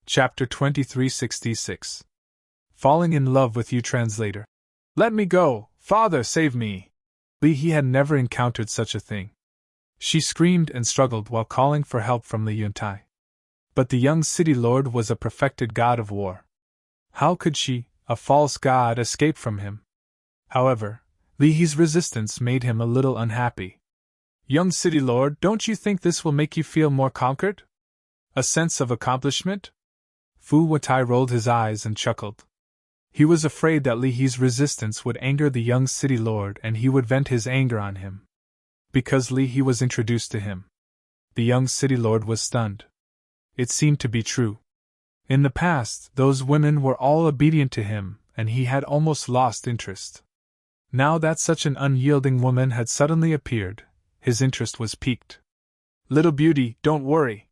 Chapter 2366. Falling in Love with You. Translator. Let me go, Father, save me! He had never encountered such a thing. She screamed and struggled while calling for help from Li Yuntai. But the young city lord was a perfected god of war. How could she, a false god, escape from him? However, Li He's resistance made him a little unhappy. Young city lord, don't you think this will make you feel more conquered? A sense of accomplishment? Fu Watai rolled his eyes and chuckled. He was afraid that Li He's resistance would anger the young city lord and he would vent his anger on him. Because Li He was introduced to him. The young city lord was stunned. It seemed to be true. In the past, those women were all obedient to him, and he had almost lost interest. Now that such an unyielding woman had suddenly appeared, his interest was piqued. Little beauty, don't worry.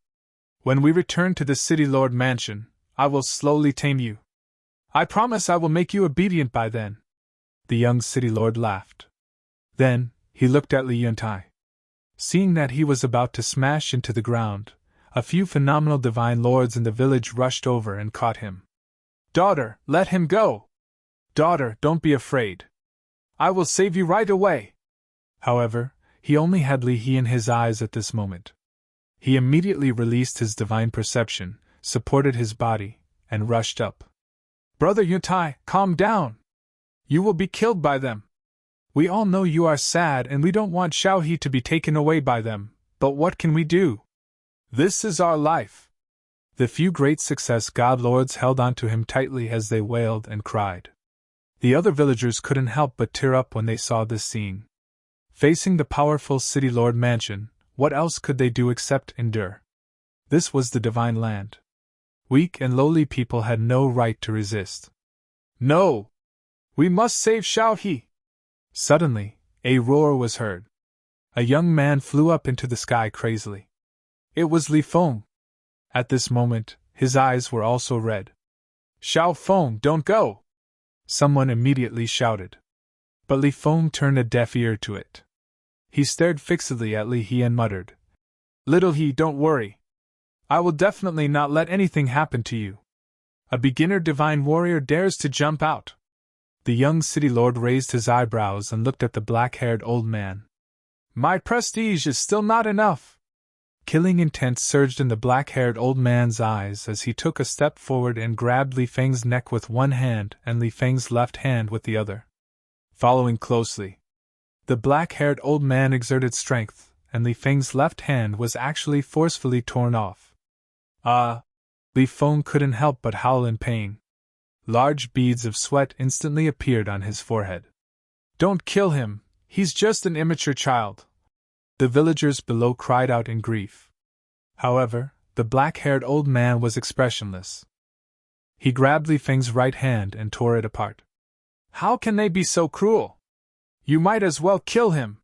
When we return to the city lord mansion, I will slowly tame you. I promise I will make you obedient by then. The young city lord laughed. Then, he looked at Li Yuntai. Seeing that he was about to smash into the ground, a few phenomenal divine lords in the village rushed over and caught him. Daughter, let him go! Daughter, don't be afraid. I will save you right away. However, he only had Li He in his eyes at this moment. He immediately released his divine perception, supported his body, and rushed up. Brother Yuntai, calm down! You will be killed by them. We all know you are sad and we don't want Xiaohe to be taken away by them, but what can we do? This is our life. The few great success god lords held onto him tightly as they wailed and cried. The other villagers couldn't help but tear up when they saw this scene. Facing the powerful city lord mansion, what else could they do except endure? This was the divine land. Weak and lowly people had no right to resist. No! We must save Xiaohe! Suddenly, a roar was heard. A young man flew up into the sky crazily. It was Li Feng. At this moment, his eyes were also red. Xiao Feng, don't go! Someone immediately shouted. But Li Feng turned a deaf ear to it. He stared fixedly at Li He and muttered, Little He, don't worry. I will definitely not let anything happen to you. A beginner divine warrior dares to jump out. The young city lord raised his eyebrows and looked at the black-haired old man. My prestige is still not enough. Killing intent surged in the black-haired old man's eyes as he took a step forward and grabbed Li Feng's neck with one hand and Li Feng's left hand with the other. Following closely, the black-haired old man exerted strength, and Li Feng's left hand was actually forcefully torn off. Li Feng couldn't help but howl in pain. Large beads of sweat instantly appeared on his forehead. Don't kill him, he's just an immature child. The villagers below cried out in grief. However, the black-haired old man was expressionless. He grabbed Li Feng's right hand and tore it apart. How can they be so cruel? You might as well kill him.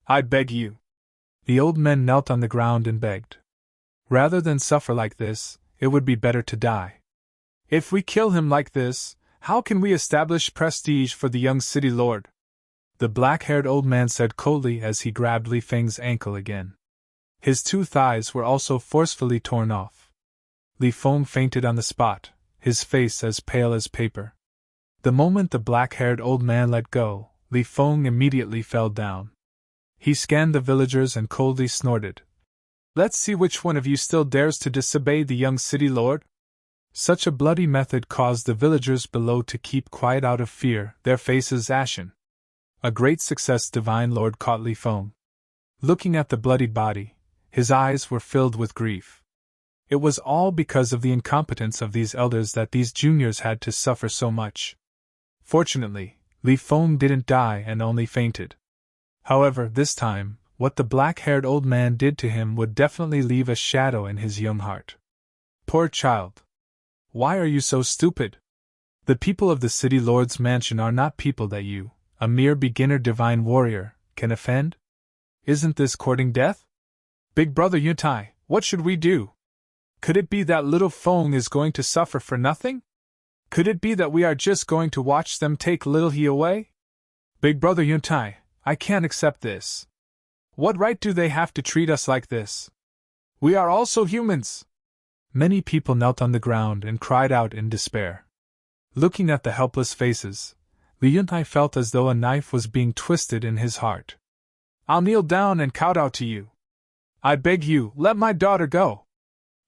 I beg you. The old men knelt on the ground and begged. Rather than suffer like this, it would be better to die. If we kill him like this, how can we establish prestige for the young city lord? The black-haired old man said coldly as he grabbed Li Feng's ankle again. His two thighs were also forcefully torn off. Li Feng fainted on the spot, his face as pale as paper. The moment the black-haired old man let go, Li Feng immediately fell down. He scanned the villagers and coldly snorted. Let's see which one of you still dares to disobey the young city lord? Such a bloody method caused the villagers below to keep quiet out of fear, their faces ashen. A great success divine lord caught Li Feng. Looking at the bloodied body, his eyes were filled with grief. It was all because of the incompetence of these elders that these juniors had to suffer so much. Fortunately, Li Feng didn't die and only fainted. However, this time, what the black-haired old man did to him would definitely leave a shadow in his young heart. Poor child. Why are you so stupid? The people of the city lord's mansion are not people that you, a mere beginner divine warrior, can offend? Isn't this courting death? Big brother Yuntai, what should we do? Could it be that little Feng is going to suffer for nothing? Could it be that we are just going to watch them take little He away? Big brother Yuntai, I can't accept this. What right do they have to treat us like this? We are also humans. Many people knelt on the ground and cried out in despair. Looking at the helpless faces, Li Yuntai felt as though a knife was being twisted in his heart. "I'll kneel down and kowtow to you. I beg you, let my daughter go."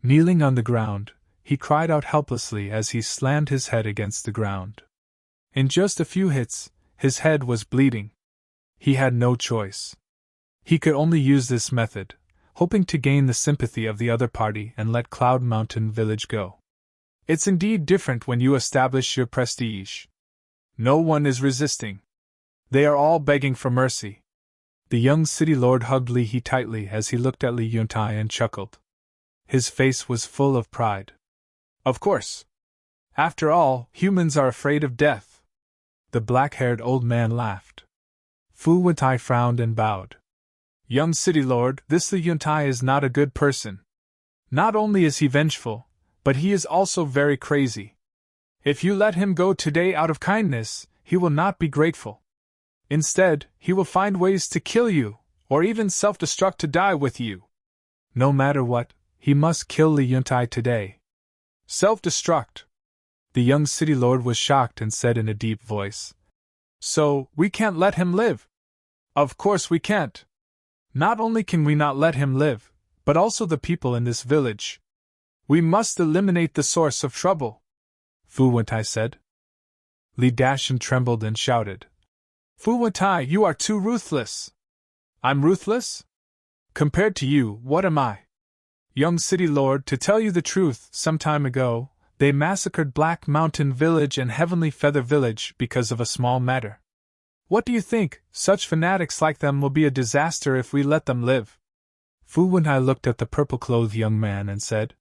Kneeling on the ground, he cried out helplessly as he slammed his head against the ground. In just a few hits, his head was bleeding. He had no choice. He could only use this method, hoping to gain the sympathy of the other party and let Cloud Mountain Village go. It's indeed different when you establish your prestige. No one is resisting. They are all begging for mercy. The young city lord hugged Li He tightly as he looked at Li Yuntai and chuckled. His face was full of pride. Of course. After all, humans are afraid of death. The black-haired old man laughed. Fu Wentai frowned and bowed. Young city lord, this Li Yuntai is not a good person. Not only is he vengeful, but he is also very crazy. If you let him go today out of kindness, he will not be grateful. Instead, he will find ways to kill you, or even self-destruct to die with you. No matter what, he must kill Li Yuntai today. Self-destruct. The young city lord was shocked and said in a deep voice. So, we can't let him live? Of course we can't. Not only can we not let him live, but also the people in this village. We must eliminate the source of trouble, Fu Wentai said. Li Dashan trembled and shouted. Fu Wentai, you are too ruthless. I'm ruthless? Compared to you, what am I? Young city lord, to tell you the truth, some time ago, they massacred Black Mountain Village and Heavenly Feather Village because of a small matter. What do you think? Such fanatics like them will be a disaster if we let them live. Fu Wentai looked at the purple-clothed young man and said.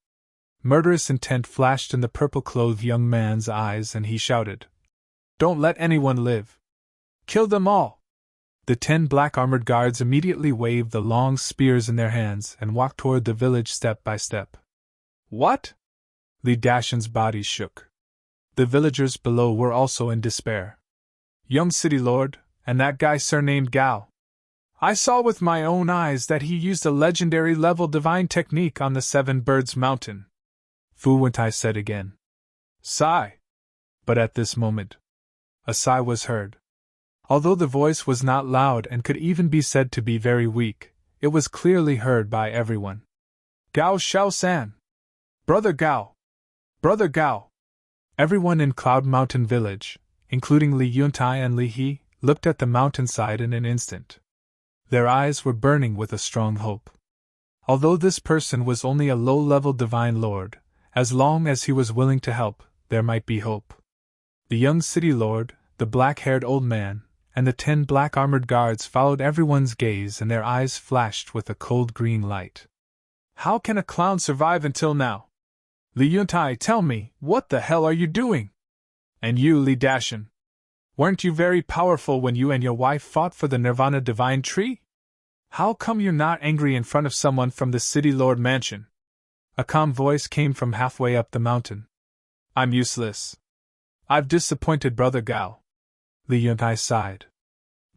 Murderous intent flashed in the purple-clothed young man's eyes and he shouted. Don't let anyone live. Kill them all. The 10 black-armored guards immediately waved the long spears in their hands and walked toward the village step by step. What? Li Dashan's body shook. The villagers below were also in despair. Young city lord, and that guy surnamed Gao. I saw with my own eyes that he used a legendary level divine technique on the 7 Birds Mountain. Fu Wentai said again. Sigh. But at this moment, a sigh was heard. Although the voice was not loud and could even be said to be very weak, it was clearly heard by everyone. Gao Xiao-san! Brother Gao! Brother Gao! Everyone in Cloud Mountain Village, including Li Yuntai and Li He, looked at the mountainside in an instant. Their eyes were burning with a strong hope. Although this person was only a low-level divine lord, as long as he was willing to help, there might be hope. The young city lord, the black-haired old man, and the 10 black-armored guards followed everyone's gaze and their eyes flashed with a cold green light. How can a clown survive until now? Li Yuntai, tell me, what the hell are you doing? And you, Li Dashan? Weren't you very powerful when you and your wife fought for the Nirvana Divine Tree? How come you're not angry in front of someone from the City Lord Mansion? A calm voice came from halfway up the mountain. I'm useless. I've disappointed Brother Gao. Li Yuntai sighed.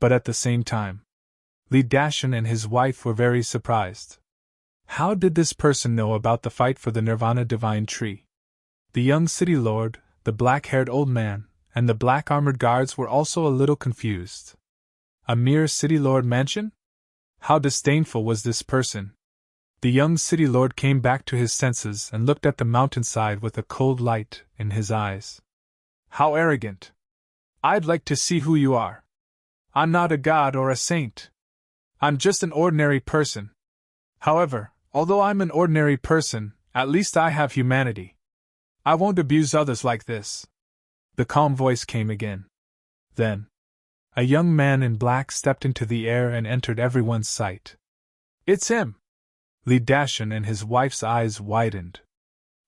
But at the same time, Li Dashan and his wife were very surprised. How did this person know about the fight for the Nirvana Divine Tree? The young city lord, the black-haired old man, and the black-armored guards were also a little confused. A mere city lord mansion? How disdainful was this person? The young city lord came back to his senses and looked at the mountainside with a cold light in his eyes. How arrogant! I'd like to see who you are. I'm not a god or a saint. I'm just an ordinary person. However, although I'm an ordinary person, at least I have humanity. I won't abuse others like this. The calm voice came again. Then, a young man in black stepped into the air and entered everyone's sight. It's him! Li Dashan and his wife's eyes widened.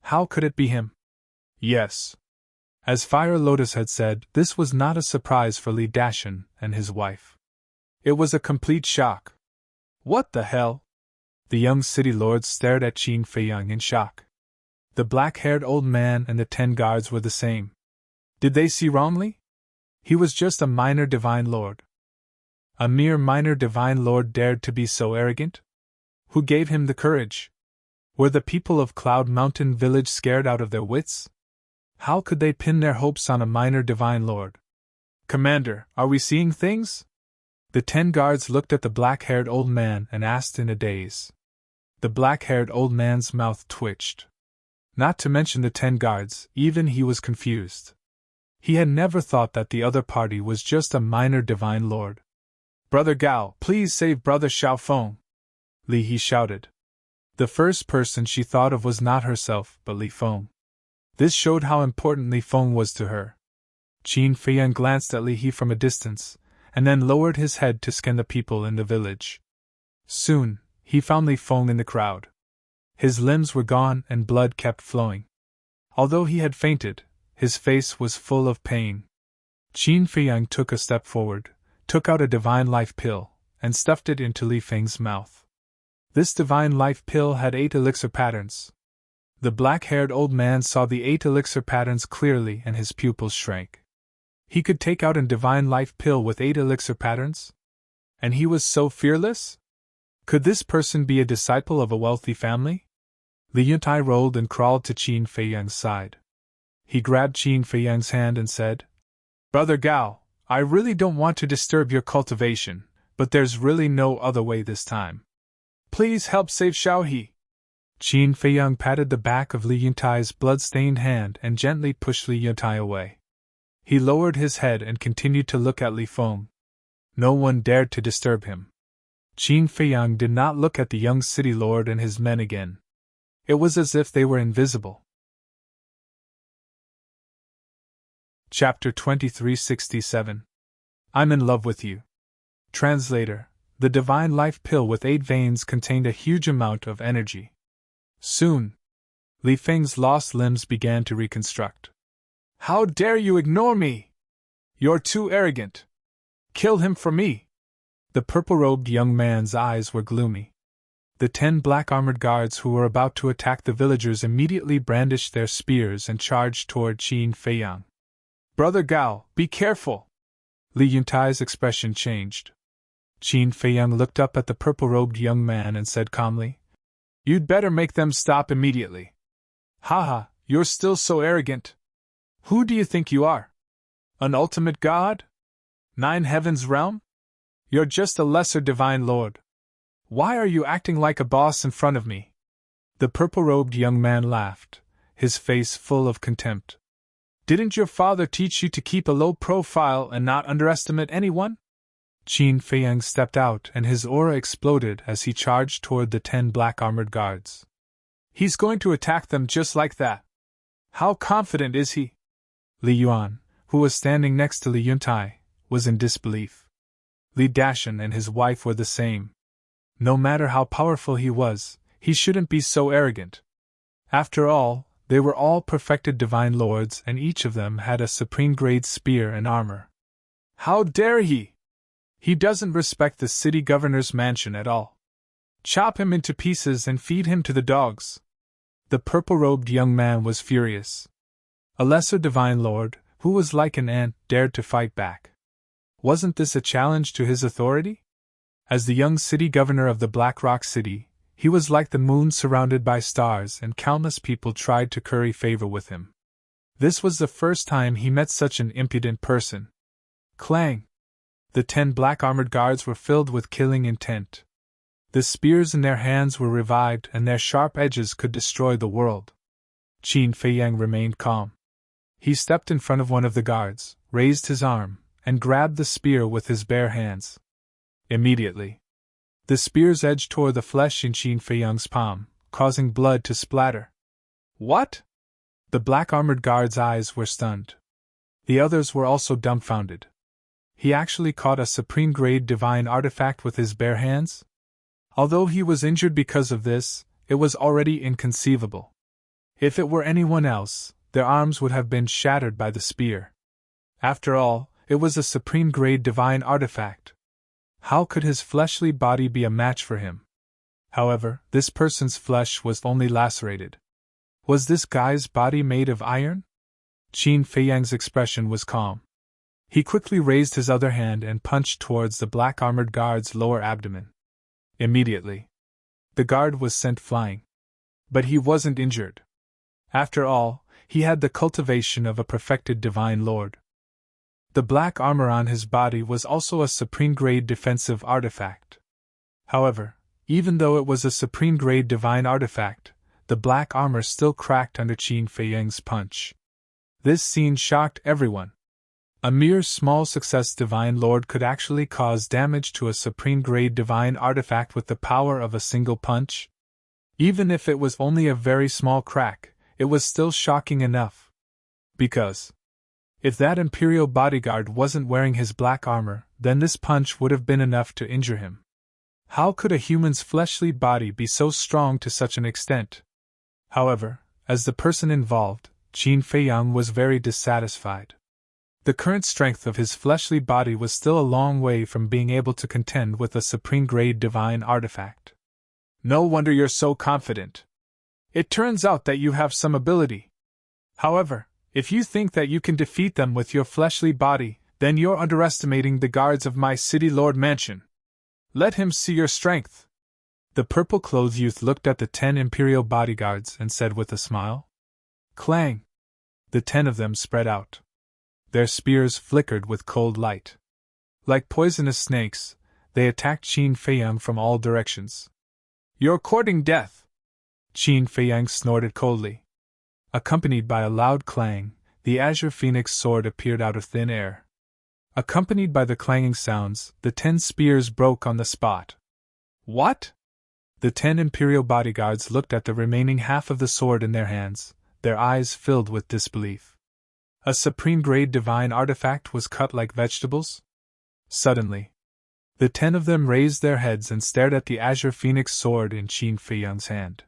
How could it be him? Yes. As Fire Lotus had said, this was not a surprise for Li Dashan and his wife. It was a complete shock. What the hell? The young city lord stared at Qin Feiyang in shock. The black-haired old man and the 10 guards were the same. Did they see wrongly? He was just a minor divine lord. A mere minor divine lord dared to be so arrogant? Who gave him the courage? Were the people of Cloud Mountain Village scared out of their wits? How could they pin their hopes on a minor divine lord? Commander, are we seeing things? The 10 guards looked at the black-haired old man and asked in a daze. The black-haired old man's mouth twitched. Not to mention the 10 guards, even he was confused. He had never thought that the other party was just a minor divine lord. Brother Gao, please save Brother Xiaofeng! Li He shouted. The first person she thought of was not herself, but Li Feng. This showed how important Li Feng was to her. Qin Feiyang glanced at Li He from a distance, and then lowered his head to scan the people in the village. Soon, he found Li Feng in the crowd. His limbs were gone and blood kept flowing. Although he had fainted, his face was full of pain. Qin Feiyang took a step forward, took out a divine life pill, and stuffed it into Li Feng's mouth. This divine life pill had 8 elixir patterns. The black-haired old man saw the 8 elixir patterns clearly and his pupils shrank. He could take out a divine life pill with 8 elixir patterns? And he was so fearless? Could this person be a disciple of a wealthy family? Li Yuntai rolled and crawled to Qin Feiyang's side. He grabbed Qin Feiyang's hand and said, Brother Gao, I really don't want to disturb your cultivation, but there's really no other way this time. Please help save Xiaohe. Qin Feiyang patted the back of Li Yuntai's blood-stained hand and gently pushed Li Yuntai away. He lowered his head and continued to look at Li Feng. No one dared to disturb him. Qin Feiyang did not look at the young city lord and his men again. It was as if they were invisible. Chapter 2367. I'm in love with you. Translator. The divine life pill with 8 veins contained a huge amount of energy. Soon, Li Feng's lost limbs began to reconstruct. How dare you ignore me? You're too arrogant. Kill him for me. The purple-robed young man's eyes were gloomy. The 10 black-armored guards who were about to attack the villagers immediately brandished their spears and charged toward Qin Feiyang. Brother Gao, be careful! Li Yuntai's expression changed. Qin Feiyang looked up at the purple-robed young man and said calmly, You'd better make them stop immediately. Haha, you're still so arrogant. Who do you think you are? An ultimate god? 9 heavens realm? You're just a lesser divine lord. Why are you acting like a boss in front of me? The purple-robed young man laughed, his face full of contempt. Didn't your father teach you to keep a low profile and not underestimate anyone? Qin Feiyang stepped out and his aura exploded as he charged toward the 10 black-armored guards. He's going to attack them just like that. How confident is he? Li Yuan, who was standing next to Li Yuntai, was in disbelief. Li Dashan and his wife were the same. No matter how powerful he was, he shouldn't be so arrogant. After all, they were all perfected divine lords and each of them had a supreme-grade spear and armor. How dare he! He doesn't respect the city governor's mansion at all. Chop him into pieces and feed him to the dogs. The purple-robed young man was furious. A lesser divine lord, who was like an ant, dared to fight back. Wasn't this a challenge to his authority? As the young city governor of the Black Rock City, he was like the moon surrounded by stars and countless people tried to curry favor with him. This was the first time he met such an impudent person. Clang! The 10 black-armored guards were filled with killing intent. The spears in their hands were revived and their sharp edges could destroy the world. Qin Feiyang remained calm. He stepped in front of one of the guards, raised his arm, and grabbed the spear with his bare hands. Immediately, the spear's edge tore the flesh in Qin Feiyang's palm, causing blood to splatter. What? The black-armored guard's eyes were stunned. The others were also dumbfounded. He actually caught a supreme-grade divine artifact with his bare hands? Although he was injured because of this, it was already inconceivable. If it were anyone else, their arms would have been shattered by the spear. After all, it was a supreme-grade divine artifact. How could his fleshly body be a match for him? However, this person's flesh was only lacerated. Was this guy's body made of iron? Qin Feiyang's expression was calm. He quickly raised his other hand and punched towards the black-armored guard's lower abdomen. Immediately, the guard was sent flying. But he wasn't injured. After all, he had the cultivation of a perfected divine lord. The black armor on his body was also a supreme-grade defensive artifact. However, even though it was a supreme-grade divine artifact, the black armor still cracked under Qin Feiyang's punch. This scene shocked everyone. A mere small success divine lord could actually cause damage to a supreme-grade divine artifact with the power of a single punch? Even if it was only a very small crack, it was still shocking enough. Because if that Imperial bodyguard wasn't wearing his black armor, then this punch would have been enough to injure him. How could a human's fleshly body be so strong to such an extent? However, as the person involved, Qin Feiyang was very dissatisfied. The current strength of his fleshly body was still a long way from being able to contend with a supreme-grade divine artifact. No wonder you're so confident. It turns out that you have some ability. However, if you think that you can defeat them with your fleshly body, then you're underestimating the guards of my city lord mansion. Let him see your strength. The purple-clothed youth looked at the 10 Imperial bodyguards and said with a smile. Clang! The 10 of them spread out. Their spears flickered with cold light. Like poisonous snakes, they attacked Qin Feiyang from all directions. You're courting death! Qin Feiyang snorted coldly. Accompanied by a loud clang, the azure phoenix sword appeared out of thin air. Accompanied by the clanging sounds, the 10 spears broke on the spot. What? The 10 Imperial bodyguards looked at the remaining half of the sword in their hands, their eyes filled with disbelief. A supreme-grade divine artifact was cut like vegetables? Suddenly, the 10 of them raised their heads and stared at the azure phoenix sword in Qin Feiyang's hand.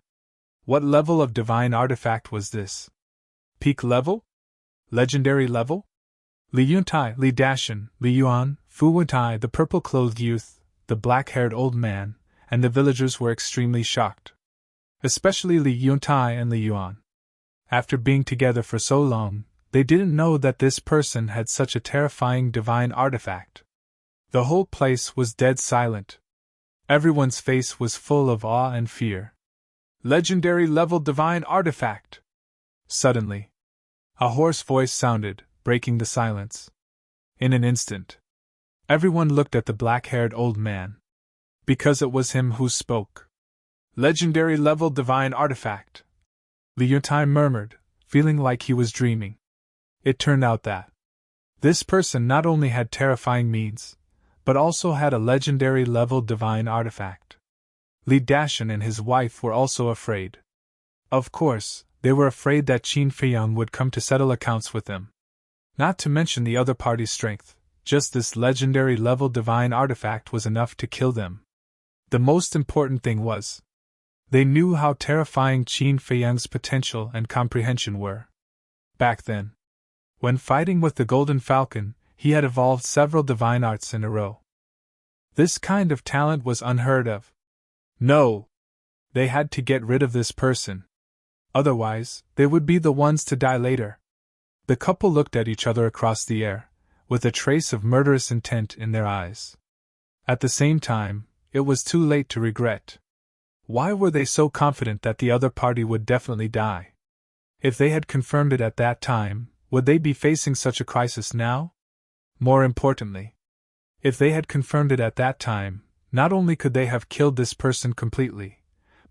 What level of divine artifact was this? Peak level? Legendary level? Li Yuntai, Li Dashan, Li Yuan, Fu Wentai, the purple-clothed youth, the black-haired old man, and the villagers were extremely shocked. Especially Li Yuntai and Li Yuan. After being together for so long, they didn't know that this person had such a terrifying divine artifact. The whole place was dead silent. Everyone's face was full of awe and fear. Legendary level divine artifact! Suddenly, a hoarse voice sounded, breaking the silence. In an instant, everyone looked at the black-haired old man. Because it was him who spoke. Legendary level divine artifact! Li Yuntai murmured, feeling like he was dreaming. It turned out that this person not only had terrifying means, but also had a legendary level divine artifact. Li Dashan and his wife were also afraid. Of course, they were afraid that Qin Feiyang would come to settle accounts with them. Not to mention the other party's strength, just this legendary level divine artifact was enough to kill them. The most important thing was, they knew how terrifying Qin Feiyang's potential and comprehension were. Back then, when fighting with the Golden Falcon, he had evolved several divine arts in a row. This kind of talent was unheard of. No! They had to get rid of this person. Otherwise, they would be the ones to die later. The couple looked at each other across the air, with a trace of murderous intent in their eyes. At the same time, it was too late to regret. Why were they so confident that the other party would definitely die? If they had confirmed it at that time, would they be facing such a crisis now? More importantly, if they had confirmed it at that time, not only could they have killed this person completely,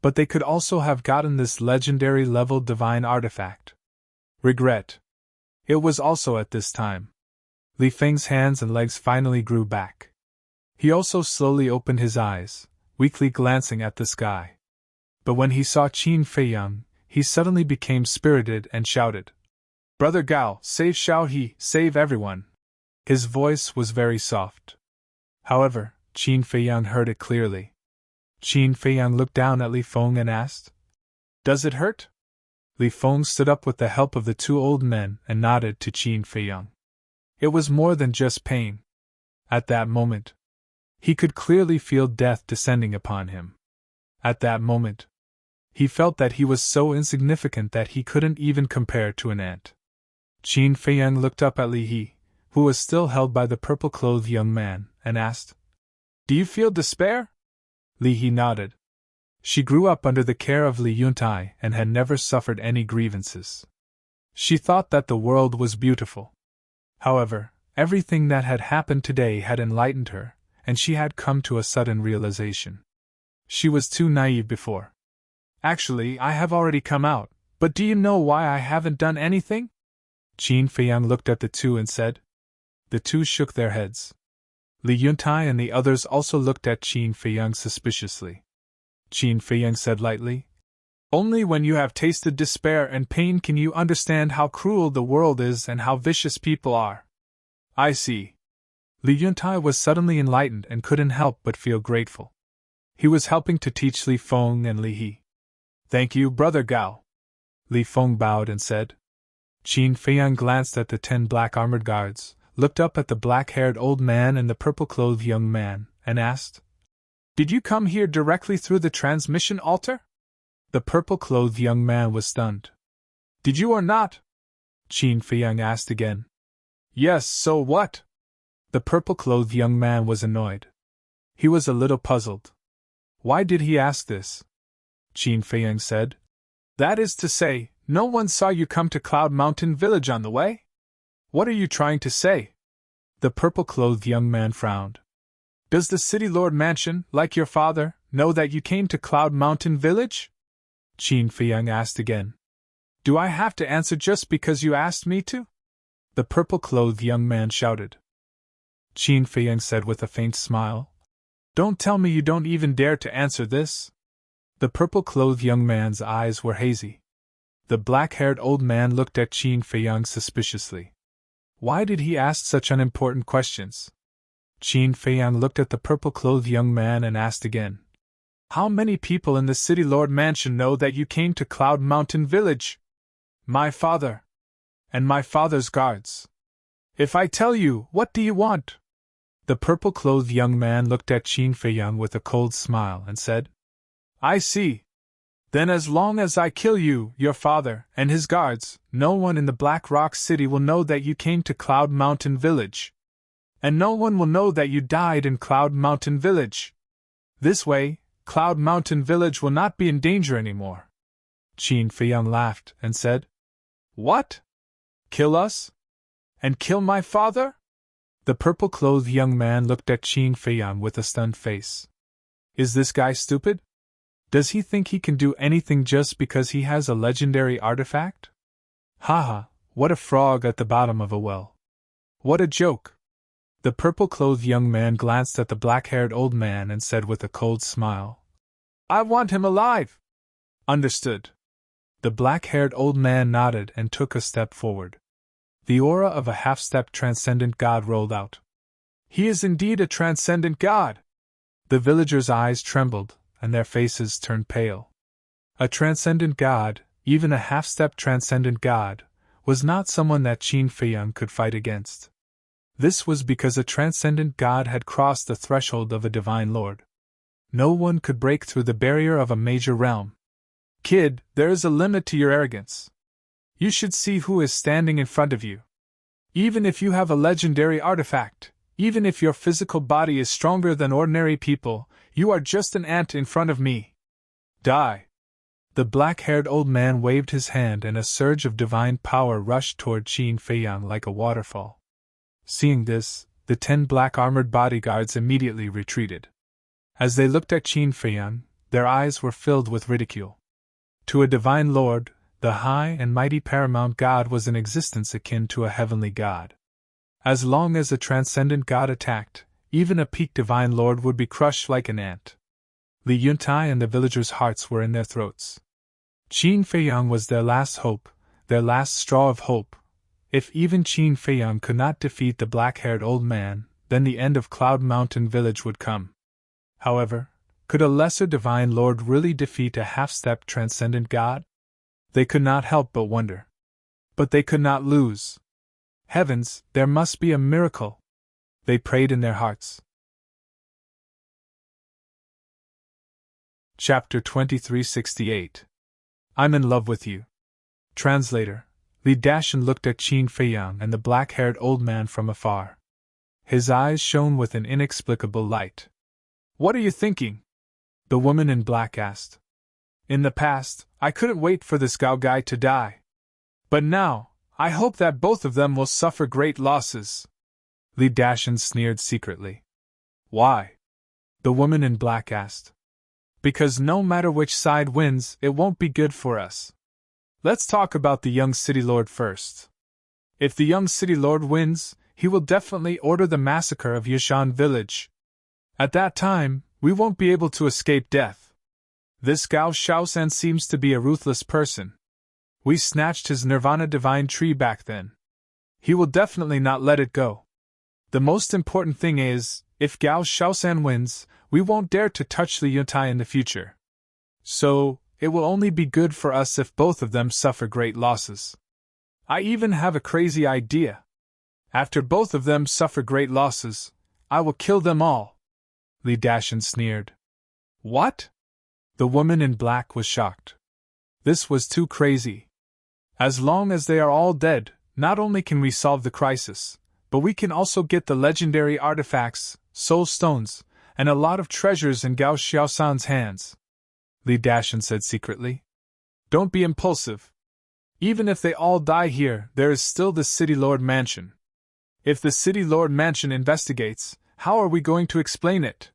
but they could also have gotten this legendary level divine artifact. Regret. It was also at this time. Li Feng's hands and legs finally grew back. He also slowly opened his eyes, weakly glancing at the sky. But when he saw Qin Feiyang, he suddenly became spirited and shouted, "Brother Gao, save Xiao He, save everyone!" His voice was very soft. However, Qin Feiyang heard it clearly. Qin Feiyang looked down at Li Feng and asked, "Does it hurt?" Li Feng stood up with the help of the 2 old men and nodded to Qin Feiyang. It was more than just pain. At that moment, he could clearly feel death descending upon him. At that moment, he felt that he was so insignificant that he couldn't even compare to an ant. Qin Feiyang looked up at Li He, who was still held by the purple-clothed young man, and asked, "Do you feel despair?" Li He nodded. She grew up under the care of Li Yuntai and had never suffered any grievances. She thought that the world was beautiful. However, everything that had happened today had enlightened her, and she had come to a sudden realization. She was too naive before. Actually, I have already come out, but do you know why I haven't done anything? Qin Feiyang looked at the two and said. The two shook their heads. Li Yuntai and the others also looked at Qin Feiyang suspiciously. Qin Feiyang said lightly, Only when you have tasted despair and pain can you understand how cruel the world is and how vicious people are. I see. Li Yuntai was suddenly enlightened and couldn't help but feel grateful. He was helping to teach Li Feng and Li He. Thank you, Brother Gao. Li Feng bowed and said. Qin Feiyang glanced at the 10 black armored guards, looked up at the black-haired old man and the purple-clothed young man, and asked, Did you come here directly through the transmission altar? The purple-clothed young man was stunned. Did you or not? Qin Feiyang asked again. Yes, so what? The purple-clothed young man was annoyed. He was a little puzzled. Why did he ask this? Qin Feiyang said. That is to say, no one saw you come to Cloud Mountain Village on the way? What are you trying to say? The purple-clothed young man frowned. Does the City Lord Mansion, like your father, know that you came to Cloud Mountain Village? Qin Feiyang asked again. Do I have to answer just because you asked me to? The purple-clothed young man shouted. Qin Feiyang said with a faint smile. Don't tell me you don't even dare to answer this. The purple-clothed young man's eyes were hazy. The black-haired old man looked at Qin Feiyang suspiciously. Why did he ask such unimportant questions? Qin Feiyang looked at the purple-clothed young man and asked again. How many people in the City Lord Mansion know that you came to Cloud Mountain Village? My father. And my father's guards. If I tell you, what do you want? The purple-clothed young man looked at Qin Feiyang with a cold smile and said, I see. Then as long as I kill you, your father, and his guards, no one in the Black Rock City will know that you came to Cloud Mountain Village. And no one will know that you died in Cloud Mountain Village. This way, Cloud Mountain Village will not be in danger anymore. Qin Feiyang laughed and said, What? Kill us? And kill my father? The purple-clothed young man looked at Qin Feiyang with a stunned face. Is this guy stupid? Does he think he can do anything just because he has a legendary artifact? Haha, what a frog at the bottom of a well. What a joke. The purple-clothed young man glanced at the black-haired old man and said with a cold smile, I want him alive. Understood. The black-haired old man nodded and took a step forward. The aura of a half-step transcendent god rolled out. He is indeed a transcendent god. The villagers' eyes trembled, and their faces turned pale. A transcendent god, even a half-step transcendent god, was not someone that Qin Feiyang could fight against. This was because a transcendent god had crossed the threshold of a divine lord. No one could break through the barrier of a major realm. Kid, there is a limit to your arrogance. You should see who is standing in front of you. Even if you have a legendary artifact, even if your physical body is stronger than ordinary people, you are just an ant in front of me. Die. The black-haired old man waved his hand and a surge of divine power rushed toward Qin Feiyang like a waterfall. Seeing this, the 10 black-armored bodyguards immediately retreated. As they looked at Qin Feiyang, their eyes were filled with ridicule. To a divine lord, the high and mighty paramount god was in existence akin to a heavenly god. As long as a transcendent god attacked, even a peak divine lord would be crushed like an ant. Li Yuntai and the villagers' hearts were in their throats. Qin Feiyang was their last hope, their last straw of hope. If even Qin Feiyang could not defeat the black-haired old man, then the end of Cloud Mountain Village would come. However, could a lesser divine lord really defeat a half-step transcendent god? They could not help but wonder. But they could not lose. Heavens, there must be a miracle. They prayed in their hearts. Chapter 2368. I'm in love with you. Translator. Li Dashan looked at Qin Feiyang and the black-haired old man from afar. His eyes shone with an inexplicable light. What are you thinking? The woman in black asked. In the past, I couldn't wait for this Gao guy to die. But now, I hope that both of them will suffer great losses. Li Dashan sneered secretly. Why? The woman in black asked. Because no matter which side wins, it won't be good for us. Let's talk about the young city lord first. If the young city lord wins, he will definitely order the massacre of Yishan village. At that time, we won't be able to escape death. This Gao Shaosan seems to be a ruthless person. We snatched his Nirvana divine tree back then. He will definitely not let it go. The most important thing is, if Gao Shaosan wins, we won't dare to touch Li Yuntai in the future. So, it will only be good for us if both of them suffer great losses. I even have a crazy idea. After both of them suffer great losses, I will kill them all. Li Dashan sneered. What? The woman in black was shocked. This was too crazy. As long as they are all dead, not only can we solve the crisis, but we can also get the legendary artifacts, soul stones, and a lot of treasures in Gao Xiaosan's hands. Li Dashan said secretly. Don't be impulsive. Even if they all die here, there is still the City Lord Mansion. If the City Lord Mansion investigates, how are we going to explain it?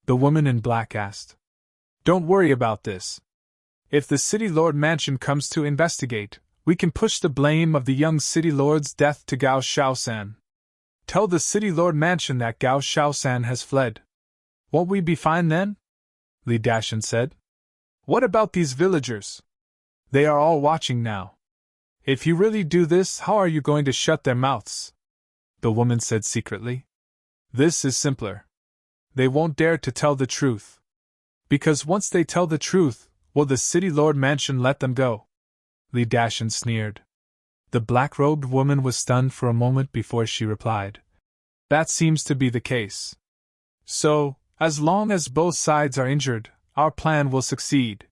The woman in black asked. Don't worry about this. If the City Lord Mansion comes to investigate, we can push the blame of the young City Lord's death to Gao Shaosan. Tell the City Lord Mansion that Gao Shaosan has fled. Won't we be fine then? Li Dashan said. What about these villagers? They are all watching now. If you really do this, how are you going to shut their mouths? The woman said secretly. This is simpler. They won't dare to tell the truth. Because once they tell the truth, will the City Lord Mansion let them go? Li Dashan sneered. The black-robed woman was stunned for a moment before she replied. That seems to be the case. So, as long as both sides are injured, our plan will succeed.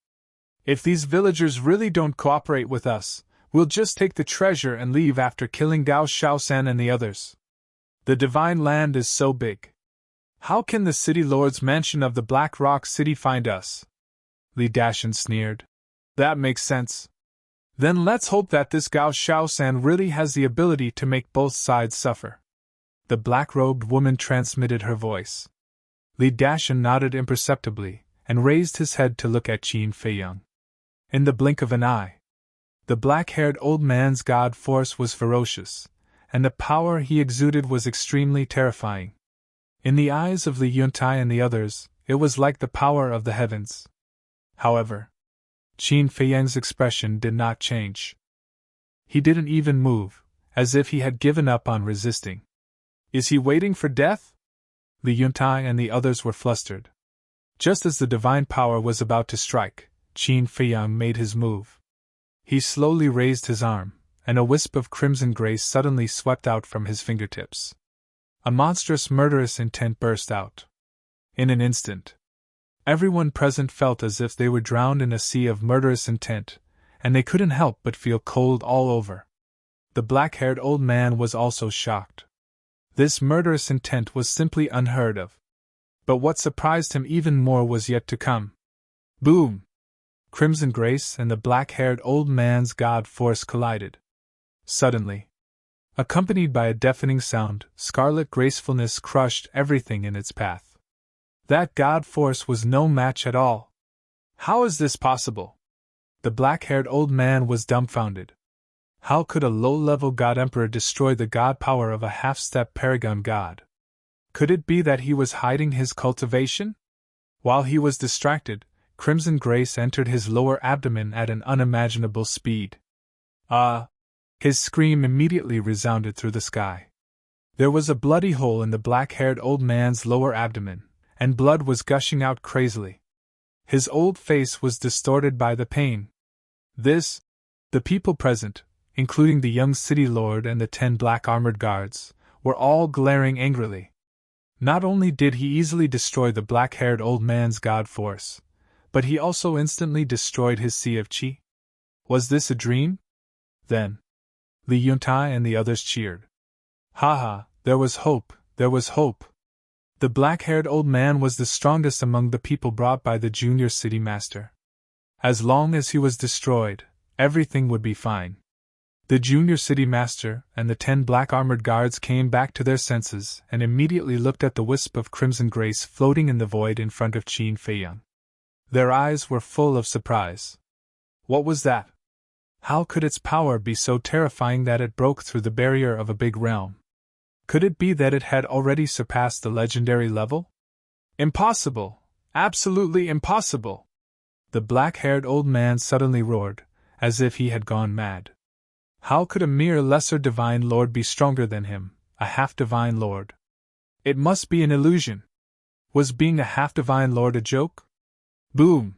If these villagers really don't cooperate with us, we'll just take the treasure and leave after killing Gao Shaosan and the others. The Divine Land is so big. How can the City Lord's Mansion of the Black Rock City find us? Li Dashan sneered. That makes sense. Then let's hope that this Gao Shaosan really has the ability to make both sides suffer. The black-robed woman transmitted her voice. Li Dashan nodded imperceptibly, and raised his head to look at Qin Feiyang. In the blink of an eye, the black-haired old man's god force was ferocious, and the power he exuded was extremely terrifying. In the eyes of Li Yuntai and the others, it was like the power of the heavens. However, Qin Feiyang's expression did not change. He didn't even move, as if he had given up on resisting. Is he waiting for death? Li Yuntai and the others were flustered. Just as the divine power was about to strike, Qin Feiyang made his move. He slowly raised his arm, and a wisp of crimson grace suddenly swept out from his fingertips. A monstrous murderous intent burst out. In an instant, everyone present felt as if they were drowned in a sea of murderous intent, and they couldn't help but feel cold all over. The black-haired old man was also shocked. This murderous intent was simply unheard of. But what surprised him even more was yet to come. Boom! Crimson Grace and the black-haired old man's god force collided. Suddenly, accompanied by a deafening sound, scarlet gracefulness crushed everything in its path. That god force was no match at all. How is this possible? The black-haired old man was dumbfounded. How could a low-level god emperor destroy the god power of a half-step paragon god? Could it be that he was hiding his cultivation? While he was distracted, Crimson Grace entered his lower abdomen at an unimaginable speed. His scream immediately resounded through the sky. There was a bloody hole in the black-haired old man's lower abdomen, and blood was gushing out crazily. His old face was distorted by the pain. The people present, including the young city lord and the 10 black-armored guards, were all glaring angrily. Not only did he easily destroy the black-haired old man's god force, but he also instantly destroyed his sea of qi. Was this a dream? Then, Li Yuntai and the others cheered. Ha ha, there was hope, there was hope. The black-haired old man was the strongest among the people brought by the junior city master. As long as he was destroyed, everything would be fine. The junior city master and the 10 black armored guards came back to their senses and immediately looked at the wisp of crimson grace floating in the void in front of Qin Feiyang. Their eyes were full of surprise. What was that? How could its power be so terrifying that it broke through the barrier of a big realm? Could it be that it had already surpassed the legendary level? Impossible! Absolutely impossible! The black-haired old man suddenly roared, as if he had gone mad. How could a mere lesser divine lord be stronger than him, a half-divine lord? It must be an illusion. Was being a half-divine lord a joke? Boom!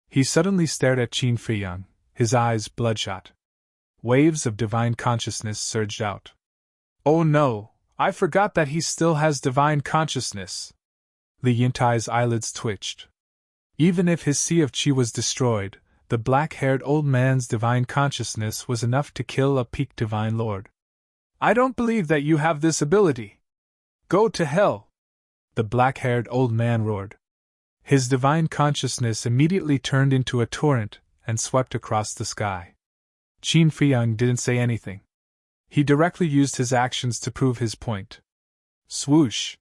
He suddenly stared at Qin Feiyang, his eyes bloodshot. Waves of divine consciousness surged out. Oh no, I forgot that he still has divine consciousness. Li Yintai's eyelids twitched. Even if his sea of qi was destroyed, the black-haired old man's divine consciousness was enough to kill a peak divine lord. I don't believe that you have this ability. Go to hell! The black-haired old man roared. His divine consciousness immediately turned into a torrent and swept across the sky. Qin Feiyang didn't say anything. He directly used his actions to prove his point. Swoosh!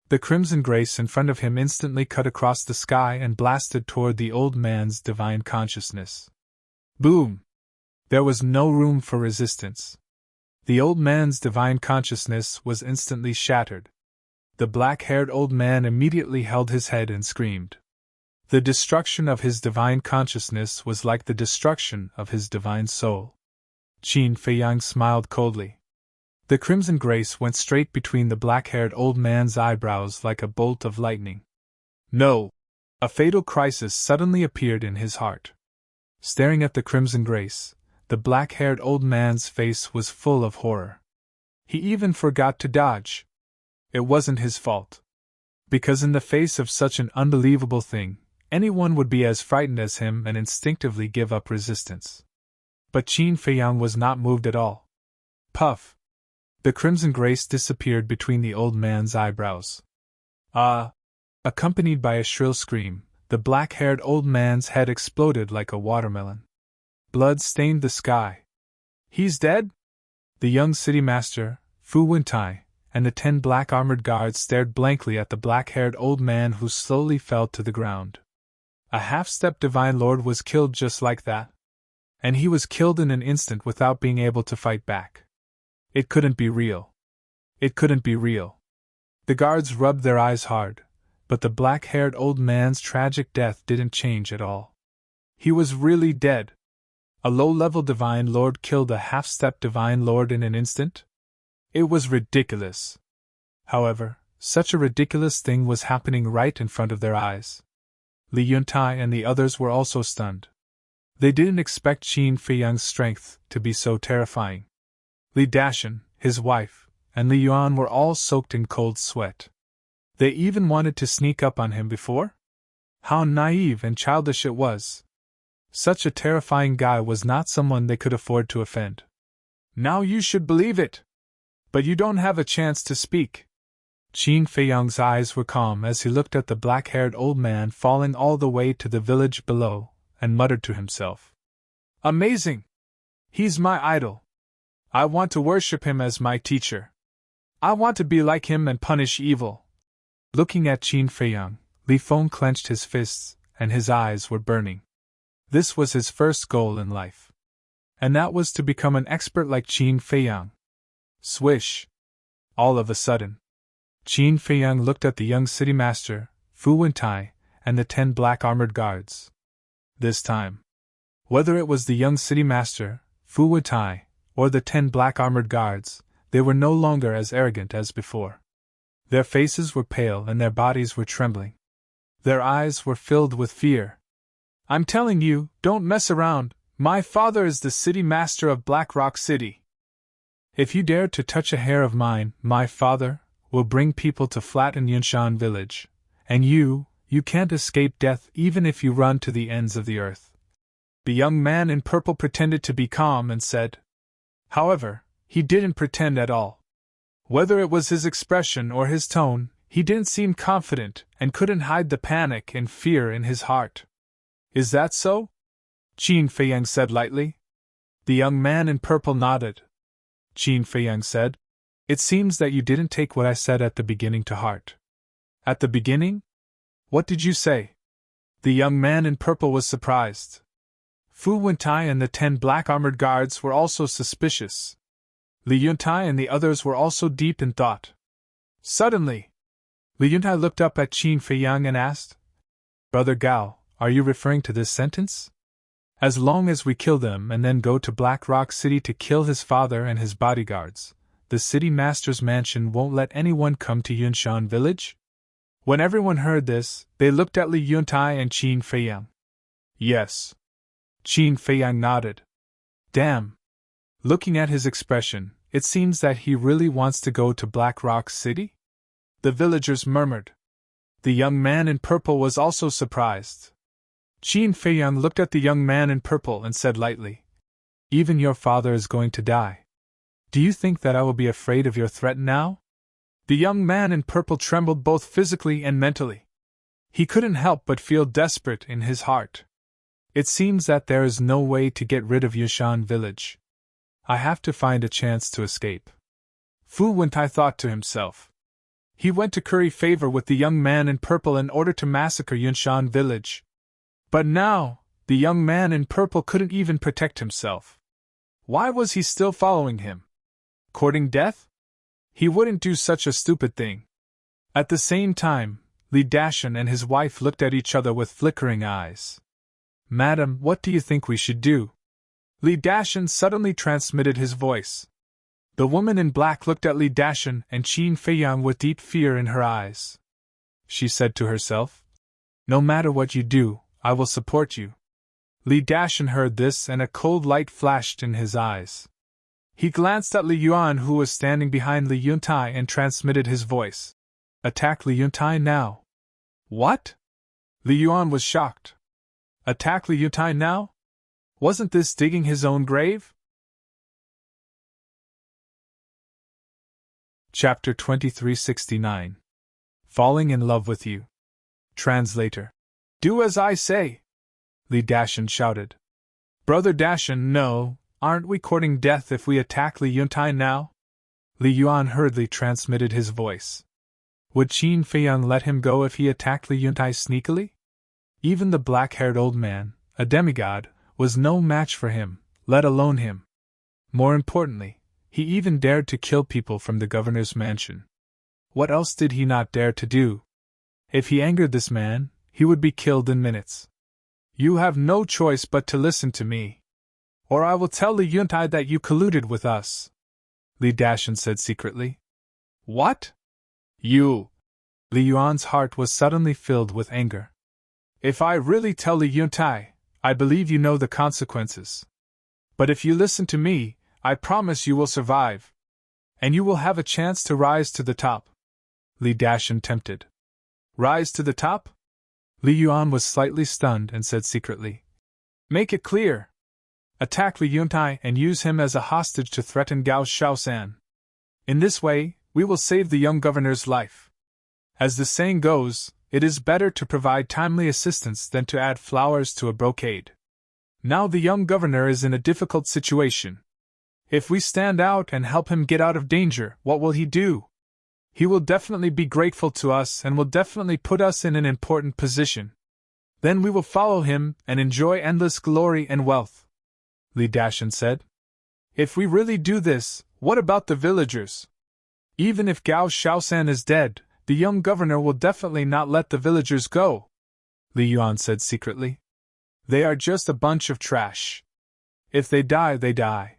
The crimson grace in front of him instantly cut across the sky and blasted toward the old man's divine consciousness. Boom! There was no room for resistance. The old man's divine consciousness was instantly shattered. The black-haired old man immediately held his head and screamed. The destruction of his divine consciousness was like the destruction of his divine soul. Qin Feiyang smiled coldly. The crimson grace went straight between the black-haired old man's eyebrows like a bolt of lightning. No! A fatal crisis suddenly appeared in his heart. Staring at the crimson grace, the black-haired old man's face was full of horror. He even forgot to dodge. It wasn't his fault. Because in the face of such an unbelievable thing, anyone would be as frightened as him and instinctively give up resistance. But Qin Feiyang was not moved at all. Puff! The crimson grace disappeared between the old man's eyebrows. Ah! Accompanied by a shrill scream, the black-haired old man's head exploded like a watermelon. Blood stained the sky. He's dead? The young city master, Fu Wentai, and the 10 black armored guards stared blankly at the black-haired old man who slowly fell to the ground. A half-step divine lord was killed just like that. And he was killed in an instant without being able to fight back. It couldn't be real. It couldn't be real. The guards rubbed their eyes hard, but the black-haired old man's tragic death didn't change at all. He was really dead. A low-level divine lord killed a half-step divine lord in an instant? It was ridiculous. However, such a ridiculous thing was happening right in front of their eyes. Li Yuntai and the others were also stunned. They didn't expect Qin Feiyang's strength to be so terrifying. Li Dashan, his wife, and Li Yuan were all soaked in cold sweat. They even wanted to sneak up on him before? How naive and childish it was. Such a terrifying guy was not someone they could afford to offend. Now you should believe it! But you don't have a chance to speak. Qin Feiyang's eyes were calm as he looked at the black-haired old man falling all the way to the village below, and muttered to himself. Amazing! He's my idol. I want to worship him as my teacher. I want to be like him and punish evil. Looking at Qin Feiyang, Li Feng clenched his fists, and his eyes were burning. This was his first goal in life. And that was to become an expert like Qin Feiyang. Swish! All of a sudden, Qin Feiyang looked at the young city master, Fu Wentai, and the 10 black armored guards. This time, whether it was the young city master, Fu Wentai, or the 10 black armored guards, they were no longer as arrogant as before. Their faces were pale and their bodies were trembling. Their eyes were filled with fear. I'm telling you, don't mess around. My father is the city master of Black Rock City. If you dare to touch a hair of mine, my father will bring people to flatten Yunshan village, and you can't escape death even if you run to the ends of the earth. The young man in purple pretended to be calm and said. However, he didn't pretend at all. Whether it was his expression or his tone, He didn't seem confident and couldn't hide the panic and fear in his heart. Is that so? Qin Feiyang said lightly. The young man in purple nodded. Qin Feiyang said, "It seems that you didn't take what I said at the beginning to heart." At the beginning? What did you say? The young man in purple was surprised. Fu Wentai and the 10 black armored guards were also suspicious. Li Yuntai and the others were also deep in thought. Suddenly, Li Yuntai looked up at Qin Feiyang and asked, "Brother Gao, are you referring to this sentence? As long as we kill them and then go to Black Rock City to kill his father and his bodyguards, the city master's mansion won't let anyone come to Yunshan village?" When everyone heard this, they looked at Li Yuntai and Qin Feiyang. Yes. Qin Feiyang nodded. Damn. Looking at his expression, it seems that he really wants to go to Black Rock City? The villagers murmured. The young man in purple was also surprised. Qin Feiyang looked at the young man in purple and said lightly, "Even your father is going to die. Do you think that I will be afraid of your threat now?" The young man in purple trembled both physically and mentally. He couldn't help but feel desperate in his heart. It seems that there is no way to get rid of Yushan village. I have to find a chance to escape. Fu Wentai thought to himself. He went to curry favor with the young man in purple in order to massacre Yunshan village. But now, the young man in purple couldn't even protect himself. Why was he still following him? Courting death? He wouldn't do such a stupid thing. At the same time, Li Dashan and his wife looked at each other with flickering eyes. "Madam, what do you think we should do?" Li Dashan suddenly transmitted his voice. The woman in black looked at Li Dashan and Qin Feiyang with deep fear in her eyes. She said to herself, "No matter what you do, I will support you." Li Dashan heard this and a cold light flashed in his eyes. He glanced at Li Yuan, who was standing behind Li Yuntai, and transmitted his voice. "Attack Li Yuntai now." What? Li Yuan was shocked. Attack Li Yuntai now? Wasn't this digging his own grave? Chapter 2369. Falling in Love with You. Translator. "Do as I say!" Li Dashan shouted. "Brother Dashan, no, aren't we courting death if we attack Li Yuntai now?" Li Yuan hurriedly transmitted his voice. Would Qin Feiyang let him go if he attacked Li Yuntai sneakily? Even the black-haired old man, a demigod, was no match for him, let alone him. More importantly, he even dared to kill people from the governor's mansion. What else did he not dare to do? If he angered this man, he would be killed in minutes. "You have no choice but to listen to me, or I will tell Li Yuntai that you colluded with us," Li Dashan said secretly. "What? You?" Li Yuan's heart was suddenly filled with anger. "If I really tell Li Yuntai, I believe you know the consequences. But if you listen to me, I promise you will survive. And you will have a chance to rise to the top." Li Dashan tempted. "Rise to the top?" Li Yuan was slightly stunned and said secretly, "Make it clear. Attack Li Yuntai and use him as a hostage to threaten Gao Shaosan. In this way, we will save the young governor's life. As the saying goes, it is better to provide timely assistance than to add flowers to a brocade. Now the young governor is in a difficult situation. If we stand out and help him get out of danger, what will he do? He will definitely be grateful to us and will definitely put us in an important position. Then we will follow him and enjoy endless glory and wealth," Li Dashan said. "If we really do this, what about the villagers? Even if Gao Shaosan is dead, the young governor will definitely not let the villagers go," Li Yuan said secretly. "They are just a bunch of trash. If they die, they die.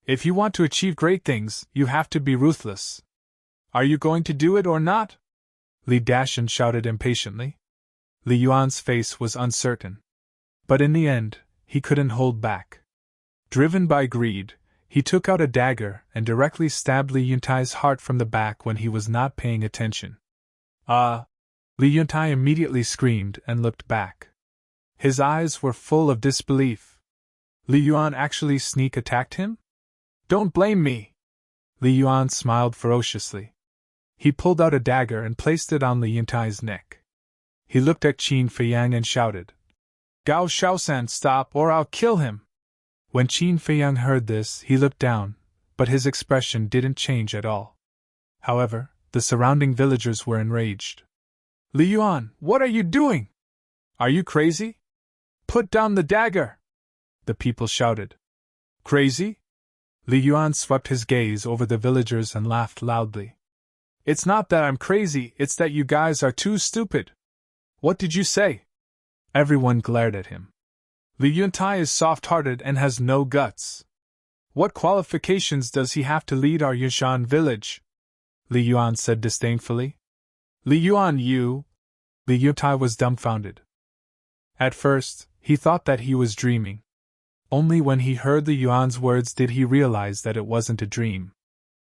If you want to achieve great things, you have to be ruthless. Are you going to do it or not?" Li Dashan shouted impatiently. Li Yuan's face was uncertain. But in the end, he couldn't hold back. Driven by greed, he took out a dagger and directly stabbed Li Yuntai's heart from the back when he was not paying attention. "Ah!" Li Yuntai immediately screamed and looked back. His eyes were full of disbelief. Li Yuan actually sneak attacked him? "Don't blame me!" Li Yuan smiled ferociously. He pulled out a dagger and placed it on Li Yuntai's neck. He looked at Qin Feiyang and shouted, "Gao Shaosan, stop or I'll kill him!" When Qin Feiyang heard this, he looked down, but his expression didn't change at all. However, the surrounding villagers were enraged. "Li Yuan, what are you doing? Are you crazy? Put down the dagger!" the people shouted. "Crazy?" Li Yuan swept his gaze over the villagers and laughed loudly. "It's not that I'm crazy, it's that you guys are too stupid." "What did you say?" Everyone glared at him. "Li Yuntai is soft-hearted and has no guts. What qualifications does he have to lead our Yushan village?" Li Yuan said disdainfully. "Li Yuan, you..." Li Yuntai was dumbfounded. At first, he thought that he was dreaming. Only when he heard the Yuan's words did he realize that it wasn't a dream.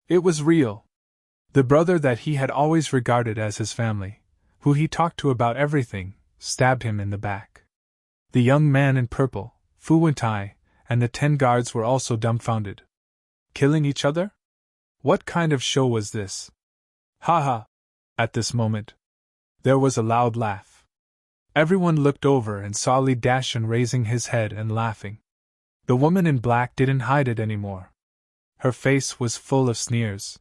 It was real. The brother that he had always regarded as his family, who he talked to about everything, stabbed him in the back. The young man in purple, Fu Wentai, and the 10 guards were also dumbfounded. Killing each other? What kind of show was this? Ha ha! At this moment, there was a loud laugh. Everyone looked over and saw Li Dashan raising his head and laughing. The woman in black didn't hide it anymore. Her face was full of sneers.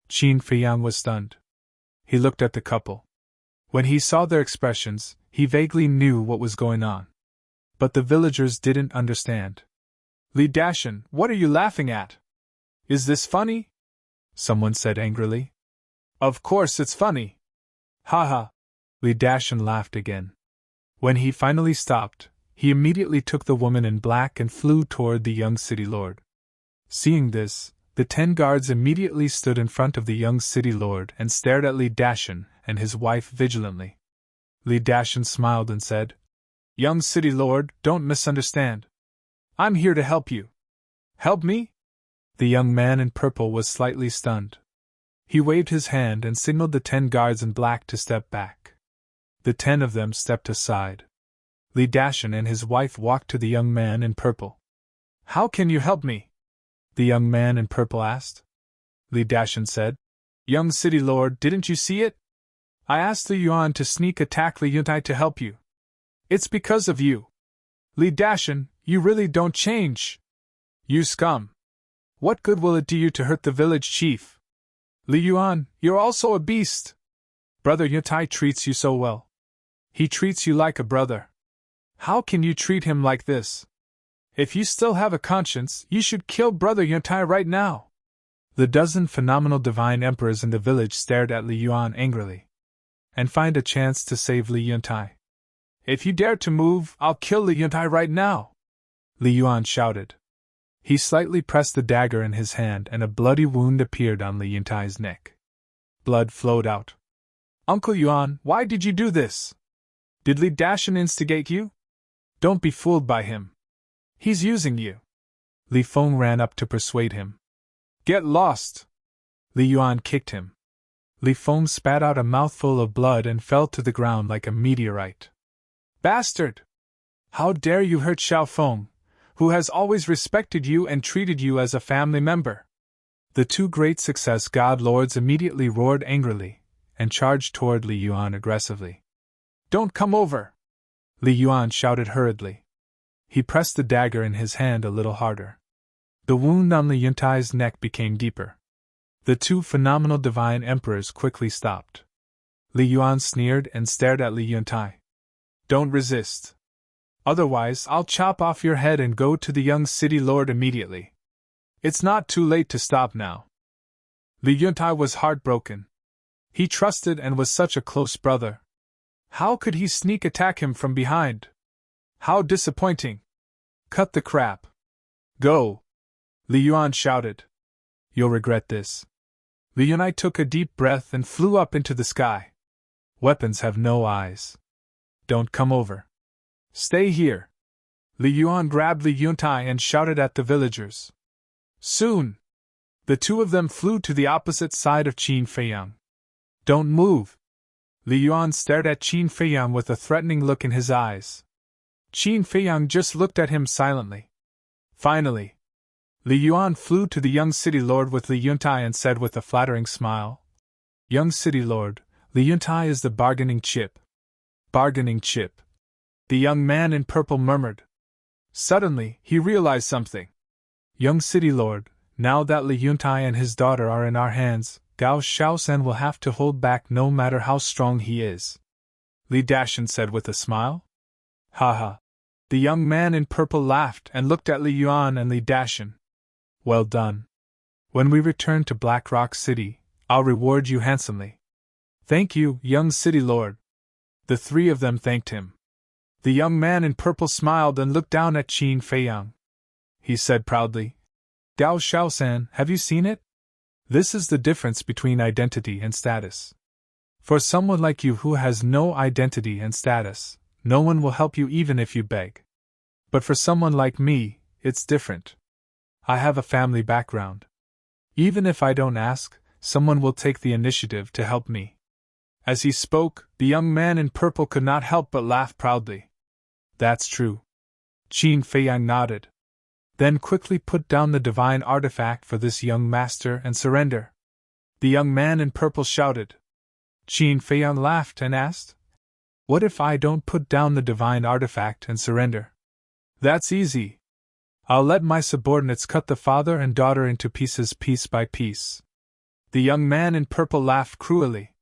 Qin Feiyang was stunned. He looked at the couple. When he saw their expressions, he vaguely knew what was going on. But the villagers didn't understand. "Li Dashan, what are you laughing at? Is this funny?" someone said angrily. "Of course it's funny. Ha ha!" Li Dashan laughed again. When he finally stopped, he immediately took the woman in black and flew toward the young city lord. Seeing this, the 10 guards immediately stood in front of the young city lord and stared at Li Dashan and his wife vigilantly. Li Dashan smiled and said, "Young city lord, don't misunderstand. I'm here to help you." "Help me?" The young man in purple was slightly stunned. He waved his hand and signaled the 10 guards in black to step back. The 10 of them stepped aside. Li Dashan and his wife walked to the young man in purple. "How can you help me?" the young man in purple asked. Li Dashan said, "Young city lord, didn't you see it? I asked the Yuan to sneak attack Li Yuntai to help you. It's because of you. Li Dashan, you really don't change. You scum. What good will it do you to hurt the village chief? Li Yuan, you're also a beast. Brother Yuntai treats you so well. He treats you like a brother. How can you treat him like this? If you still have a conscience, you should kill Brother Yuntai right now." The dozen phenomenal divine emperors in the village stared at Li Yuan angrily. "And find a chance to save Li Yuntai. If you dare to move, I'll kill Li Yuntai right now," Li Yuan shouted. He slightly pressed the dagger in his hand and a bloody wound appeared on Li Yuntai's neck. Blood flowed out. "Uncle Yuan, why did you do this? Did Li Dashan instigate you? Don't be fooled by him. He's using you." Li Feng ran up to persuade him. "Get lost!" Li Yuan kicked him. Li Feng spat out a mouthful of blood and fell to the ground like a meteorite. "Bastard! How dare you hurt Xiao Feng, who has always respected you and treated you as a family member?" The 2 great success god lords immediately roared angrily and charged toward Li Yuan aggressively. "Don't come over!" Li Yuan shouted hurriedly. He pressed the dagger in his hand a little harder. The wound on Li Yuntai's neck became deeper. The 2 phenomenal divine emperors quickly stopped. Li Yuan sneered and stared at Li Yuntai. "Don't resist. Otherwise, I'll chop off your head and go to the young city lord immediately. It's not too late to stop now." Li Yuntai was heartbroken. He trusted and was such a close brother. How could he sneak attack him from behind? How disappointing. "Cut the crap. Go!" Li Yuan shouted. "You'll regret this." Li Yuntai took a deep breath and flew up into the sky. "Weapons have no eyes. Don't come over. Stay here." Li Yuan grabbed Li Yuntai and shouted at the villagers. Soon, the 2 of them flew to the opposite side of Qin Feiyang. "Don't move." Li Yuan stared at Qin Feiyang with a threatening look in his eyes. Qin Feiyang just looked at him silently. Finally, Li Yuan flew to the young city lord with Li Yuntai and said with a flattering smile, Young city lord, Li Yuntai is the bargaining chip. Bargaining chip. The young man in purple murmured. Suddenly, he realized something. Young city lord, now that Li Yuntai and his daughter are in our hands, Gao Shaosan will have to hold back no matter how strong he is. Li Dashan said with a smile. Ha ha. The young man in purple laughed and looked at Li Yuan and Li Dashan. Well done. When we return to Black Rock City, I'll reward you handsomely. Thank you, young city lord. The three of them thanked him. The young man in purple smiled and looked down at Qin Feiyang. He said proudly, Gao Shaosan, have you seen it? This is the difference between identity and status. For someone like you who has no identity and status, no one will help you even if you beg. But for someone like me, it's different. I have a family background. Even if I don't ask, someone will take the initiative to help me. As he spoke, the young man in purple could not help but laugh proudly. That's true. Qin Feiyang nodded. Then quickly put down the divine artifact for this young master and surrender. The young man in purple shouted. Qin Feiyang laughed and asked, What if I don't put down the divine artifact and surrender? That's easy. I'll let my subordinates cut the father and daughter into pieces piece by piece. The young man in purple laughed cruelly.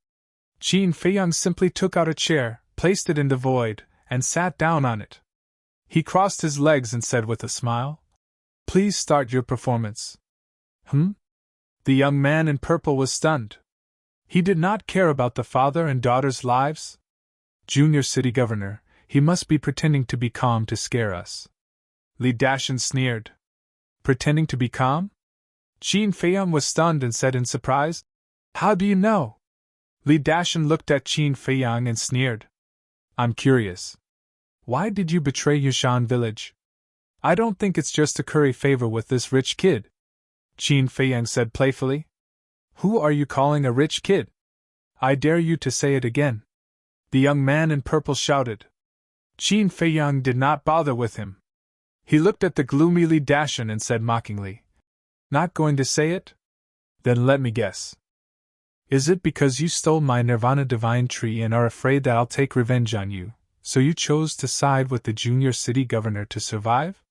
Qin Feiyang simply took out a chair, placed it in the void, and sat down on it. He crossed his legs and said with a smile, Please start your performance. The young man in purple was stunned. He did not care about the father and daughter's lives. Junior city governor, he must be pretending to be calm to scare us. Li Dashan sneered. Pretending to be calm? Qin Feiyang was stunned and said in surprise, How do you know? Li Dashan looked at Qin Feiyang and sneered. I'm curious. Why did you betray Yushan village? I don't think it's just to curry favor with this rich kid. Qin Feiyang said playfully. Who are you calling a rich kid? I dare you to say it again. The young man in purple shouted. Qin Feiyang did not bother with him. He looked at the gloomy Li Dashan and said mockingly, Not going to say it? Then let me guess. Is it because you stole my Nirvana divine tree and are afraid that I'll take revenge on you, so you chose to side with the junior city governor to survive?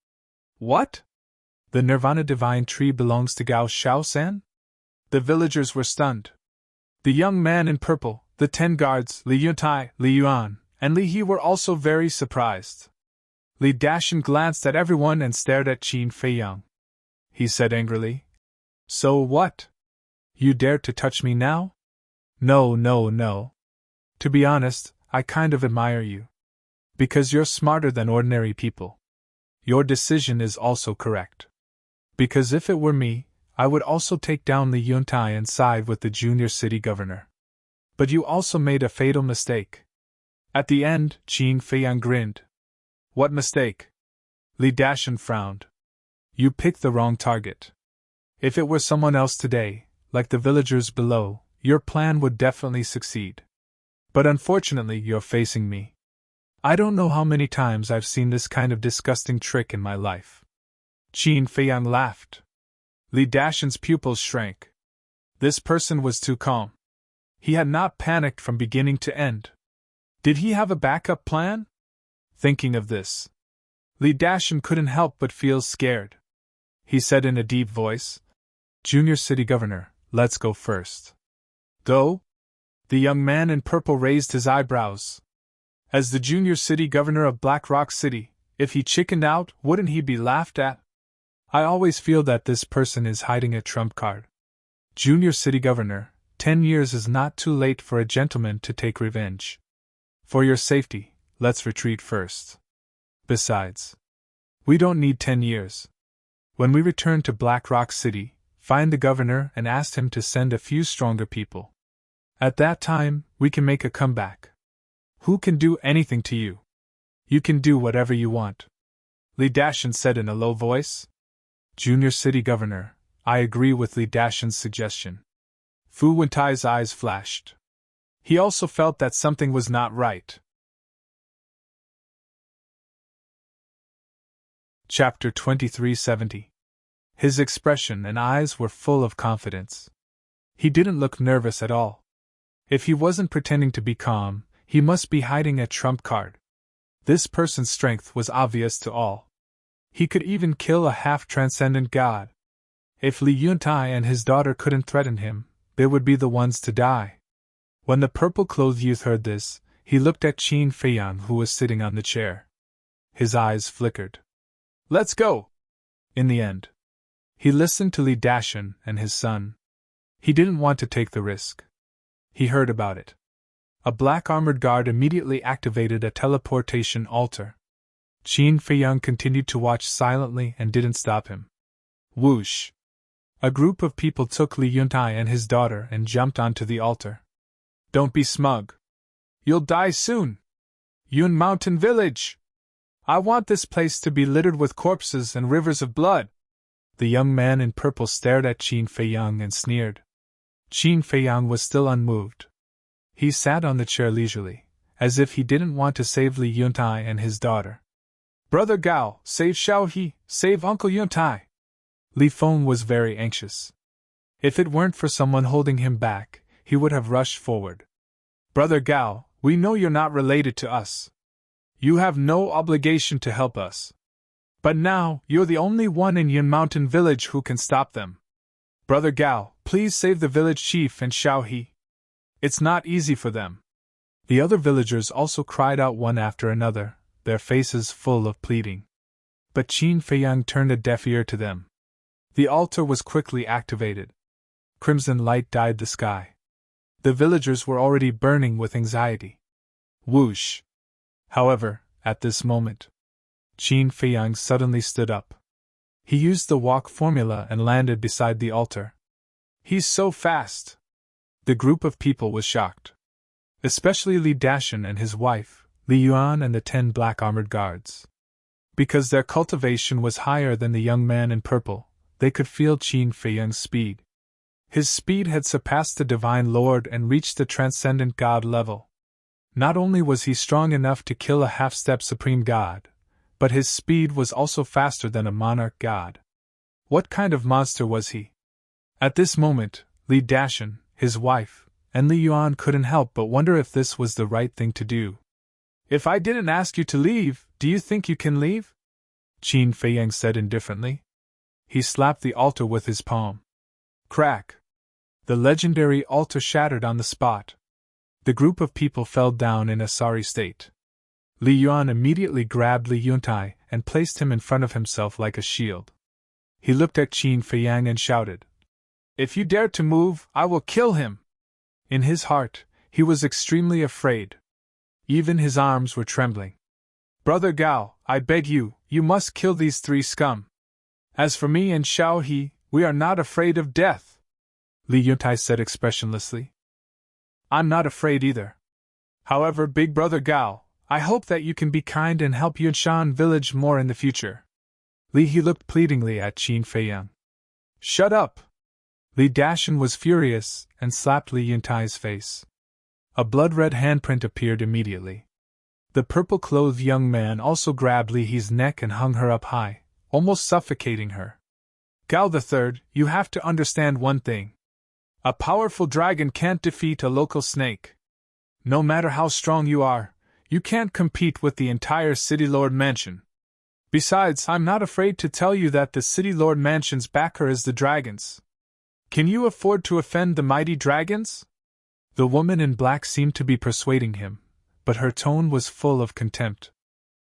What? The Nirvana divine tree belongs to Gao Shaosan? The villagers were stunned. The young man in purple, the 10 guards, Li Yuntai, Li Yuan, and Li He were also very surprised. Li Dashan glanced at everyone and stared at Qin Feiyang. He said angrily, So what? You dare to touch me now? No. To be honest, I kind of admire you. Because you're smarter than ordinary people. Your decision is also correct. Because if it were me, I would also take down Li Yuntai and side with the junior city governor. But you also made a fatal mistake. At the end, Qin Feiyang grinned. What mistake? Li Dashan frowned. You picked the wrong target. If it were someone else today, like the villagers below, your plan would definitely succeed. But unfortunately, you're facing me. I don't know how many times I've seen this kind of disgusting trick in my life. Qin Feiyang laughed. Li Dashan's pupils shrank. This person was too calm. He had not panicked from beginning to end. Did he have a backup plan? Thinking of this, Li Dashan couldn't help but feel scared. He said in a deep voice, Junior city governor, let's go first. Go? The young man in purple raised his eyebrows. As the junior city governor of Black Rock City, if he chickened out, wouldn't he be laughed at? I always feel that this person is hiding a trump card. Junior city governor, 10 years is not too late for a gentleman to take revenge. For your safety, let's retreat first. Besides, we don't need 10 years. When we return to Black Rock City, find the governor and ask him to send a few stronger people. At that time, we can make a comeback. Who can do anything to you? You can do whatever you want. Li Dashan said in a low voice. Junior city governor, I agree with Li Dashan's suggestion. Fu Wentai's eyes flashed. He also felt that something was not right. Chapter 2370. His expression and eyes were full of confidence. He didn't look nervous at all. If he wasn't pretending to be calm, he must be hiding a trump card. This person's strength was obvious to all. He could even kill a half-transcendent god. If Li Yuntai and his daughter couldn't threaten him, they would be the ones to die. When the purple-clothed youth heard this, he looked at Qin Feiyang, who was sitting on the chair. His eyes flickered. "Let's go!" In the end, he listened to Li Dashan and his son. He didn't want to take the risk. He heard about it. A black armored guard immediately activated a teleportation altar. Qin Feiyang continued to watch silently and didn't stop him. Whoosh! A group of people took Li Yuntai and his daughter and jumped onto the altar. "Don't be smug. You'll die soon. Yun Mountain Village! I want this place to be littered with corpses and rivers of blood." The young man in purple stared at Qin Feiyang and sneered. Qin Feiyang was still unmoved. He sat on the chair leisurely, as if he didn't want to save Li Yuntai and his daughter. "Brother Gao, save Xiaohe, save Uncle Yuntai." Li Feng was very anxious. If it weren't for someone holding him back, he would have rushed forward. "Brother Gao, we know you're not related to us. You have no obligation to help us. But now, you're the only one in Yun Mountain Village who can stop them. Brother Gao, please save the village chief and Xiaohe. It's not easy for them." The other villagers also cried out one after another, their faces full of pleading. But Qin Feiyang turned a deaf ear to them. The altar was quickly activated. Crimson light dyed the sky. The villagers were already burning with anxiety. Whoosh! However, at this moment, Qin Feiyang suddenly stood up. He used the walk formula and landed beside the altar. "He's so fast!" The group of people was shocked. Especially Li Dashan and his wife, Li Yuan and the 10 black armored guards. Because their cultivation was higher than the young man in purple, they could feel Qin Feiyang's speed. His speed had surpassed the Divine Lord and reached the Transcendent God level. Not only was he strong enough to kill a half-step Supreme God, but his speed was also faster than a monarch god. What kind of monster was he? At this moment, Li Dashan, his wife, and Li Yuan couldn't help but wonder if this was the right thing to do. "If I didn't ask you to leave, do you think you can leave?" Qin Feiyang said indifferently. He slapped the altar with his palm. Crack! The legendary altar shattered on the spot. The group of people fell down in a sorry state. Li Yuan immediately grabbed Li Yuntai and placed him in front of himself like a shield. He looked at Qin Feiyang and shouted, "If you dare to move, I will kill him!" In his heart, he was extremely afraid. Even his arms were trembling. "Brother Gao, I beg you, you must kill these 3 scum. As for me and Xiaohe, we are not afraid of death," Li Yuntai said expressionlessly. "I'm not afraid either. However, Big Brother Gao, I hope that you can be kind and help Yunshan Village more in the future." He looked pleadingly at Qin Feiyang. "Shut up!" Li Dashan was furious and slapped Li Yuntai's face. A blood-red handprint appeared immediately. The purple-clothed young man also grabbed Li He's neck and hung her up high, almost suffocating her. "Gao the Third, you have to understand one thing. A powerful dragon can't defeat a local snake. No matter how strong you are, you can't compete with the entire City Lord Mansion. Besides, I'm not afraid to tell you that the City Lord Mansion's backer is the dragons. Can you afford to offend the mighty dragons?" The woman in black seemed to be persuading him, but her tone was full of contempt.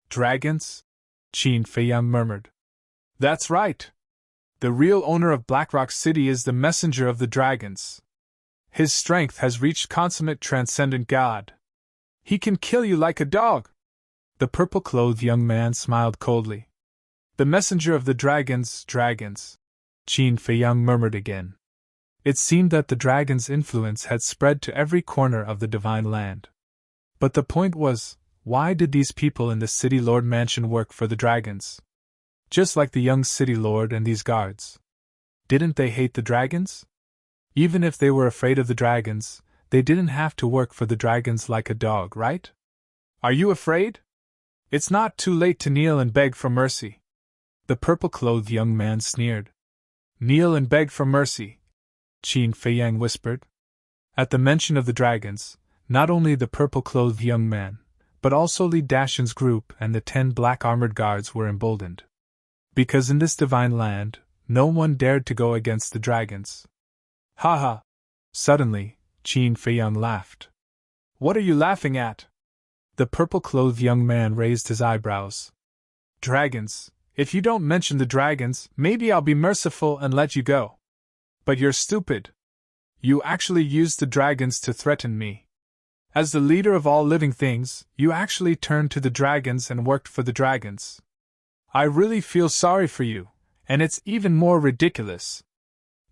"Dragons?" Qin Feiyang murmured. "That's right. The real owner of Blackrock City is the messenger of the dragons. His strength has reached consummate transcendent god. He can kill you like a dog." The purple-clothed young man smiled coldly. "The messenger of the dragons, Qin Feiyang murmured again. It seemed that the dragon's influence had spread to every corner of the divine land. But the point was, why did these people in the City Lord Mansion work for the dragons? Just like the young City Lord and these guards. Didn't they hate the dragons? Even if they were afraid of the dragons, they didn't have to work for the dragons like a dog, right? Are you afraid? It's not too late to kneel and beg for mercy." The purple-clothed young man sneered. "Kneel and beg for mercy," Qin Feiyang whispered. At the mention of the dragons, not only the purple-clothed young man, but also Li Dashan's group and the 10 black armored guards were emboldened. Because in this divine land, no one dared to go against the dragons. Ha ha! Suddenly, Qin Feiyang laughed. What are you laughing at? The purple-clothed young man raised his eyebrows. Dragons. If you don't mention the dragons, maybe I'll be merciful and let you go. But you're stupid. You actually used the dragons to threaten me. As the leader of all living things, you actually turned to the dragons and worked for the dragons. I really feel sorry for you, and it's even more ridiculous.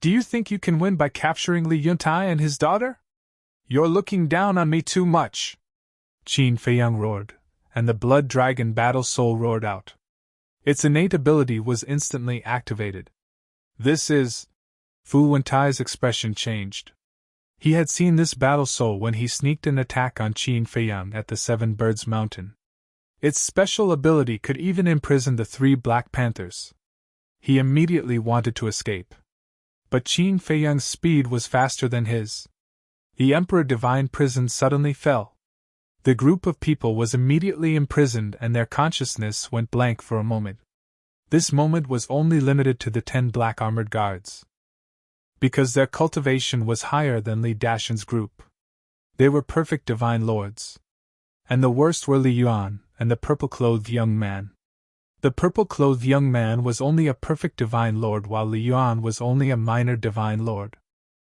Do you think you can win by capturing Li Yuntai and his daughter? You're looking down on me too much. Qin Feiyang roared, and the blood dragon battle soul roared out. Its innate ability was instantly activated. This is... Fu Wentai's expression changed. He had seen this battle soul when he sneaked an attack on Qin Feiyang at the Seven Birds Mountain. Its special ability could even imprison the 3 Black Panthers. He immediately wanted to escape. But Qin Feiyang's speed was faster than his. The Emperor Divine Prison suddenly fell. The group of people was immediately imprisoned and their consciousness went blank for a moment. This moment was only limited to the 10 black armored guards. Because their cultivation was higher than Li Dashan's group. They were perfect divine lords. And the worst were Li Yuan and the purple-clothed young man. The purple-clothed young man was only a perfect divine lord while Li Yuan was only a minor divine lord.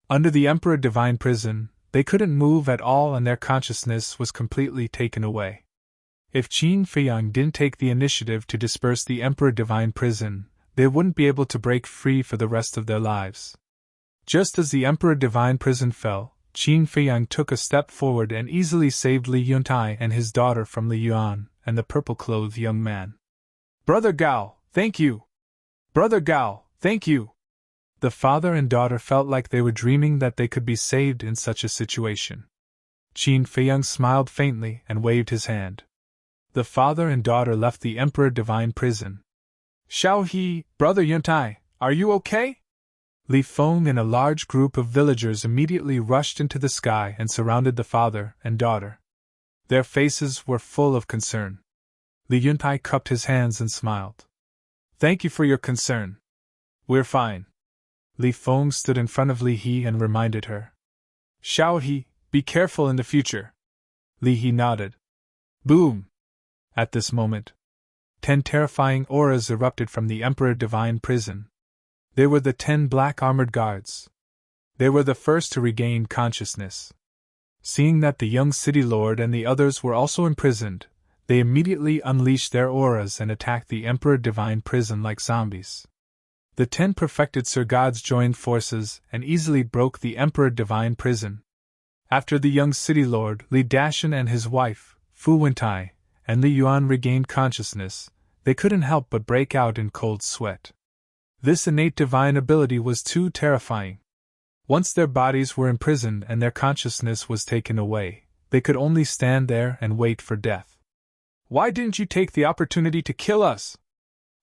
Under the Emperor Divine Prison, they couldn't move at all and their consciousness was completely taken away. If Qin Feiyang didn't take the initiative to disperse the Emperor Divine Prison, they wouldn't be able to break free for the rest of their lives. Just as the Emperor Divine Prison fell, Qin Feiyang took a step forward and easily saved Li Yuntai and his daughter from Li Yuan and the purple-clothed young man. Brother Gao, thank you! Brother Gao, thank you! The father and daughter felt like they were dreaming that they could be saved in such a situation. Qin Feiyang smiled faintly and waved his hand. The father and daughter left the Emperor Divine Prison. Xiao He, Brother Yuntai, are you okay? Li Feng and a large group of villagers immediately rushed into the sky and surrounded the father and daughter. Their faces were full of concern. Li Yuntai cupped his hands and smiled. Thank you for your concern. We're fine. Li Feng stood in front of Li He and reminded her. Xiao He, be careful in the future. Li He nodded. Boom! At this moment, 10 terrifying auras erupted from the Emperor Divine Prison. They were the 10 black armored guards. They were the first to regain consciousness. Seeing that the young city lord and the others were also imprisoned, they immediately unleashed their auras and attacked the Emperor Divine Prison like zombies. The 10 perfected Sir Gods joined forces and easily broke the Emperor Divine Prison. After the young city lord, Li Dashan and his wife, Fu Wentai, and Li Yuan regained consciousness, they couldn't help but break out in cold sweat. This innate divine ability was too terrifying. Once their bodies were imprisoned and their consciousness was taken away, they could only stand there and wait for death. Why didn't you take the opportunity to kill us?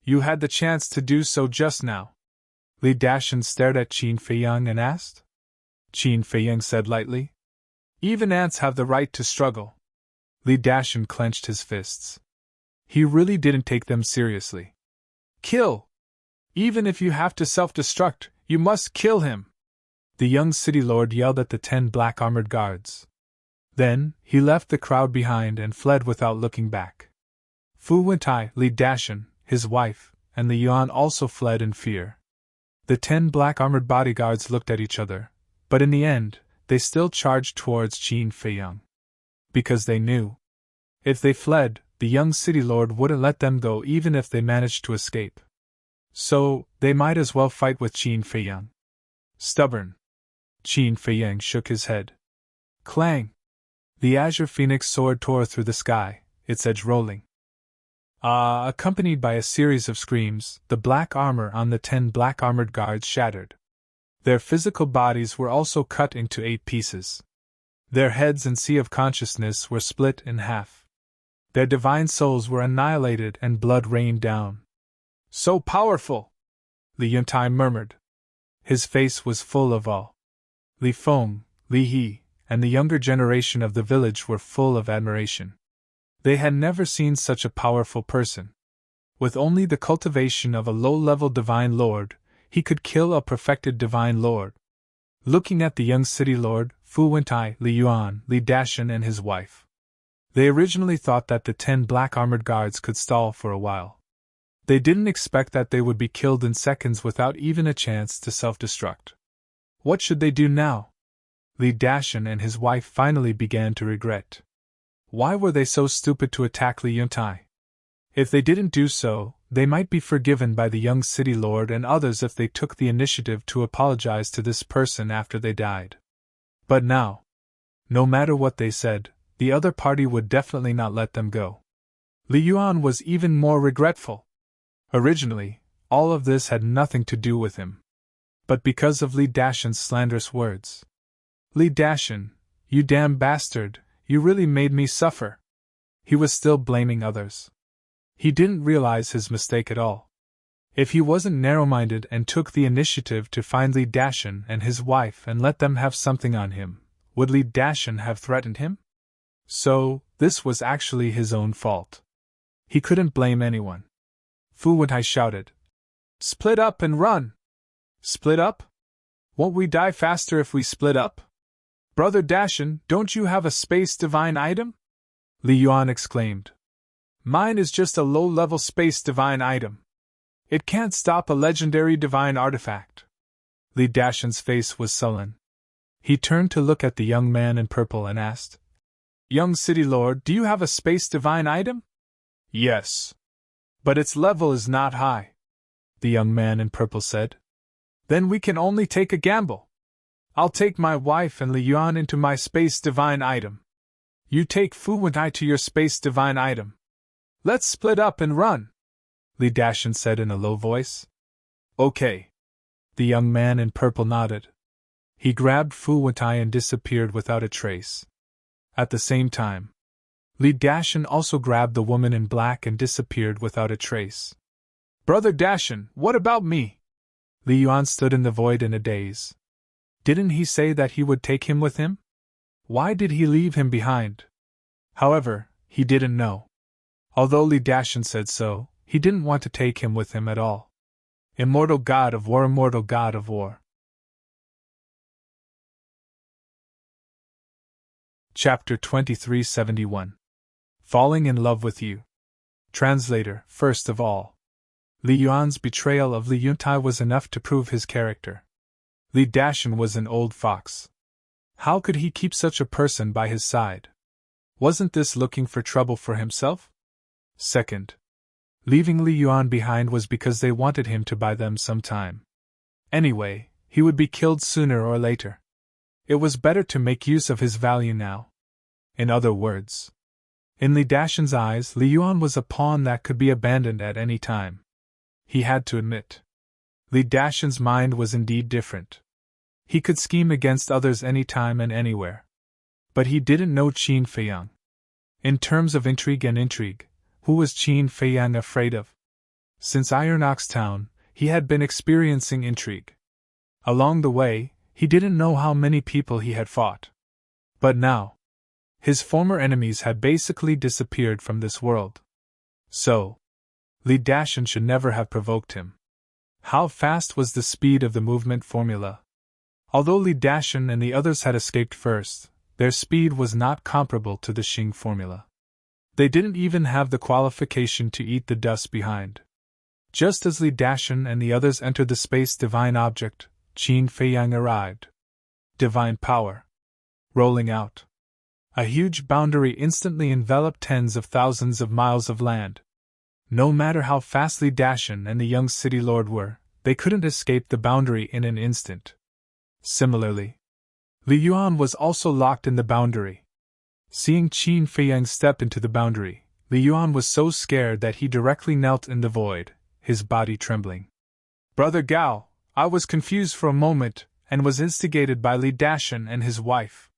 You had the chance to do so just now. Li Dashan stared at Qin Feiyang and asked. Qin Feiyang said lightly. Even ants have the right to struggle. Li Dashan clenched his fists. He really didn't take them seriously. Kill! Even if you have to self-destruct, you must kill him! The young city lord yelled at the 10 black armored guards. Then, he left the crowd behind and fled without looking back. Fu Wentai, Li Dashan, his wife, and Li Yuan also fled in fear. The 10 black armored bodyguards looked at each other, but in the end, they still charged towards Qin Feiyang. Because they knew. If they fled, the young city lord wouldn't let them go even if they managed to escape. So, they might as well fight with Qin Feiyang. Stubborn. Qin Feiyang shook his head. Clang! The azure phoenix sword tore through the sky, its edge rolling. Accompanied by a series of screams, the black armor on the 10 black armored guards shattered. Their physical bodies were also cut into 8 pieces. Their heads and sea of consciousness were split in half. Their divine souls were annihilated and blood rained down. So powerful! Li Yuntai murmured. His face was full of awe. Li Feng, Li He and the younger generation of the village were full of admiration. They had never seen such a powerful person. With only the cultivation of a low-level divine lord, he could kill a perfected divine lord. Looking at the young city lord, Fu Wentai, Li Yuan, Li Dashan and his wife, they originally thought that the 10 black armored guards could stall for a while. They didn't expect that they would be killed in seconds without even a chance to self-destruct. What should they do now? Li Dashan and his wife finally began to regret. Why were they so stupid to attack Li Yuntai? If they didn't do so, they might be forgiven by the young city lord and others if they took the initiative to apologize to this person after they died. But now, no matter what they said, the other party would definitely not let them go. Li Yuan was even more regretful. Originally, all of this had nothing to do with him. But because of Li Dashan's slanderous words. Li Dashan, you damn bastard, you really made me suffer. He was still blaming others. He didn't realize his mistake at all. If he wasn't narrow-minded and took the initiative to find Li Dashan and his wife and let them have something on him, would Li Dashan have threatened him? So, this was actually his own fault. He couldn't blame anyone. Fu Wentai shouted. Split up and run! Split up? Won't we die faster if we split up? Brother Dashan, don't you have a space divine item? Li Yuan exclaimed. Mine is just a low-level space divine item. It can't stop a legendary divine artifact. Li Dashan's face was sullen. He turned to look at the young man in purple and asked, Young City Lord, do you have a space divine item? Yes. But its level is not high, the young man in purple said. Then we can only take a gamble. I'll take my wife and Li Yuan into my space divine item. You take Fu Wentai to your space divine item. Let's split up and run, Li Dashan said in a low voice. Okay. The young man in purple nodded. He grabbed Fu Wentai and disappeared without a trace. At the same time, Li Dashan also grabbed the woman in black and disappeared without a trace. Brother Dashan, what about me? Li Yuan stood in the void in a daze. Didn't he say that he would take him with him? Why did he leave him behind? However, he didn't know. Although Li Dashan said so, he didn't want to take him with him at all. Immortal God of War, immortal God of War. Chapter 2371. Falling in Love with You. Translator. First of all, Li Yuan's betrayal of Li Yuntai was enough to prove his character. Li Dashan was an old fox. How could he keep such a person by his side? Wasn't this looking for trouble for himself? Second, leaving Li Yuan behind was because they wanted him to buy them some time. Anyway, he would be killed sooner or later. It was better to make use of his value now. In other words, in Li Dashan's eyes, Li Yuan was a pawn that could be abandoned at any time. He had to admit. Li Dashan's mind was indeed different. He could scheme against others any time and anywhere. But he didn't know Qin Feiyang. In terms of intrigue and intrigue, who was Qin Feiyang afraid of? Since Iron Ox Town, he had been experiencing intrigue. Along the way, he didn't know how many people he had fought. But now, his former enemies had basically disappeared from this world. So, Li Dashan should never have provoked him. How fast was the speed of the movement formula? Although Li Dashan and the others had escaped first, their speed was not comparable to the Xing formula. They didn't even have the qualification to eat the dust behind. Just as Li Dashan and the others entered the space divine object, Qin Feiyang arrived. Divine power. Rolling out. A huge boundary instantly enveloped tens of thousands of miles of land. No matter how fast Li Dashan and the young city lord were, they couldn't escape the boundary in an instant. Similarly, Li Yuan was also locked in the boundary. Seeing Qin Feiyang step into the boundary, Li Yuan was so scared that he directly knelt in the void, his body trembling. Brother Gao, I was confused for a moment, and was instigated by Li Dashan and his wife.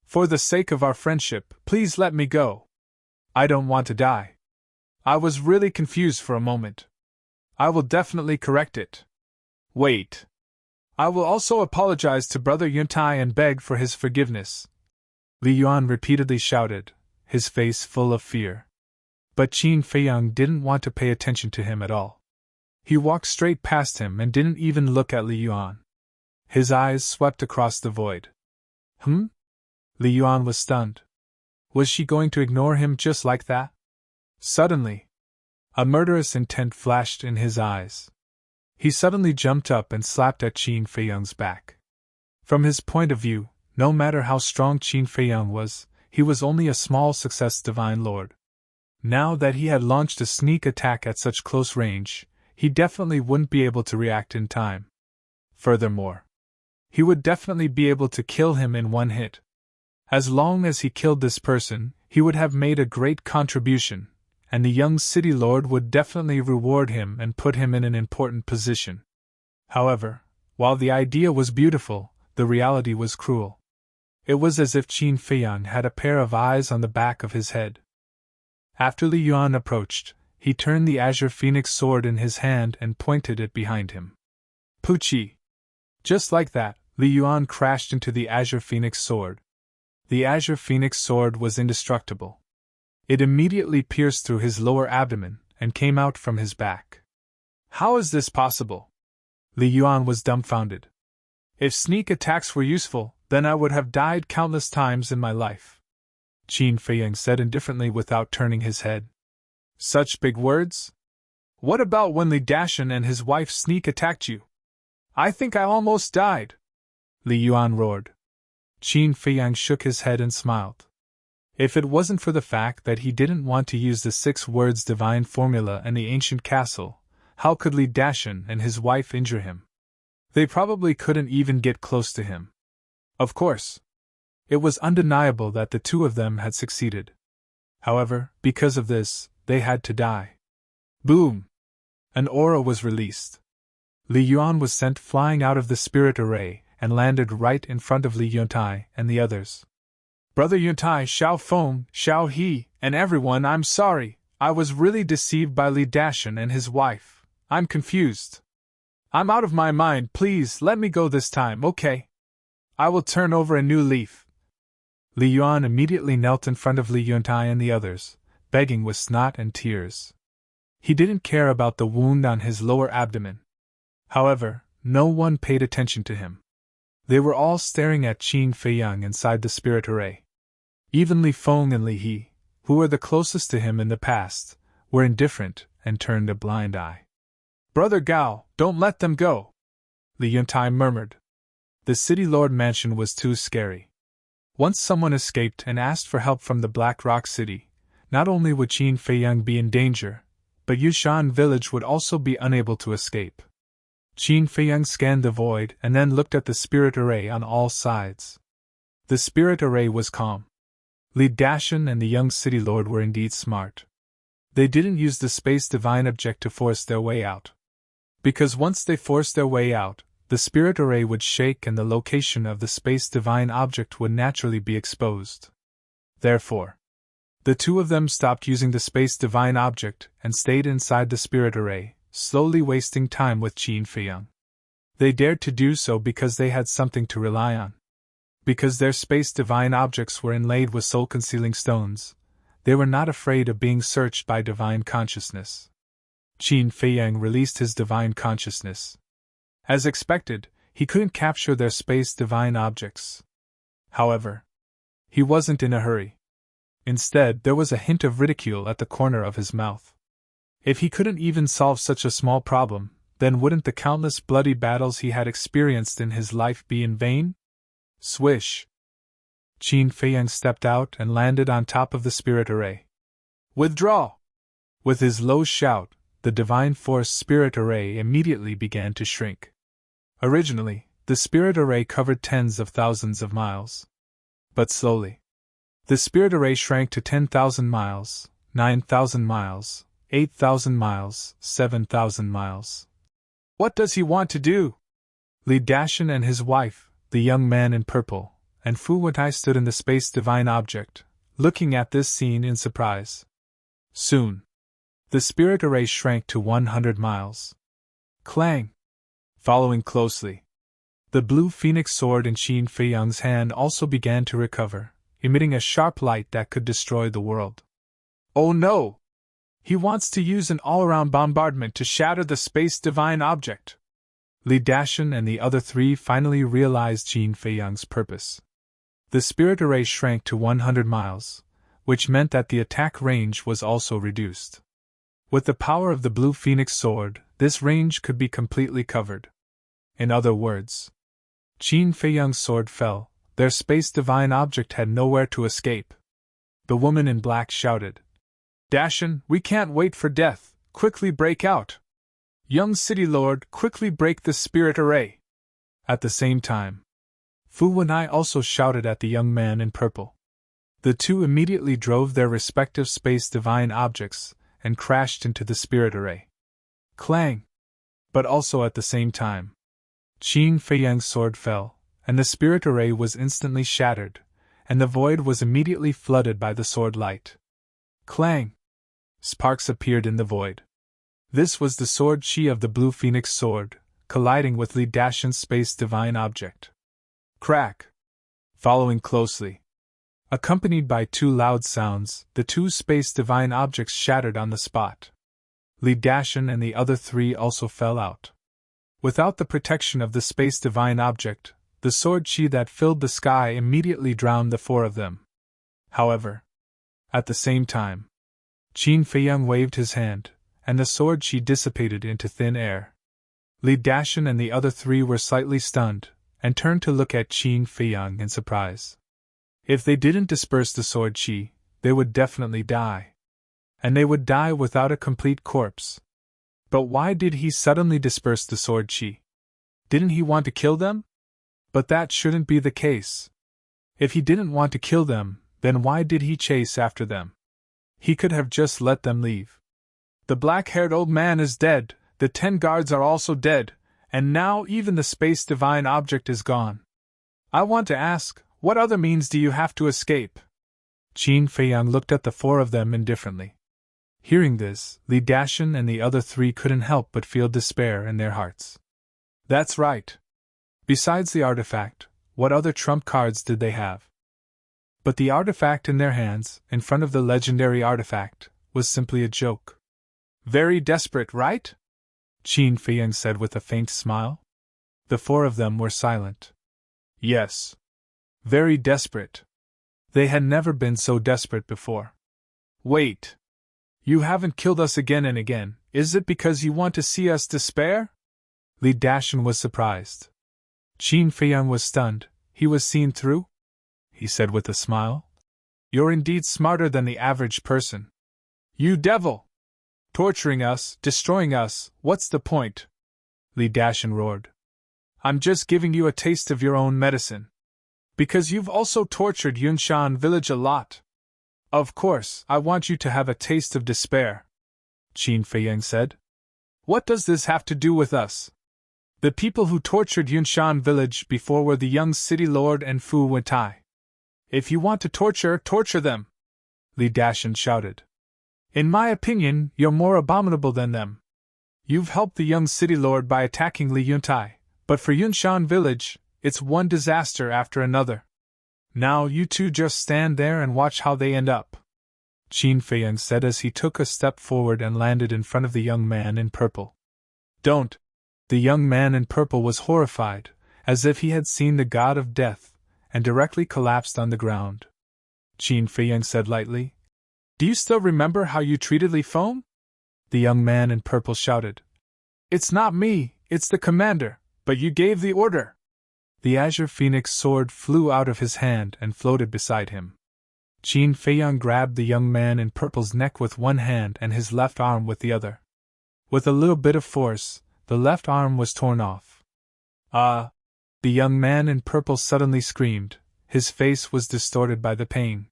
For the sake of our friendship, please let me go. I don't want to die. I was really confused for a moment. I will definitely correct it. Wait. I will also apologize to Brother Yuntai and beg for his forgiveness, Li Yuan repeatedly shouted, his face full of fear. But Qin Feiyang didn't want to pay attention to him at all. He walked straight past him and didn't even look at Li Yuan. His eyes swept across the void. Li Yuan was stunned. Was she going to ignore him just like that? Suddenly, a murderous intent flashed in his eyes. He suddenly jumped up and slapped at Qin Feiyang's back. From his point of view, no matter how strong Qin Feiyang was, he was only a small success divine lord. Now that he had launched a sneak attack at such close range, he definitely wouldn't be able to react in time. Furthermore, he would definitely be able to kill him in one hit. As long as he killed this person, he would have made a great contribution, and the young city lord would definitely reward him and put him in an important position. However, while the idea was beautiful, the reality was cruel. It was as if Qin Feiyang had a pair of eyes on the back of his head. After Li Yuan approached, he turned the azure phoenix sword in his hand and pointed it behind him. Puchi! Just like that, Li Yuan crashed into the azure phoenix sword. The azure phoenix sword was indestructible. It immediately pierced through his lower abdomen and came out from his back. How is this possible? Li Yuan was dumbfounded. If sneak attacks were useful, then I would have died countless times in my life, Qin Feiyang said indifferently without turning his head. Such big words? What about when Li Dashan and his wife sneak attacked you? I think I almost died, Li Yuan roared. Qin Feiyang shook his head and smiled. If it wasn't for the fact that he didn't want to use the 6 words divine formula in the ancient castle, how could Li Dashan and his wife injure him? They probably couldn't even get close to him. Of course, it was undeniable that the two of them had succeeded. However, because of this, they had to die. Boom! An aura was released. Li Yuan was sent flying out of the spirit array and landed right in front of Li Yuntai and the others. Brother Yuntai, Xiao Feng, Xiao He, and everyone, I'm sorry. I was really deceived by Li Dashan and his wife. I'm confused. I'm out of my mind, please let me go this time, okay? I will turn over a new leaf. Li Yuan immediately knelt in front of Li Yuntai and the others, begging with snot and tears. He didn't care about the wound on his lower abdomen. However, no one paid attention to him. They were all staring at Qin Feiyang inside the spirit array. Even Li Feng and Li He, who were the closest to him in the past, were indifferent and turned a blind eye. Brother Gao, don't let them go, Li Yuntai murmured. The city lord mansion was too scary. Once someone escaped and asked for help from the Black Rock City, not only would Qin Feiyang be in danger, but Yushan village would also be unable to escape. Qin Feiyang scanned the void and then looked at the spirit array on all sides. The spirit array was calm. Li Dashan and the young city lord were indeed smart. They didn't use the space divine object to force their way out. Because once they forced their way out, the spirit array would shake and the location of the space divine object would naturally be exposed. Therefore, the two of them stopped using the space divine object and stayed inside the spirit array, slowly wasting time with Qin Feiyang. They dared to do so because they had something to rely on. Because their space divine objects were inlaid with soul-concealing stones, they were not afraid of being searched by divine consciousness. Qin Feiyang released his divine consciousness. As expected, he couldn't capture their space divine objects. However, he wasn't in a hurry. Instead, there was a hint of ridicule at the corner of his mouth. If he couldn't even solve such a small problem, then wouldn't the countless bloody battles he had experienced in his life be in vain? Swish! Qin Feiyang stepped out and landed on top of the spirit array. Withdraw! With his low shout, the divine force spirit array immediately began to shrink. Originally, the spirit array covered tens of thousands of miles. But slowly, the spirit array shrank to 10,000 miles, 9,000 miles, 8,000 miles, 7,000 miles. What does he want to do? Li Dashan and his wife, the young man in purple, and Fu Wentai stood in the space divine object, looking at this scene in surprise. Soon, the spirit array shrank to 100 miles. Clang! Following closely, The blue phoenix sword in Qin Feiyang's hand also began to recover, emitting a sharp light that could destroy the world. Oh no! He wants to use an all-around bombardment to shatter the space divine object. Li Dashan and the other three finally realized Qin Feiyang's purpose. The spirit array shrank to 100 miles, which meant that the attack range was also reduced. With the power of the blue phoenix sword, this range could be completely covered. In other words, Qin Feiyang's sword fell, their space divine object had nowhere to escape. The woman in black shouted, "Dashan, we can't wait for death, quickly break out! Young City Lord, quickly break the spirit array!" At the same time, Fu Wenai also shouted at the young man in purple. The two immediately drove their respective space divine objects and crashed into the spirit array. Clang! But also at the same time, Qin Feiyang's sword fell, and the spirit array was instantly shattered, and the void was immediately flooded by the sword light. Clang! Sparks appeared in the void. This was the sword chi of the blue phoenix sword, colliding with Li Dashan's space divine object. Crack! Following closely, accompanied by two loud sounds, the two space divine objects shattered on the spot. Li Dashan and the other three also fell out. Without the protection of the space divine object, the sword chi that filled the sky immediately drowned the four of them. However, at the same time, Qin Feiyang waved his hand, and the sword chi dissipated into thin air. Li Dashan and the other three were slightly stunned, and turned to look at Qin Feiyang in surprise. If they didn't disperse the sword chi, they would definitely die. And they would die without a complete corpse. But why did he suddenly disperse the sword chi? Didn't he want to kill them? But that shouldn't be the case. If he didn't want to kill them, then why did he chase after them? He could have just let them leave. The black-haired old man is dead, the 10 guards are also dead, and now even the space divine object is gone. I want to ask, what other means do you have to escape? Qin Feiyang looked at the four of them indifferently. Hearing this, Li Dashan and the other three couldn't help but feel despair in their hearts. That's right. Besides the artifact, what other trump cards did they have? But the artifact in their hands, in front of the legendary artifact, was simply a joke. Very desperate, right? Qin Feiyang said with a faint smile. The four of them were silent. Yes. Very desperate. They had never been so desperate before. Wait. You haven't killed us again and again, is it because you want to see us despair? Li Dashan was surprised. Qin Feiyang was stunned. He was seen through? He said with a smile. You're indeed smarter than the average person. You devil! Torturing us, destroying us, what's the point? Li Dashan roared. I'm just giving you a taste of your own medicine. Because you've also tortured Yunshan village a lot. Of course, I want you to have a taste of despair, Qin Feiyang said. What does this have to do with us? The people who tortured Yunshan village before were the young city lord and Fu Wentai. If you want to torture, torture them, Li Dashan shouted. In my opinion, you're more abominable than them. You've helped the young city lord by attacking Li Yuntai, but for Yunshan village, it's one disaster after another. Now you two just stand there and watch how they end up, Qin Feiyang said as he took a step forward and landed in front of the young man in purple. Don't! The young man in purple was horrified, as if he had seen the god of death, and directly collapsed on the ground. Qin Feiyang said lightly, Do you still remember how you treated Li Feng? The young man in purple shouted. It's not me, it's the commander, but you gave the order. The azure phoenix sword flew out of his hand and floated beside him. Qin Feiyang grabbed the young man in purple's neck with one hand and his left arm with the other. With a little bit of force, the left arm was torn off. Ah! The young man in purple suddenly screamed. His face was distorted by the pain.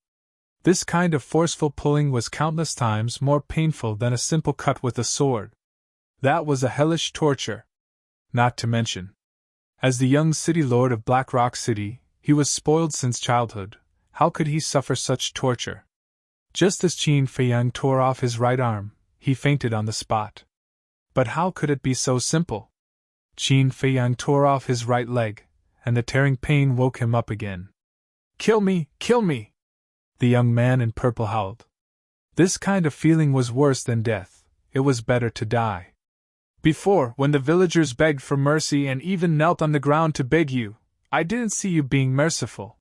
This kind of forceful pulling was countless times more painful than a simple cut with a sword. That was a hellish torture. Not to mention, as the young city lord of Black Rock City, he was spoiled since childhood. How could he suffer such torture? Just as Qin Feiyang tore off his right arm, he fainted on the spot. But how could it be so simple? Qin Feiyang tore off his right leg, and the tearing pain woke him up again. Kill me! Kill me! The young man in purple howled. This kind of feeling was worse than death. It was better to die. Before, when the villagers begged for mercy and even knelt on the ground to beg you, I didn't see you being merciful.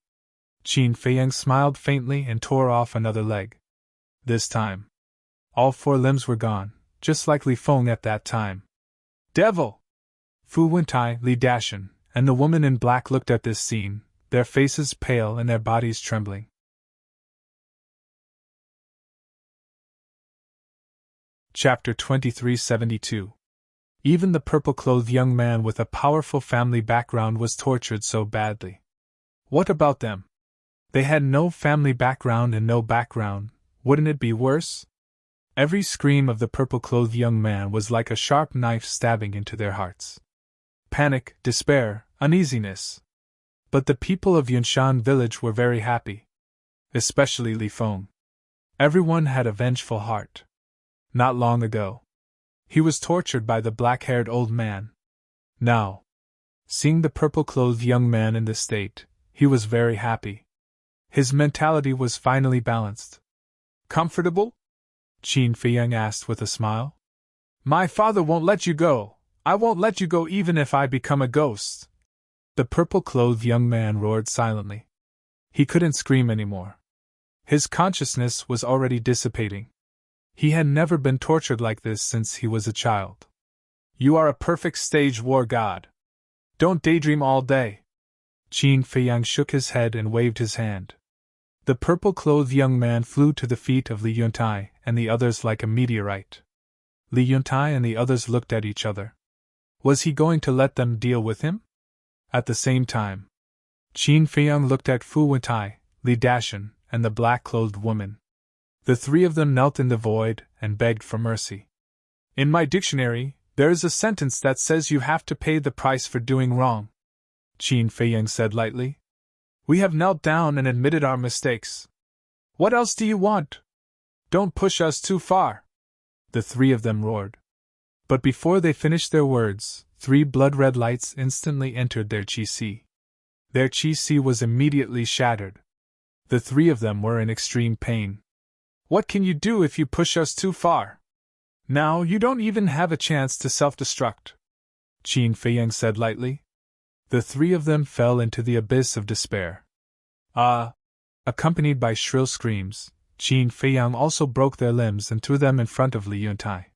Qin Feiyang smiled faintly and tore off another leg. This time, all 4 limbs were gone, just like Li Feng at that time. Devil! Fu Wentai, Li Dashan, and the woman in black looked at this scene, their faces pale and their bodies trembling. Chapter 2372. Even the purple-clothed young man with a powerful family background was tortured so badly. What about them? They had no family background and no background. Wouldn't it be worse? Every scream of the purple-clothed young man was like a sharp knife stabbing into their hearts. Panic, despair, uneasiness. But the people of Yunshan village were very happy. Especially Li Feng. Everyone had a vengeful heart. Not long ago, he was tortured by the black-haired old man. Now, seeing the purple-clothed young man in this state, he was very happy. His mentality was finally balanced. Comfortable? Qin Feiyang asked with a smile. My father won't let you go. I won't let you go even if I become a ghost. The purple-clothed young man roared silently. He couldn't scream anymore. His consciousness was already dissipating. He had never been tortured like this since he was a child. You are a perfect stage war god. Don't daydream all day. Qin Feiyang shook his head and waved his hand. The purple-clothed young man flew to the feet of Li Yuntai and the others like a meteorite. Li Yuntai and the others looked at each other. Was he going to let them deal with him? At the same time, Qin Feiyang looked at Fu Wentai, Li Dashan, and the black-clothed woman. The 3 of them knelt in the void and begged for mercy. In my dictionary, there is a sentence that says you have to pay the price for doing wrong, Qin Feiyang said lightly. We have knelt down and admitted our mistakes. What else do you want? Don't push us too far. The 3 of them roared. But before they finished their words, 3 blood-red lights instantly entered their qi. Their qi was immediately shattered. The 3 of them were in extreme pain. What can you do if you push us too far? Now you don't even have a chance to self-destruct, Qin Feiyang said lightly. The 3 of them fell into the abyss of despair. Accompanied by shrill screams, Qin Feiyang also broke their limbs and threw them in front of Li Yuntai.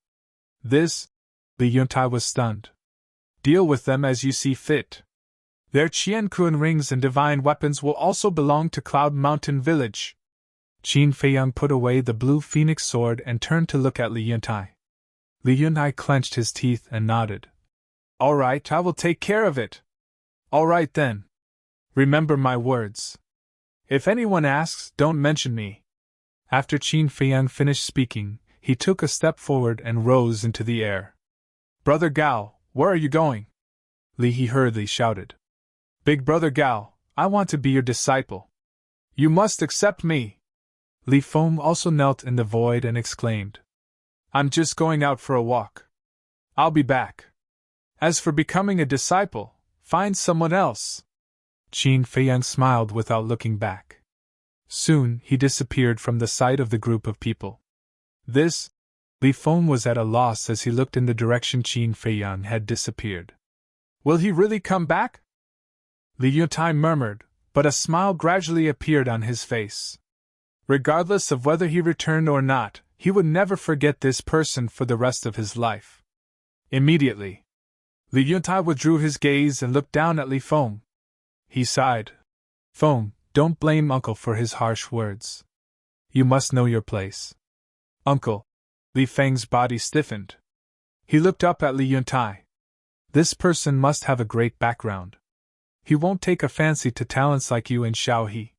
Li Yuntai was stunned. Deal with them as you see fit. Their Qiankuan rings and divine weapons will also belong to Cloud Mountain Village. Qin Feiyang put away the blue phoenix sword and turned to look at Li Yuntai. Li Yuntai clenched his teeth and nodded. All right, I will take care of it. All right then. Remember my words. If anyone asks, don't mention me. After Qin Feiyang finished speaking, he took a step forward and rose into the air. Brother Gao, where are you going? Li He hurriedly shouted. Big Brother Gao, I want to be your disciple. You must accept me. Li Feng also knelt in the void and exclaimed. I'm just going out for a walk. I'll be back. As for becoming a disciple, find someone else. Qin Feiyang smiled without looking back. Soon he disappeared from the sight of the group of people. Li Feng was at a loss as he looked in the direction Qin Feiyang had disappeared. Will he really come back? Li Yuntai murmured, but a smile gradually appeared on his face. Regardless of whether he returned or not, he would never forget this person for the rest of his life. Immediately, Li Yuntai withdrew his gaze and looked down at Li Feng. He sighed. Feng, don't blame Uncle for his harsh words. You must know your place. Uncle. Li Feng's body stiffened. He looked up at Li Yuntai. This person must have a great background. He won't take a fancy to talents like you and Xiaohe.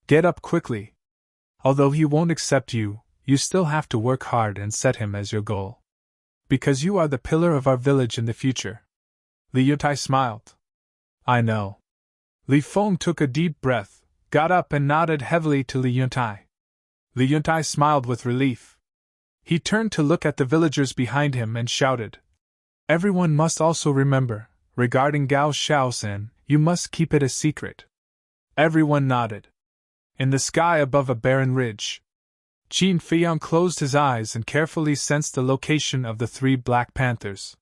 Get up quickly. Although he won't accept you, you still have to work hard and set him as your goal. Because you are the pillar of our village in the future. Li Yuntai smiled. I know. Li Feng took a deep breath, got up and nodded heavily to Li Yuntai. Li Yuntai smiled with relief. He turned to look at the villagers behind him and shouted. Everyone must also remember, regarding Gao Xiaosan, You must keep it a secret. Everyone nodded. In the sky above a barren ridge, Qin Feiyang closed his eyes and carefully sensed the location of the 3 Black Panthers.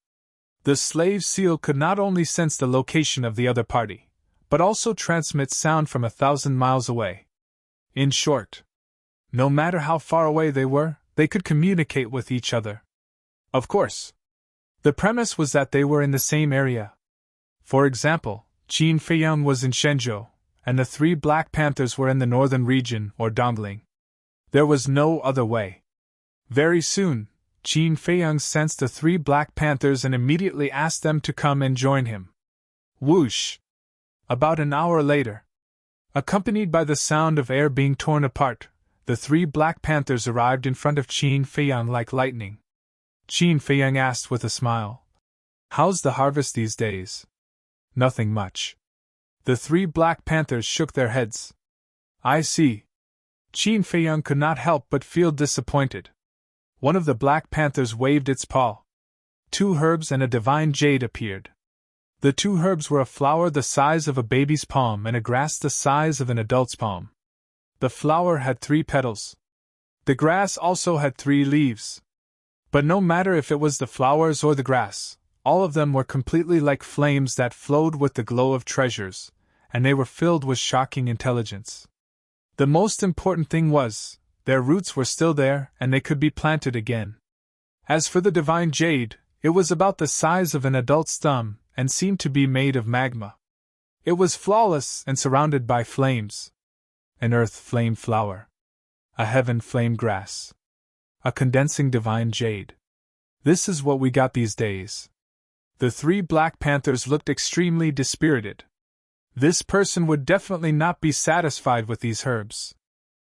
The slave seal could not only sense the location of the other party, but also transmit sound from 1,000 miles away. In short, no matter how far away they were, they could communicate with each other. Of course, the premise was that they were in the same area. For example, Qin Feiyang was in Shenzhou, and the 3 Black Panthers were in the northern region or Dongling. There was no other way. Very soon, Qin Feiyang sensed the 3 Black Panthers and immediately asked them to come and join him. Whoosh! About an hour later, accompanied by the sound of air being torn apart, the 3 Black Panthers arrived in front of Qin Feiyang like lightning. Qin Feiyang asked with a smile, "How's the harvest these days?" "Nothing much." The 3 Black Panthers shook their heads. "I see." Qin Feiyang could not help but feel disappointed. One of the Black Panthers waved its paw. 2 herbs and a divine jade appeared. The 2 herbs were a flower the size of a baby's palm and a grass the size of an adult's palm. The flower had 3 petals. The grass also had 3 leaves. But no matter if it was the flowers or the grass, all of them were completely like flames that flowed with the glow of treasures, and they were filled with shocking intelligence. The most important thing was, their roots were still there and they could be planted again. As for the divine jade, it was about the size of an adult's thumb and seemed to be made of magma. It was flawless and surrounded by flames. An earth flame flower. A heaven flame grass. A condensing divine jade. This is what we got these days. The 3 Black Panthers looked extremely dispirited. This person would definitely not be satisfied with these herbs.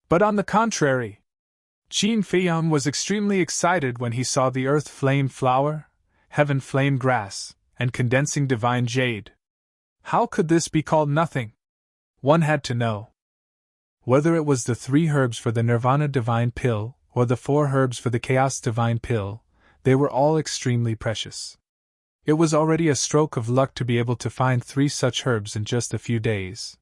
But on the contrary, Qin Feiyang was extremely excited when he saw the earth flame flower, heaven flame grass, and condensing divine jade. How could this be called nothing? One had to know. Whether it was the 3 herbs for the Nirvana divine pill, or the 4 herbs for the Chaos divine pill, they were all extremely precious. It was already a stroke of luck to be able to find 3 such herbs in just a few days.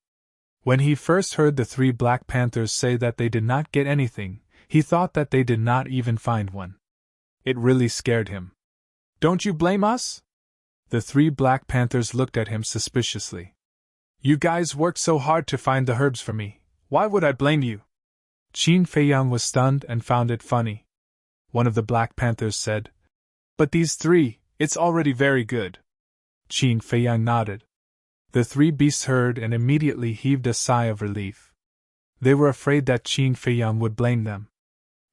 When he first heard the 3 Black Panthers say that they did not get anything, he thought that they did not even find one. It really scared him. "Don't you blame us?" The 3 Black Panthers looked at him suspiciously. "You guys worked so hard to find the herbs for me, why would I blame you?" Qin Feiyang was stunned and found it funny. One of the Black Panthers said, "But these 3, it's already very good." Qin Feiyang nodded. The 3 beasts heard and immediately heaved a sigh of relief. They were afraid that Qin Feiyang would blame them.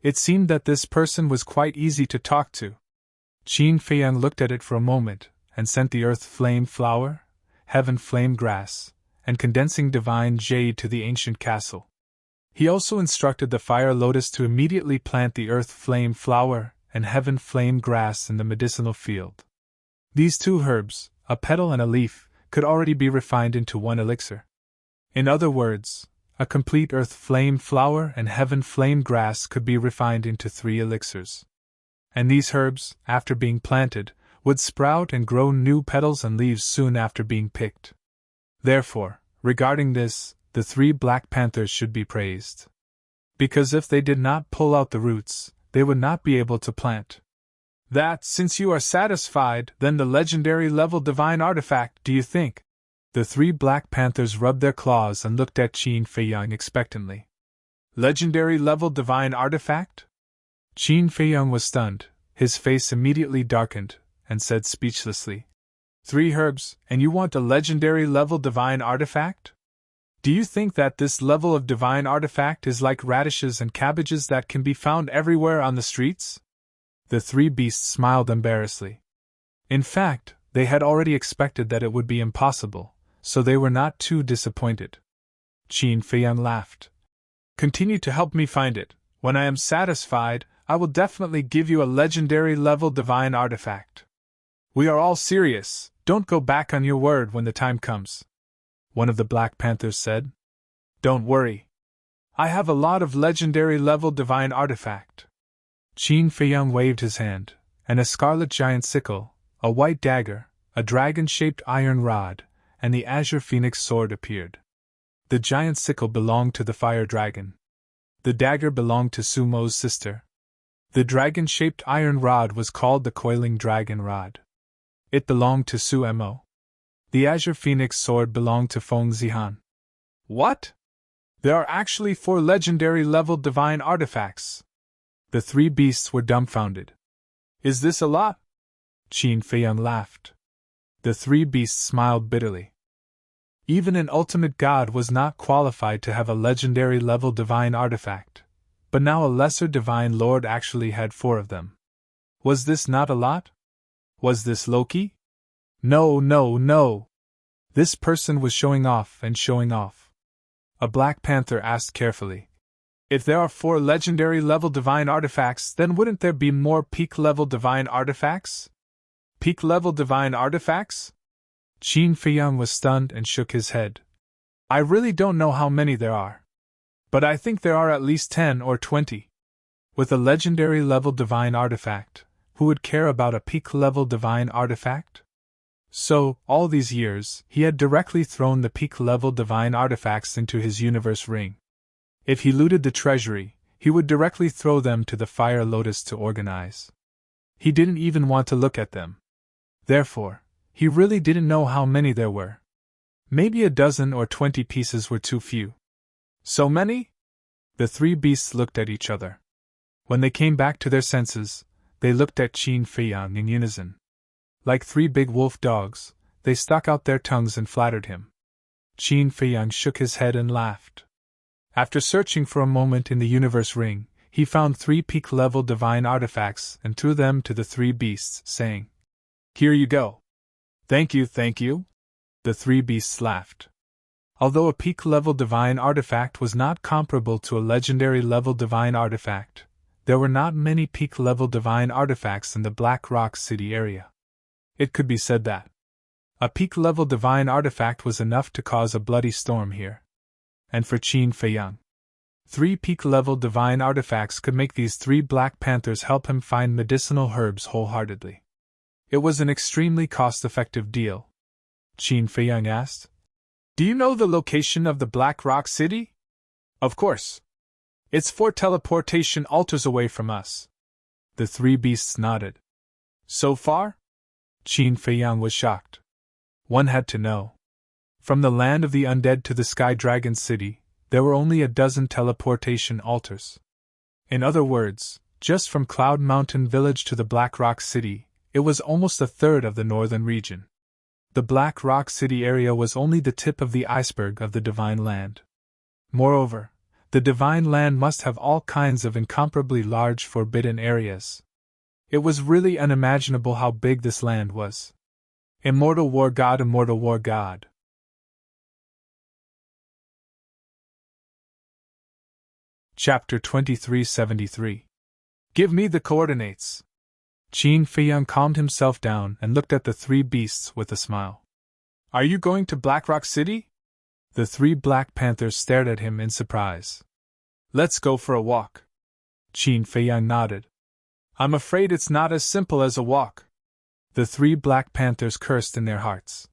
It seemed that this person was quite easy to talk to. Qin Feiyang looked at it for a moment, and sent the earth flame flower, heaven flame grass, and condensing divine jade to the ancient castle. He also instructed the fire lotus to immediately plant the earth flame flower and heaven flame grass in the medicinal field. These 2 herbs, a petal and a leaf, could already be refined into 1 elixir. In other words, a complete earth flame flower and heaven flame grass could be refined into 3 elixirs. And these herbs, after being planted, would sprout and grow new petals and leaves soon after being picked. Therefore, regarding this, the 3 Black Panthers should be praised. Because if they did not pull out the roots, they would not be able to plant. That, since you are satisfied, then the legendary level divine artifact, do you think? The 3 Black Panthers rubbed their claws and looked at Qin Feiyang expectantly. Legendary level divine artifact? Qin Feiyang was stunned, his face immediately darkened, and said speechlessly, 3 herbs, and you want a legendary level divine artifact? Do you think that this level of divine artifact is like radishes and cabbages that can be found everywhere on the streets? The 3 beasts smiled embarrassedly. In fact, they had already expected that it would be impossible, so they were not too disappointed. Qin Feiyang laughed. Continue to help me find it. When I am satisfied, I will definitely give you a legendary level divine artifact. We are all serious, don't go back on your word when the time comes. One of the Black Panthers said. Don't worry. I have a lot of legendary level divine artifact. Qin Feiyang waved his hand, and a scarlet giant sickle, a white dagger, a dragon-shaped iron rod, and the azure phoenix sword appeared. The giant sickle belonged to the fire dragon. The dagger belonged to Sumo's sister. The dragon-shaped iron rod was called the coiling dragon rod. It belonged to Sumo. The azure phoenix sword belonged to Feng Zihan. What? There are actually 4 legendary-level divine artifacts. The 3 beasts were dumbfounded. Is this a lot? Qin Feiyang laughed. The 3 beasts smiled bitterly. Even an ultimate god was not qualified to have a legendary-level divine artifact, but now a lesser divine lord actually had 4 of them. Was this not a lot? Was this Loki? No, no, no! This person was showing off and showing off. A Black Panther asked carefully. If there are 4 legendary-level divine artifacts, then wouldn't there be more peak-level divine artifacts? Peak-level divine artifacts? Qin Feiyang was stunned and shook his head. I really don't know how many there are. But I think there are at least 10 or 20. With a legendary-level divine artifact, who would care about a peak-level divine artifact? So, all these years, he had directly thrown the peak-level divine artifacts into his universe ring. If he looted the treasury, he would directly throw them to the Fire Lotus to organize. He didn't even want to look at them. Therefore, he really didn't know how many there were. Maybe a dozen or 20 pieces were too few. So many? The 3 beasts looked at each other. When they came back to their senses, they looked at Qin Feiyang in unison. Like 3 big wolf dogs, they stuck out their tongues and flattered him. Qin Feiyang shook his head and laughed. After searching for a moment in the universe ring, he found 3 peak-level divine artifacts and threw them to the 3 beasts, saying, Here you go. Thank you, thank you. The 3 beasts laughed. Although a peak-level divine artifact was not comparable to a legendary-level divine artifact, there were not many peak-level divine artifacts in the Black Rock City area. It could be said that a peak-level divine artifact was enough to cause a bloody storm here. And for Qin Feiyang, 3 peak-level divine artifacts could make these 3 Black Panthers help him find medicinal herbs wholeheartedly. It was an extremely cost-effective deal. Qin Feiyang asked, Do you know the location of the Black Rock City? Of course. It's 4 teleportation altars away from us. The 3 beasts nodded. So far? Qin Feiyang was shocked. One had to know. From the land of the undead to the Sky Dragon City, there were only a dozen teleportation altars. In other words, just from Cloud Mountain Village to the Black Rock City, it was almost a third of the northern region. The Black Rock City area was only the tip of the iceberg of the Divine Land. Moreover, the Divine Land must have all kinds of incomparably large forbidden areas. It was really unimaginable how big this land was. Immortal War God, Immortal War God. Chapter 2373. Give me the coordinates. Qin Feiyang calmed himself down and looked at the 3 beasts with a smile. Are you going to Black Rock City? The 3 Black Panthers stared at him in surprise. Let's go for a walk. Qin Feiyang nodded. I'm afraid it's not as simple as a walk. The 3 Black Panthers cursed in their hearts.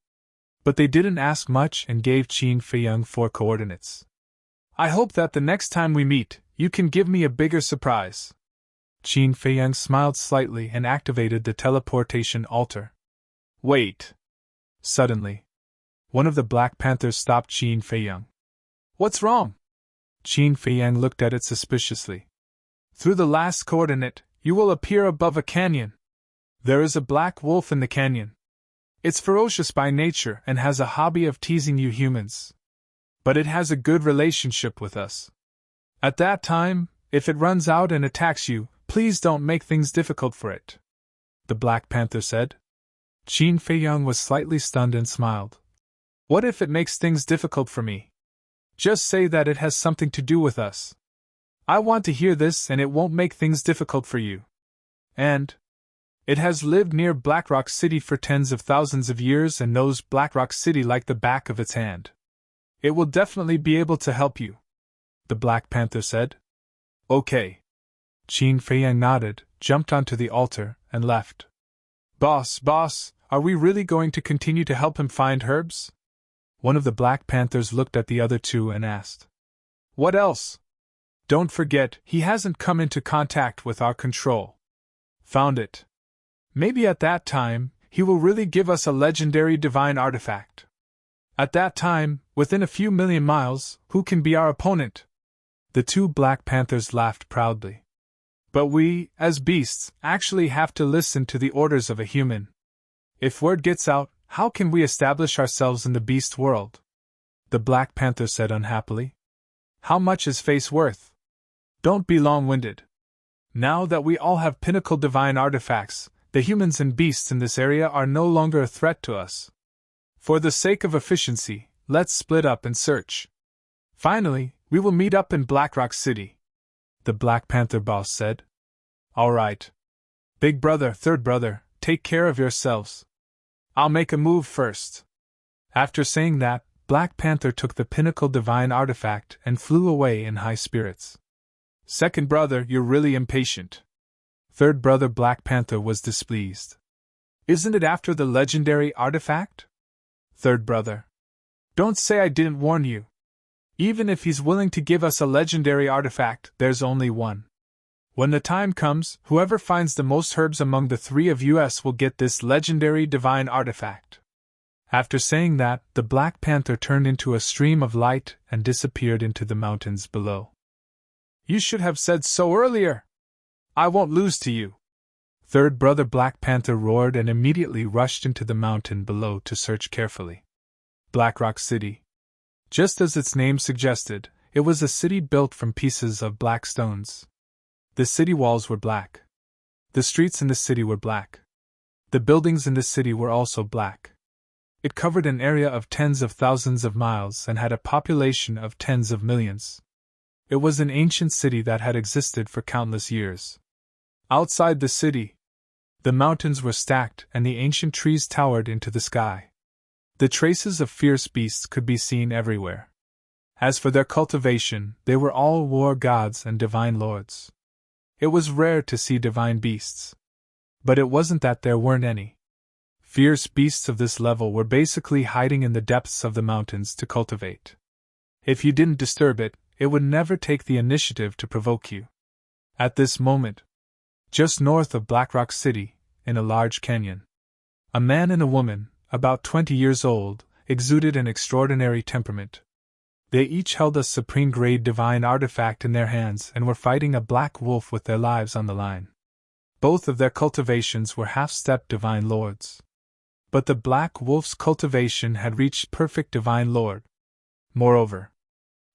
But they didn't ask much and gave Qin Feiyang 4 coordinates. I hope that the next time we meet, you can give me a bigger surprise. Qin Feiyang smiled slightly and activated the teleportation altar. Wait. Suddenly, one of the Black Panthers stopped Qin Feiyang. What's wrong? Qin Feiyang looked at it suspiciously. Through the last coordinate, you will appear above a canyon. There is a black wolf in the canyon. It's ferocious by nature and has a hobby of teasing you humans. But it has a good relationship with us. At that time, if it runs out and attacks you, please don't make things difficult for it. The Black Panther said. Qin Feiyang was slightly stunned and smiled. What if it makes things difficult for me? Just say that it has something to do with us. I want to hear this and it won't make things difficult for you. And it has lived near Black Rock City for tens of thousands of years and knows Black Rock City like the back of its hand. It will definitely be able to help you, the Black Panther said. Okay. Qin Feiyang nodded, jumped onto the altar, and left. Boss, are we really going to continue to help him find herbs? One of the Black Panthers looked at the other two and asked, "What else?" "Don't forget, he hasn't come into contact with our control." "Found it. Maybe at that time, he will really give us a legendary divine artifact. At that time, within a few million miles, who can be our opponent?" The two Black Panthers laughed proudly. "But we, as beasts, actually have to listen to the orders of a human. If word gets out, how can we establish ourselves in the beast world?" The Black Panther said unhappily. "How much is face worth? Don't be long-winded. Now that we all have pinnacle divine artifacts, the humans and beasts in this area are no longer a threat to us. For the sake of efficiency, let's split up and search. Finally, we will meet up in Blackrock City," the Black Panther boss said. "All right. Big brother, third brother, take care of yourselves. I'll make a move first." After saying that, Black Panther took the pinnacle divine artifact and flew away in high spirits. "Second brother, you're really impatient." Third brother Black Panther was displeased. "Isn't it after the legendary artifact?" Third brother: "Don't say I didn't warn you. Even if he's willing to give us a legendary artifact, there's only one. When the time comes, whoever finds the most herbs among the three of us will get this legendary divine artifact." After saying that, the Black Panther turned into a stream of light and disappeared into the mountains below. "You should have said so earlier. I won't lose to you." Third brother Black Panther roared and immediately rushed into the mountain below to search carefully. Blackrock City. Just as its name suggested, it was a city built from pieces of black stones. The city walls were black. The streets in the city were black. The buildings in the city were also black. It covered an area of tens of thousands of miles and had a population of tens of millions. It was an ancient city that had existed for countless years. Outside the city, the mountains were stacked and the ancient trees towered into the sky. The traces of fierce beasts could be seen everywhere. As for their cultivation, they were all war gods and divine lords. It was rare to see divine beasts. But it wasn't that there weren't any. Fierce beasts of this level were basically hiding in the depths of the mountains to cultivate. If you didn't disturb it, it would never take the initiative to provoke you. At this moment, just north of Blackrock City, in a large canyon, a man and a woman, about 20 years old, exuded an extraordinary temperament. They each held a supreme-grade divine artifact in their hands and were fighting a black wolf with their lives on the line. Both of their cultivations were half-step divine lords. But the black wolf's cultivation had reached perfect divine lord. Moreover,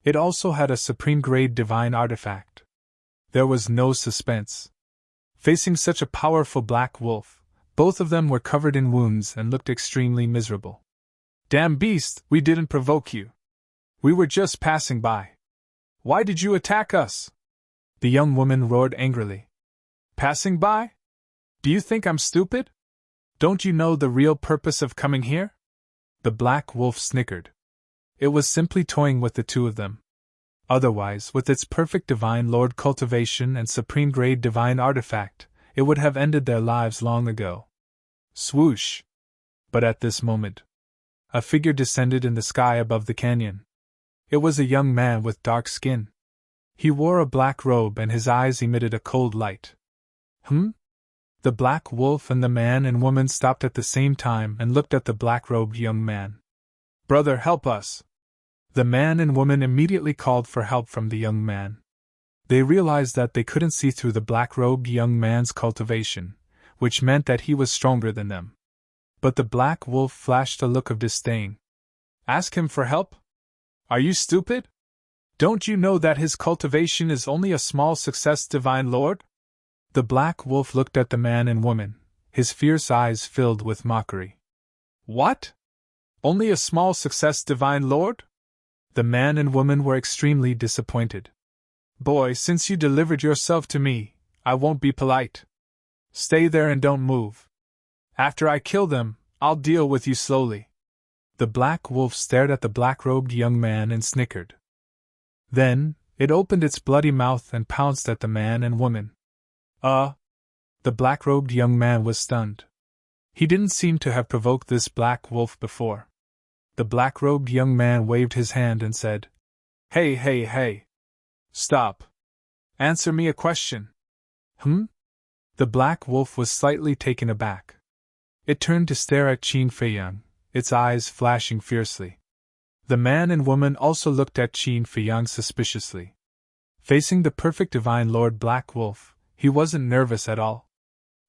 it also had a supreme-grade divine artifact. There was no suspense. Facing such a powerful black wolf, both of them were covered in wounds and looked extremely miserable. "Damn beast, we didn't provoke you. We were just passing by. Why did you attack us?" the young woman roared angrily. "Passing by? Do you think I'm stupid? Don't you know the real purpose of coming here?" The black wolf snickered. It was simply toying with the two of them. Otherwise, with its perfect divine lord cultivation and supreme-grade divine artifact, it would have ended their lives long ago. Swoosh! But at this moment, a figure descended in the sky above the canyon. It was a young man with dark skin. He wore a black robe and his eyes emitted a cold light. The black wolf and the man and woman stopped at the same time and looked at the black-robed young man. "Brother, help us!" The man and woman immediately called for help from the young man. They realized that they couldn't see through the black-robed young man's cultivation, which meant that he was stronger than them. But the black wolf flashed a look of disdain. "Ask him for help? Are you stupid? Don't you know that his cultivation is only a small success, divine lord?" The black wolf looked at the man and woman, his fierce eyes filled with mockery. "What? Only a small success, divine lord?" The man and woman were extremely disappointed. "Boy, since you delivered yourself to me, I won't be polite. Stay there and don't move. After I kill them, I'll deal with you slowly." The black wolf stared at the black-robed young man and snickered. Then, it opened its bloody mouth and pounced at the man and woman. The black-robed young man was stunned. He didn't seem to have provoked this black wolf before. The black-robed young man waved his hand and said, "Hey, hey, hey! Stop! Answer me a question." The black wolf was slightly taken aback. It turned to stare at Qin Feiyang, its eyes flashing fiercely. The man and woman also looked at Qin Feiyang suspiciously. Facing the perfect divine Lord Black Wolf, he wasn't nervous at all.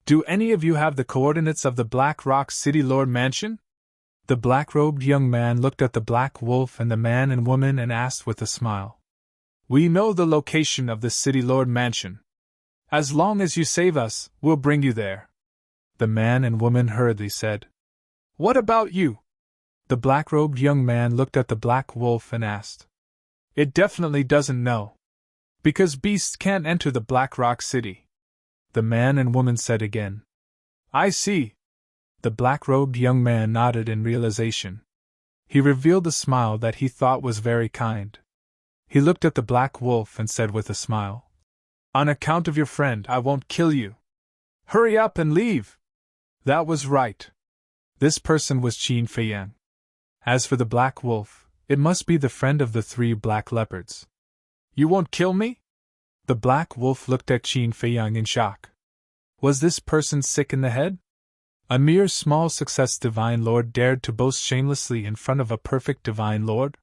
"Do any of you have the coordinates of the Black Rock City Lord Mansion?" The black-robed young man looked at the black wolf and the man and woman and asked with a smile. "We know the location of the City Lord Mansion. As long as you save us, we'll bring you there," the man and woman hurriedly said. "What about you?" The black-robed young man looked at the black wolf and asked. "It definitely doesn't know. Because beasts can't enter the Black Rock City," the man and woman said again. "I see." The black-robed young man nodded in realization. He revealed a smile that he thought was very kind. He looked at the black wolf and said with a smile, "On account of your friend, I won't kill you. Hurry up and leave." That was right. This person was Qin Feiyang. As for the black wolf, it must be the friend of the 3 black leopards. "You won't kill me?" The black wolf looked at Qin Feiyang in shock. Was this person sick in the head? A mere small success divine lord dared to boast shamelessly in front of a perfect divine lord?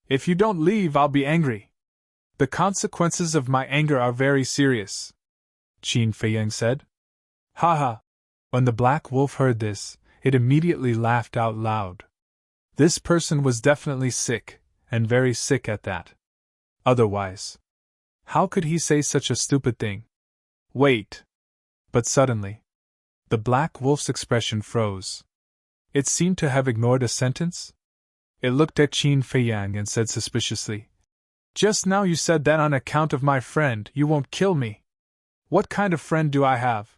"If you don't leave, I'll be angry. The consequences of my anger are very serious," Qin Feiyang said. "Ha ha!" When the black wolf heard this, it immediately laughed out loud. This person was definitely sick, and very sick at that. Otherwise, how could he say such a stupid thing? Wait! But suddenly, the black wolf's expression froze. It seemed to have ignored a sentence. It looked at Qin Feiyang and said suspiciously, "Just now you said that on account of my friend you won't kill me. What kind of friend do I have?"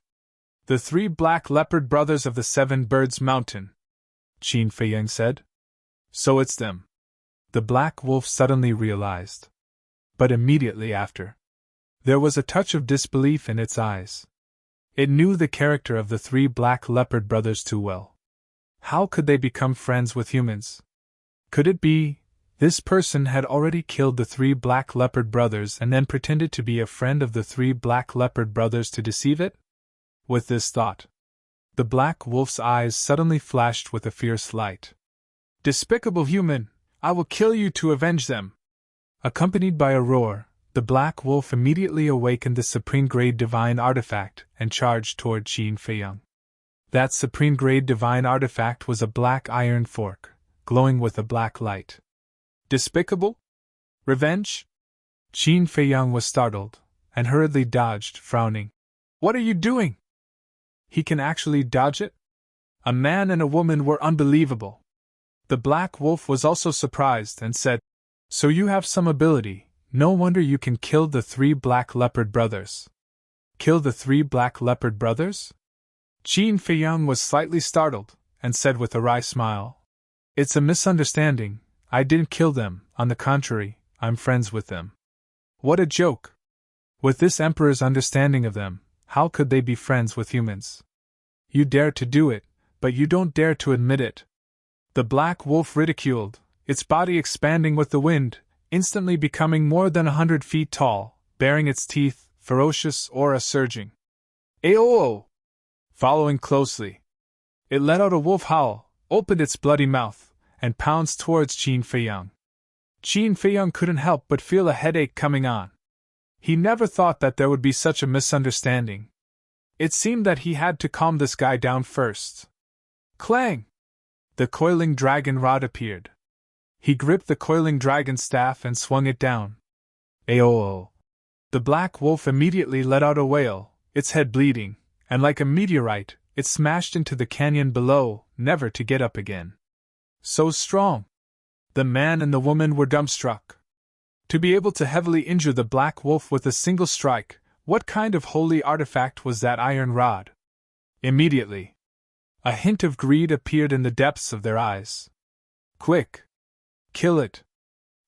"The 3 black leopard brothers of the 7 Birds Mountain," Qin Feiyang said. "So it's them," the black wolf suddenly realized. But immediately after, there was a touch of disbelief in its eyes. It knew the character of the 3 black leopard brothers too well. How could they become friends with humans? Could it be, this person had already killed the 3 black leopard brothers and then pretended to be a friend of the 3 black leopard brothers to deceive it? With this thought, the black wolf's eyes suddenly flashed with a fierce light. "Despicable human, I will kill you to avenge them!" Accompanied by a roar, the black wolf immediately awakened the supreme-grade divine artifact and charged toward Qin Feiyang. That supreme-grade divine artifact was a black iron fork, glowing with a black light. "Despicable? Revenge?" Qin Feiyang was startled, and hurriedly dodged, frowning. "What are you doing?" He can actually dodge it? A man and a woman were unbelievable. The black wolf was also surprised and said, "So you have some ability. No wonder you can kill the 3 black leopard brothers." "Kill the 3 black leopard brothers?" Qin Feiyang was slightly startled, and said with a wry smile, "It's a misunderstanding. I didn't kill them, on the contrary, I'm friends with them." What a joke! With this emperor's understanding of them, how could they be friends with humans? You dare to do it, but you don't dare to admit it. The black wolf ridiculed, its body expanding with the wind, instantly becoming more than 100 feet tall, baring its teeth, ferocious aura surging. "Aoo!" Following closely, it let out a wolf howl, opened its bloody mouth, and pounced towards Qin Feiyang. Qin Feiyang couldn't help but feel a headache coming on. He never thought that there would be such a misunderstanding. It seemed that he had to calm this guy down first. Clang! The coiling dragon rod appeared. He gripped the coiling dragon staff and swung it down. Aoo! The black wolf immediately let out a wail, its head bleeding, and like a meteorite, it smashed into the canyon below, never to get up again. So strong! The man and the woman were dumbstruck. To be able to heavily injure the black wolf with a single strike, what kind of holy artifact was that iron rod? Immediately, a hint of greed appeared in the depths of their eyes. "Quick! Kill it!"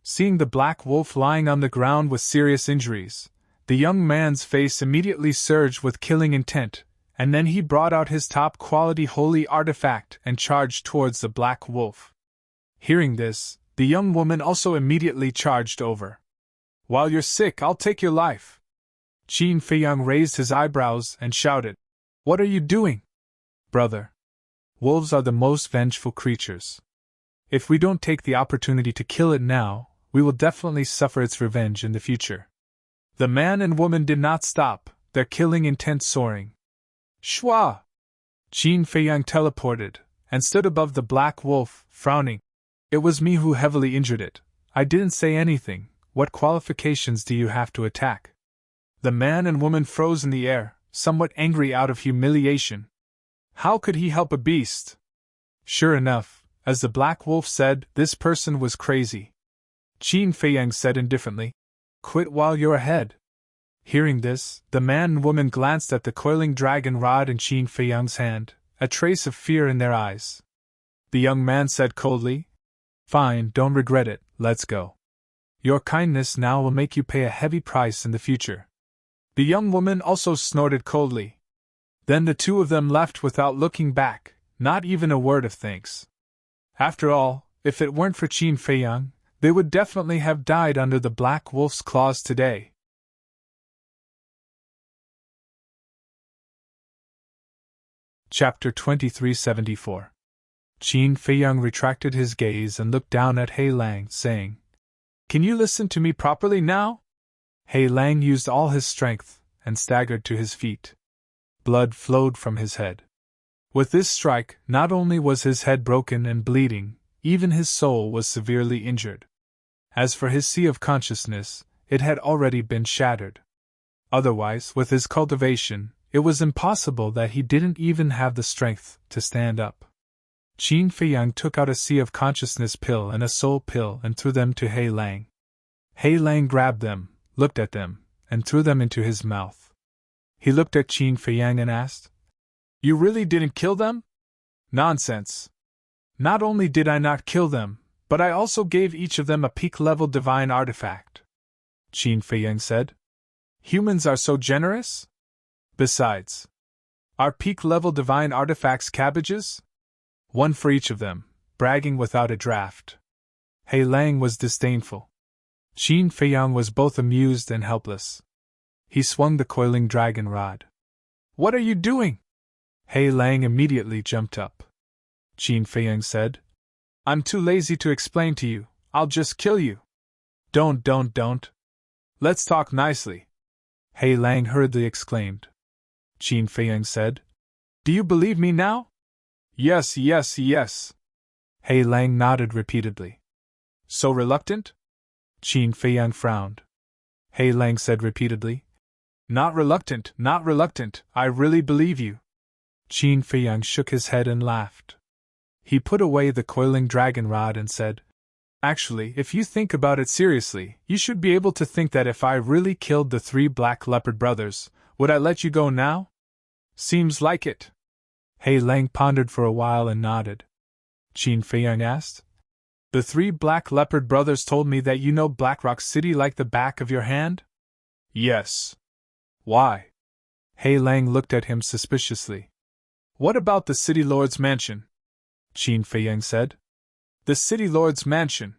Seeing the black wolf lying on the ground with serious injuries, the young man's face immediately surged with killing intent, and then he brought out his top-quality holy artifact and charged towards the black wolf. Hearing this, the young woman also immediately charged over. While you're sick, I'll take your life. Qin Feiyang raised his eyebrows and shouted, What are you doing? Brother. Wolves are the most vengeful creatures. If we don't take the opportunity to kill it now, we will definitely suffer its revenge in the future. The man and woman did not stop, their killing intent soaring. Shua! Qin Feiyang teleported, and stood above the black wolf, frowning. It was me who heavily injured it. I didn't say anything. What qualifications do you have to attack? The man and woman froze in the air, somewhat angry out of humiliation. How could he help a beast? Sure enough, as the black wolf said, this person was crazy. Qin Feiyang said indifferently, Quit while you're ahead. Hearing this, the man and woman glanced at the coiling dragon rod in Qin Feiyang's hand, a trace of fear in their eyes. The young man said coldly, Fine, don't regret it, let's go. Your kindness now will make you pay a heavy price in the future. The young woman also snorted coldly. Then the two of them left without looking back, not even a word of thanks. After all, if it weren't for Qin Feiyang, they would definitely have died under the black wolf's claws today. Chapter 2374. Qin Feiyang retracted his gaze and looked down at He Lang, saying, Can you listen to me properly now? He Lang used all his strength and staggered to his feet. Blood flowed from his head. With this strike, not only was his head broken and bleeding, even his soul was severely injured. As for his sea of consciousness, it had already been shattered. Otherwise, with his cultivation, it was impossible that he didn't even have the strength to stand up. Qin Feiyang took out a sea of consciousness pill and a soul pill and threw them to He Lang. He Lang grabbed them, looked at them, and threw them into his mouth. He looked at Qin Feiyang and asked, You really didn't kill them? Nonsense. Not only did I not kill them, but I also gave each of them a peak-level divine artifact. Qin Feiyang said. Humans are so generous? Besides, are peak-level divine artifacts cabbages? One for each of them, bragging without a draft. He Lang was disdainful. Qin Feiyang was both amused and helpless. He swung the coiling dragon rod. What are you doing? He Lang immediately jumped up. Qin Feiyang said, I'm too lazy to explain to you, I'll just kill you. Don't. Let's talk nicely. He Lang hurriedly exclaimed. Qin Feiyang said, Do you believe me now? Yes. He Lang nodded repeatedly. So reluctant? Qin Feiyang frowned. He Lang said repeatedly, Not reluctant, I really believe you. Qin Feiyang shook his head and laughed. He put away the coiling dragon rod and said, Actually, if you think about it seriously, you should be able to think that if I really killed the 3 black leopard brothers, would I let you go now? Seems like it. He Lang pondered for a while and nodded. Qin Feiyang asked, The 3 black leopard brothers told me that you know Blackrock City like the back of your hand? Yes. Why? He Lang looked at him suspiciously. What about the City Lord's mansion? Qin Feiyang said. The City Lord's mansion.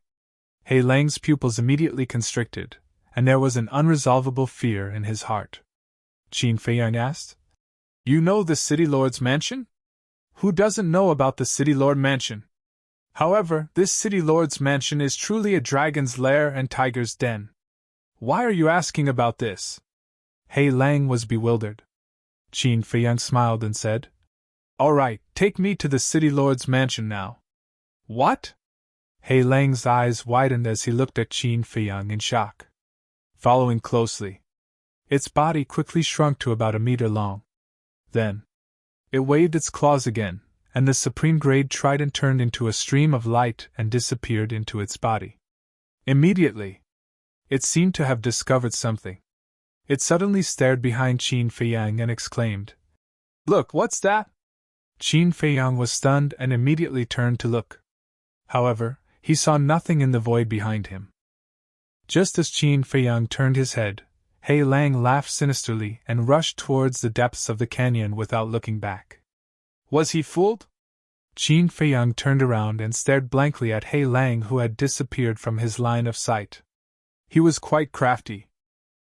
He Lang's pupils immediately constricted, and there was an unresolvable fear in his heart. Qin Feiyang asked, You know the City Lord's mansion? Who doesn't know about the City Lord mansion? However, this City Lord's mansion is truly a dragon's lair and tiger's den. Why are you asking about this? He Lang was bewildered. Qin Feiyang smiled and said, All right, take me to the City Lord's mansion now. What? He Lang's eyes widened as he looked at Qin Feiyang in shock. Following closely, its body quickly shrunk to about 1 meter long. Then, it waved its claws again, and the supreme-grade trident turned into a stream of light and disappeared into its body. Immediately, it seemed to have discovered something. It suddenly stared behind Qin Feiyang and exclaimed, Look, what's that? Qin Feiyang was stunned and immediately turned to look. However, he saw nothing in the void behind him. Just as Qin Feiyang turned his head, He Lang laughed sinisterly and rushed towards the depths of the canyon without looking back. Was he fooled? Qin Feiyang turned around and stared blankly at He Lang, who had disappeared from his line of sight. He was quite crafty.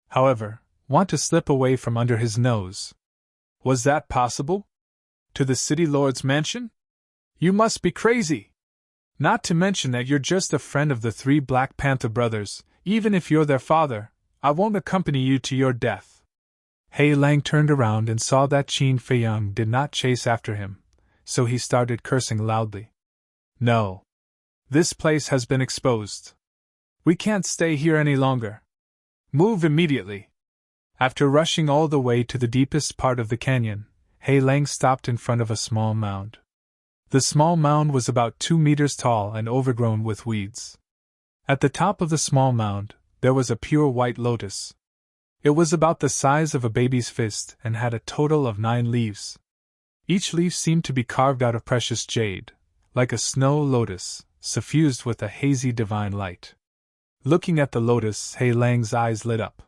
However, want to slip away from under his nose. Was that possible? To the city lord's mansion? You must be crazy! Not to mention that you're just a friend of the 3 Black Panther brothers. Even if you're their father, I won't accompany you to your death. He Lang turned around and saw that Qin Feiyang did not chase after him, so he started cursing loudly. No. This place has been exposed. We can't stay here any longer. Move immediately. After rushing all the way to the deepest part of the canyon, He Lang stopped in front of a small mound. The small mound was about 2 meters tall and overgrown with weeds. At the top of the small mound, there was a pure white lotus. It was about the size of a baby's fist and had a total of 9 leaves. Each leaf seemed to be carved out of precious jade, like a snow lotus, suffused with a hazy divine light. Looking at the lotus, He Lang's eyes lit up.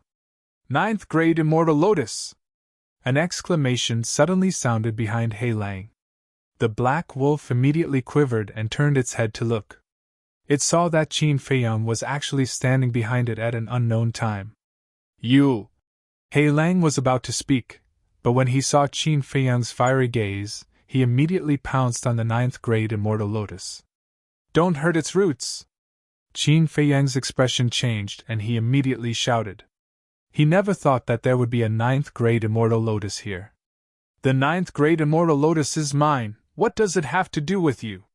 9th grade immortal lotus! An exclamation suddenly sounded behind He Lang. The black wolf immediately quivered and turned its head to look. It saw that Qin Feiyang was actually standing behind it at an unknown time. You! He Lang was about to speak, but when he saw Qin Feiyang's fiery gaze, he immediately pounced on the 9th grade immortal lotus. Don't hurt its roots! Qin Feiyang's expression changed and he immediately shouted. He never thought that there would be a 9th grade immortal lotus here. The 9th grade immortal lotus is mine, what does it have to do with you?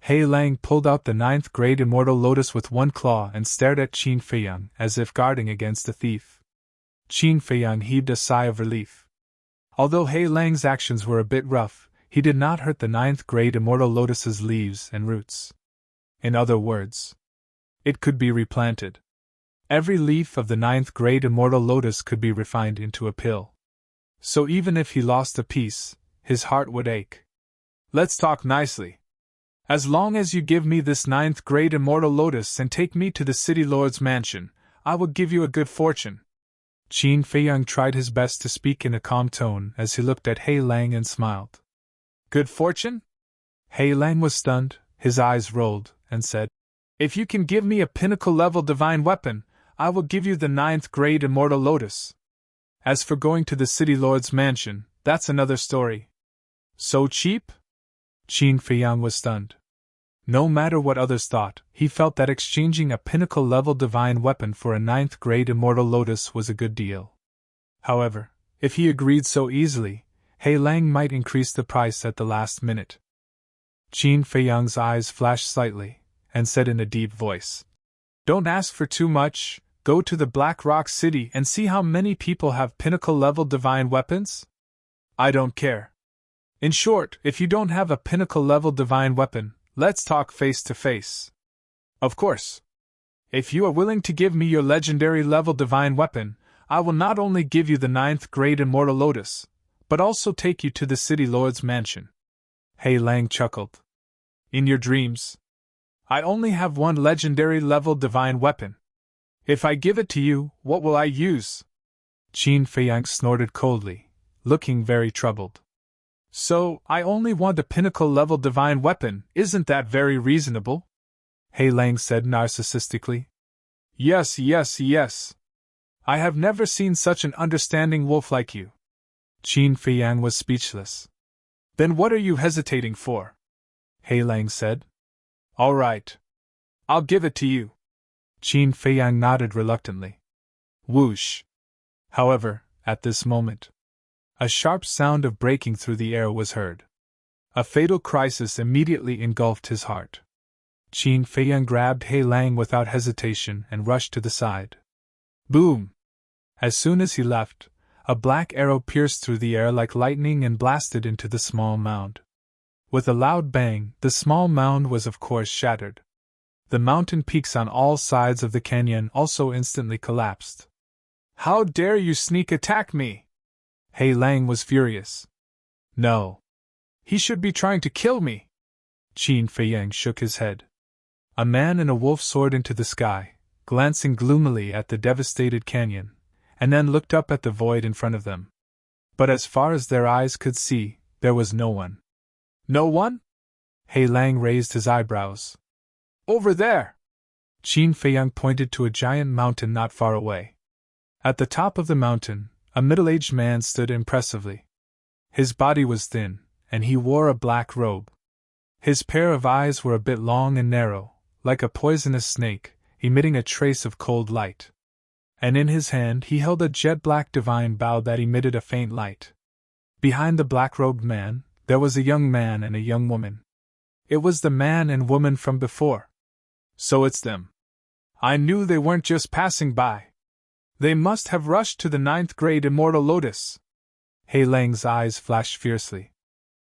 He Lang pulled out the 9th grade immortal lotus with one claw and stared at Qin Feiyang as if guarding against a thief. Qin Feiyang heaved a sigh of relief. Although He Lang's actions were a bit rough, he did not hurt the 9th grade immortal lotus's leaves and roots. In other words, it could be replanted. Every leaf of the 9th grade immortal lotus could be refined into a pill. So even if he lost a piece, his heart would ache. Let's talk nicely. As long as you give me this 9th grade immortal lotus and take me to the city lord's mansion, I will give you a good fortune. Qin Feiyang tried his best to speak in a calm tone as he looked at He Lang and smiled. Good fortune? He Lang was stunned, his eyes rolled, and said, If you can give me a pinnacle-level divine weapon, I will give you the 9th grade immortal lotus. As for going to the city lord's mansion, that's another story. So cheap? Qin Feiyang was stunned. No matter what others thought, he felt that exchanging a pinnacle-level divine weapon for a 9th grade immortal lotus was a good deal. However, if he agreed so easily, He Lang might increase the price at the last minute. Qin Feiyang's eyes flashed slightly, and said in a deep voice, Don't ask for too much, go to the Black Rock City and see how many people have pinnacle-level divine weapons? I don't care. In short, if you don't have a pinnacle-level divine weapon, let's talk face to face. Of course. If you are willing to give me your legendary level divine weapon, I will not only give you the 9th grade immortal lotus, but also take you to the city lord's mansion. He Lang chuckled. In your dreams. I only have one legendary level divine weapon. If I give it to you, what will I use? Qin Feiyang snorted coldly, looking very troubled. So, I only want a pinnacle-level divine weapon, isn't that very reasonable? He Lang said narcissistically. Yes, yes, yes. I have never seen such an understanding wolf like you. Qin Feiyang was speechless. Then what are you hesitating for? He Lang said. All right. I'll give it to you. Qin Feiyang nodded reluctantly. Whoosh. However, at this moment, a sharp sound of breaking through the air was heard. A fatal crisis immediately engulfed his heart. Qin Feiyang grabbed He Lang without hesitation and rushed to the side. Boom! As soon as he left, a black arrow pierced through the air like lightning and blasted into the small mound. With a loud bang, the small mound was of course shattered. The mountain peaks on all sides of the canyon also instantly collapsed. How dare you sneak attack me? He Lang was furious. No. He should be trying to kill me. Qin Feiyang shook his head. A man and a wolf soared into the sky, glancing gloomily at the devastated canyon, and then looked up at the void in front of them. But as far as their eyes could see, there was no one. No one? He Lang raised his eyebrows. Over there! Qin Feiyang pointed to a giant mountain not far away. At the top of the mountain, a middle-aged man stood impressively. His body was thin, and he wore a black robe. His pair of eyes were a bit long and narrow, like a poisonous snake, emitting a trace of cold light. And in his hand he held a jet-black divine bow that emitted a faint light. Behind the black-robed man, there was a young man and a young woman. It was the man and woman from before. So it's them. I knew they weren't just passing by. They must have rushed to the 9th grade Immortal Lotus. He Lang's eyes flashed fiercely.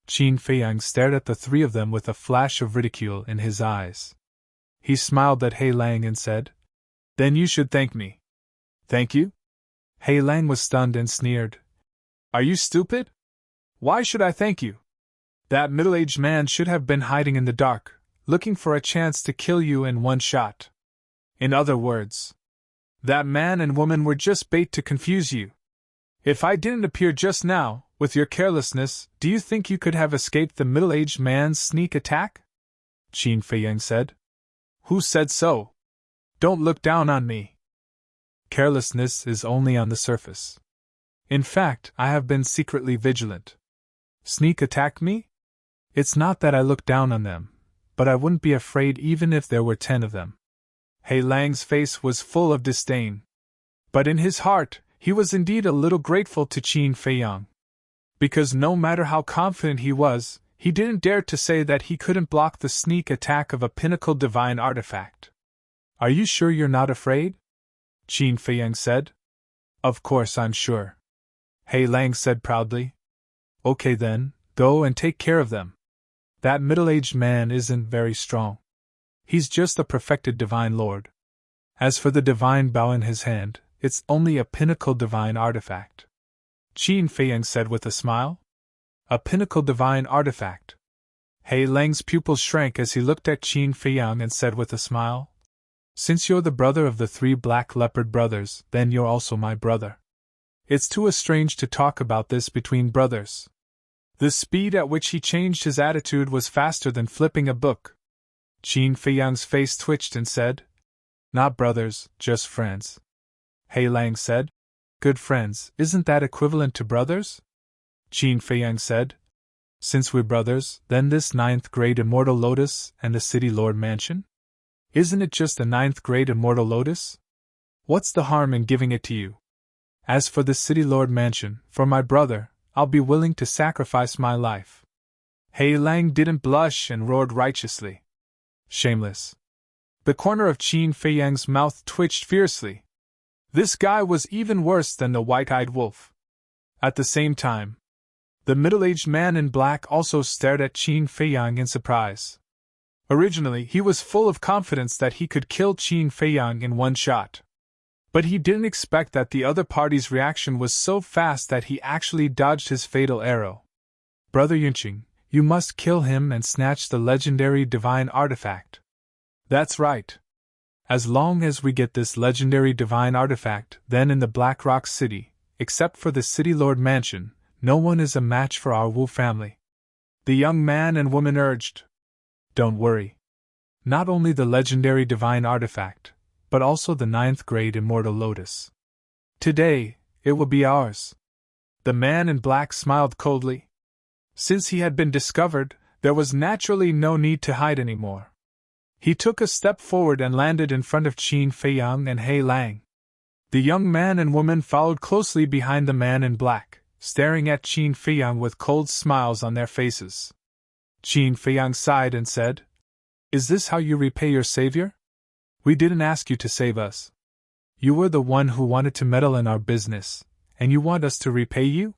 Qin Feiyang stared at the three of them with a flash of ridicule in his eyes. He smiled at He Lang and said, Then you should thank me. Thank you? He Lang was stunned and sneered. Are you stupid? Why should I thank you? That middle-aged man should have been hiding in the dark, looking for a chance to kill you in one shot. In other words, that man and woman were just bait to confuse you. If I didn't appear just now, with your carelessness, do you think you could have escaped the middle-aged man's sneak attack? Qin Feiyang said. Who said so? Don't look down on me. Carelessness is only on the surface. In fact, I have been secretly vigilant. Sneak attack me? It's not that I look down on them, but I wouldn't be afraid even if there were 10 of them. He Lang's face was full of disdain. But in his heart, he was indeed a little grateful to Qin Feiyang. Because no matter how confident he was, he didn't dare to say that he couldn't block the sneak attack of a pinnacle divine artifact. Are you sure you're not afraid? Qin Feiyang said. Of course I'm sure. He Lang said proudly. Okay then, go and take care of them. That middle-aged man isn't very strong. He's just a perfected divine lord. As for the divine bow in his hand, it's only a pinnacle divine artifact. Qin Feiyang said with a smile. A pinnacle divine artifact. He Lang's pupils shrank as he looked at Qin Feiyang and said with a smile, Since you're the brother of the 3 black leopard brothers, then you're also my brother. It's too strange to talk about this between brothers. The speed at which he changed his attitude was faster than flipping a book. Qin Feiyang's face twitched and said, Not brothers, just friends. He Lang said, Good friends, isn't that equivalent to brothers? Qin Feiyang said, Since we're brothers, then this 9th grade Immortal Lotus and the City Lord Mansion? Isn't it just a 9th grade Immortal Lotus? What's the harm in giving it to you? As for the City Lord Mansion, for my brother, I'll be willing to sacrifice my life. He Lang didn't blush and roared righteously. Shameless. The corner of Qin Feiyang's mouth twitched fiercely. This guy was even worse than the white-eyed wolf. At the same time, the middle-aged man in black also stared at Qin Feiyang in surprise. Originally, he was full of confidence that he could kill Qin Feiyang in one shot. But he didn't expect that the other party's reaction was so fast that he actually dodged his fatal arrow. Brother Yunqing, you must kill him and snatch the legendary divine artifact. That's right. As long as we get this legendary divine artifact, then in the Black Rock City, except for the City Lord Mansion, no one is a match for our Wu family. The young man and woman urged. Don't worry. Not only the legendary divine artifact, but also the 9th grade Immortal Lotus. Today, it will be ours. The man in black smiled coldly. Since he had been discovered, there was naturally no need to hide anymore. He took a step forward and landed in front of Qin Feiyang and He Lang. The young man and woman followed closely behind the man in black, staring at Qin Feiyang with cold smiles on their faces. Qin Feiyang sighed and said, Is this how you repay your savior? We didn't ask you to save us. You were the one who wanted to meddle in our business, and you want us to repay you?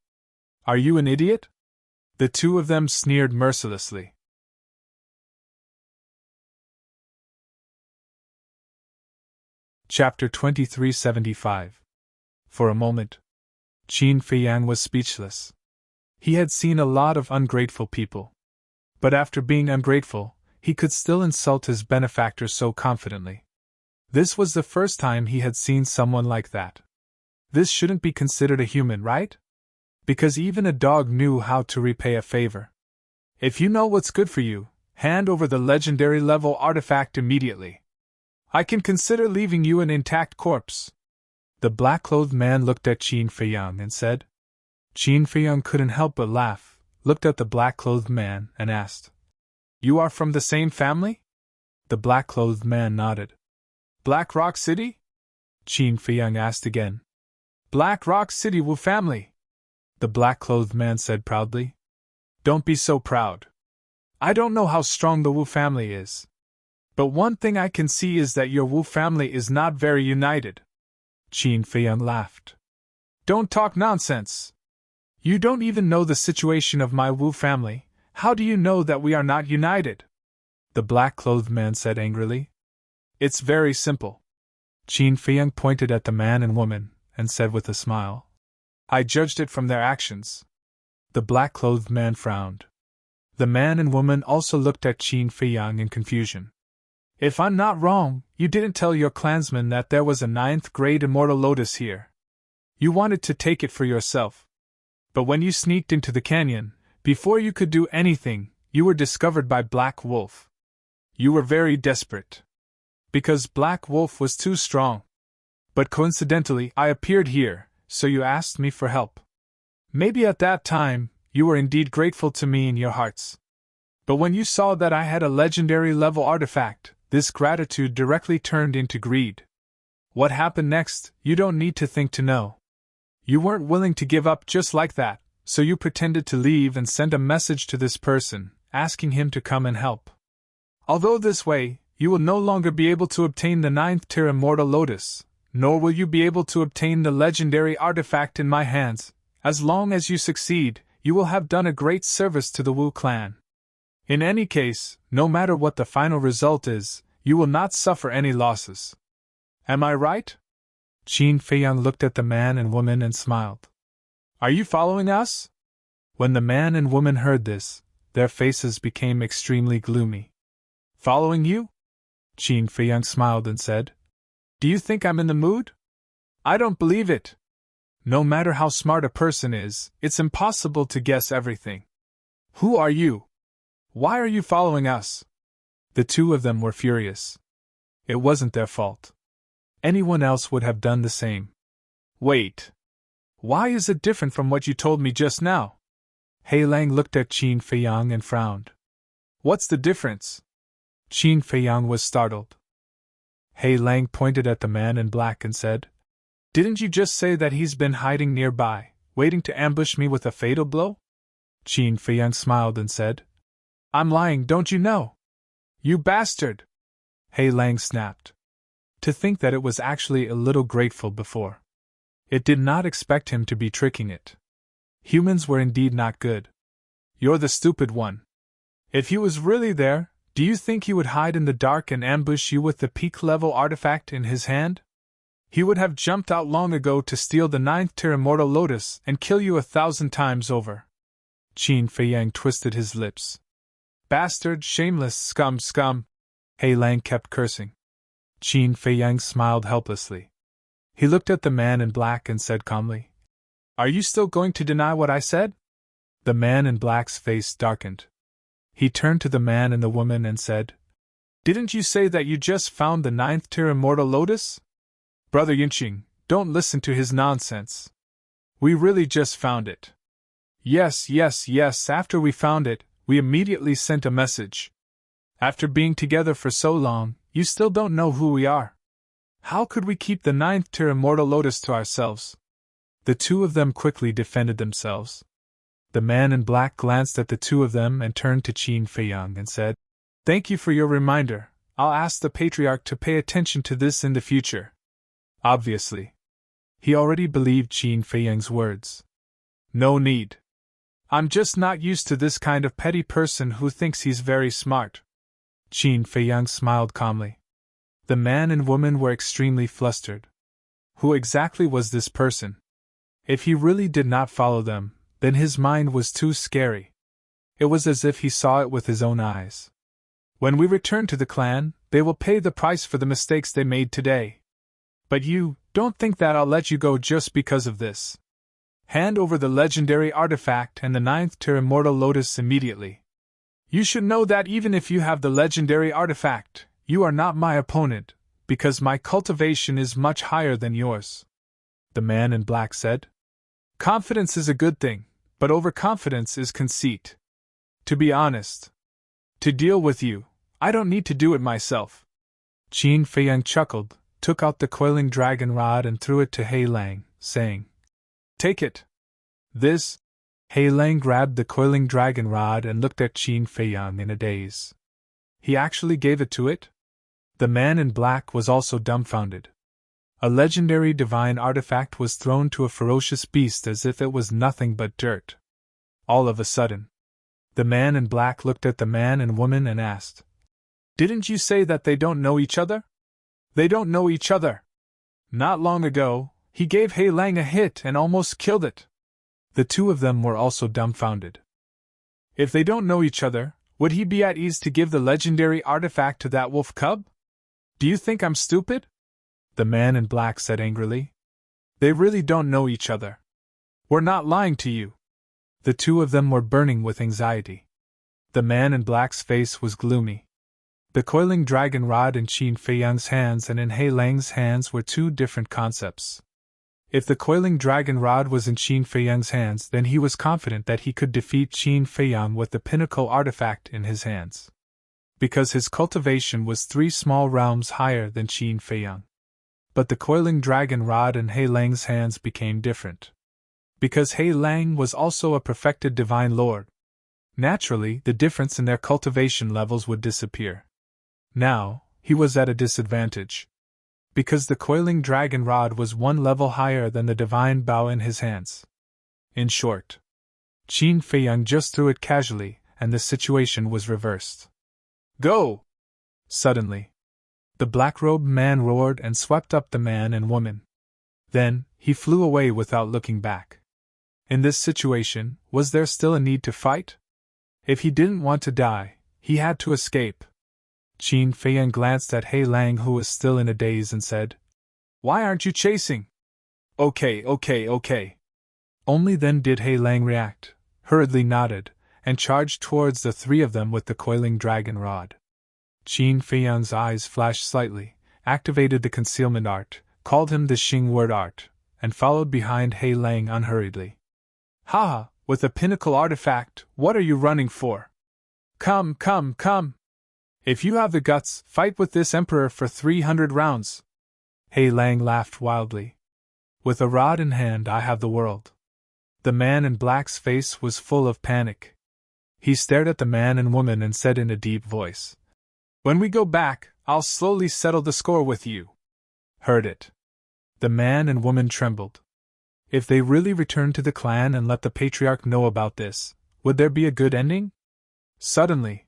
Are you an idiot? The two of them sneered mercilessly. Chapter 2375. For a moment, Qin Feiyang was speechless. He had seen a lot of ungrateful people. But after being ungrateful, he could still insult his benefactor so confidently. This was the first time he had seen someone like that. This shouldn't be considered a human, right? Because even a dog knew how to repay a favor. If you know what's good for you, Hand over the legendary level artifact immediately. I can consider leaving you an intact corpse. The black-clothed man looked at Qin Feiyang and said. Qin Feiyang couldn't help but laugh, looked at the black-clothed man, and asked, You are from the same family? The black-clothed man nodded. Black Rock City? Qin Feiyang asked again. Black Rock City Wu family. The black-clothed man said proudly. Don't be so proud. I don't know how strong the Wu family is. But one thing I can see is that your Wu family is not very united. Qin Feiyang laughed. Don't talk nonsense. You don't even know the situation of my Wu family. How do you know that we are not united? The black-clothed man said angrily. It's very simple. Qin Feiyang pointed at the man and woman, and said with a smile. I judged it from their actions. The black-clothed man frowned. The man and woman also looked at Qin Feiyang in confusion. If I'm not wrong, you didn't tell your clansmen that there was a 9th-grade immortal lotus here. You wanted to take it for yourself. But when you sneaked into the canyon, before you could do anything, you were discovered by Black Wolf. You were very desperate. Because Black Wolf was too strong. But coincidentally, I appeared here, so you asked me for help. Maybe at that time, you were indeed grateful to me in your hearts. But when you saw that I had a legendary level artifact, this gratitude directly turned into greed. What happened next, you don't need to think to know. You weren't willing to give up just like that, so you pretended to leave and sent a message to this person, asking him to come and help. Although this way, you will no longer be able to obtain the 9th-tier immortal lotus, nor will you be able to obtain the legendary artifact in my hands. As long as you succeed, you will have done a great service to the Wu clan. In any case, no matter what the final result is, you will not suffer any losses. Am I right? Qin Feiyang looked at the man and woman and smiled. Are you following us? When the man and woman heard this, their faces became extremely gloomy. Following you? Qin Feiyang smiled and said. Do you think I'm in the mood? I don't believe it. No matter how smart a person is, it's impossible to guess everything. Who are you? Why are you following us? The two of them were furious. It wasn't their fault. Anyone else would have done the same. Wait. Why is it different from what you told me just now? He Lang looked at Qin Feiyang and frowned. What's the difference? Qin Feiyang was startled. He Lang pointed at the man in black and said, Didn't you just say that he's been hiding nearby, waiting to ambush me with a fatal blow? Qin Feiyang smiled and said, I'm lying, don't you know? You bastard! He Lang snapped. To think that it was actually a little grateful before. It did not expect him to be tricking it. Humans were indeed not good. You're the stupid one. If he was really there, do you think he would hide in the dark and ambush you with the peak-level artifact in his hand? He would have jumped out long ago to steal the 9th-tier immortal lotus and kill you 1,000 times over. Qin Feiyang twisted his lips. Bastard, shameless, scum. He Lang kept cursing. Qin Feiyang smiled helplessly. He looked at the man in black and said calmly, Are you still going to deny what I said? The man in black's face darkened. He turned to the man and the woman and said, Didn't you say that you just found the 9th-tier immortal lotus? Brother Yinqing, don't listen to his nonsense. We really just found it. Yes, after we found it, we immediately sent a message. After being together for so long, you still don't know who we are. How could we keep the 9th-tier immortal lotus to ourselves? The two of them quickly defended themselves. The man in black glanced at the two of them and turned to Qin Feiyang and said, Thank you for your reminder. I'll ask the patriarch to pay attention to this in the future. Obviously. He already believed Qin Feiyang's words. No need. I'm just not used to this kind of petty person who thinks he's very smart. Qin Feiyang smiled calmly. The man and woman were extremely flustered. Who exactly was this person? If he really did not follow them, then his mind was too scary. It was as if he saw it with his own eyes. When we return to the clan, they will pay the price for the mistakes they made today. But you, don't think that I'll let you go just because of this. Hand over the legendary artifact and the 9th-tier immortal lotus immediately. You should know that even if you have the legendary artifact, you are not my opponent, because my cultivation is much higher than yours," the man in black said. "Confidence is a good thing, but overconfidence is conceit. To be honest, to deal with you, I don't need to do it myself." Qin Feiyang chuckled, took out the coiling dragon rod and threw it to Hei Lang, saying, "Take it." This, Hei Lang grabbed the coiling dragon rod and looked at Qin Feiyang in a daze. He actually gave it to it? The man in black was also dumbfounded. A legendary divine artifact was thrown to a ferocious beast as if it was nothing but dirt. All of a sudden, the man in black looked at the man and woman and asked, "Didn't you say that they don't know each other?" "They don't know each other. Not long ago, he gave Hei Lang a hit and almost killed it." The two of them were also dumbfounded. "If they don't know each other, would he be at ease to give the legendary artifact to that wolf cub? Do you think I'm stupid?" the man in black said angrily. "They really don't know each other. We're not lying to you." The two of them were burning with anxiety. The man in black's face was gloomy. The coiling dragon rod in Qin Feiyang's hands and in Hei Lang's hands were two different concepts. If the coiling dragon rod was in Qin Feiyang's hands, then he was confident that he could defeat Qin Feiyang with the pinnacle artifact in his hands, because his cultivation was 3 small realms higher than Qin Feiyang. But the coiling dragon rod in Hei Lang's hands became different, because Hei Lang was also a perfected divine lord. Naturally, the difference in their cultivation levels would disappear. Now, he was at a disadvantage, because the coiling dragon rod was 1 level higher than the divine bow in his hands. In short, Qin Feiyang just threw it casually, and the situation was reversed. "Go!" Suddenly, the black-robed man roared and swept up the man and woman. Then, he flew away without looking back. In this situation, was there still a need to fight? If he didn't want to die, he had to escape. Qin Feiyang glanced at Hei Lang, who was still in a daze, and said, "Why aren't you chasing?" Okay. Only then did Hei Lang react, hurriedly nodded, and charged towards the 3 of them with the coiling dragon rod. Qin Feiyang's eyes flashed slightly, activated the concealment art, called him the Xing word art, and followed behind Hei Lang unhurriedly. "Haha, with a pinnacle artifact, what are you running for? Come! If you have the guts, fight with this emperor for 300 rounds. Hei Lang laughed wildly. "With a rod in hand, I have the world." The man in black's face was full of panic. He stared at the man and woman and said in a deep voice, "When we go back, I'll slowly settle the score with you." Heard it. The man and woman trembled. If they really returned to the clan and let the patriarch know about this, would there be a good ending? Suddenly,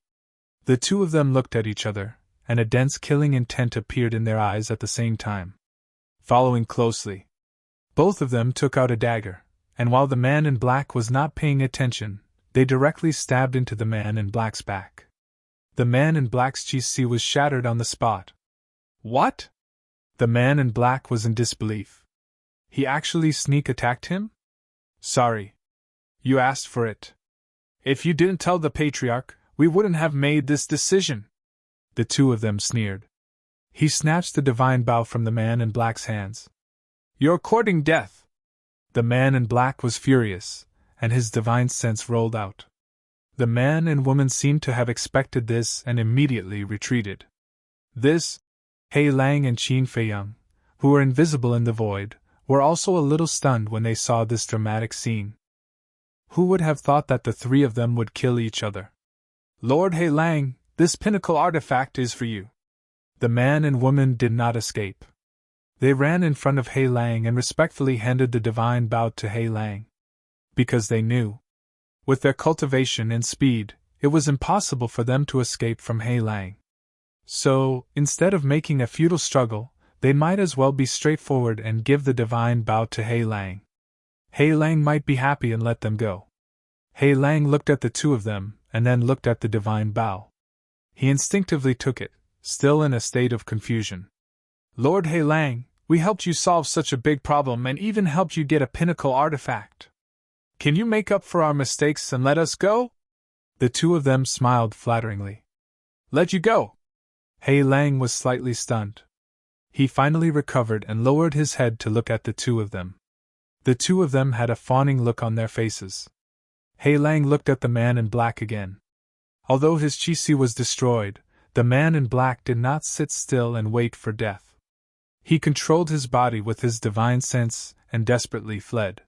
the two of them looked at each other, and a dense killing intent appeared in their eyes at the same time. Following closely, both of them took out a dagger, and while the man in black was not paying attention, they directly stabbed into the man in black's back. The man in black's chi was shattered on the spot. What? The man in black was in disbelief. He actually sneak attacked him? Sorry. You asked for it. If you didn't tell the patriarch, we wouldn't have made this decision. The two of them sneered. He snatched the divine bow from the man in black's hands. You're courting death. The man in black was furious, and his divine sense rolled out. The man and woman seemed to have expected this and immediately retreated. This, Hei Lang and Qin Feiyang, who were invisible in the void, were also a little stunned when they saw this dramatic scene. Who would have thought that the three of them would kill each other? Lord Hei Lang, this pinnacle artifact is for you. The man and woman did not escape. They ran in front of Hei Lang and respectfully handed the divine bow to Hei Lang. Because they knew, with their cultivation and speed, it was impossible for them to escape from Hei Lang. So, instead of making a futile struggle, they might as well be straightforward and give the divine bow to Hei Lang. Hei Lang might be happy and let them go. Hei Lang looked at the two of them, and then looked at the divine bow. He instinctively took it, still in a state of confusion. Lord Hei Lang, we helped you solve such a big problem and even helped you get a pinnacle artifact. Can you make up for our mistakes and let us go? The two of them smiled flatteringly. Let you go! Hei Lang was slightly stunned. He finally recovered and lowered his head to look at the two of them. The two of them had a fawning look on their faces. Hei Lang looked at the man in black again. Although his chi was destroyed, the man in black did not sit still and wait for death. He controlled his body with his divine sense and desperately fled.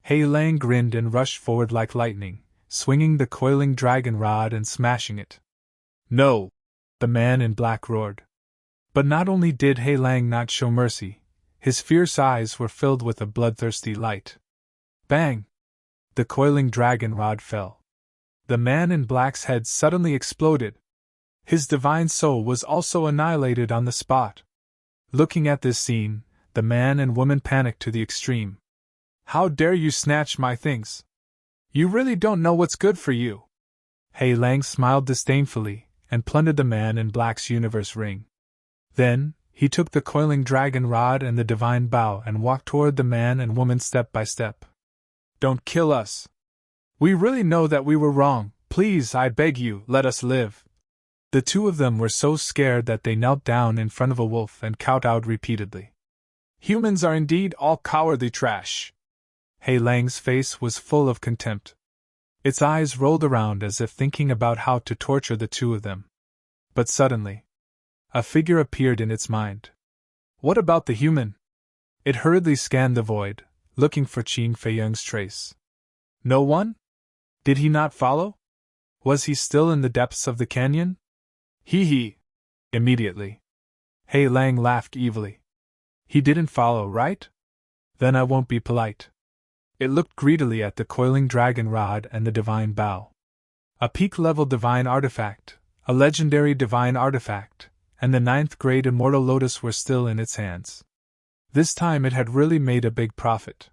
Hei Lang grinned and rushed forward like lightning, swinging the coiling dragon rod and smashing it. No! The man in black roared. But not only did Hei Lang not show mercy, his fierce eyes were filled with a bloodthirsty light. Bang! The coiling dragon rod fell. The man in black's head suddenly exploded. His divine soul was also annihilated on the spot. Looking at this scene, the man and woman panicked to the extreme. How dare you snatch my things? You really don't know what's good for you. Hei Lang smiled disdainfully and plundered the man in black's universe ring. Then, he took the coiling dragon rod and the divine bow and walked toward the man and woman step by step. Don't kill us. We really know that we were wrong. Please, I beg you, let us live. The two of them were so scared that they knelt down in front of a wolf and kowtowed repeatedly. Humans are indeed all cowardly trash. Hei Lang's face was full of contempt. Its eyes rolled around as if thinking about how to torture the two of them. But suddenly, a figure appeared in its mind. What about the human? It hurriedly scanned the void, looking for Qin Feiyang's trace. No one? Did he not follow? Was he still in the depths of the canyon? Hee hee! Immediately, Hei Lang laughed evilly. He didn't follow, right? Then I won't be polite. It looked greedily at the coiling dragon rod and the divine bow. A peak-level divine artifact, a legendary divine artifact, and the 9th grade immortal lotus were still in its hands. This time it had really made a big profit.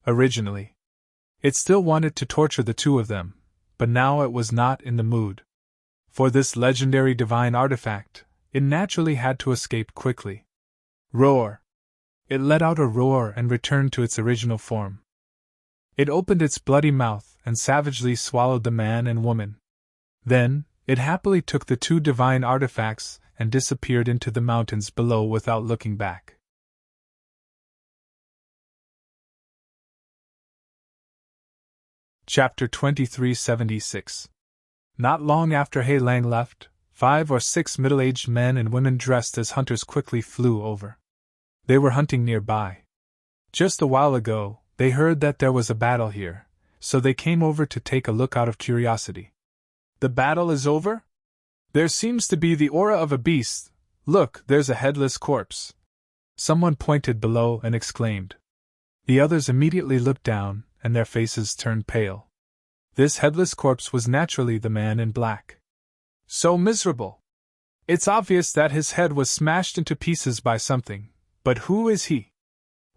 Originally, it still wanted to torture the two of them, but now it was not in the mood. For this legendary divine artifact, it naturally had to escape quickly. Roar! It let out a roar and returned to its original form. It opened its bloody mouth and savagely swallowed the man and woman. Then, it happily took the two divine artifacts and disappeared into the mountains below without looking back. Chapter 2376. Not long after Hei Lang left, 5 or 6 middle-aged men and women dressed as hunters quickly flew over. They were hunting nearby. Just a while ago, they heard that there was a battle here, so they came over to take a look out of curiosity. The battle is over? There seems to be the aura of a beast. Look, there's a headless corpse. Someone pointed below and exclaimed. The others immediately looked down, and their faces turned pale. This headless corpse was naturally the man in black. So miserable! It's obvious that his head was smashed into pieces by something, but who is he?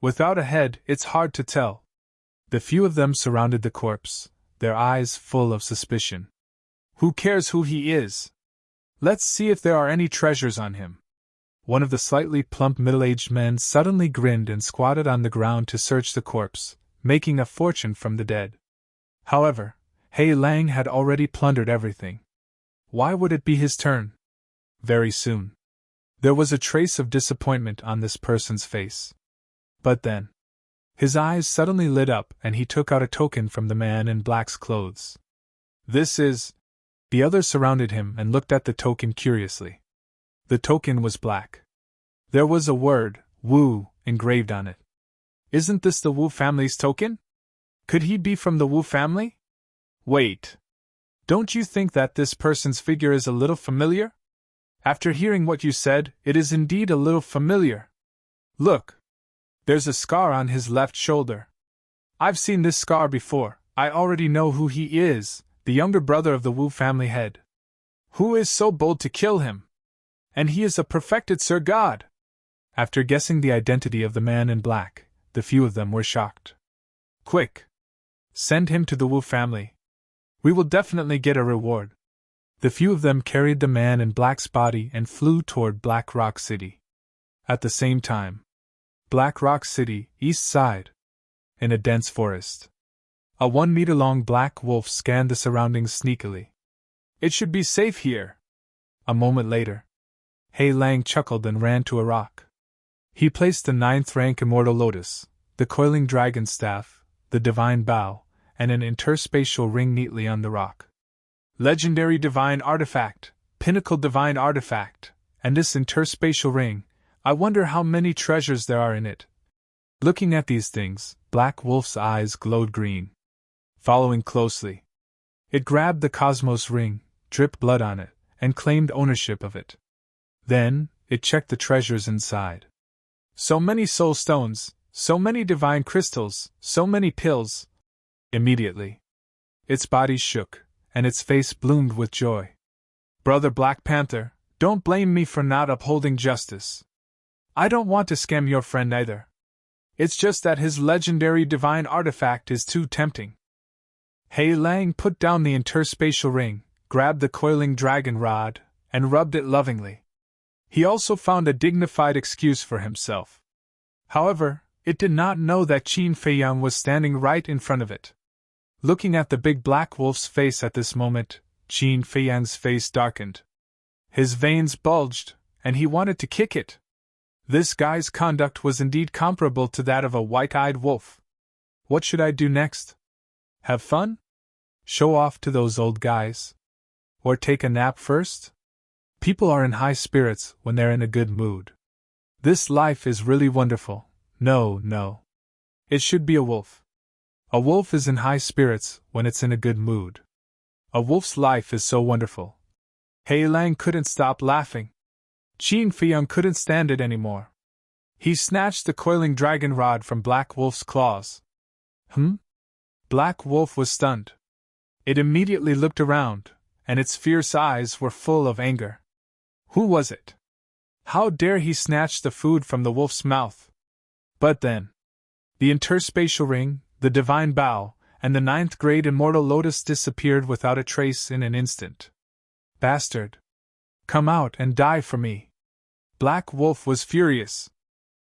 Without a head, it's hard to tell. The few of them surrounded the corpse, their eyes full of suspicion. Who cares who he is? Let's see if there are any treasures on him. One of the slightly plump middle-aged men suddenly grinned and squatted on the ground to search the corpse, making a fortune from the dead. However, Hei Lang had already plundered everything. Why would it be his turn? Very soon. There was a trace of disappointment on this person's face. But then, his eyes suddenly lit up and he took out a token from the man in black's clothes. This is... The others surrounded him and looked at the token curiously. The token was black. There was a word, Wu, engraved on it. Isn't this the Wu family's token? Could he be from the Wu family? Wait. Don't you think that this person's figure is a little familiar? After hearing what you said, it is indeed a little familiar. Look. There's a scar on his left shoulder. I've seen this scar before. I already know who he is, the younger brother of the Wu family head. Who is so bold to kill him? And he is a perfected Sir God. After guessing the identity of the man in black, the few of them were shocked. Quick! Send him to the Wu family. We will definitely get a reward. The few of them carried the man in black's body and flew toward Black Rock City. At the same time, Black Rock City, east side. In a dense forest. A 1-meter-long black wolf scanned the surroundings sneakily. It should be safe here. A moment later, Hei Lang chuckled and ran to a rock. He placed the 9th-rank immortal lotus, the coiling dragon staff, the divine bow, and an interspatial ring neatly on the rock. Legendary divine artifact, pinnacle divine artifact, and this interspatial ring, I wonder how many treasures there are in it. Looking at these things, Black Wolf's eyes glowed green. Following closely, it grabbed the cosmos ring, dripped blood on it, and claimed ownership of it. Then, it checked the treasures inside. So many soul stones, so many divine crystals, so many pills. Immediately, its body shook, and its face bloomed with joy. Brother Black Panther, don't blame me for not upholding justice. I don't want to scam your friend either. It's just that his legendary divine artifact is too tempting. Hei Lang put down the interspatial ring, grabbed the coiling dragon rod, and rubbed it lovingly. He also found a dignified excuse for himself. However, it did not know that Qin Feiyang was standing right in front of it. Looking at the big black wolf's face at this moment, Qin Feiyang's face darkened. His veins bulged, and he wanted to kick it. This guy's conduct was indeed comparable to that of a white-eyed wolf. What should I do next? Have fun? Show off to those old guys? Or take a nap first? People are in high spirits when they're in a good mood. This life is really wonderful. No. It should be a wolf. A wolf is in high spirits when it's in a good mood. A wolf's life is so wonderful. Hei Lang couldn't stop laughing. Qin Feiyang couldn't stand it anymore. He snatched the coiling dragon rod from Black Wolf's claws. Black Wolf was stunned. It immediately looked around, and its fierce eyes were full of anger. Who was it? How dare he snatch the food from the wolf's mouth? But then, the interspatial ring, the divine bow, and the 9th-grade immortal lotus disappeared without a trace in an instant. Bastard! Come out and die for me! Black Wolf was furious.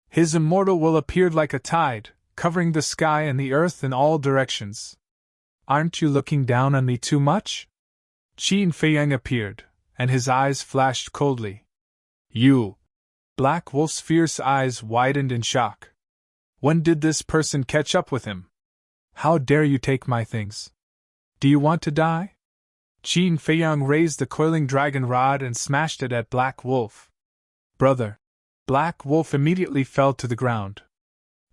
His immortal will appeared like a tide, covering the sky and the earth in all directions. Aren't you looking down on me too much? Qin Feiyang appeared, and his eyes flashed coldly. You! Black Wolf's fierce eyes widened in shock. When did this person catch up with him? How dare you take my things? Do you want to die? Qin Feiyang raised the coiling dragon rod and smashed it at Black Wolf. Brother! Black Wolf immediately fell to the ground.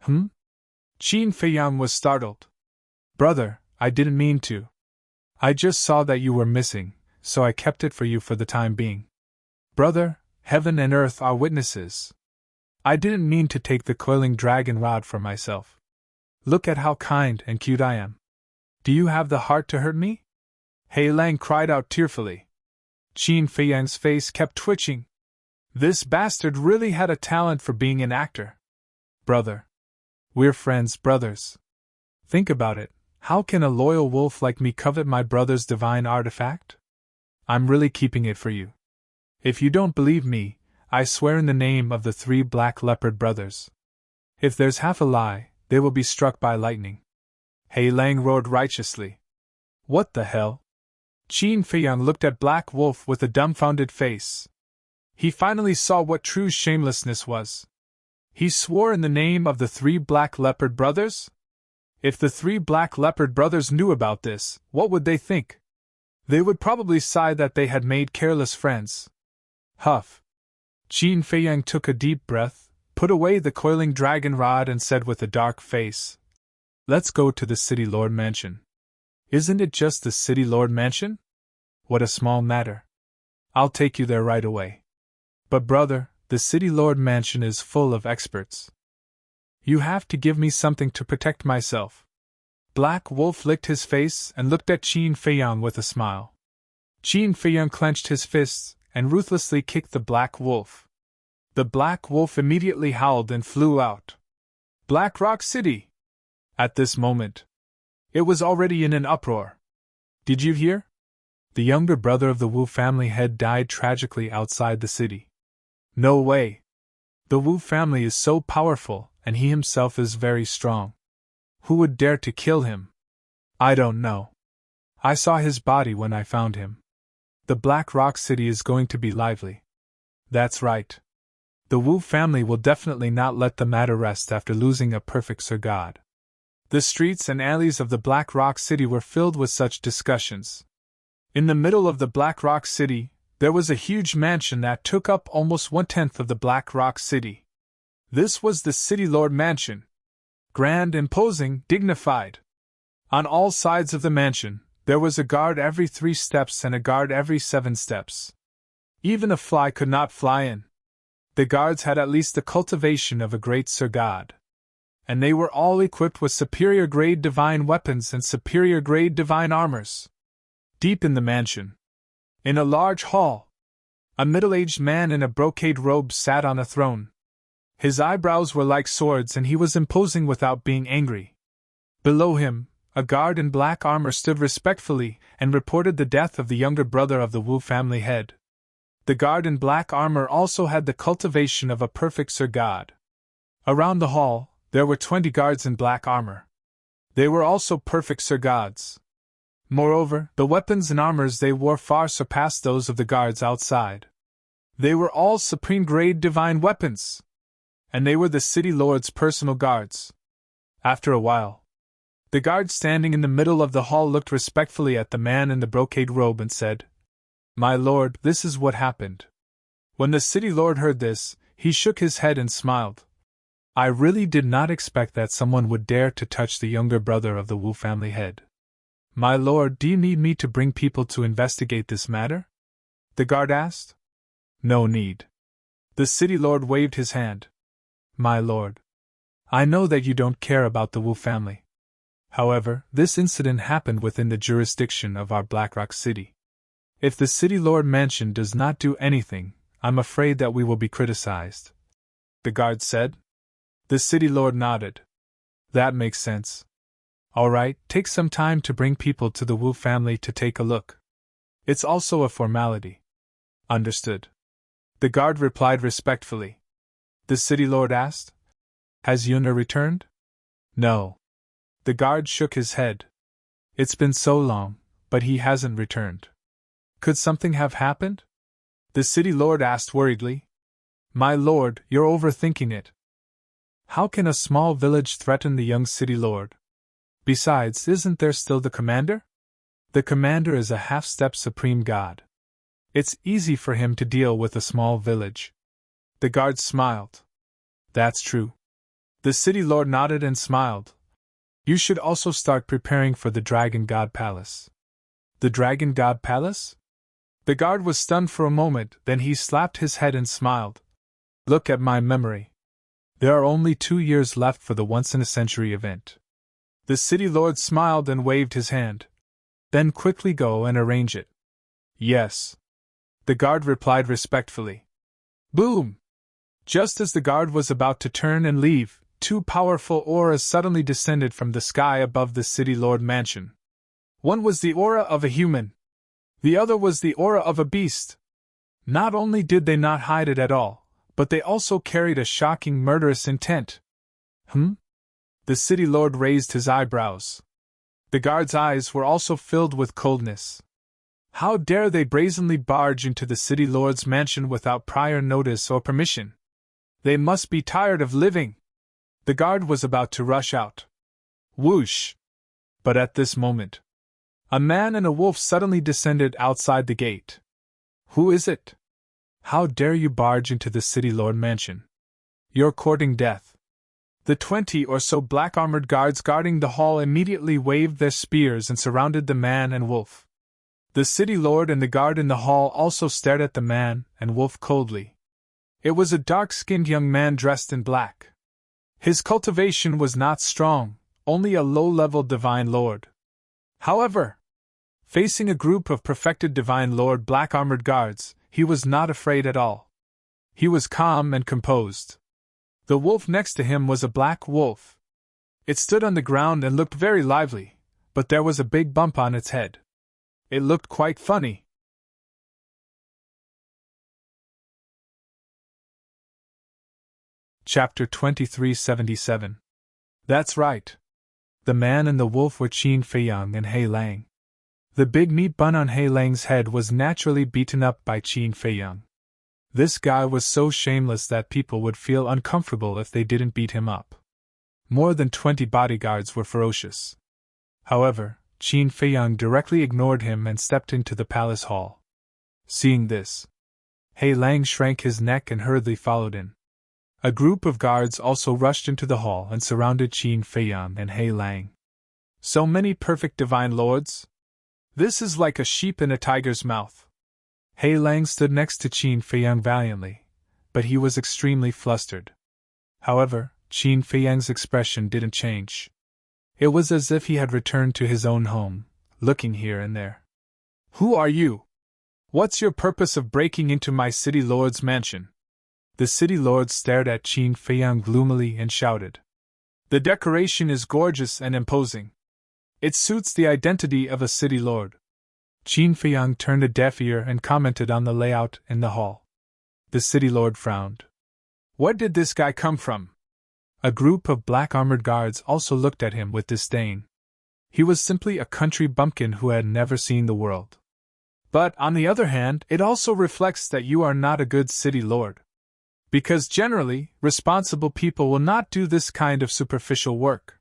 Qin Feiyang was startled. Brother, I didn't mean to. I just saw that you were missing, so I kept it for you for the time being. Brother, heaven and earth are witnesses. I didn't mean to take the coiling dragon rod for myself. Look at how kind and cute I am. Do you have the heart to hurt me? Hei Lang cried out tearfully. Qin Feiyang's face kept twitching. This bastard really had a talent for being an actor. Brother. We're friends, brothers. Think about it. How can a loyal wolf like me covet my brother's divine artifact? I'm really keeping it for you. If you don't believe me, I swear in the name of the 3 black leopard brothers. If there's half a lie, they will be struck by lightning. Hei Lang roared righteously. What the hell? Qin Feiyang looked at Black Wolf with a dumbfounded face. He finally saw what true shamelessness was. He swore in the name of the 3 black leopard brothers? If the 3 black leopard brothers knew about this, what would they think? They would probably sigh that they had made careless friends. Huff. Qin Feiyang took a deep breath, put away the coiling dragon rod and said with a dark face, Let's go to the City Lord Mansion. Isn't it just the City Lord Mansion? What a small matter. I'll take you there right away. But brother, the City Lord Mansion is full of experts. You have to give me something to protect myself. Black Wolf licked his face and looked at Qin Feiyang with a smile. Qin Feiyang clenched his fists and ruthlessly kicked the Black Wolf. The Black Wolf immediately howled and flew out. Black Rock City! At this moment, it was already in an uproar. Did you hear? The younger brother of the Wu family had died tragically outside the city. No way! The Wu family is so powerful, and he himself is very strong. Who would dare to kill him? I don't know. I saw his body when I found him. The Black Rock City is going to be lively. That's right. The Wu family will definitely not let the matter rest after losing a perfect Sir God. The streets and alleys of the Black Rock City were filled with such discussions. In the middle of the Black Rock City, there was a huge mansion that took up almost 1/10 of the Black Rock City. This was the City Lord Mansion. Grand, imposing, dignified. On all sides of the mansion, there was a guard every 3 steps and a guard every 7 steps. Even a fly could not fly in. The guards had at least the cultivation of a great Sir God. And they were all equipped with superior grade divine weapons and superior grade divine armors. Deep in the mansion, in a large hall, a middle-aged man in a brocade robe sat on a throne. His eyebrows were like swords and he was imposing without being angry. Below him, a guard in black armor stood respectfully and reported the death of the younger brother of the Wu family head. The guard in black armor also had the cultivation of a perfect Sir God. Around the hall, there were 20 guards in black armor. They were also perfect Sir Gods. Moreover, the weapons and armors they wore far surpassed those of the guards outside. They were all supreme-grade divine weapons, and they were the city lord's personal guards. After a while, the guard standing in the middle of the hall looked respectfully at the man in the brocade robe and said, "My lord, this is what happened." When the city lord heard this, he shook his head and smiled. "I really did not expect that someone would dare to touch the younger brother of the Wu family head. My lord, do you need me to bring people to investigate this matter?" the guard asked. "No need." The city lord waved his hand. "My lord, I know that you don't care about the Wu family. However, this incident happened within the jurisdiction of our Blackrock City. If the City Lord Mansion does not do anything, I'm afraid that we will be criticized," the guard said. The City Lord nodded. "That makes sense. All right, take some time to bring people to the Wu family to take a look. It's also a formality." "Understood." The guard replied respectfully. The City Lord asked, "Has Yuna returned?" "No." The guard shook his head. "It's been so long, but he hasn't returned." "Could something have happened?" the City Lord asked worriedly. "My lord, you're overthinking it. How can a small village threaten the young City Lord? Besides, isn't there still the commander? The commander is a half-step supreme god. It's easy for him to deal with a small village." The guard smiled. "That's true." The City Lord nodded and smiled. "You should also start preparing for the Dragon God Palace." "The Dragon God Palace?" The guard was stunned for a moment, then he slapped his head and smiled. "Look at my memory. There are only 2 years left for the once-in-a-century event." The City Lord smiled and waved his hand. "Then quickly go and arrange it." "Yes." The guard replied respectfully. Boom! Just as the guard was about to turn and leave, 2 powerful auras suddenly descended from the sky above the City Lord Mansion. One was the aura of a human. The other was the aura of a beast. Not only did they not hide it at all, but they also carried a shocking murderous intent. The City Lord raised his eyebrows. The guard's eyes were also filled with coldness. How dare they brazenly barge into the City Lord's mansion without prior notice or permission? They must be tired of living. The guard was about to rush out. Whoosh! But at this moment, a man and a wolf suddenly descended outside the gate. "Who is it? How dare you barge into the City Lord Mansion? You're courting death." The 20 or so black-armored guards guarding the hall immediately waved their spears and surrounded the man and wolf. The City Lord and the guard in the hall also stared at the man and wolf coldly. It was a dark-skinned young man dressed in black. His cultivation was not strong, only a low-level Divine Lord. However, facing a group of perfected Divine Lord black-armored guards, he was not afraid at all. He was calm and composed. The wolf next to him was a black wolf. It stood on the ground and looked very lively, but there was a big bump on its head. It looked quite funny. Chapter 2377. That's right. The man and the wolf were Qin Feiyang and He Lang. The big meat bun on He Lang's head was naturally beaten up by Qin Feiyang. This guy was so shameless that people would feel uncomfortable if they didn't beat him up. More than 20 bodyguards were ferocious. However, Qin Feiyang directly ignored him and stepped into the palace hall. Seeing this, He Lang shrank his neck and hurriedly followed in. A group of guards also rushed into the hall and surrounded Qin Feiyang and He Lang. So many perfect divine lords? This is like a sheep in a tiger's mouth. He Lang stood next to Qin Feiyang valiantly, but he was extremely flustered. However, Qin Feiyang's expression didn't change. It was as if he had returned to his own home, looking here and there. Who are you? What's your purpose of breaking into my city lord's mansion? The city lord stared at Qin Feiyang gloomily and shouted. The decoration is gorgeous and imposing. It suits the identity of a city lord. Qin Feiyang turned a deaf ear and commented on the layout in the hall. The city lord frowned. Where did this guy come from? A group of black armored guards also looked at him with disdain. He was simply a country bumpkin who had never seen the world. But, on the other hand, it also reflects that you are not a good city lord. Because generally, responsible people will not do this kind of superficial work.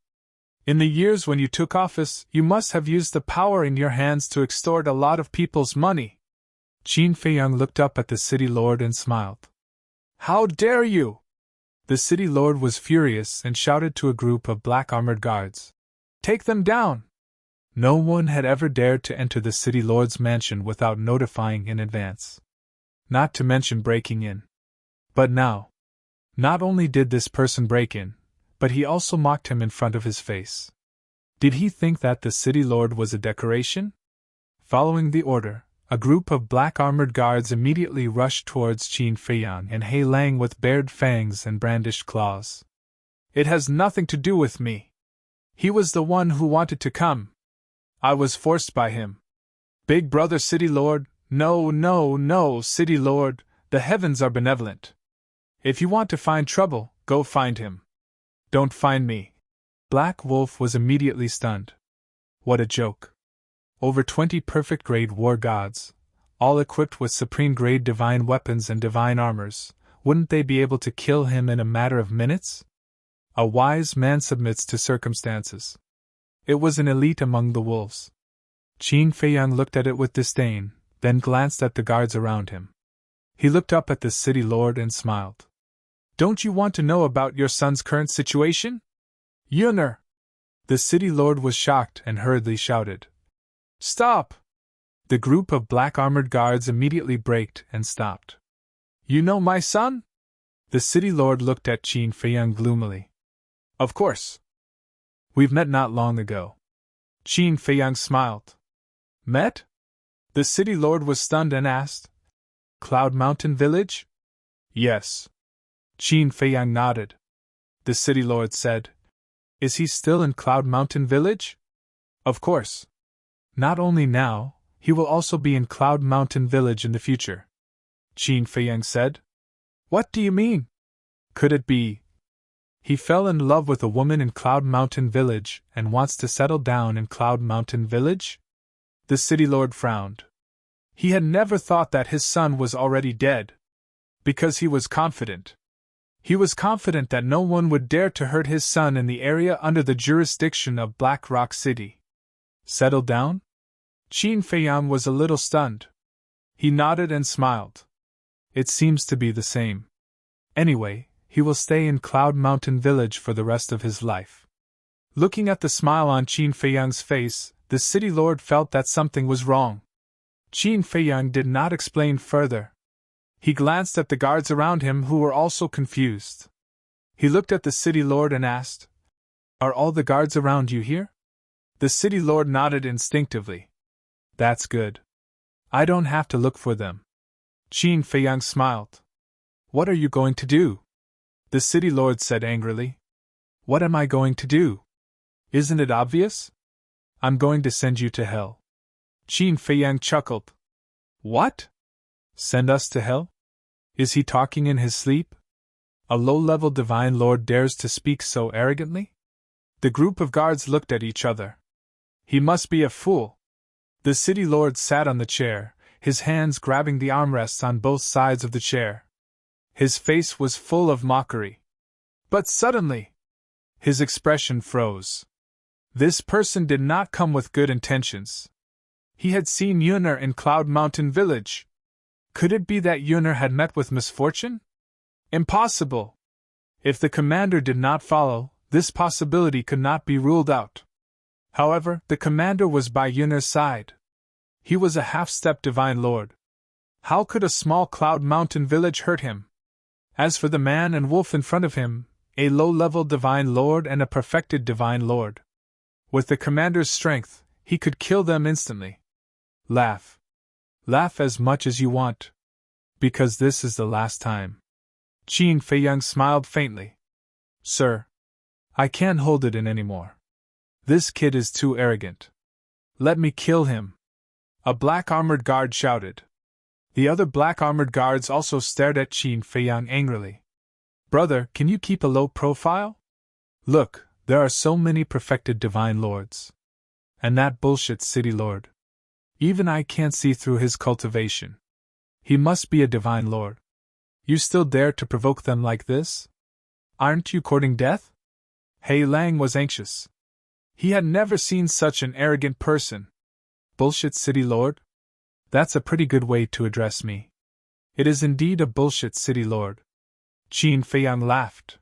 In the years when you took office, you must have used the power in your hands to extort a lot of people's money. Qin Feiyang looked up at the city lord and smiled. How dare you! The city lord was furious and shouted to a group of black armored guards. Take them down! No one had ever dared to enter the city lord's mansion without notifying in advance. Not to mention breaking in. But now, not only did this person break in, but he also mocked him in front of his face. Did he think that the city lord was a decoration? Following the order, a group of black armored guards immediately rushed towards Qin Feiyang and He Lang with bared fangs and brandished claws. It has nothing to do with me. He was the one who wanted to come. I was forced by him. Big brother city lord, no, city lord, the heavens are benevolent. If you want to find trouble, go find him. Don't find me. Black Wolf was immediately stunned. What a joke. Over 20 perfect grade war gods, all equipped with supreme grade divine weapons and divine armors, wouldn't they be able to kill him in a matter of minutes? A wise man submits to circumstances. It was an elite among the wolves. Qin Feiyang looked at it with disdain, then glanced at the guards around him. He looked up at the city lord and smiled. Don't you want to know about your son's current situation? Yunner! The city lord was shocked and hurriedly shouted. Stop! The group of black armored guards immediately braked and stopped. You know my son? The city lord looked at Qin Feiyang gloomily. Of course. We've met not long ago. Qin Feiyang smiled. Met? The city lord was stunned and asked. Cloud Mountain Village? Yes. Qin Feiyang nodded. The city lord said. Is he still in Cloud Mountain Village? Of course. Not only now, he will also be in Cloud Mountain Village in the future. Qin Feiyang said. What do you mean? Could it be? He fell in love with a woman in Cloud Mountain Village and wants to settle down in Cloud Mountain Village? The city lord frowned. He had never thought that his son was already dead. Because he was confident. He was confident that no one would dare to hurt his son in the area under the jurisdiction of Black Rock City. Settle down? Qin Feiyang was a little stunned. He nodded and smiled. It seems to be the same. Anyway, he will stay in Cloud Mountain Village for the rest of his life. Looking at the smile on Qin Feiyang's face, the city lord felt that something was wrong. Qin Feiyang did not explain further. He glanced at the guards around him who were also confused. He looked at the city lord and asked, Are all the guards around you here? The city lord nodded instinctively. That's good. I don't have to look for them. Qin Feiyang smiled. What are you going to do? The city lord said angrily. What am I going to do? Isn't it obvious? I'm going to send you to hell. Qin Feiyang chuckled. What? Send us to hell? Is he talking in his sleep? A low-level divine lord dares to speak so arrogantly? The group of guards looked at each other. He must be a fool. The city lord sat on the chair, his hands grabbing the armrests on both sides of the chair. His face was full of mockery. But suddenly, his expression froze. This person did not come with good intentions. He had seen Yunner in Cloud Mountain Village. Could it be that Yunner had met with misfortune? Impossible! If the commander did not follow, this possibility could not be ruled out. However, the commander was by Yunner's side. He was a half-step divine lord. How could a small Cloud Mountain village hurt him? As for the man and wolf in front of him, a low-level divine lord and a perfected divine lord. With the commander's strength, he could kill them instantly. Laugh. Laugh as much as you want. Because this is the last time. Qin Feiyang smiled faintly. Sir, I can't hold it in anymore. This kid is too arrogant. Let me kill him. A black-armored guard shouted. The other black-armored guards also stared at Qin Feiyang angrily. Brother, can you keep a low profile? Look, there are so many perfected divine lords. And that bullshit city lord. Even I can't see through his cultivation. He must be a divine lord. You still dare to provoke them like this? Aren't you courting death? He Lang was anxious. He had never seen such an arrogant person. Bullshit city lord? That's a pretty good way to address me. It is indeed a bullshit city lord. Qin Feiyang laughed.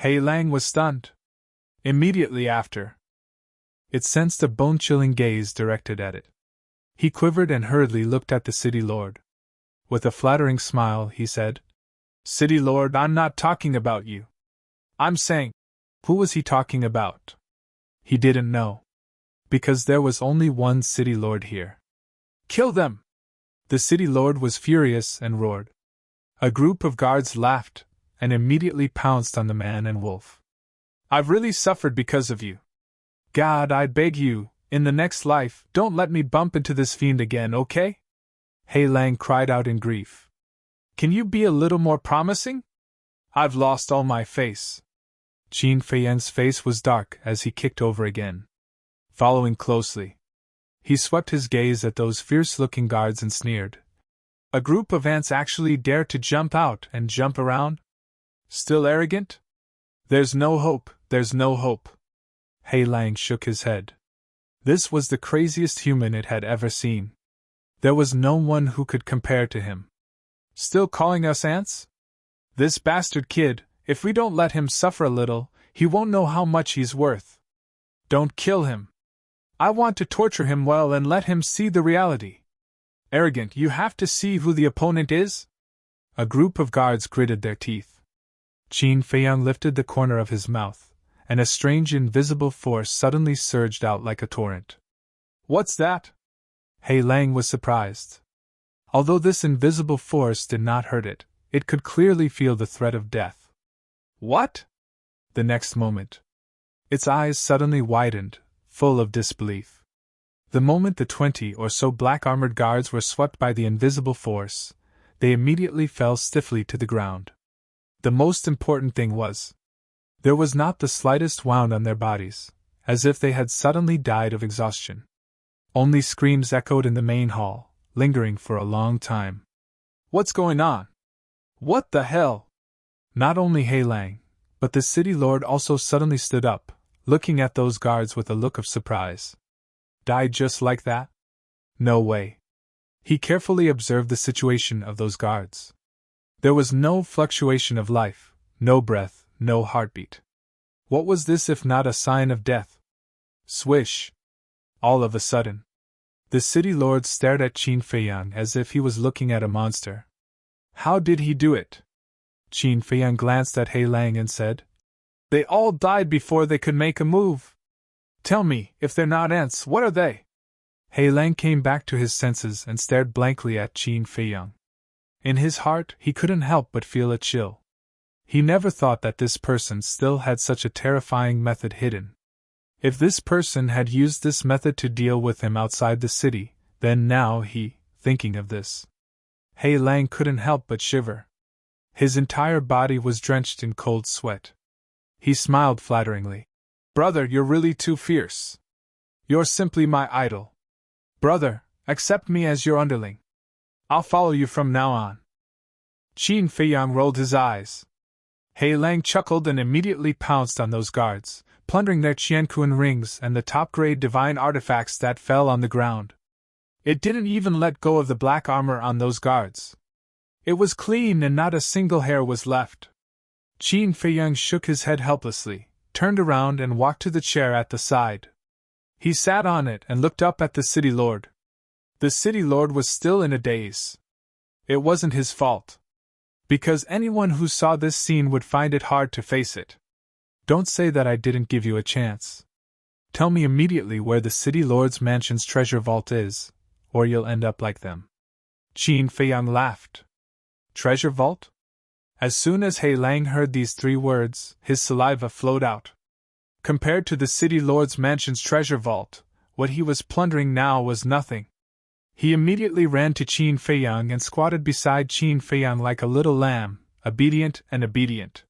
He Lang was stunned. Immediately after, it sensed a bone-chilling gaze directed at it. He quivered and hurriedly looked at the city lord. With a flattering smile, he said, City lord, I'm not talking about you. I'm saying, who was he talking about? He didn't know. Because there was only one city lord here. Kill them! The city lord was furious and roared. A group of guards laughed, and immediately pounced on the man and wolf. I've really suffered because of you. God, I beg you, in the next life, don't let me bump into this fiend again, okay? He Lang cried out in grief. Can you be a little more promising? I've lost all my face. Qin Feiyang's face was dark as he kicked over again. Following closely, he swept his gaze at those fierce-looking guards and sneered. A group of ants actually dare to jump out and jump around? Still arrogant? There's no hope, there's no hope. He Lang shook his head. This was the craziest human it had ever seen. There was no one who could compare to him. Still calling us ants? This bastard kid, if we don't let him suffer a little, he won't know how much he's worth. Don't kill him. I want to torture him well and let him see the reality. Arrogant, you have to see who the opponent is? A group of guards gritted their teeth. Qin Feiyang lifted the corner of his mouth, and a strange invisible force suddenly surged out like a torrent. What's that? He Lang was surprised. Although this invisible force did not hurt it, it could clearly feel the threat of death. What? The next moment, its eyes suddenly widened, full of disbelief. The moment the 20 or so black-armored guards were swept by the invisible force, they immediately fell stiffly to the ground. The most important thing was, there was not the slightest wound on their bodies, as if they had suddenly died of exhaustion. Only screams echoed in the main hall, lingering for a long time. What's going on? What the hell? Not only He Lang, but the city lord also suddenly stood up, looking at those guards with a look of surprise. Died just like that? No way. He carefully observed the situation of those guards. There was no fluctuation of life, no breath, no heartbeat. What was this if not a sign of death? Swish! All of a sudden, the city lord stared at Qin Feiyang as if he was looking at a monster. How did he do it? Qin Feiyang glanced at He Lang and said, They all died before they could make a move. Tell me, if they're not ants, what are they? He Lang came back to his senses and stared blankly at Qin Feiyang. In his heart, he couldn't help but feel a chill. He never thought that this person still had such a terrifying method hidden. If this person had used this method to deal with him outside the city, then now thinking of this, He Lang couldn't help but shiver. His entire body was drenched in cold sweat. He smiled flatteringly. Brother, you're really too fierce. You're simply my idol. Brother, accept me as your underling. I'll follow you from now on. Qin Feiyang rolled his eyes. He Lang chuckled and immediately pounced on those guards, plundering their Qianquan rings and the top-grade divine artifacts that fell on the ground. It didn't even let go of the black armor on those guards. It was clean and not a single hair was left. Qin Feiyang shook his head helplessly, turned around and walked to the chair at the side. He sat on it and looked up at the city lord. The city lord was still in a daze. It wasn't his fault. Because anyone who saw this scene would find it hard to face it. Don't say that I didn't give you a chance. Tell me immediately where the city lord's mansion's treasure vault is, or you'll end up like them. Qin Feiyang laughed. Treasure vault? As soon as He Lang heard these 3 words, his saliva flowed out. Compared to the city lord's mansion's treasure vault, what he was plundering now was nothing. He immediately ran to Qin Feiyang and squatted beside Qin Feiyang like a little lamb, obedient and obedient.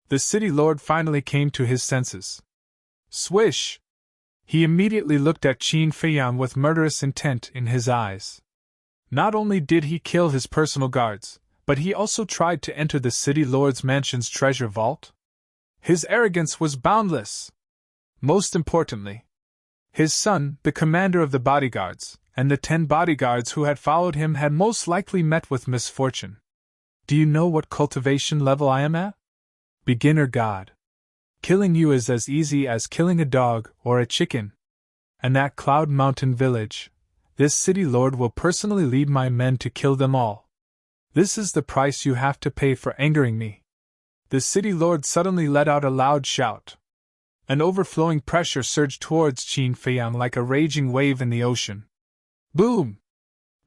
The city lord finally came to his senses. Swish! He immediately looked at Qin Feiyang with murderous intent in his eyes. Not only did he kill his personal guards, but he also tried to enter the city lord's mansion's treasure vault. His arrogance was boundless. Most importantly, his son, the commander of the bodyguards, and the 10 bodyguards who had followed him had most likely met with misfortune. Do you know what cultivation level I am at? Beginner god. Killing you is as easy as killing a dog or a chicken. And at Cloud Mountain Village, this city lord will personally lead my men to kill them all. This is the price you have to pay for angering me. The city lord suddenly let out a loud shout. An overflowing pressure surged towards Qin Feiyang like a raging wave in the ocean. Boom!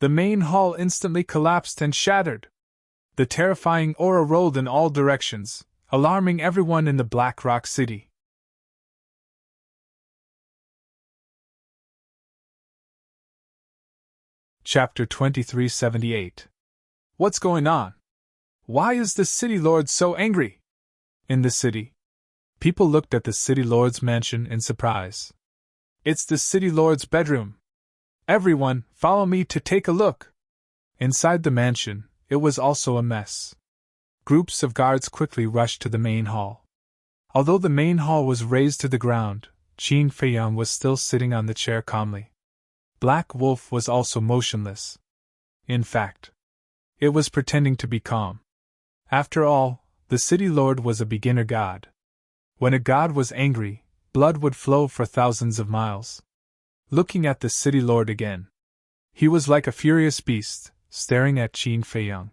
The main hall instantly collapsed and shattered. The terrifying aura rolled in all directions, alarming everyone in the Black Rock City. Chapter 2378. What's going on? Why is the city lord so angry? In the city, people looked at the city lord's mansion in surprise. It's the city lord's bedroom. Everyone, follow me to take a look. Inside the mansion, it was also a mess. Groups of guards quickly rushed to the main hall. Although the main hall was razed to the ground, Qin Feiyang was still sitting on the chair calmly. Black Wolf was also motionless. In fact, it was pretending to be calm. After all, the city lord was a beginner god. When a god was angry, blood would flow for thousands of miles. Looking at the city lord again, he was like a furious beast, staring at Qin Feiyang.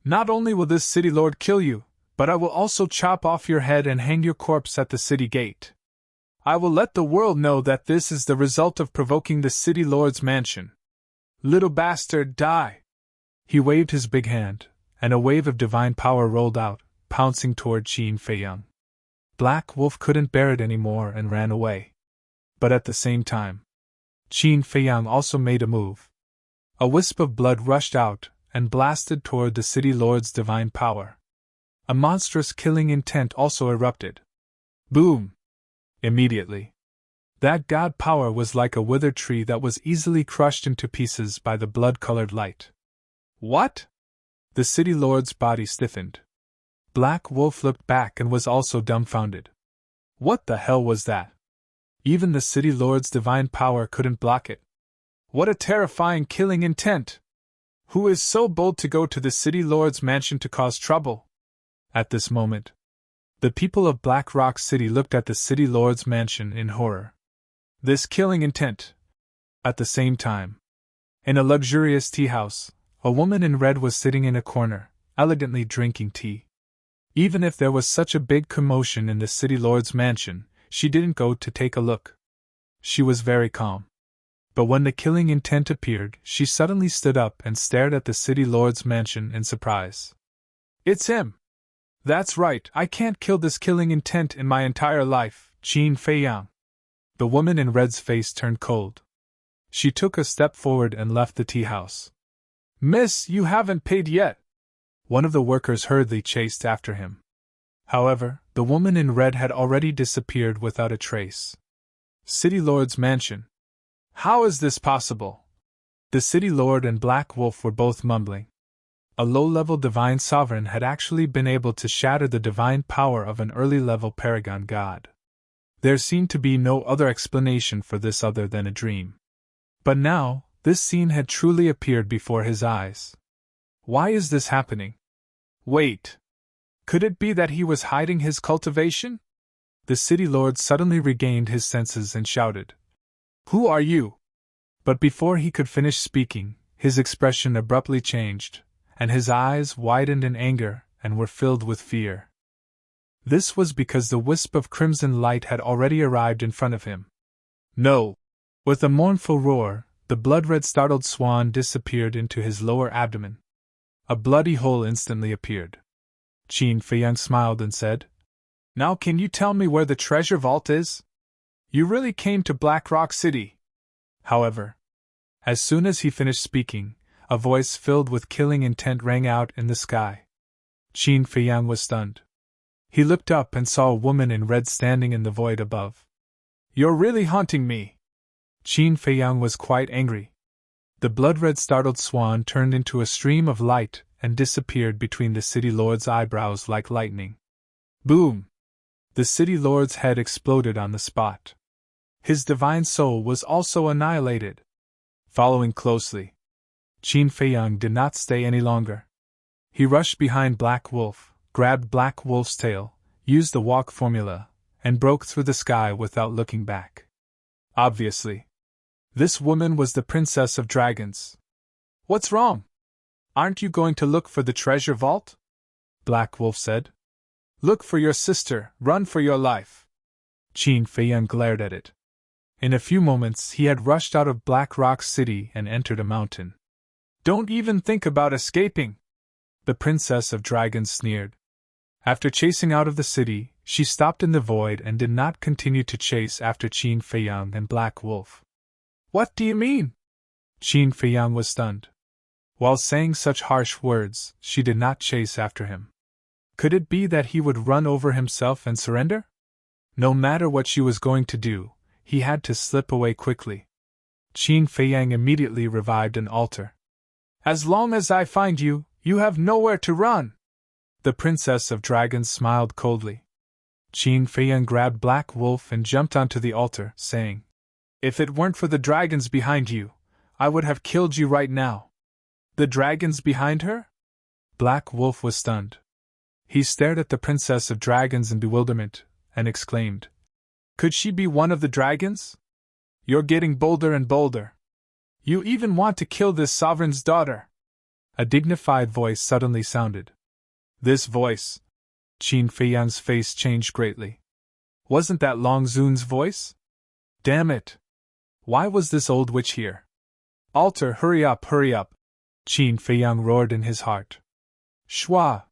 Not only will this city lord kill you, but I will also chop off your head and hang your corpse at the city gate. I will let the world know that this is the result of provoking the city lord's mansion. Little bastard, die! He waved his big hand, and a wave of divine power rolled out, pouncing toward Qin Feiyang. Black Wolf couldn't bear it anymore and ran away. But at the same time, Qin Feiyang also made a move. A wisp of blood rushed out and blasted toward the city lord's divine power. A monstrous killing intent also erupted. Boom! Immediately, that god power was like a withered tree that was easily crushed into pieces by the blood-colored light. What? The city lord's body stiffened. Black Wolf looked back and was also dumbfounded. What the hell was that? Even the city lord's divine power couldn't block it. What a terrifying killing intent! Who is so bold to go to the city lord's mansion to cause trouble? At this moment, the people of Black Rock City looked at the city lord's mansion in horror. This killing intent. At the same time, in a luxurious tea house, a woman in red was sitting in a corner, elegantly drinking tea. Even if there was such a big commotion in the city lord's mansion, she didn't go to take a look. She was very calm. But when the killing intent appeared, she suddenly stood up and stared at the city lord's mansion in surprise. It's him! That's right, I can't kill this killing intent in my entire life, Qin Feiyang. The woman in red's face turned cold. She took a step forward and left the tea house. Miss, you haven't paid yet! One of the workers hurriedly chased after him. However, the woman in red had already disappeared without a trace. City Lord's mansion. How is this possible? The City Lord and Black Wolf were both mumbling. A low-level divine sovereign had actually been able to shatter the divine power of an early-level paragon god. There seemed to be no other explanation for this other than a dream. But now, this scene had truly appeared before his eyes. Why is this happening? Wait. Could it be that he was hiding his cultivation? The City Lord suddenly regained his senses and shouted, "Who are you?" But before he could finish speaking, his expression abruptly changed, and his eyes widened in anger and were filled with fear. This was because the wisp of crimson light had already arrived in front of him. No! With a mournful roar, the blood-red startled swan disappeared into his lower abdomen. A bloody hole instantly appeared. Qin Feiyang smiled and said, "Now can you tell me where the treasure vault is? You really came to Black Rock City." However, as soon as he finished speaking, a voice filled with killing intent rang out in the sky. Qin Feiyang was stunned. He looked up and saw a woman in red standing in the void above. "You're really haunting me!" Qin Feiyang was quite angry. The blood-red startled swan turned into a stream of light and disappeared between the City Lord's eyebrows like lightning. Boom! The City Lord's head exploded on the spot. His divine soul was also annihilated. Following closely, Qin Feiyang did not stay any longer. He rushed behind Black Wolf, grabbed Black Wolf's tail, used the walk formula, and broke through the sky without looking back. Obviously, this woman was the Princess of Dragons. "What's wrong? Aren't you going to look for the treasure vault?" Black Wolf said. "Look for your sister, run for your life." Qin Feiyang glared at it. In a few moments he had rushed out of Black Rock City and entered a mountain. "Don't even think about escaping!" the Princess of Dragons sneered. After chasing out of the city, she stopped in the void and did not continue to chase after Qin Feiyang and Black Wolf. "What do you mean?" Qin Feiyang was stunned. While saying such harsh words, she did not chase after him. Could it be that he would run over himself and surrender? No matter what she was going to do, he had to slip away quickly. Qin Feiyang immediately revived an altar. "As long as I find you, you have nowhere to run!" The Princess of Dragons smiled coldly. Qin Feiyang grabbed Black Wolf and jumped onto the altar, saying, "If it weren't for the dragons behind you, I would have killed you right now." "The dragons behind her?" Black Wolf was stunned. He stared at the Princess of Dragons in bewilderment, and exclaimed, "Could she be one of the dragons? You're getting bolder and bolder. You even want to kill this sovereign's daughter." A dignified voice suddenly sounded. This voice? Qin Feiyang's face changed greatly. Wasn't that Long Zun's voice? Damn it! Why was this old witch here? "Altar, hurry up, hurry up!" Qin Feiyang roared in his heart. Shwa!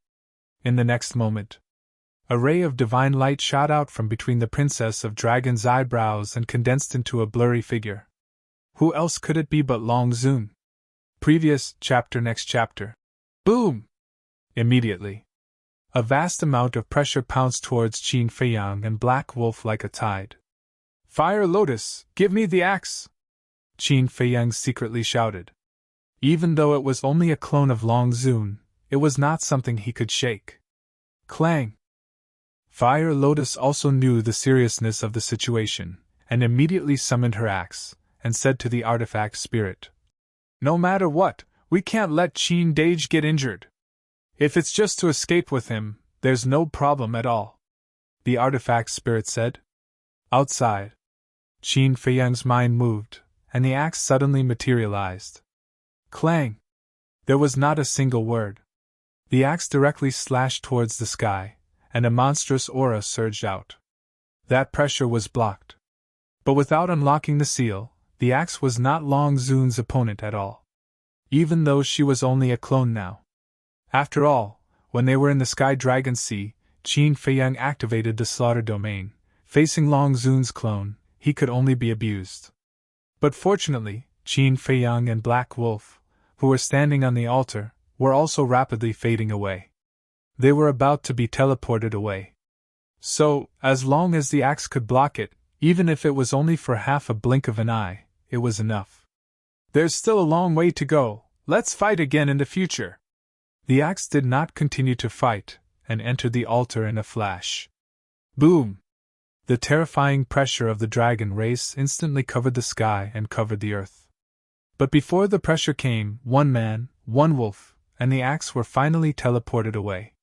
In the next moment, a ray of divine light shot out from between the Princess of Dragons' eyebrows and condensed into a blurry figure. Who else could it be but Long Zun? Previous chapter, next chapter. Boom! Immediately, a vast amount of pressure pounced towards Qin Feiyang and Black Wolf like a tide. "Fire Lotus, give me the axe!" Qin Feiyang secretly shouted. Even though it was only a clone of Long Zun, it was not something he could shake. Clang! Fire Lotus also knew the seriousness of the situation, and immediately summoned her axe, and said to the artifact spirit, "No matter what, we can't let Qin Dage get injured. If it's just to escape with him, there's no problem at all," the artifact spirit said. Outside, Qin Feiyang's mind moved, and the axe suddenly materialized. Clang! There was not a single word. The axe directly slashed towards the sky, and a monstrous aura surged out. That pressure was blocked. But without unlocking the seal, the axe was not Long Zun's opponent at all. Even though she was only a clone now. After all, when they were in the Sky Dragon Sea, Qin Feiyang activated the slaughter domain. Facing Long Zun's clone, he could only be abused. But fortunately, Qin Feiyang and Black Wolf, who were standing on the altar, were also rapidly fading away. They were about to be teleported away. So, as long as the axe could block it, even if it was only for half a blink of an eye, it was enough. There's still a long way to go, let's fight again in the future. The axe did not continue to fight, and entered the altar in a flash. Boom! The terrifying pressure of the dragon race instantly covered the sky and covered the earth. But before the pressure came, one man, one wolf, and the axe were finally teleported away.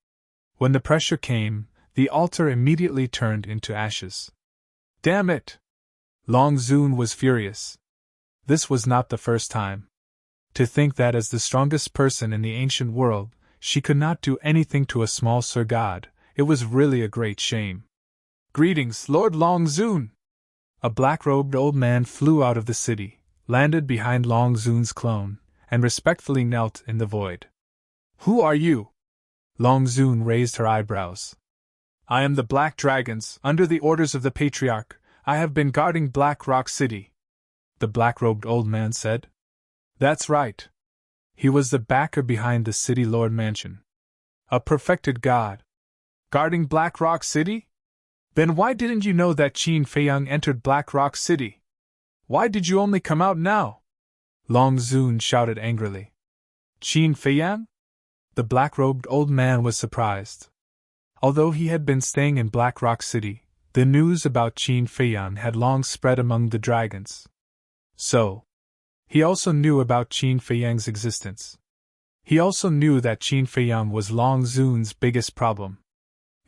When the pressure came, the altar immediately turned into ashes. Damn it! Long Zun was furious. This was not the first time. To think that as the strongest person in the ancient world, she could not do anything to a small Sir God, it was really a great shame. Greetings, Lord Long Zun! A black-robed old man flew out of the city, landed behind Long Zun's clone, and respectfully knelt in the void. Who are you? Long Zun raised her eyebrows. I am the Black Dragons, under the orders of the Patriarch. I have been guarding Black Rock City. The black-robed old man said. That's right. He was the backer behind the City Lord Mansion. A perfected god. Guarding Black Rock City? Then why didn't you know that Qin Feiyang entered Black Rock City? Why did you only come out now? Long Zun shouted angrily. Qin Feiyang? The black-robed old man was surprised. Although he had been staying in Black Rock City, the news about Qin Feiyang had long spread among the dragons. So, he also knew about Qin Feiyang's existence. He also knew that Qin Feiyang was Long Zun's biggest problem.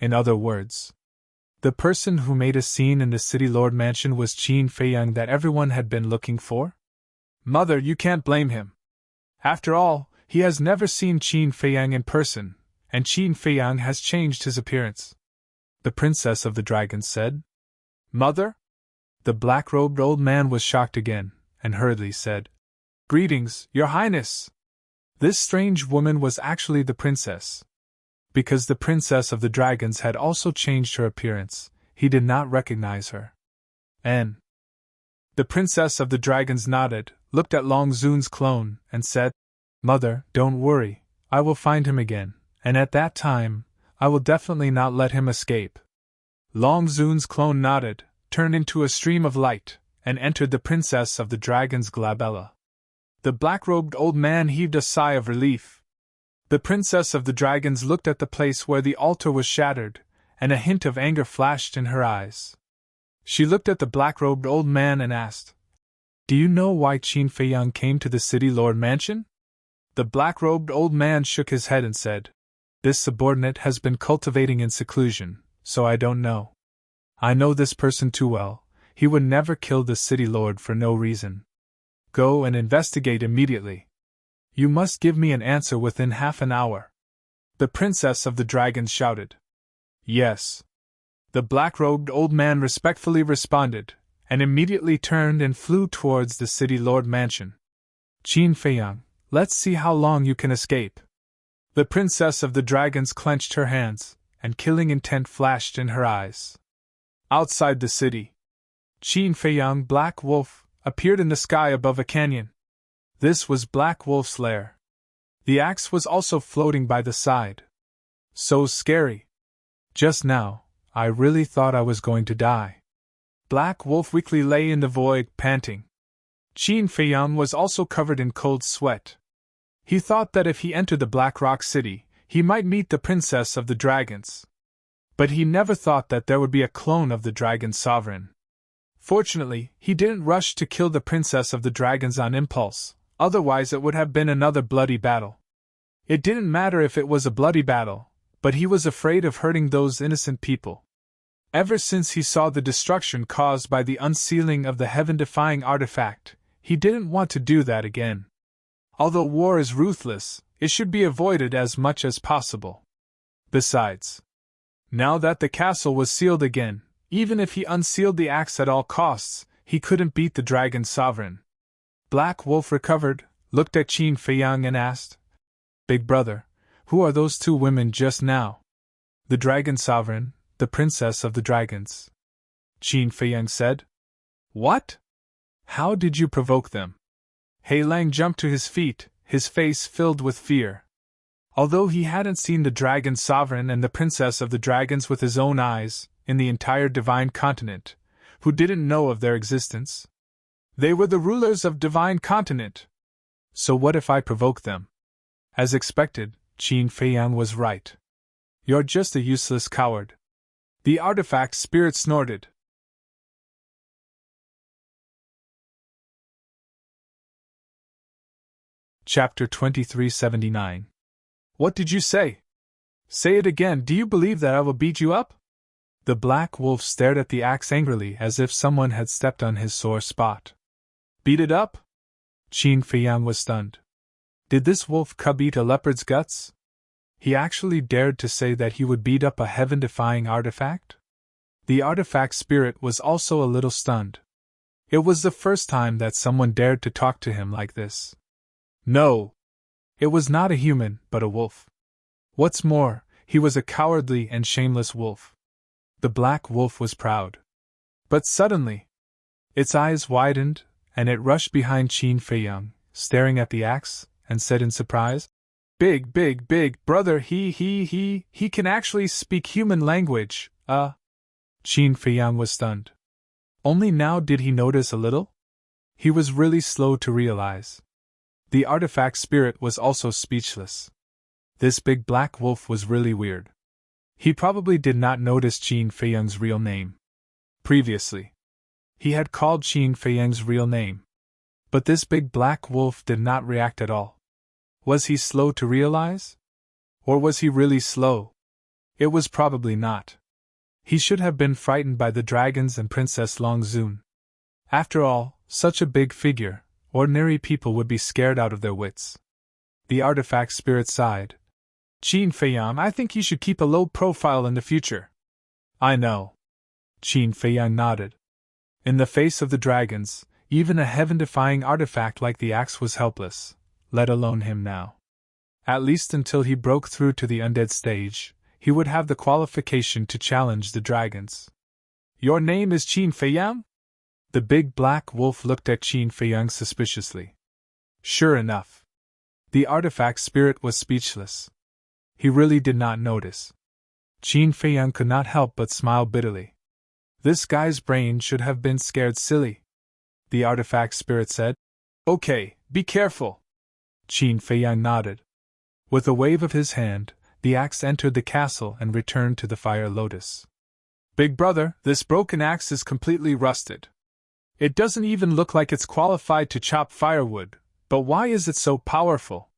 In other words, the person who made a scene in the City Lord Mansion was Qin Feiyang that everyone had been looking for? Mother, you can't blame him. After all, he has never seen Qin Feiyang in person, and Qin Feiyang has changed his appearance. The Princess of the Dragons said. Mother? The black-robed old man was shocked again, and hurriedly said, Greetings, Your Highness! This strange woman was actually the princess. Because the Princess of the Dragons had also changed her appearance, he did not recognize her. And the Princess of the Dragons nodded, looked at Long Zun's clone, and said, Mother, don't worry, I will find him again, and at that time, I will definitely not let him escape. Long Zun's clone nodded, turned into a stream of light, and entered the Princess of the Dragons' glabella. The black-robed old man heaved a sigh of relief. The Princess of the Dragons looked at the place where the altar was shattered, and a hint of anger flashed in her eyes. She looked at the black-robed old man and asked, Do you know why Qin Feiyang came to the City Lord Mansion? The black-robed old man shook his head and said, This subordinate has been cultivating in seclusion, so I don't know. I know this person too well, he would never kill the City Lord for no reason. Go and investigate immediately. You must give me an answer within half an hour. The Princess of the Dragons shouted. Yes. The black-robed old man respectfully responded, and immediately turned and flew towards the City Lord Mansion. Qin Feiyang, let's see how long you can escape. The Princess of the Dragons clenched her hands, and killing intent flashed in her eyes. Outside the city, Qin Feiyang Black Wolf appeared in the sky above a canyon. This was Black Wolf's lair. The axe was also floating by the side. So scary. Just now, I really thought I was going to die. Black Wolf weakly lay in the void, panting. Qin Feiyang was also covered in cold sweat. He thought that if he entered the Black Rock City, he might meet the Princess of the Dragons. But he never thought that there would be a clone of the Dragon Sovereign. Fortunately, he didn't rush to kill the Princess of the Dragons on impulse, otherwise it would have been another bloody battle. It didn't matter if it was a bloody battle, but he was afraid of hurting those innocent people. Ever since he saw the destruction caused by the unsealing of the heaven-defying artifact, he didn't want to do that again. Although war is ruthless, it should be avoided as much as possible. Besides, now that the castle was sealed again, even if he unsealed the axe at all costs, he couldn't beat the Dragon Sovereign. Black Wolf recovered, looked at Qin Feiyang and asked, Big brother, who are those two women just now? The Dragon Sovereign, the Princess of the Dragons. Qin Feiyang said. What? How did you provoke them? He Lang jumped to his feet, his face filled with fear. Although he hadn't seen the dragon sovereign and the princess of the dragons with his own eyes, in the entire divine continent, who didn't know of their existence? They were the rulers of divine continent. So what if I provoke them? As expected, Qin Feiyang was right. You're just a useless coward. The artifact spirit snorted. Chapter 2379. What did you say? Say it again. Do you believe that I will beat you up? The black wolf stared at the axe angrily as if someone had stepped on his sore spot. Beat it up? Qin Feiyang was stunned. Did this wolf cub eat a leopard's guts? He actually dared to say that he would beat up a heaven-defying artifact? The artifact spirit was also a little stunned. It was the first time that someone dared to talk to him like this. No! It was not a human, but a wolf. What's more, he was a cowardly and shameless wolf. The black wolf was proud. But suddenly, its eyes widened, and it rushed behind Qin Feiyang, staring at the axe, and said in surprise, Big brother, he can actually speak human language, Qin Feiyang was stunned. Only now did he notice a little? He was really slow to realize. The artifact spirit was also speechless. This big black wolf was really weird. He probably did not notice Qin Feiyang's real name. Previously, he had called Qin Feiyang's real name. But this big black wolf did not react at all. Was he slow to realize? Or was he really slow? It was probably not. He should have been frightened by the dragons and Princess Longzun. After all, such a big figure, ordinary people would be scared out of their wits. The artifact spirit sighed. Qin Feiyang, I think you should keep a low profile in the future. I know. Qin Feiyang nodded. In the face of the dragons, even a heaven-defying artifact like the axe was helpless, let alone him now. At least until he broke through to the undead stage, he would have the qualification to challenge the dragons. Your name is Qin Feiyang? The big black wolf looked at Qin Feiyang suspiciously. Sure enough. The artifact spirit was speechless. He really did not notice. Qin Feiyang could not help but smile bitterly. This guy's brain should have been scared silly. The artifact spirit said. Okay, be careful. Qin Feiyang nodded. With a wave of his hand, the axe entered the castle and returned to the fire lotus. Big brother, this broken axe is completely rusted. It doesn't even look like it's qualified to chop firewood, but why is it so powerful?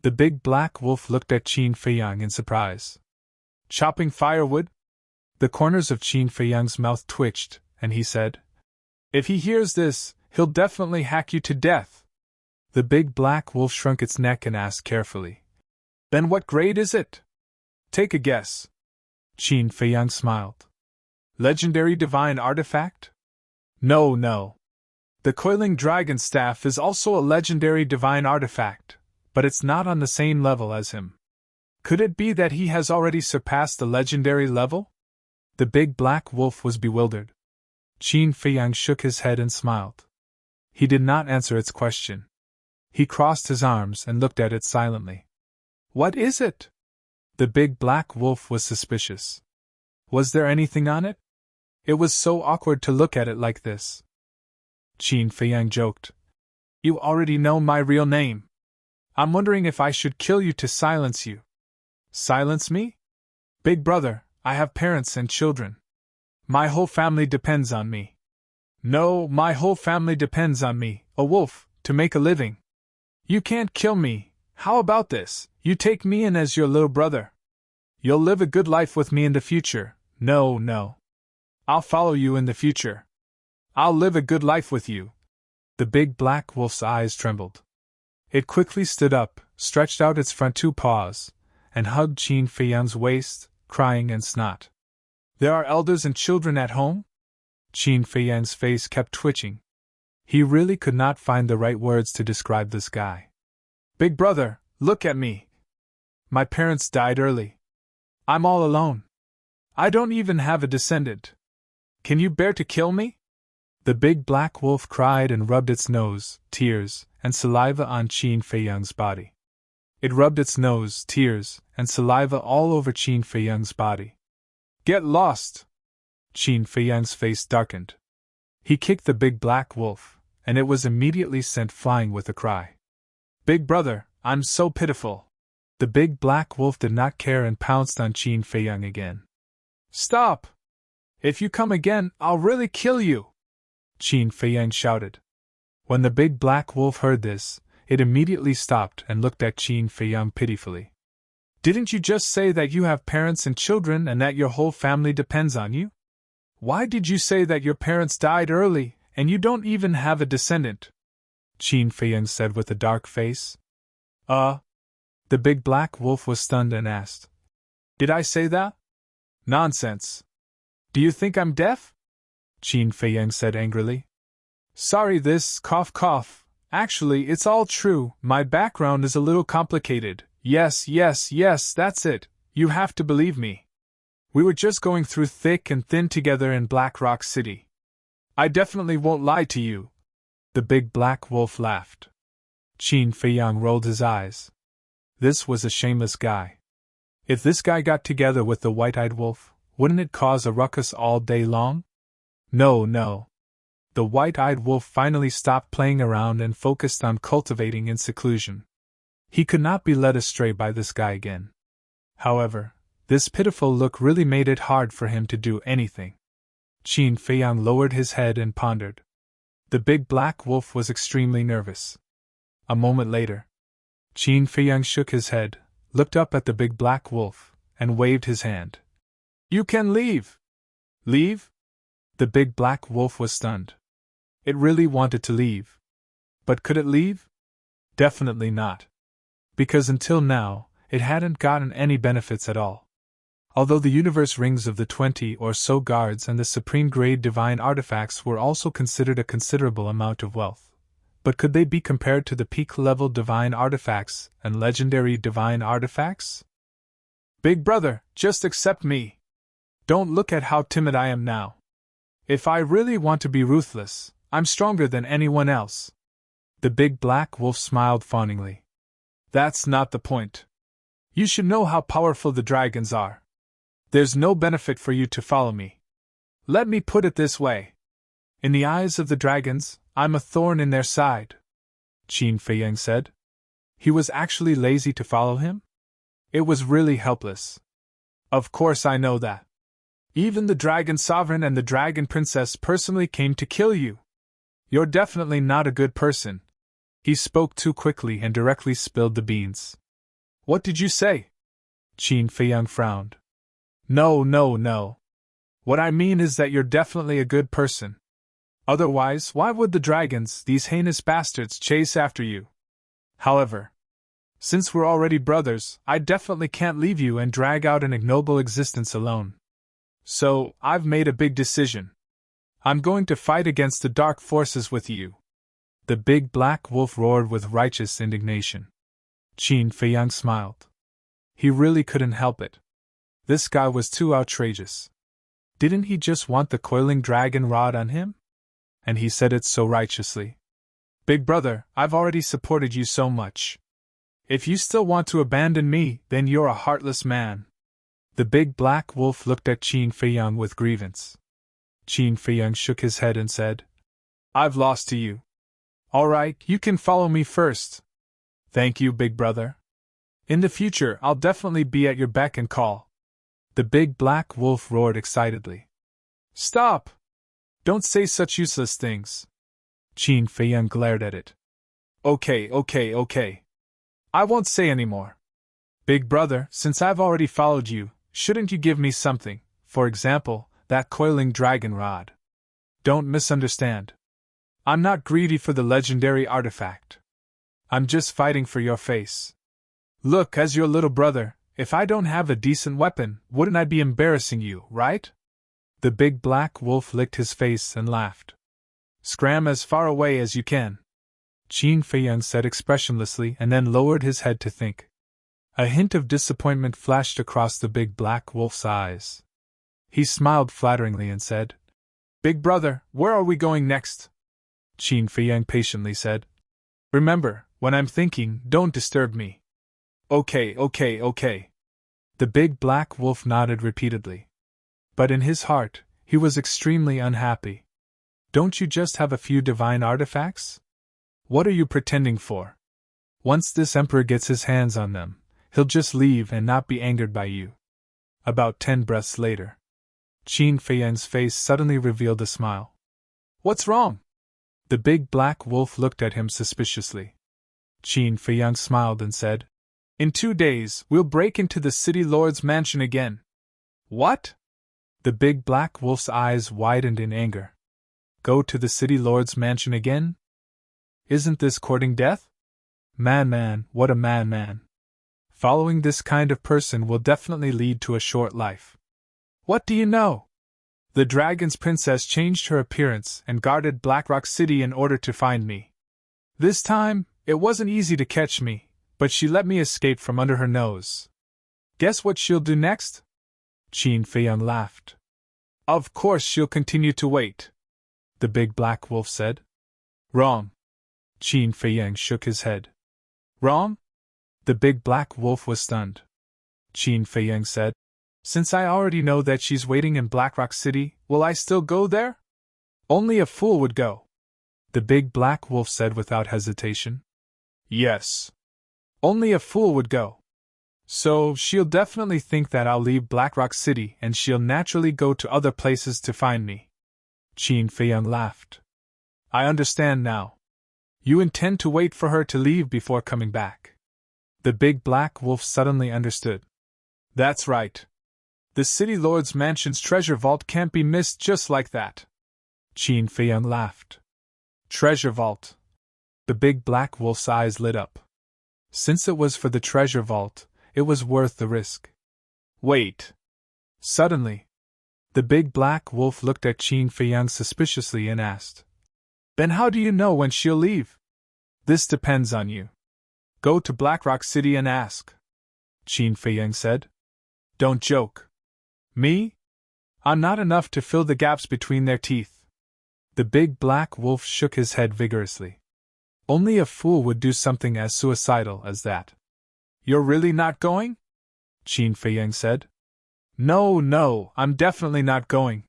The big black wolf looked at Qin Feiyang in surprise. Chopping firewood? The corners of Qin Feiyang's mouth twitched, and he said, If he hears this, he'll definitely hack you to death. The big black wolf shrunk its neck and asked carefully, Then what grade is it? Take a guess. Qin Feiyang smiled. Legendary divine artifact? No. The coiling dragon staff is also a legendary divine artifact, but it's not on the same level as him. Could it be that he has already surpassed the legendary level? The big black wolf was bewildered. Qin Feiyang shook his head and smiled. He did not answer its question. He crossed his arms and looked at it silently. What is it? The big black wolf was suspicious. Was there anything on it? It was so awkward to look at it like this. Qin Feiyang joked. You already know my real name. I'm wondering if I should kill you to silence you. Silence me? Big brother, I have parents and children. My whole family depends on me. No, my whole family depends on me, a wolf, to make a living. You can't kill me. How about this? You take me in as your little brother. You'll live a good life with me in the future. No. I'll follow you in the future. I'll live a good life with you. The big black wolf's eyes trembled. It quickly stood up, stretched out its front two paws, and hugged Qin Feiyang's waist, crying and snot. There are elders and children at home? Qin Feiyang's face kept twitching. He really could not find the right words to describe this guy. Big brother, look at me. My parents died early. I'm all alone. I don't even have a descendant. Can you bear to kill me? The big black wolf cried and rubbed its nose, tears, and saliva on Qin Feiyang's body. It rubbed its nose, tears, and saliva all over Qin Feiyang's body. Get lost! Qin Feiyang's face darkened. He kicked the big black wolf, and it was immediately sent flying with a cry. Big brother, I'm so pitiful! The big black wolf did not care and pounced on Qin Feiyang again. Stop! If you come again, I'll really kill you! Qin Feiyang shouted. When the big black wolf heard this, it immediately stopped and looked at Qin Feiyang pitifully. Didn't you just say that you have parents and children and that your whole family depends on you? Why did you say that your parents died early and you don't even have a descendant? Qin Feiyang said with a dark face. The big black wolf was stunned and asked. Did I say that? Nonsense. Do you think I'm deaf? Qin Feiyang said angrily. Sorry, this, cough cough. Actually, it's all true. My background is a little complicated. Yes, that's it. You have to believe me. We were just going through thick and thin together in Black Rock City. I definitely won't lie to you. The big black wolf laughed. Qin Feiyang rolled his eyes. This was a shameless guy. If this guy got together with the white-eyed wolf, wouldn't it cause a ruckus all day long? No. The white-eyed wolf finally stopped playing around and focused on cultivating in seclusion. He could not be led astray by this guy again. However, this pitiful look really made it hard for him to do anything. Qin Feiyang lowered his head and pondered. The big black wolf was extremely nervous. A moment later, Qin Feiyang shook his head, looked up at the big black wolf, and waved his hand. You can leave! Leave? The big black wolf was stunned. It really wanted to leave. But could it leave? Definitely not. Because until now, it hadn't gotten any benefits at all. Although the universe rings of the 20 or so guards and the supreme grade divine artifacts were also considered a considerable amount of wealth. But could they be compared to the peak-level divine artifacts and legendary divine artifacts? Big brother, just accept me. Don't look at how timid I am now. If I really want to be ruthless, I'm stronger than anyone else. The big black wolf smiled fawningly. That's not the point. You should know how powerful the dragons are. There's no benefit for you to follow me. Let me put it this way. In the eyes of the dragons, I'm a thorn in their side. Qin Feiyang said. He was actually lazy to follow him? It was really helpless. Of course I know that. Even the Dragon Sovereign and the Dragon Princess personally came to kill you. You're definitely not a good person. He spoke too quickly and directly spilled the beans. What did you say? Qin Feiyang frowned. No. What I mean is that you're definitely a good person. Otherwise, why would the dragons, these heinous bastards, chase after you? However, since we're already brothers, I definitely can't leave you and drag out an ignoble existence alone. So, I've made a big decision. I'm going to fight against the dark forces with you. The big black wolf roared with righteous indignation. Qin Feiyang smiled. He really couldn't help it. This guy was too outrageous. Didn't he just want the coiling dragon rod on him? And he said it so righteously. Big brother, I've already supported you so much. If you still want to abandon me, then you're a heartless man. The big black wolf looked at Qin Feiyang with grievance. Qin Feiyang shook his head and said, I've lost to you. All right, you can follow me first. Thank you, big brother. In the future, I'll definitely be at your beck and call. The big black wolf roared excitedly. Stop! Don't say such useless things. Qin Feiyang glared at it. Okay. I won't say any more. Big brother, since I've already followed you, shouldn't you give me something, for example, that coiling dragon rod? Don't misunderstand. I'm not greedy for the legendary artifact. I'm just fighting for your face. Look, as your little brother, if I don't have a decent weapon, wouldn't I be embarrassing you, right? The big black wolf licked his face and laughed. Scram as far away as you can. Qin Feiyang said expressionlessly and then lowered his head to think. A hint of disappointment flashed across the big black wolf's eyes. He smiled flatteringly and said, Big brother, where are we going next? Qin Feiyang patiently said, Remember, when I'm thinking, don't disturb me. Okay, okay, okay. The big black wolf nodded repeatedly. But in his heart, he was extremely unhappy. Don't you just have a few divine artifacts? What are you pretending for? Once this emperor gets his hands on them, he'll just leave and not be angered by you. About 10 breaths later, Qin Feiyang's face suddenly revealed a smile. What's wrong? The big black wolf looked at him suspiciously. Qin Feiyang smiled and said, In 2 days, we'll break into the city lord's mansion again. What? The big black wolf's eyes widened in anger. Go to the city lord's mansion again? Isn't this courting death? Man, what a madman. Following this kind of person will definitely lead to a short life. What do you know? The dragon's princess changed her appearance and guarded Blackrock City in order to find me. This time, it wasn't easy to catch me, but she let me escape from under her nose. Guess what she'll do next? Qin Feiyang laughed. Of course she'll continue to wait, the big black wolf said. Wrong. Qin Feiyang shook his head. Wrong? The big black wolf was stunned. Qin Feiyang said, Since I already know that she's waiting in Blackrock City, will I still go there? Only a fool would go, the big black wolf said without hesitation. Yes. Only a fool would go. So she'll definitely think that I'll leave Blackrock City and she'll naturally go to other places to find me. Qin Feiyang laughed. I understand now. You intend to wait for her to leave before coming back. The big black wolf suddenly understood. That's right. The city lord's mansion's treasure vault can't be missed just like that. Qin Feiyang laughed. Treasure vault. The big black wolf's eyes lit up. Since it was for the treasure vault, it was worth the risk. Wait. Suddenly, the big black wolf looked at Qin Feiyang suspiciously and asked, Then how do you know when she'll leave? This depends on you. Go to Blackrock City and ask. Qin Feiyang said. Don't joke. Me? I'm not enough to fill the gaps between their teeth. The big black wolf shook his head vigorously. Only a fool would do something as suicidal as that. You're really not going? Qin Feiyang said. No, I'm definitely not going.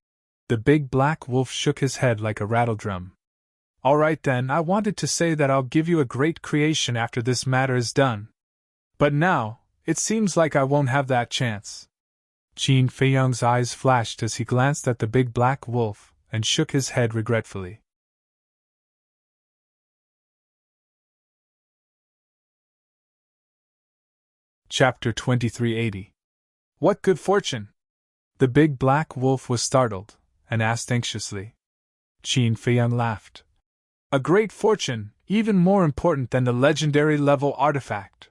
The big black wolf shook his head like a rattledrum. All right then, I wanted to say that I'll give you a great creation after this matter is done. But now, it seems like I won't have that chance. Qin Feiyang's eyes flashed as he glanced at the big black wolf and shook his head regretfully. Chapter 2380. What good fortune? The big black wolf was startled and asked anxiously. Qin Feiyang laughed. A great fortune, even more important than the legendary level artifact.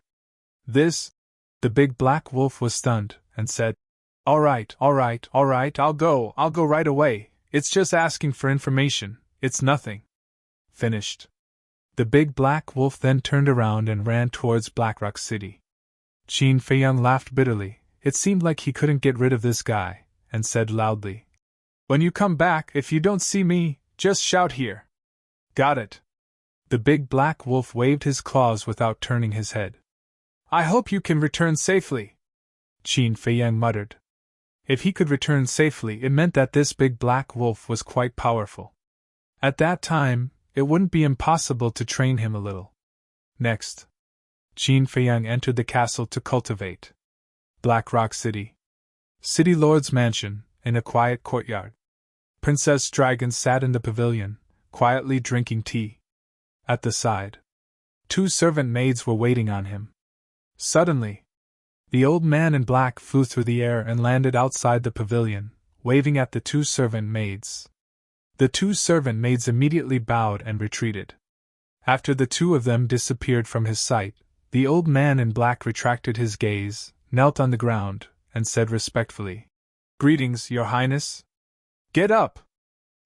This? The big black wolf was stunned and said, All right, I'll go right away. It's just asking for information, it's nothing. Finished. The big black wolf then turned around and ran towards Blackrock City. Qin Feiyang laughed bitterly. It seemed like he couldn't get rid of this guy, and said loudly, When you come back, if you don't see me, just shout here. Got it. The big black wolf waved his claws without turning his head. I hope you can return safely, Qin Feiyang muttered. If he could return safely, it meant that this big black wolf was quite powerful. At that time, it wouldn't be impossible to train him a little. Next, Qin Feiyang entered the castle to cultivate. Blackrock City. City Lord's mansion, in a quiet courtyard. Princess Dragon sat in the pavilion, quietly drinking tea. At the side, 2 servant maids were waiting on him. Suddenly, the old man in black flew through the air and landed outside the pavilion, waving at the 2 servant maids. The 2 servant maids immediately bowed and retreated. After the 2 of them disappeared from his sight, the old man in black retracted his gaze, knelt on the ground, and said respectfully, Greetings, Your Highness. Get up!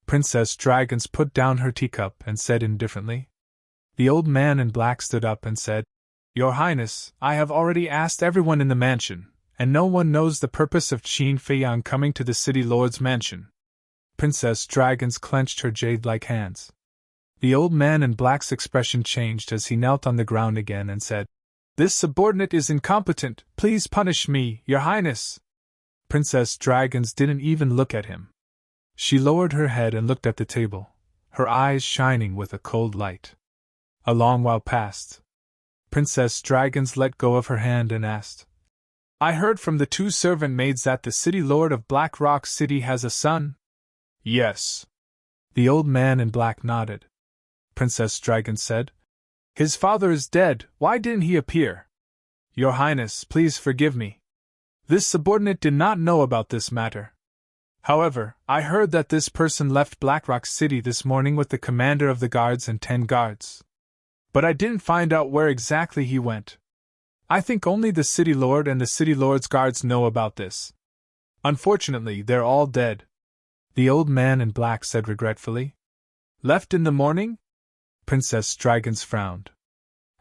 Princess Dragons put down her teacup and said indifferently. The old man in black stood up and said, Your Highness, I have already asked everyone in the mansion, and no one knows the purpose of Qin Feiyang coming to the city lord's mansion. Princess Dragons clenched her jade-like hands. The old man in black's expression changed as he knelt on the ground again and said, This subordinate is incompetent. Please punish me, Your Highness. Princess Dragons didn't even look at him. She lowered her head and looked at the table, her eyes shining with a cold light. A long while passed. Princess Dragons let go of her hand and asked, I heard from the 2 servant maids that the city lord of Black Rock City has a son? Yes. The old man in black nodded. Princess Dragons said, His father is dead, why didn't he appear? Your Highness, please forgive me. This subordinate did not know about this matter. However, I heard that this person left Blackrock City this morning with the commander of the guards and 10 guards. But I didn't find out where exactly he went. I think only the city lord and the city lord's guards know about this. Unfortunately, they're all dead. The old man in black said regretfully. Left in the morning? Princess Dragons frowned.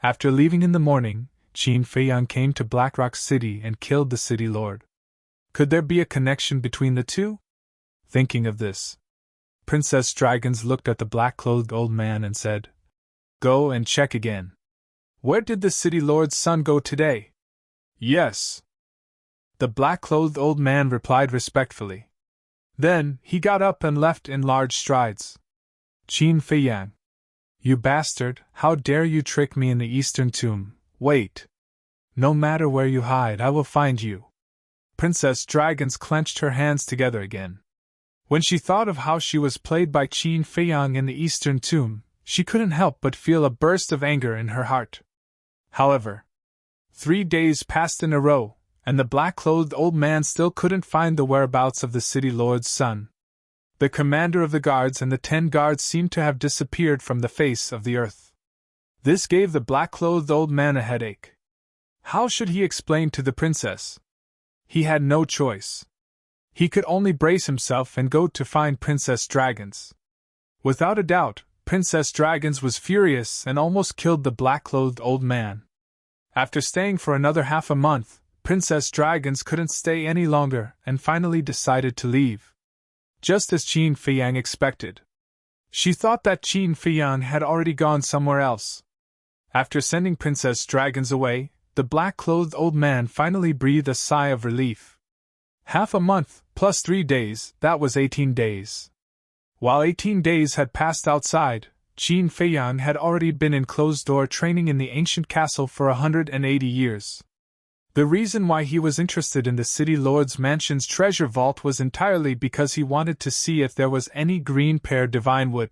After leaving in the morning, Qin Feiyang came to Blackrock City and killed the city lord. Could there be a connection between the two? Thinking of this, Princess Dragons looked at the black-clothed old man and said, Go and check again. Where did the city lord's son go today? Yes. The black-clothed old man replied respectfully. Then, he got up and left in large strides. Qin Feiyang. You bastard, how dare you trick me in the eastern tomb? Wait. No matter where you hide, I will find you. Princess Dragons clenched her hands together again. When she thought of how she was played by Qin Feiyang in the eastern tomb, she couldn't help but feel a burst of anger in her heart. However, 3 days passed in a row, and the black-clothed old man still couldn't find the whereabouts of the city lord's son. The commander of the guards and the 10 guards seemed to have disappeared from the face of the earth. This gave the black-clothed old man a headache. How should he explain to the princess? He had no choice. He could only brace himself and go to find Princess Dragons. Without a doubt, Princess Dragons was furious and almost killed the black-clothed old man. After staying for another half a month, Princess Dragons couldn't stay any longer and finally decided to leave. Just as Qin Feiyang expected. She thought that Qin Feiyang had already gone somewhere else. After sending Princess Dragons away, the black-clothed old man finally breathed a sigh of relief. Half a month, plus 3 days, that was 18 days. While 18 days had passed outside, Qin Feiyang had already been in closed-door training in the ancient castle for 180 years. The reason why he was interested in the city lord's mansion's treasure vault was entirely because he wanted to see if there was any green pear divine wood.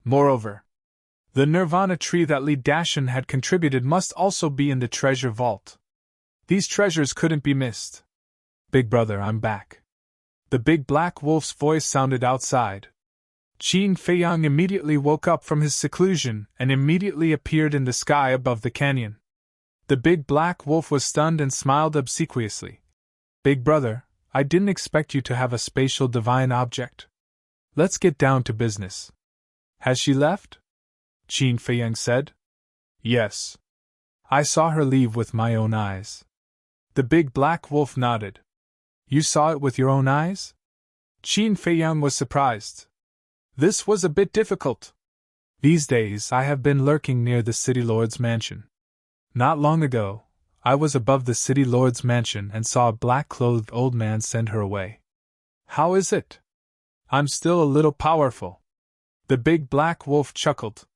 Moreover, the nirvana tree that Li Dashan had contributed must also be in the treasure vault. These treasures couldn't be missed. Big brother, I'm back. The big black wolf's voice sounded outside. Qin Feiyang immediately woke up from his seclusion and immediately appeared in the sky above the canyon. The big black wolf was stunned and smiled obsequiously. Big brother, I didn't expect you to have a spatial divine object. Let's get down to business. Has she left? Qin Feiyang said. Yes. I saw her leave with my own eyes. The big black wolf nodded. You saw it with your own eyes? Qin Feiyang was surprised. This was a bit difficult. These days I have been lurking near the city lord's mansion. Not long ago, I was above the city lord's mansion and saw a black-clothed old man send her away. How is it? I'm still a little powerful. The big black wolf chuckled.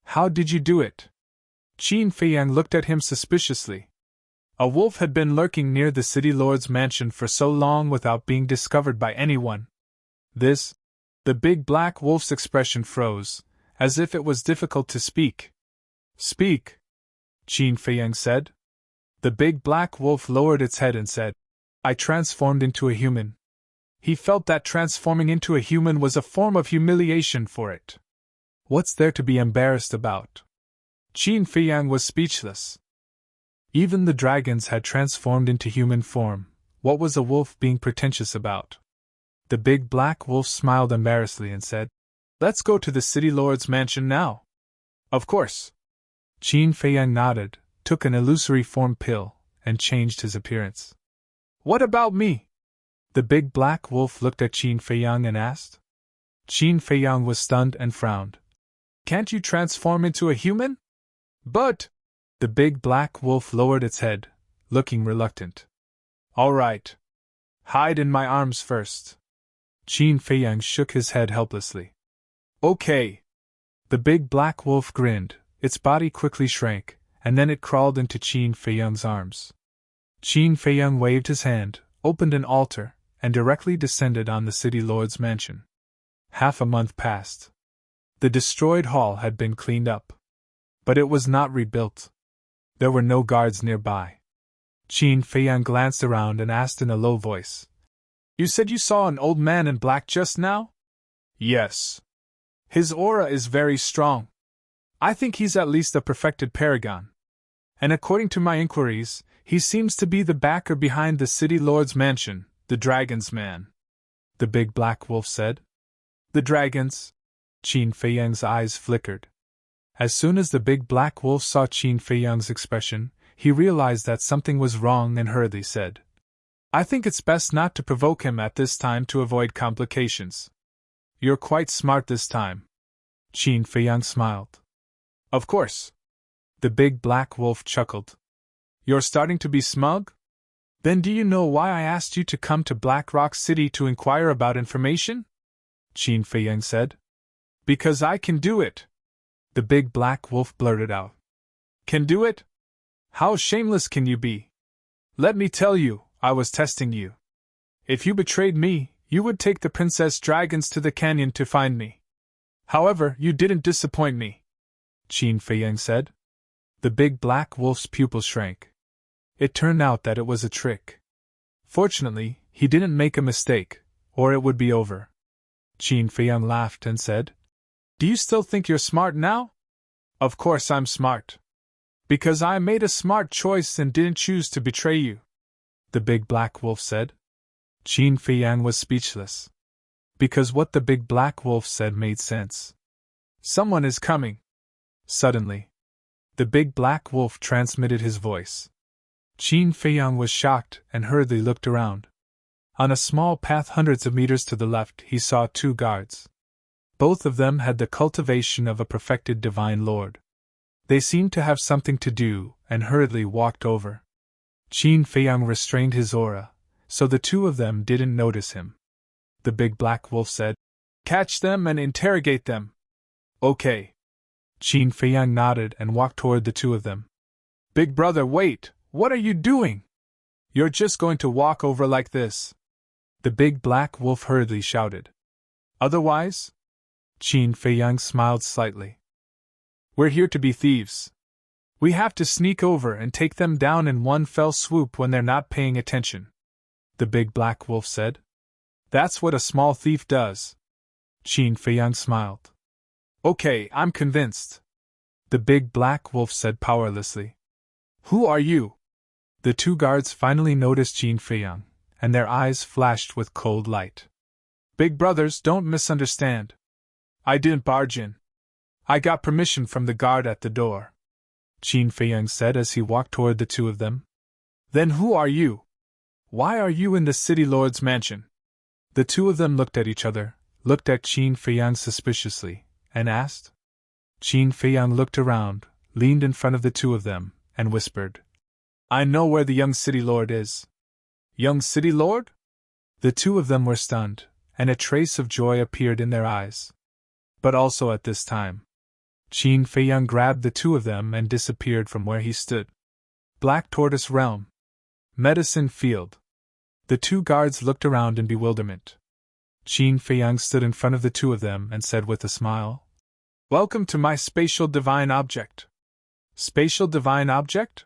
How did you do it? Qin Feiyang looked at him suspiciously. A wolf had been lurking near the city lord's mansion for so long without being discovered by anyone. The big black wolf's expression froze, as if it was difficult to speak. Speak, Qin Feiyang said. The big black wolf lowered its head and said, I transformed into a human. He felt that transforming into a human was a form of humiliation for it. What's there to be embarrassed about? Qin Feiyang was speechless. Even the dragons had transformed into human form. What was a wolf being pretentious about? The big black wolf smiled embarrassedly and said, Let's go to the city lord's mansion now. Of course. Qin Feiyang nodded, took an illusory form pill, and changed his appearance. What about me? The big black wolf looked at Qin Feiyang and asked. Qin Feiyang was stunned and frowned. Can't you transform into a human? But The big black wolf lowered its head, looking reluctant. All right. Hide in my arms first. Qin Feiyang shook his head helplessly. Okay. The big black wolf grinned, its body quickly shrank, and then it crawled into Qin Feiyang's arms. Qin Feiyang waved his hand, opened an altar, and directly descended on the city lord's mansion. Half a month passed. The destroyed hall had been cleaned up. But it was not rebuilt. There were no guards nearby. Qin Feiyang glanced around and asked in a low voice. You said you saw an old man in black just now? Yes. His aura is very strong. I think he's at least a perfected paragon. And according to my inquiries, he seems to be the backer behind the city lord's mansion, the Dragon's Man. The big black wolf said. The dragons? Qin Feiyang's eyes flickered. As soon as the big black wolf saw Qin Feiyang's expression, he realized that something was wrong and hurriedly said, I think it's best not to provoke him at this time to avoid complications. You're quite smart this time. Qin Feiyang smiled. Of course. The big black wolf chuckled. You're starting to be smug? Then do you know why I asked you to come to Black Rock City to inquire about information? Qin Feiyang said. Because I can do it. The big black wolf blurted out. Can do it? How shameless can you be? Let me tell you, I was testing you. If you betrayed me, you would take the princess dragons to the canyon to find me. However, you didn't disappoint me. Qin Feiyang said. The big black wolf's pupil shrank. It turned out that it was a trick. Fortunately, he didn't make a mistake, or it would be over. Qin Feiyang laughed and said, Do you still think you're smart now? Of course I'm smart. Because I made a smart choice and didn't choose to betray you. The big black wolf said. Qin Feiyang was speechless. Because what the big black wolf said made sense. Someone is coming. Suddenly, the big black wolf transmitted his voice. Qin Feiyang was shocked and hurriedly looked around. On a small path hundreds of meters to the left, he saw two guards. Both of them had the cultivation of a perfected divine lord. They seemed to have something to do, and hurriedly walked over. Qin Feiyang restrained his aura, so the two of them didn't notice him. The big black wolf said, Catch them and interrogate them. Okay. Qin Feiyang nodded and walked toward the two of them. Big brother, wait! What are you doing? You're just going to walk over like this. The big black wolf hurriedly shouted. Otherwise? Qin Feiyang smiled slightly. We're here to be thieves. We have to sneak over and take them down in one fell swoop when they're not paying attention. The big black wolf said. That's what a small thief does. Qin Feiyang smiled. Okay, I'm convinced. The big black wolf said powerlessly. Who are you? The two guards finally noticed Qin Feiyang, and their eyes flashed with cold light. Big brothers, don't misunderstand. I didn't barge in. I got permission from the guard at the door. Qin Feiyang said as he walked toward the two of them. Then who are you? Why are you in the city lord's mansion? The two of them looked at each other, looked at Qin Feiyang suspiciously, and asked. Qin Feiyang looked around, leaned in front of the two of them, and whispered, I know where the young city lord is. Young city lord? The two of them were stunned, and a trace of joy appeared in their eyes. But also at this time, Qin Feiyang grabbed the two of them and disappeared from where he stood. Black Tortoise Realm. Medicine Field. The two guards looked around in bewilderment. Qin Feiyang stood in front of the two of them and said with a smile, Welcome to my spatial divine object. Spatial divine object?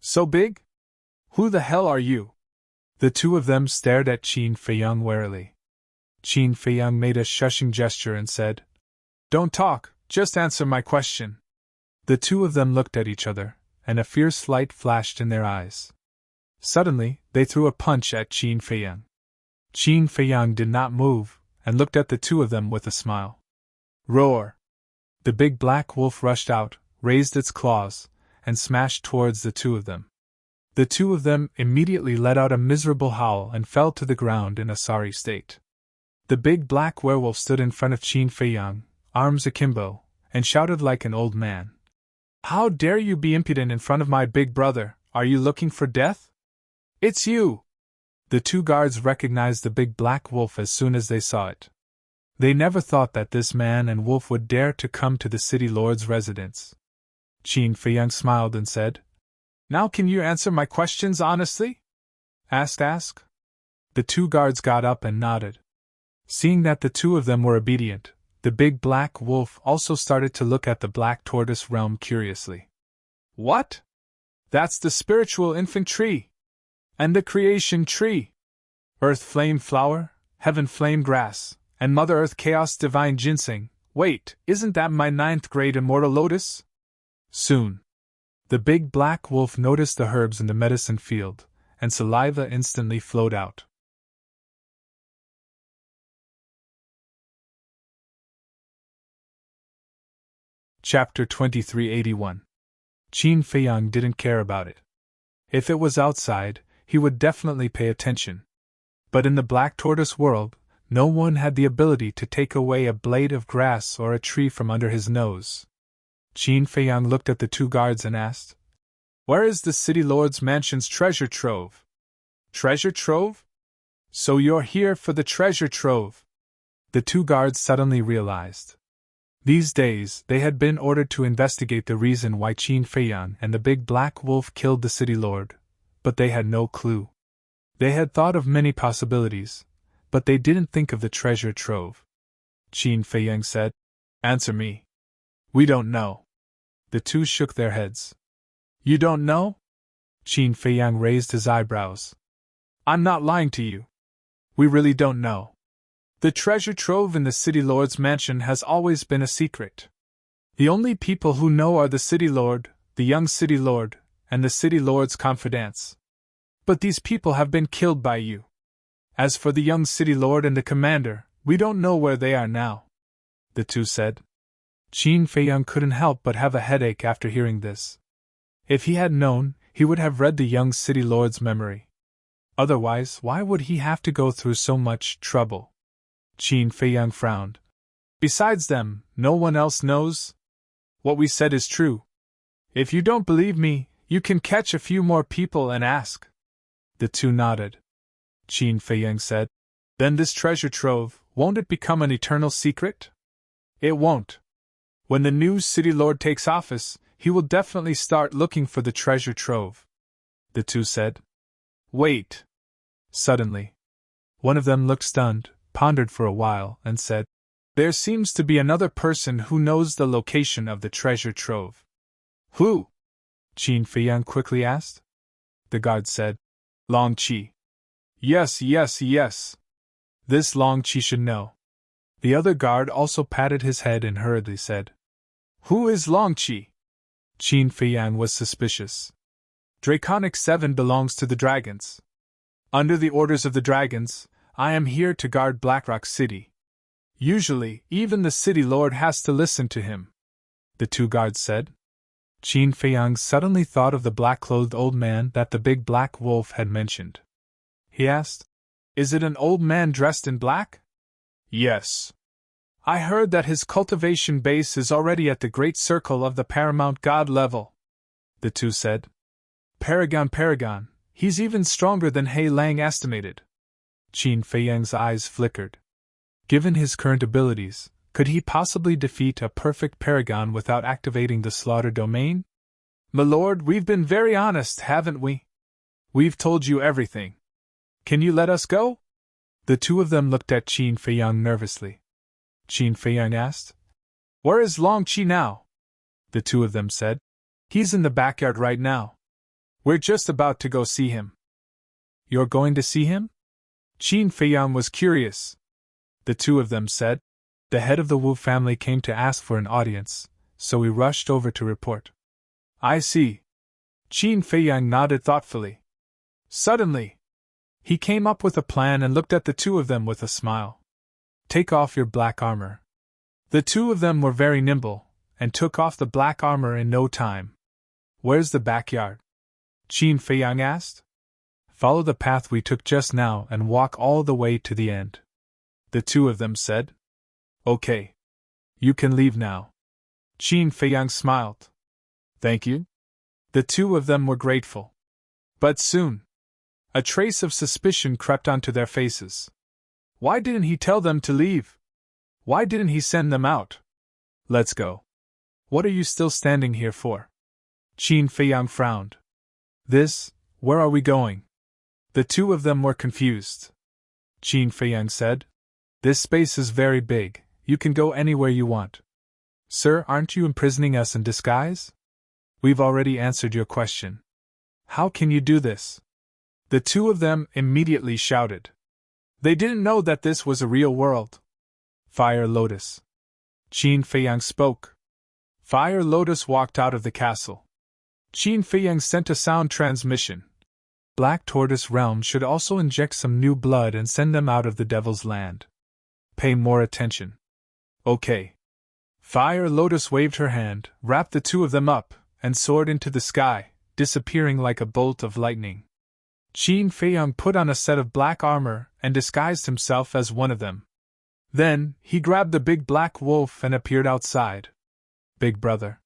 So big? Who the hell are you? The two of them stared at Qin Feiyang warily. Qin Feiyang made a shushing gesture and said, Don't talk, just answer my question. The two of them looked at each other, and a fierce light flashed in their eyes. Suddenly, they threw a punch at Qin Feiyang. Qin Feiyang did not move, and looked at the two of them with a smile. Roar! The big black wolf rushed out, raised its claws, and smashed towards the two of them. The two of them immediately let out a miserable howl and fell to the ground in a sorry state. The big black werewolf stood in front of Qin Feiyang, arms akimbo, and shouted like an old man. How dare you be impudent in front of my big brother? Are you looking for death? It's you! The two guards recognized the big black wolf as soon as they saw it. They never thought that this man and wolf would dare to come to the city lord's residence. Qin Feiyang smiled and said, Now can you answer my questions honestly? Ask. The two guards got up and nodded. Seeing that the two of them were obedient, the big black wolf also started to look at the black tortoise realm curiously. What? That's the spiritual infant tree. And the creation tree. Earth flame flower, heaven flame grass, and Mother Earth chaos divine ginseng. Wait, isn't that my 9th grade immortal lotus? Soon. The big black wolf noticed the herbs in the medicine field, and saliva instantly flowed out. Chapter 2381. Qin Feiyang didn't care about it. If it was outside, he would definitely pay attention. But in the black tortoise world, no one had the ability to take away a blade of grass or a tree from under his nose. Qin Feiyang looked at the two guards and asked, Where is the city lord's mansion's treasure trove? Treasure trove? So you're here for the treasure trove? The two guards suddenly realized. These days, they had been ordered to investigate the reason why Qin Feiyang and the big black wolf killed the city lord, but they had no clue. They had thought of many possibilities, but they didn't think of the treasure trove. Qin Feiyang said, Answer me. We don't know. The two shook their heads. You don't know? Qin Feiyang raised his eyebrows. I'm not lying to you. We really don't know. The treasure trove in the city lord's mansion has always been a secret. The only people who know are the city lord, the young city lord, and the city lord's confidants. But these people have been killed by you. As for the young city lord and the commander, we don't know where they are now. The two said. Qin Feiyang couldn't help but have a headache after hearing this. If he had known, he would have read the young city lord's memory. Otherwise, why would he have to go through so much trouble? Qin Feiyang frowned. Besides them, no one else knows. What we said is true. If you don't believe me, you can catch a few more people and ask. The two nodded. Qin Feiyang said, Then this treasure trove, won't it become an eternal secret? It won't. When the new city lord takes office, he will definitely start looking for the treasure trove. The two said. Wait. Suddenly. One of them looked stunned, pondered for a while, and said, There seems to be another person who knows the location of the treasure trove. Who? Qin Feiyang quickly asked. The guard said, Long Qi. Yes. This Long Qi should know. The other guard also patted his head and hurriedly said, Who is Long Qi? Qin Feiyang was suspicious. Draconic 7 belongs to the dragons. Under the orders of the dragons, I am here to guard Blackrock City. Usually, even the city lord has to listen to him. The two guards said. Qin Feiyang suddenly thought of the black-clothed old man that the big black wolf had mentioned. He asked, Is it an old man dressed in black? Yes. I heard that his cultivation base is already at the great circle of the paramount god level. The two said. Paragon, he's even stronger than He Lang estimated. Qin Feiyang's eyes flickered. Given his current abilities, could he possibly defeat a perfect paragon without activating the slaughter domain? My lord, we've been very honest, haven't we? We've told you everything. Can you let us go? The two of them looked at Qin Feiyang nervously. Qin Feiyang asked, Where is Long Qi now? The two of them said, He's in the backyard right now. We're just about to go see him. You're going to see him? Qin Feiyang was curious. The two of them said, The head of the Wu family came to ask for an audience, so we rushed over to report. I see. Qin Feiyang nodded thoughtfully. Suddenly, he came up with a plan and looked at the two of them with a smile. Take off your black armor. The two of them were very nimble, and took off the black armor in no time. Where's the backyard? Qin Feiyang asked. Follow the path we took just now and walk all the way to the end. The two of them said. Okay. You can leave now. Qin Feiyang smiled. Thank you. The two of them were grateful. But soon, a trace of suspicion crept onto their faces. Why didn't he tell them to leave? Why didn't he send them out? Let's go. What are you still standing here for? Qin Feiyang frowned. Where are we going? The two of them were confused. Qin Feiyang said, This space is very big, you can go anywhere you want. Sir, aren't you imprisoning us in disguise? We've already answered your question. How can you do this? The two of them immediately shouted. They didn't know that this was a real world. Fire Lotus. Qin Feiyang spoke. Fire Lotus walked out of the castle. Qin Feiyang sent a sound transmission. Black Tortoise Realm should also inject some new blood and send them out of the Devil's Land. Pay more attention. Okay. Fire Lotus waved her hand, wrapped the two of them up, and soared into the sky, disappearing like a bolt of lightning. Qin Feiyang put on a set of black armor and disguised himself as one of them. Then, he grabbed the big black wolf and appeared outside. Big brother.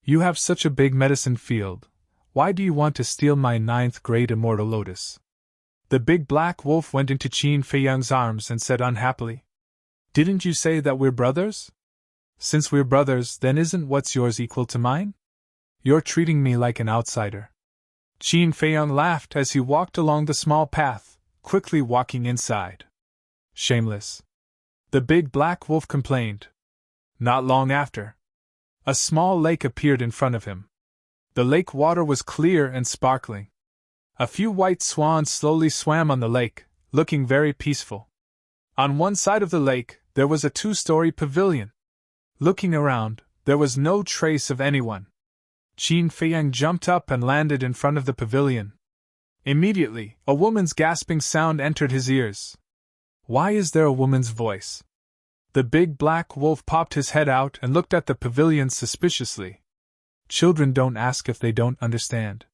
You have such a big medicine field. Why do you want to steal my 9th grade immortal lotus? The big black wolf went into Qin Feiyang's arms and said unhappily, Didn't you say that we're brothers? Since we're brothers, then isn't what's yours equal to mine? You're treating me like an outsider. Qin Feiyang laughed as he walked along the small path, quickly walking inside. Shameless. The big black wolf complained. Not long after, a small lake appeared in front of him. The lake water was clear and sparkling. A few white swans slowly swam on the lake, looking very peaceful. On one side of the lake, there was a 2-story pavilion. Looking around, there was no trace of anyone. Qin Feiyang jumped up and landed in front of the pavilion. Immediately, a woman's gasping sound entered his ears. Why is there a woman's voice? The big black wolf popped his head out and looked at the pavilion suspiciously. Children don't ask if they don't understand.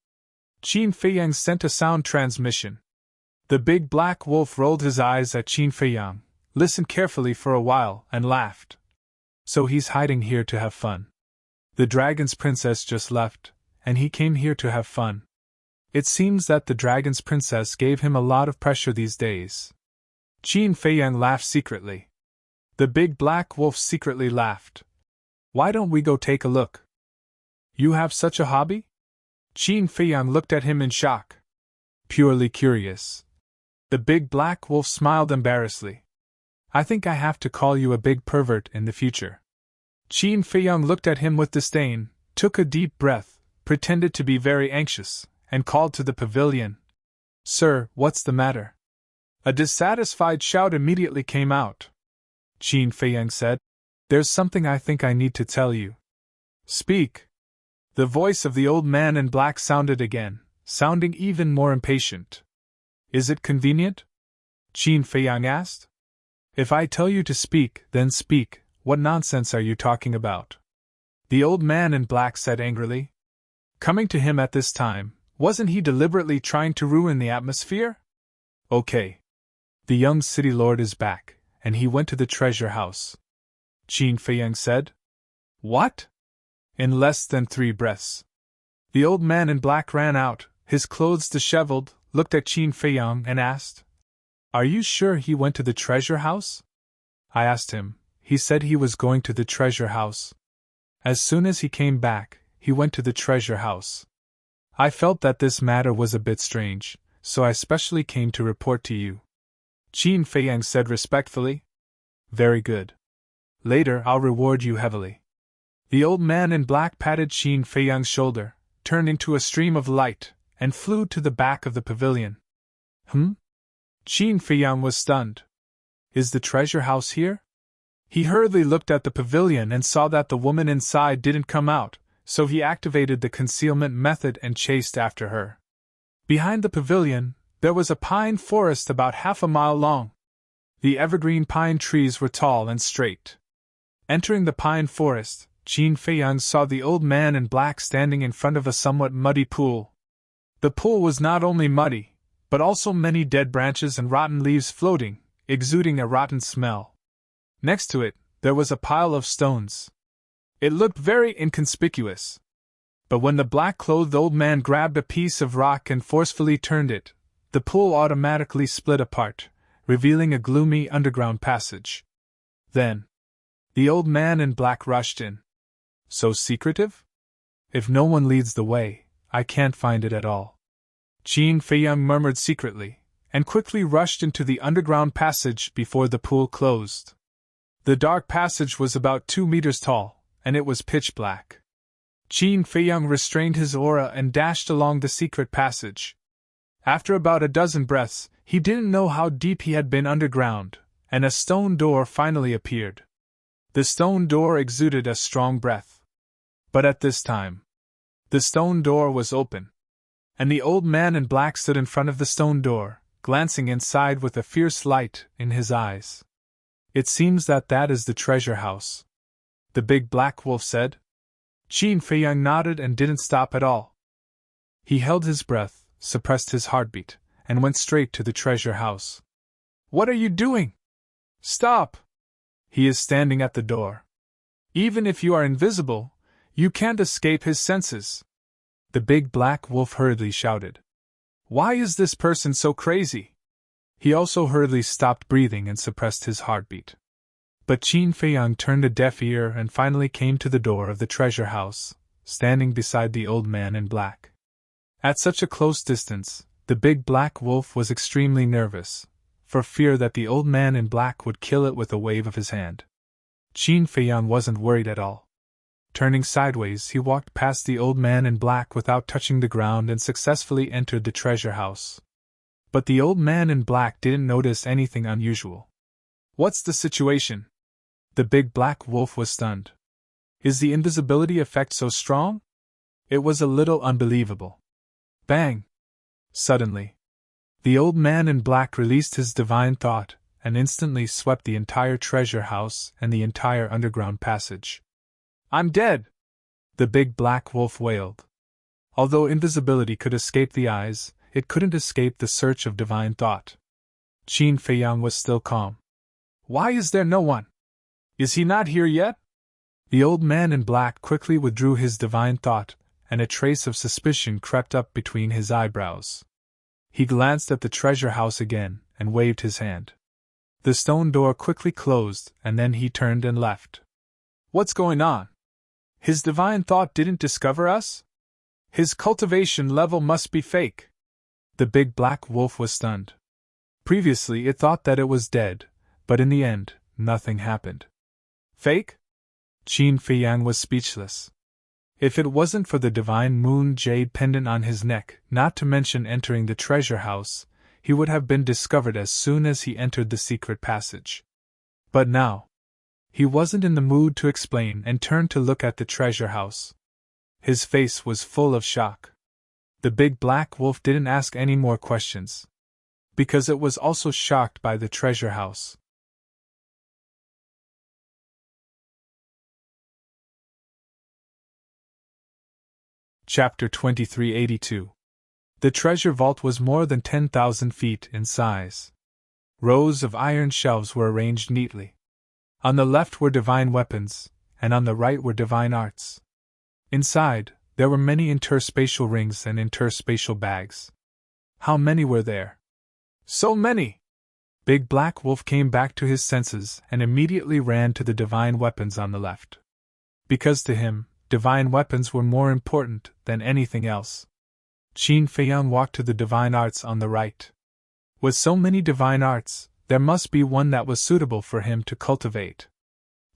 Qin Feiyang sent a sound transmission. The big black wolf rolled his eyes at Qin Feiyang, listened carefully for a while, and laughed. So he's hiding here to have fun. The dragon's princess just left, and he came here to have fun. It seems that the dragon's princess gave him a lot of pressure these days. Qin Feiyang laughed secretly. The big black wolf secretly laughed. Why don't we go take a look? You have such a hobby? Qin Feiyang looked at him in shock. Purely curious. The big black wolf smiled embarrassedly. I think I have to call you a big pervert in the future. Qin Feiyang looked at him with disdain, took a deep breath, pretended to be very anxious, and called to the pavilion. Sir, what's the matter? A dissatisfied shout immediately came out. Qin Feiyang said, There's something I think I need to tell you. Speak. The voice of the old man in black sounded again, sounding even more impatient. Is it convenient? Qin Feiyang asked. If I tell you to speak, then speak. What nonsense are you talking about? The old man in black said angrily. Coming to him at this time, wasn't he deliberately trying to ruin the atmosphere? Okay. The young city lord is back, and he went to the treasure house. Qin Feiyang said. What? In less than 3 breaths. The old man in black ran out, his clothes disheveled, looked at Qin Feiyang and asked, Are you sure he went to the treasure house? I asked him. He said he was going to the treasure house. As soon as he came back, he went to the treasure house. I felt that this matter was a bit strange, so I specially came to report to you. Qin Feiyang said respectfully. Very good. Later I'll reward you heavily. The old man in black patted Qin Feiyang's shoulder, turned into a stream of light, and flew to the back of the pavilion. Qin Feiyang was stunned. Is the treasure house here? He hurriedly looked at the pavilion and saw that the woman inside didn't come out, so he activated the concealment method and chased after her. Behind the pavilion, there was a pine forest about half a mile long. The evergreen pine trees were tall and straight. Entering the pine forest, Qin Feiyang saw the old man in black standing in front of a somewhat muddy pool. The pool was not only muddy, but also many dead branches and rotten leaves floating, exuding a rotten smell. Next to it, there was a pile of stones. It looked very inconspicuous. But when the black-clothed old man grabbed a piece of rock and forcefully turned it, the pool automatically split apart, revealing a gloomy underground passage. Then, the old man in black rushed in. So secretive? If no one leads the way, I can't find it at all. Qin Feiyang murmured secretly, and quickly rushed into the underground passage before the pool closed. The dark passage was about 2 meters tall, and it was pitch black. Qin Feiyang restrained his aura and dashed along the secret passage. After about a dozen breaths, he didn't know how deep he had been underground, and a stone door finally appeared. The stone door exuded a strong breath. But at this time, the stone door was open, and the old man in black stood in front of the stone door, glancing inside with a fierce light in his eyes. It seems that is the treasure house, the big black wolf said. Qin Feiyang nodded and didn't stop at all. He held his breath, suppressed his heartbeat, and went straight to the treasure house. What are you doing? Stop! He is standing at the door. Even if you are invisible, you can't escape his senses. The big black wolf hurriedly shouted. Why is this person so crazy? He also hurriedly stopped breathing and suppressed his heartbeat. But Qin Feiyang turned a deaf ear and finally came to the door of the treasure house, standing beside the old man in black. At such a close distance, the big black wolf was extremely nervous, for fear that the old man in black would kill it with a wave of his hand. Qin Feiyang wasn't worried at all. Turning sideways, he walked past the old man in black without touching the ground and successfully entered the treasure house. But the old man in black didn't notice anything unusual. What's the situation? The big black wolf was stunned. Is the invisibility effect so strong? It was a little unbelievable. Bang! Suddenly, the old man in black released his divine thought and instantly swept the entire treasure house and the entire underground passage. I'm dead! The big black wolf wailed. Although invisibility could escape the eyes, it couldn't escape the search of divine thought. Qin Feiyang was still calm. Why is there no one? Is he not here yet? The old man in black quickly withdrew his divine thought, and a trace of suspicion crept up between his eyebrows. He glanced at the treasure house again and waved his hand. The stone door quickly closed, and then he turned and left. What's going on? His divine thought didn't discover us? His cultivation level must be fake. The big black wolf was stunned. Previously it thought that it was dead, but in the end, nothing happened. Fake? Qin Feiyang was speechless. If it wasn't for the divine moon jade pendant on his neck, not to mention entering the treasure house, he would have been discovered as soon as he entered the secret passage. But now, he wasn't in the mood to explain and turned to look at the treasure house. His face was full of shock. The big black wolf didn't ask any more questions, because it was also shocked by the treasure house. Chapter 2382. The treasure vault was more than 10,000 feet in size. Rows of iron shelves were arranged neatly. On the left were divine weapons, and on the right were divine arts. Inside, there were many interspatial rings and interspatial bags. How many were there? So many! Big Black Wolf came back to his senses and immediately ran to the divine weapons on the left. Because to him, divine weapons were more important than anything else. Qin Feiyang walked to the divine arts on the right. With so many divine arts, there must be one that was suitable for him to cultivate.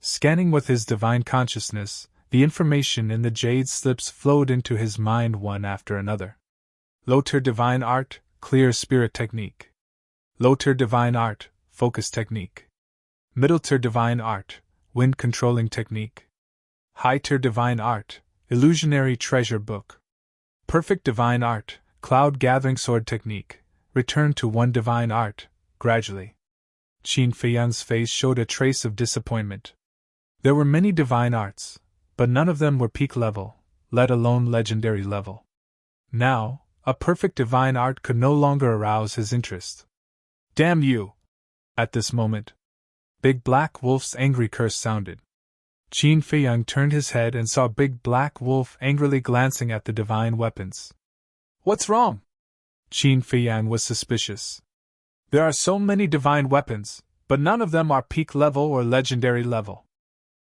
Scanning with his divine consciousness, the information in the jade slips flowed into his mind one after another. Low-tier divine art, clear spirit technique. Low-tier divine art, focus technique. Middle-tier divine art, wind controlling technique. High-tier divine art, illusionary treasure book. Perfect divine art, cloud gathering sword technique. Return to one divine art, gradually. Qin Feiyang's face showed a trace of disappointment. There were many divine arts, but none of them were peak level, let alone legendary level. Now, a perfect divine art could no longer arouse his interest. Damn you! At this moment, Big Black Wolf's angry curse sounded. Qin Feiyang turned his head and saw a big black wolf angrily glancing at the divine weapons. What's wrong? Qin Feiyang was suspicious. There are so many divine weapons, but none of them are peak level or legendary level.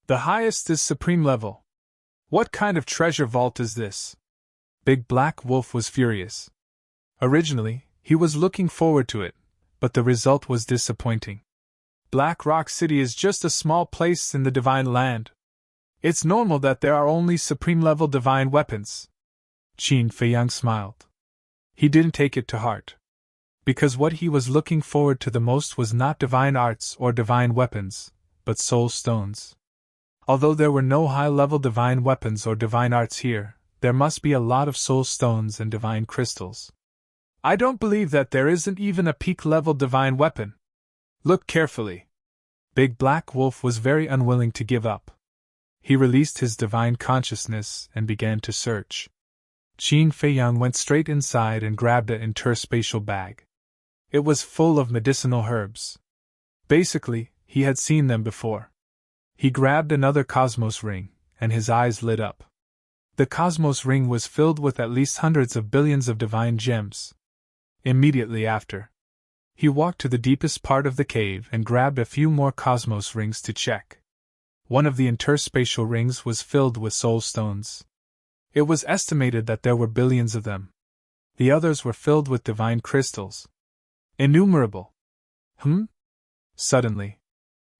The highest is supreme level. What kind of treasure vault is this? Big Black Wolf was furious. Originally, he was looking forward to it, but the result was disappointing. Black Rock City is just a small place in the Divine Land. It's normal that there are only supreme-level divine weapons. Qin Feiyang smiled. He didn't take it to heart. Because what he was looking forward to the most was not divine arts or divine weapons, but soul stones. Although there were no high-level divine weapons or divine arts here, there must be a lot of soul stones and divine crystals. I don't believe that there isn't even a peak-level divine weapon. Look carefully. Big Black Wolf was very unwilling to give up. He released his divine consciousness and began to search. Qin Feiyang went straight inside and grabbed an interspatial bag. It was full of medicinal herbs. Basically, he had seen them before. He grabbed another Cosmos ring, and his eyes lit up. The Cosmos ring was filled with at least hundreds of billions of divine gems. Immediately after, he walked to the deepest part of the cave and grabbed a few more Cosmos rings to check. One of the interspatial rings was filled with soul stones. It was estimated that there were billions of them. The others were filled with divine crystals. Innumerable. Suddenly,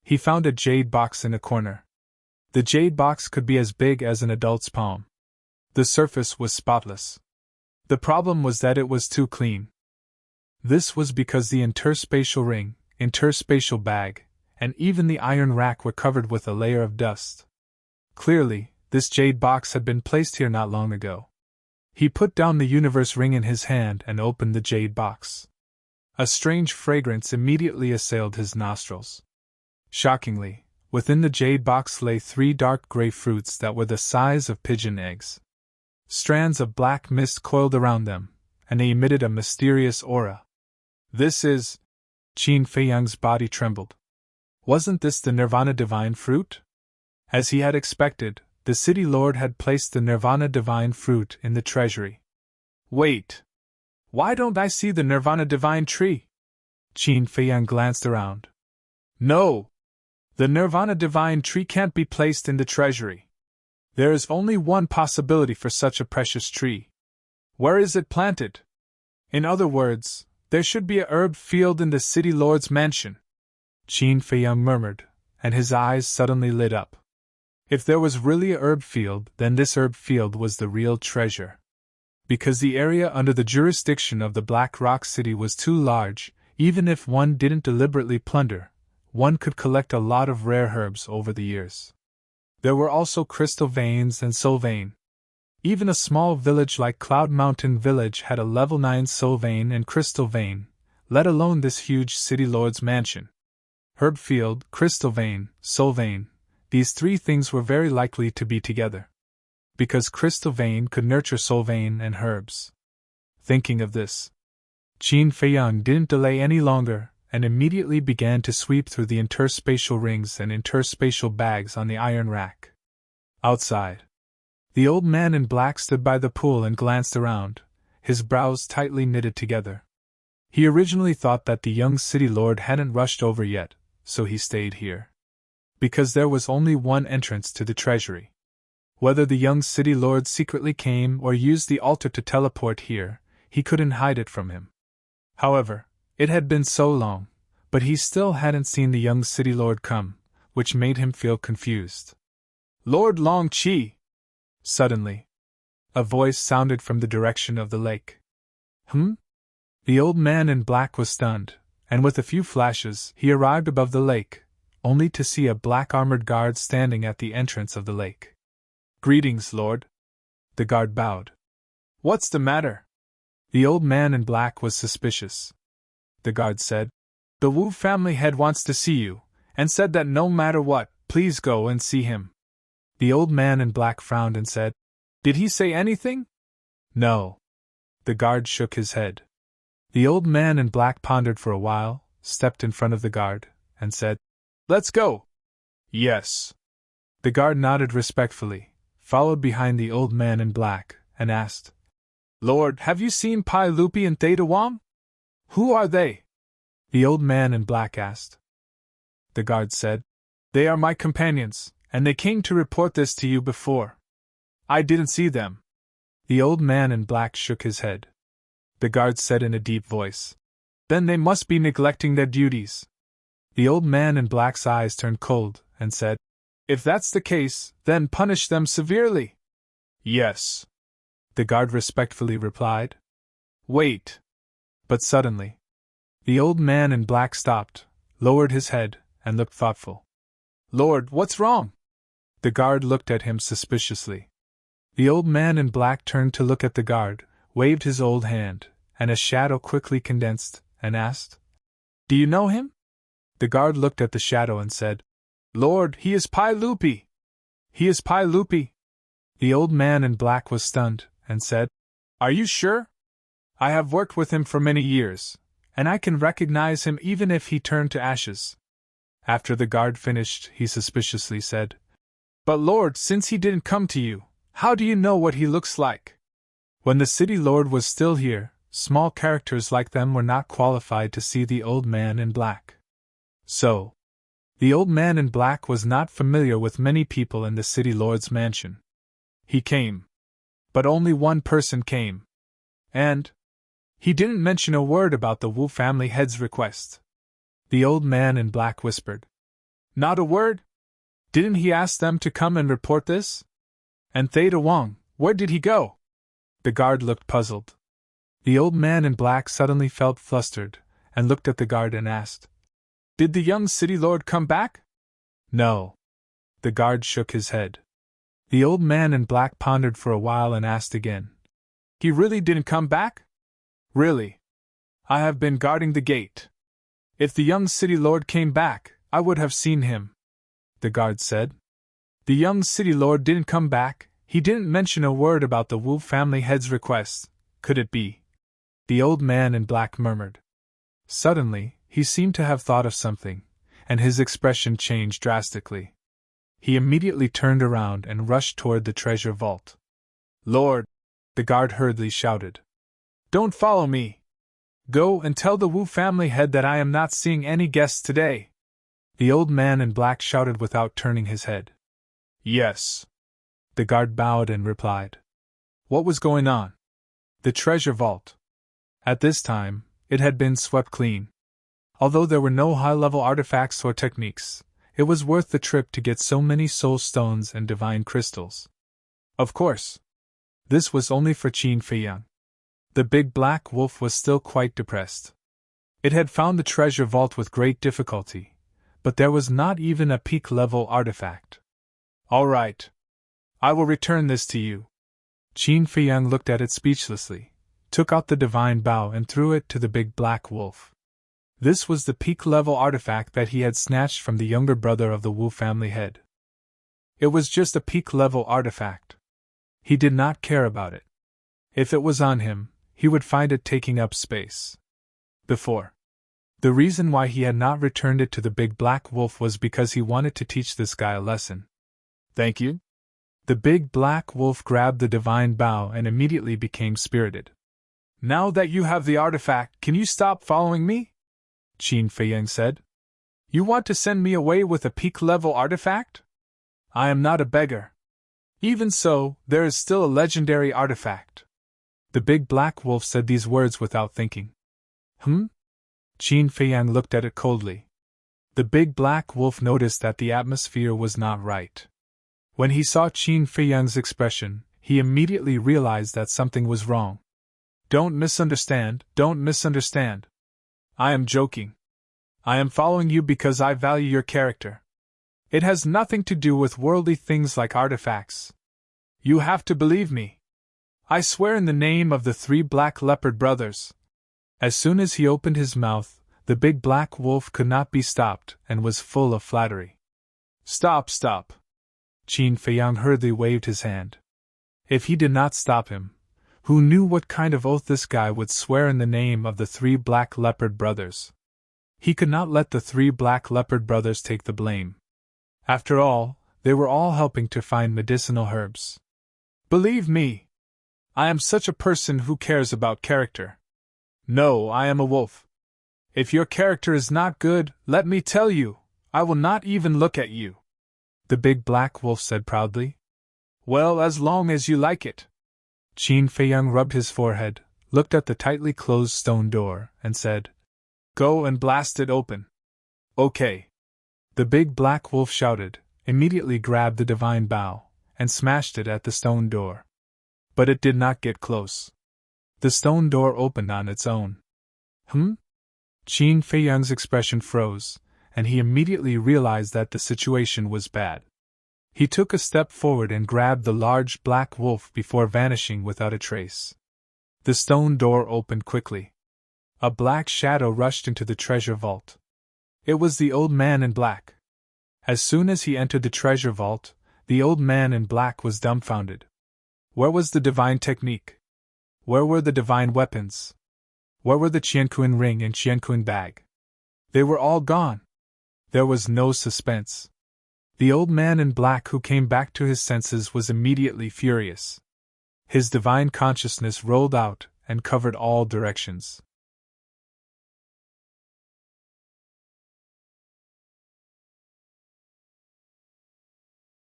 he found a jade box in a corner. The jade box could be as big as an adult's palm. The surface was spotless. The problem was that it was too clean. This was because the interspatial ring, interspatial bag, and even the iron rack were covered with a layer of dust. Clearly, this jade box had been placed here not long ago. He put down the universe ring in his hand and opened the jade box. A strange fragrance immediately assailed his nostrils. Shockingly, within the jade box lay 3 dark gray fruits that were the size of pigeon eggs. Strands of black mist coiled around them, and they emitted a mysterious aura. This is... Qin Feiyang's body trembled. Wasn't this the Nirvana Divine Fruit? As he had expected, the City Lord had placed the Nirvana Divine Fruit in the treasury. Wait! Why don't I see the Nirvana Divine Tree? Qin Feiyang glanced around. No! The Nirvana Divine Tree can't be placed in the treasury. There is only one possibility for such a precious tree. Where is it planted? In other words, there should be a herb field in the City Lord's mansion. Qin Feiyang murmured, and his eyes suddenly lit up. If there was really a herb field, then this herb field was the real treasure. Because the area under the jurisdiction of the Black Rock City was too large, even if one didn't deliberately plunder, one could collect a lot of rare herbs over the years. There were also crystal veins and soul vein. Even a small village like Cloud Mountain Village had a level 9 soul vein and crystal vein, let alone this huge City Lord's mansion. Herb field, crystal vein, soul vein, these 3 things were very likely to be together. Because crystal vein could nurture soul vein and herbs. Thinking of this, Qin Feiyang didn't delay any longer and immediately began to sweep through the interspatial rings and interspatial bags on the iron rack. Outside, the old man in black stood by the pool and glanced around, his brows tightly knitted together. He originally thought that the young city lord hadn't rushed over yet, so he stayed here. Because there was only one entrance to the treasury. Whether the young city lord secretly came or used the altar to teleport here, he couldn't hide it from him. However, it had been so long, but he still hadn't seen the young city lord come, which made him feel confused. Lord Long Qi! Suddenly, a voice sounded from the direction of the lake. The old man in black was stunned, and with a few flashes he arrived above the lake, only to see a black armored guard standing at the entrance of the lake. Greetings, Lord. The guard bowed. What's the matter? The old man in black was suspicious. The guard said, The Wu family head wants to see you, and said that no matter what, please go and see him. The old man in black frowned and said, Did he say anything? No. The guard shook his head. The old man in black pondered for a while, stepped in front of the guard, and said, Let's go. Yes. The guard nodded respectfully, followed behind the old man in black, and asked, Lord, have you seen Pai Lupi and Theta Wang? Who are they? The old man in black asked. The guard said, They are my companions, and they came to report this to you before. I didn't see them. The old man in black shook his head. The guard said in a deep voice, Then they must be neglecting their duties. The old man in black's eyes turned cold, and said, If that's the case, then punish them severely. Yes. The guard respectfully replied. Wait. But suddenly, the old man in black stopped, lowered his head, and looked thoughtful. Lord, what's wrong? The guard looked at him suspiciously. The old man in black turned to look at the guard, waved his old hand, and a shadow quickly condensed, and asked, Do you know him? The guard looked at the shadow and said, Lord, he is Pai Lupi. He is Pai Lupi. The old man in black was stunned, and said, Are you sure? I have worked with him for many years, and I can recognize him even if he turned to ashes. After the guard finished, he suspiciously said, But Lord, since he didn't come to you, how do you know what he looks like? When the city lord was still here, small characters like them were not qualified to see the old man in black. So, the old man in black was not familiar with many people in the city lord's mansion. He came. But only one person came. And he didn't mention a word about the Wu family head's request. The old man in black whispered. Not a word? Didn't he ask them to come and report this? And Theta Wang, where did he go? The guard looked puzzled. The old man in black suddenly felt flustered, and looked at the guard and asked, Did the young city lord come back? No. The guard shook his head. The old man in black pondered for a while and asked again, He really didn't come back? Really. I have been guarding the gate. If the young city lord came back, I would have seen him. The guard said. The young city lord didn't come back, he didn't mention a word about the Wu family head's request, could it be? The old man in black murmured. Suddenly, he seemed to have thought of something, and his expression changed drastically. He immediately turned around and rushed toward the treasure vault. Lord! The guard hurriedly shouted. Don't follow me! Go and tell the Wu family head that I am not seeing any guests today. The old man in black shouted without turning his head. Yes. The guard bowed and replied. What was going on? The treasure vault. At this time, it had been swept clean. Although there were no high-level artifacts or techniques, it was worth the trip to get so many soul stones and divine crystals. Of course. This was only for Qin Feiyang. The big black wolf was still quite depressed. It had found the treasure vault with great difficulty, but there was not even a peak-level artifact. All right. I will return this to you. Qin Feiyang looked at it speechlessly, took out the divine bow and threw it to the big black wolf. This was the peak-level artifact that he had snatched from the younger brother of the Wu family head. It was just a peak-level artifact. He did not care about it. If it was on him, he would find it taking up space. Before. The reason why he had not returned it to the big black wolf was because he wanted to teach this guy a lesson. Thank you. The big black wolf grabbed the divine bow and immediately became spirited. Now that you have the artifact, can you stop following me? Qin Feiyang said. You want to send me away with a peak-level artifact? I am not a beggar. Even so, there is still a legendary artifact. The big black wolf said these words without thinking. Qin Feiyang looked at it coldly. The big black wolf noticed that the atmosphere was not right. When he saw Qin Feiyang's expression, he immediately realized that something was wrong. Don't misunderstand, don't misunderstand. I am joking. I am following you because I value your character. It has nothing to do with worldly things like artifacts. You have to believe me. I swear in the name of the 3 black leopard brothers. As soon as he opened his mouth, the big black wolf could not be stopped and was full of flattery. Stop, stop. Qin Feiyang hurriedly waved his hand. If he did not stop him, who knew what kind of oath this guy would swear in the name of the 3 black leopard brothers? He could not let the 3 black leopard brothers take the blame. After all, they were all helping to find medicinal herbs. Believe me, I am such a person who cares about character. No, I am a wolf. If your character is not good, let me tell you, I will not even look at you, the big black wolf said proudly. Well, as long as you like it. Qin Feiyang rubbed his forehead, looked at the tightly closed stone door, and said, Go and blast it open. Okay. The big black wolf shouted, immediately grabbed the divine bow, and smashed it at the stone door. But it did not get close. The stone door opened on its own. Qin Feiyang's expression froze, and he immediately realized that the situation was bad. He took a step forward and grabbed the large black wolf before vanishing without a trace. The stone door opened quickly. A black shadow rushed into the treasure vault. It was the old man in black. As soon as he entered the treasure vault, the old man in black was dumbfounded. Where was the divine technique? Where were the divine weapons? Where were the Qianquan ring and Qianquan bag? They were all gone. There was no suspense. The old man in black who came back to his senses was immediately furious. His divine consciousness rolled out and covered all directions.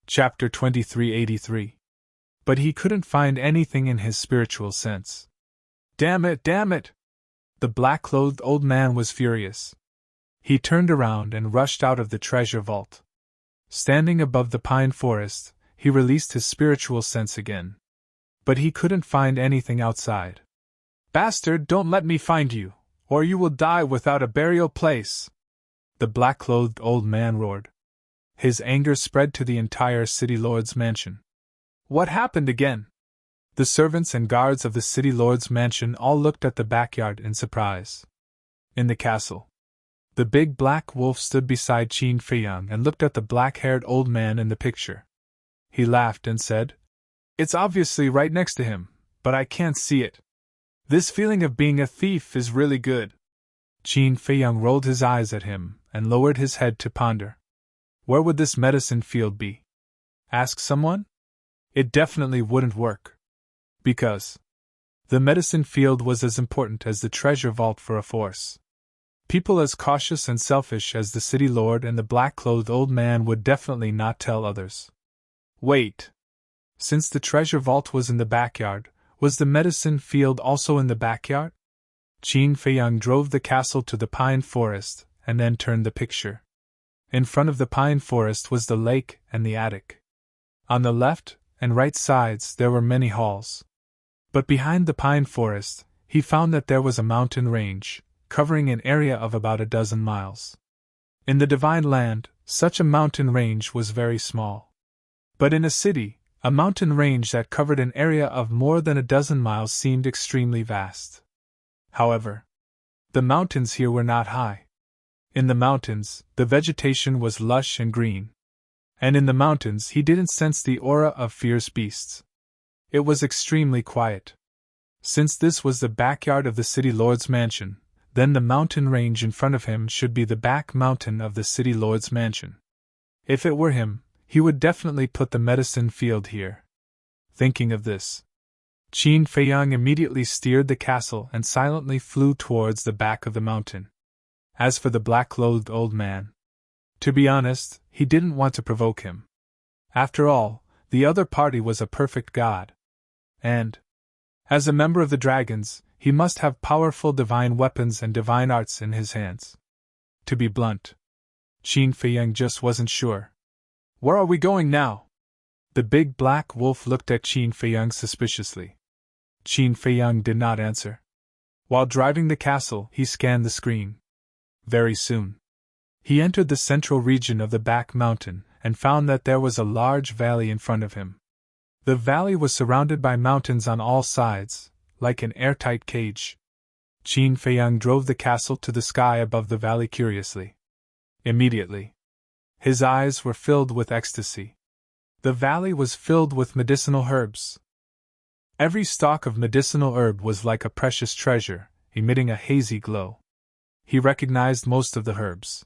Chapter 2383. But he couldn't find anything in his spiritual sense. Damn it, damn it! The black-clothed old man was furious. He turned around and rushed out of the treasure vault. Standing above the pine forest, he released his spiritual sense again. But he couldn't find anything outside. Bastard, don't let me find you, or you will die without a burial place! The black-clothed old man roared. His anger spread to the entire city lord's mansion. What happened again? The servants and guards of the city lord's mansion all looked at the backyard in surprise. In the castle, the big black wolf stood beside Qin Feiyang and looked at the black-haired old man in the picture. He laughed and said, It's obviously right next to him, but I can't see it. This feeling of being a thief is really good. Qin Feiyang rolled his eyes at him and lowered his head to ponder. Where would this medicine field be? Ask someone? It definitely wouldn't work. Because the medicine field was as important as the treasure vault for a force. People as cautious and selfish as the city lord and the black-clothed old man would definitely not tell others. Wait. Since the treasure vault was in the backyard, was the medicine field also in the backyard? Qin Feiyang drove the castle to the pine forest and then turned the picture. In front of the pine forest was the lake and the attic. On the left and right sides there were many halls. But behind the pine forest, he found that there was a mountain range, covering an area of about a dozen miles. In the divine land, such a mountain range was very small. But in a city, a mountain range that covered an area of more than a dozen miles seemed extremely vast. However, the mountains here were not high. In the mountains, the vegetation was lush and green. And in the mountains he didn't sense the aura of fierce beasts. It was extremely quiet. Since this was the backyard of the city lord's mansion, then the mountain range in front of him should be the back mountain of the city lord's mansion. If it were him, he would definitely put the medicine field here. Thinking of this, Qin Feiyang immediately steered the castle and silently flew towards the back of the mountain. As for the black-clothed old man, to be honest, he didn't want to provoke him. After all, the other party was a perfect god. And, as a member of the dragons, he must have powerful divine weapons and divine arts in his hands. To be blunt, Qin Feiyang just wasn't sure. Where are we going now? The big black wolf looked at Qin Feiyang suspiciously. Qin Feiyang did not answer. While driving the castle, he scanned the screen. Very soon, he entered the central region of the back mountain and found that there was a large valley in front of him. The valley was surrounded by mountains on all sides, like an airtight cage. Qin Feiyang drove the castle to the sky above the valley curiously. Immediately, his eyes were filled with ecstasy. The valley was filled with medicinal herbs. Every stalk of medicinal herb was like a precious treasure, emitting a hazy glow. He recognized most of the herbs.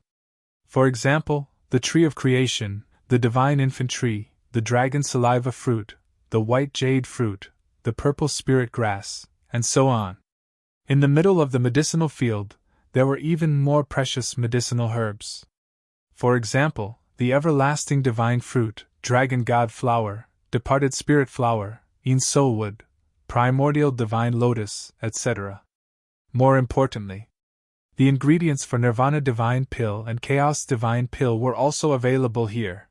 For example, the tree of creation, the divine infant tree, the dragon saliva fruit, the white jade fruit, the purple spirit grass, and so on. In the middle of the medicinal field, there were even more precious medicinal herbs. For example, the everlasting divine fruit, dragon god flower, departed spirit flower, soul wood, primordial divine lotus, etc. More importantly, the ingredients for Nirvana divine pill and Chaos divine pill were also available here.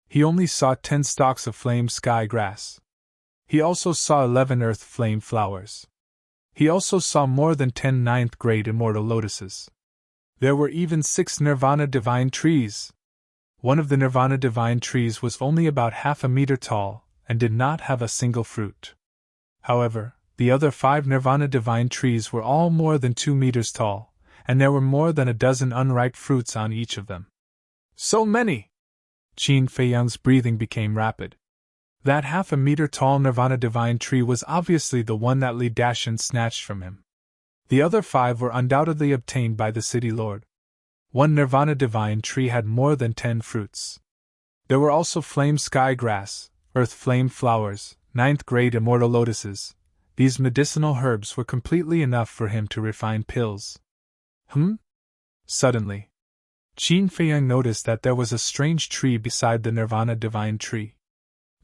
He only saw 10 stalks of flame sky grass. He also saw 11 earth flame flowers. He also saw more than 10 ninth grade immortal lotuses. There were even 6 Nirvana divine trees. One of the Nirvana divine trees was only about half a meter tall and did not have a single fruit. However, the other 5 Nirvana divine trees were all more than 2 meters tall, and there were more than a dozen unripe fruits on each of them. So many! Qin Feiyang's breathing became rapid. That half a meter tall Nirvana divine tree was obviously the one that Li Dashan snatched from him. The other 5 were undoubtedly obtained by the city lord. One Nirvana divine tree had more than 10 fruits. There were also flame sky grass, earth flame flowers, ninth grade immortal lotuses. These medicinal herbs were completely enough for him to refine pills. Suddenly, Qin Feiyang noticed that there was a strange tree beside the Nirvana divine tree.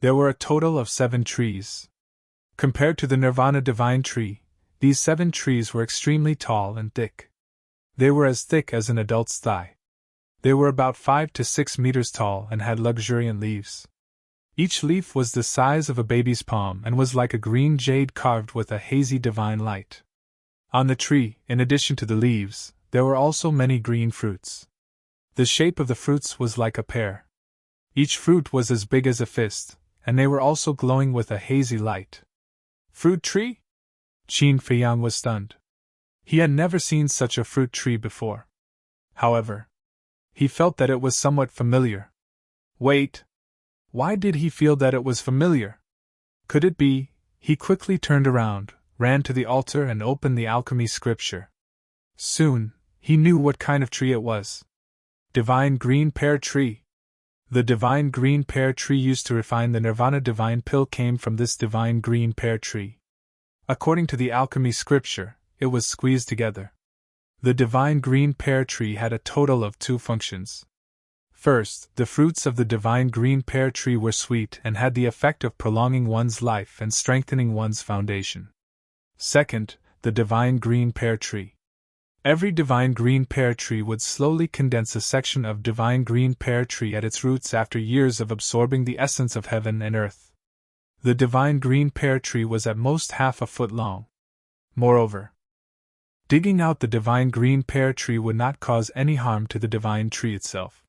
There were a total of 7 trees. Compared to the Nirvana divine tree, these 7 trees were extremely tall and thick. They were as thick as an adult's thigh. They were about 5 to 6 meters tall and had luxuriant leaves. Each leaf was the size of a baby's palm and was like a green jade carved with a hazy divine light. On the tree, in addition to the leaves, there were also many green fruits. The shape of the fruits was like a pear. Each fruit was as big as a fist, and they were also glowing with a hazy light. Fruit tree? Qin Feiyang was stunned. He had never seen such a fruit tree before. However, he felt that it was somewhat familiar. Wait! Why did he feel that it was familiar? Could it be? He quickly turned around, ran to the altar and opened the alchemy scripture. Soon, he knew what kind of tree it was. Divine green pear tree. The divine green pear tree used to refine the Nirvana divine pill came from this divine green pear tree. According to the alchemy scripture, it was squeezed together. The divine green pear tree had a total of 2 functions. First, the fruits of the divine green pear tree were sweet and had the effect of prolonging one's life and strengthening one's foundation. Second, the divine green pear tree. Every divine green pear tree would slowly condense a section of divine green pear tree at its roots after years of absorbing the essence of heaven and earth. The divine green pear tree was at most half a foot long. Moreover, digging out the divine green pear tree would not cause any harm to the divine tree itself.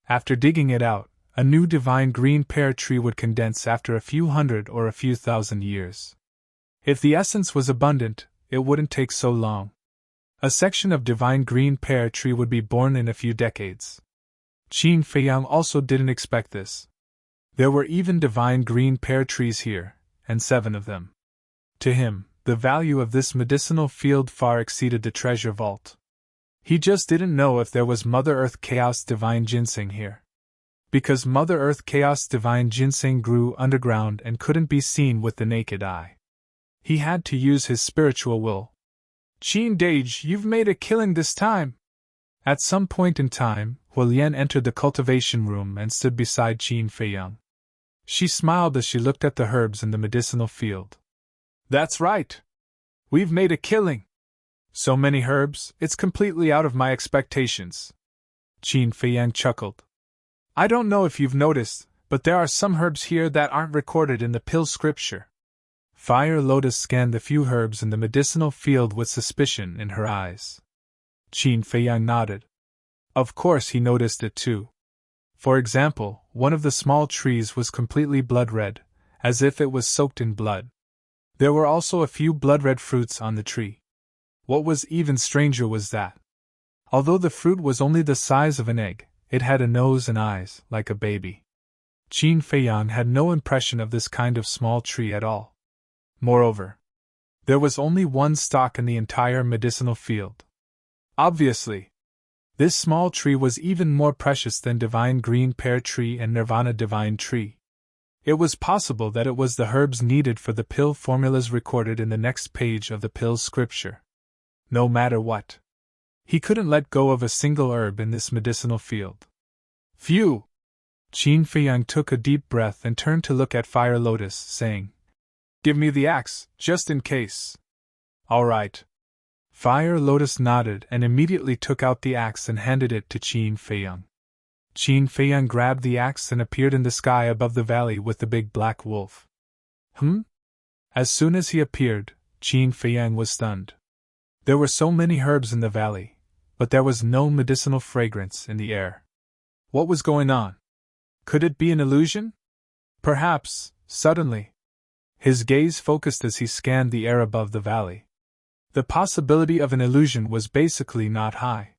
After digging it out, a new divine green pear tree would condense after a few hundred or a few thousand years. If the essence was abundant, it wouldn't take so long. A section of divine green pear tree would be born in a few decades. Qin Feiyang also didn't expect this. There were even divine green pear trees here, and 7 of them. To him, the value of this medicinal field far exceeded the treasure vault. He just didn't know if there was Mother Earth Chaos Divine Ginseng here. Because Mother Earth Chaos Divine Ginseng grew underground and couldn't be seen with the naked eye. He had to use his spiritual will. Qin Dage, you've made a killing this time! At some point in time, Huolian entered the cultivation room and stood beside Qin Feiyang. She smiled as she looked at the herbs in the medicinal field. That's right! We've made a killing! So many herbs, it's completely out of my expectations. Qin Feiyang chuckled. I don't know if you've noticed, but there are some herbs here that aren't recorded in the pill scripture. Fire Lotus scanned the few herbs in the medicinal field with suspicion in her eyes. Qin Feiyang nodded. Of course he noticed it too. For example, one of the small trees was completely blood red, as if it was soaked in blood. There were also a few blood-red fruits on the tree. What was even stranger was that, although the fruit was only the size of an egg, it had a nose and eyes, like a baby. Qin Feiyang had no impression of this kind of small tree at all. Moreover, there was only one stalk in the entire medicinal field. Obviously, This small tree was even more precious than divine green pear tree and nirvana divine tree. It was possible that it was the herbs needed for the pill formulas recorded in the next page of the pill's scripture. No matter what, he couldn't let go of a single herb in this medicinal field. Phew! Qin Feiyang took a deep breath and turned to look at Fire Lotus, saying, "Give me the axe, just in case." "All right." Fire Lotus nodded and immediately took out the axe and handed it to Qin Feiyang. Qin Feiyang grabbed the axe and appeared in the sky above the valley with the big black wolf. As soon as he appeared, Qin Feiyang was stunned. There were so many herbs in the valley, but there was no medicinal fragrance in the air. What was going on? Could it be an illusion? Perhaps, suddenly. His gaze focused as he scanned the air above the valley. The possibility of an illusion was basically not high.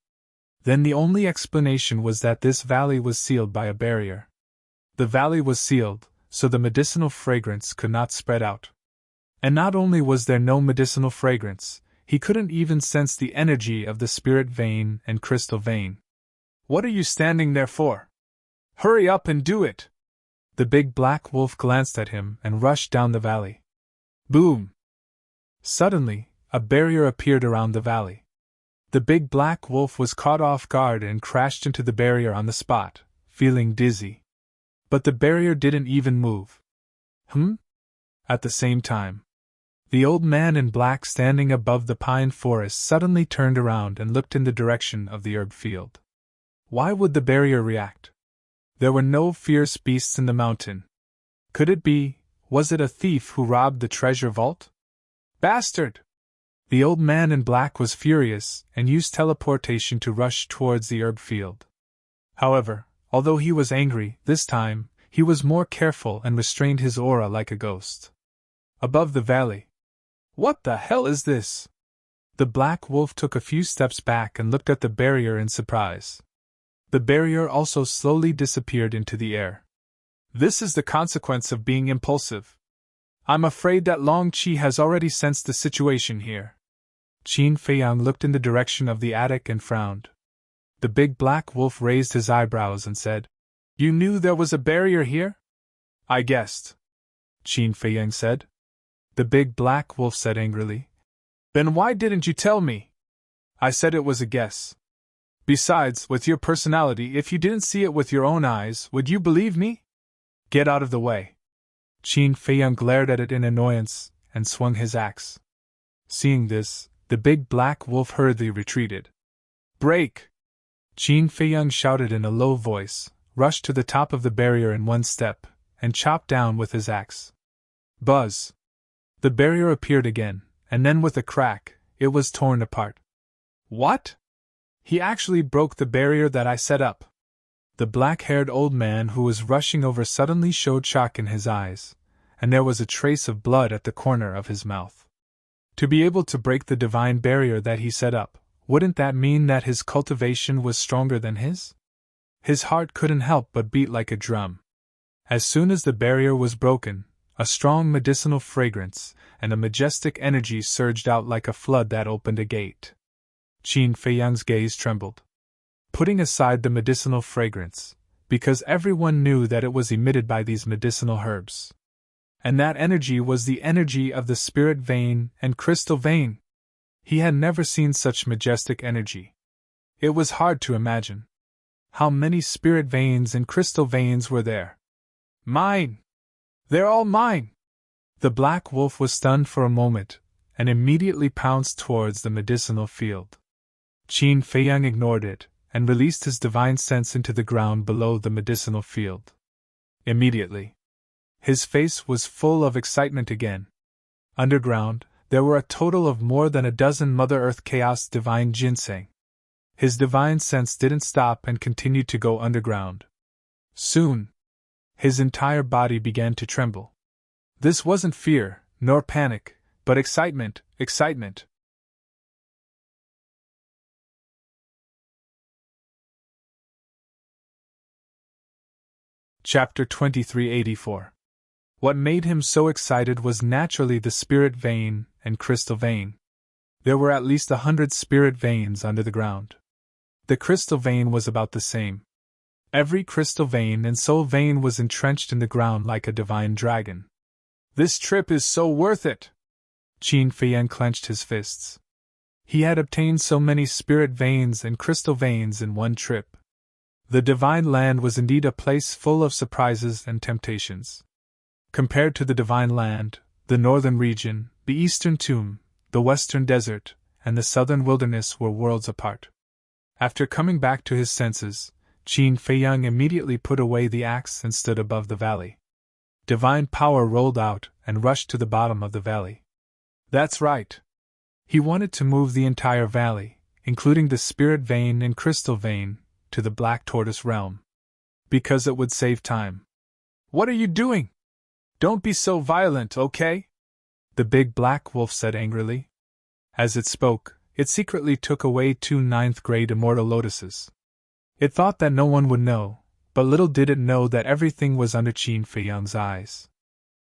Then the only explanation was that this valley was sealed by a barrier. The valley was sealed, so the medicinal fragrance could not spread out. And not only was there no medicinal fragrance, he couldn't even sense the energy of the spirit vein and crystal vein. "What are you standing there for? Hurry up and do it!" The big black wolf glanced at him and rushed down the valley. Boom! Suddenly, a barrier appeared around the valley. The big black wolf was caught off guard and crashed into the barrier on the spot, feeling dizzy. But the barrier didn't even move. At the same time, the old man in black standing above the pine forest suddenly turned around and looked in the direction of the herb field. Why would the barrier react? There were no fierce beasts in the mountain. Could it be, was it a thief who robbed the treasure vault? Bastard! The old man in black was furious and used teleportation to rush towards the herb field. However, although he was angry, this time, he was more careful and restrained his aura like a ghost. Above the valley. What the hell is this? The black wolf took a few steps back and looked at the barrier in surprise. The barrier also slowly disappeared into the air. This is the consequence of being impulsive. I'm afraid that Long Qi has already sensed the situation here. Qin Feiyang looked in the direction of the attic and frowned. The big black wolf raised his eyebrows and said, "You knew there was a barrier here?" "I guessed," Qin Feiyang said. The big black wolf said angrily, "Then why didn't you tell me?" "I said it was a guess. Besides, with your personality, if you didn't see it with your own eyes, would you believe me? Get out of the way." Qin Feiyang glared at it in annoyance and swung his axe. Seeing this, the big black wolf hurriedly retreated. "Break!" Qin Feiyang shouted in a low voice, rushed to the top of the barrier in one step, and chopped down with his axe. Buzz! The barrier appeared again, and then with a crack, it was torn apart. "What? He actually broke the barrier that I set up." The black-haired old man who was rushing over suddenly showed shock in his eyes, and there was a trace of blood at the corner of his mouth. To be able to break the divine barrier that he set up, wouldn't that mean that his cultivation was stronger than his? His heart couldn't help but beat like a drum. As soon as the barrier was broken, a strong medicinal fragrance and a majestic energy surged out like a flood that opened a gate. Qin Feiyang's gaze trembled. Putting aside the medicinal fragrance, because everyone knew that it was emitted by these medicinal herbs. And that energy was the energy of the spirit vein and crystal vein. He had never seen such majestic energy. It was hard to imagine. How many spirit veins and crystal veins were there? Mine! They're all mine! The black wolf was stunned for a moment, and immediately pounced towards the medicinal field. Qin Feiyang ignored it, and released his divine sense into the ground below the medicinal field. Immediately, his face was full of excitement again. Underground, there were a total of more than a dozen Mother Earth Chaos Divine Ginseng. His divine sense didn't stop and continued to go underground. Soon, his entire body began to tremble. This wasn't fear, nor panic, but excitement. Chapter 2384. What made him so excited was naturally the spirit vein and crystal vein. There were at least 100 spirit veins under the ground. The crystal vein was about the same. Every crystal vein and soul vein was entrenched in the ground like a divine dragon. This trip is so worth it! Qin Feiyang clenched his fists. He had obtained so many spirit veins and crystal veins in one trip. The divine land was indeed a place full of surprises and temptations. Compared to the divine land, the northern region, the eastern tomb, the western desert, and the southern wilderness were worlds apart. After coming back to his senses, Qin Feiyang immediately put away the axe and stood above the valley. Divine power rolled out and rushed to the bottom of the valley. That's right. He wanted to move the entire valley, including the spirit vein and crystal vein, to the Black Tortoise realm. Because it would save time. What are you doing? Don't be so violent, okay? The big black wolf said angrily. As it spoke, it secretly took away 2 ninth-grade immortal lotuses. It thought that no one would know, but little did it know that everything was under Qin Feiyang's eyes.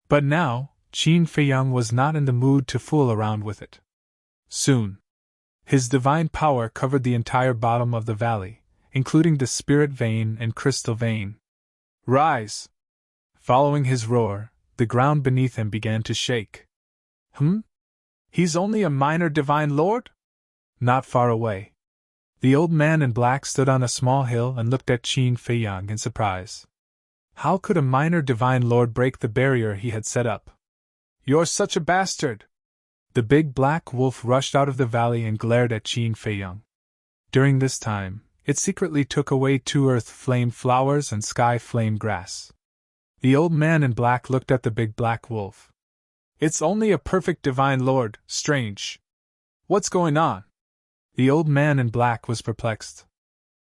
But now, Qin Feiyang was not in the mood to fool around with it. Soon, his divine power covered the entire bottom of the valley, including the spirit vein and crystal vein. Rise! Following his roar, the ground beneath him began to shake. He's only a minor divine lord? Not far away. The old man in black stood on a small hill and looked at Qin Feiyang in surprise. How could a minor divine lord break the barrier he had set up? You're such a bastard! The big black wolf rushed out of the valley and glared at Qin Feiyang. During this time, it secretly took away 2 earth flame flowers and sky flame grass. The old man in black looked at the big black wolf. It's only a perfect divine lord, strange. What's going on? The old man in black was perplexed.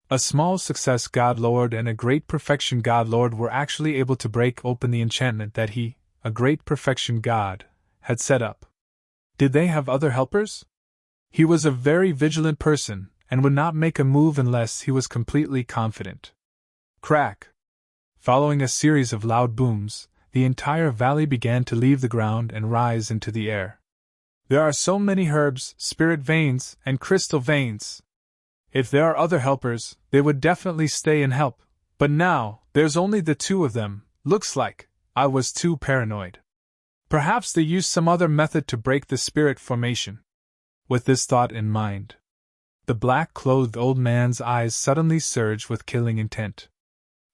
A small success god lord and a great perfection god lord were actually able to break open the enchantment that he, a great perfection god, had set up. Did they have other helpers? He was a very vigilant person, and would not make a move unless he was completely confident. Crack! Following a series of loud booms, the entire valley began to leave the ground and rise into the air. There are so many herbs, spirit veins, and crystal veins. If there are other helpers, they would definitely stay and help, but now, there's only the 2 of them. Looks like I was too paranoid. Perhaps they used some other method to break the spirit formation. With this thought in mind, the black-clothed old man's eyes suddenly surged with killing intent.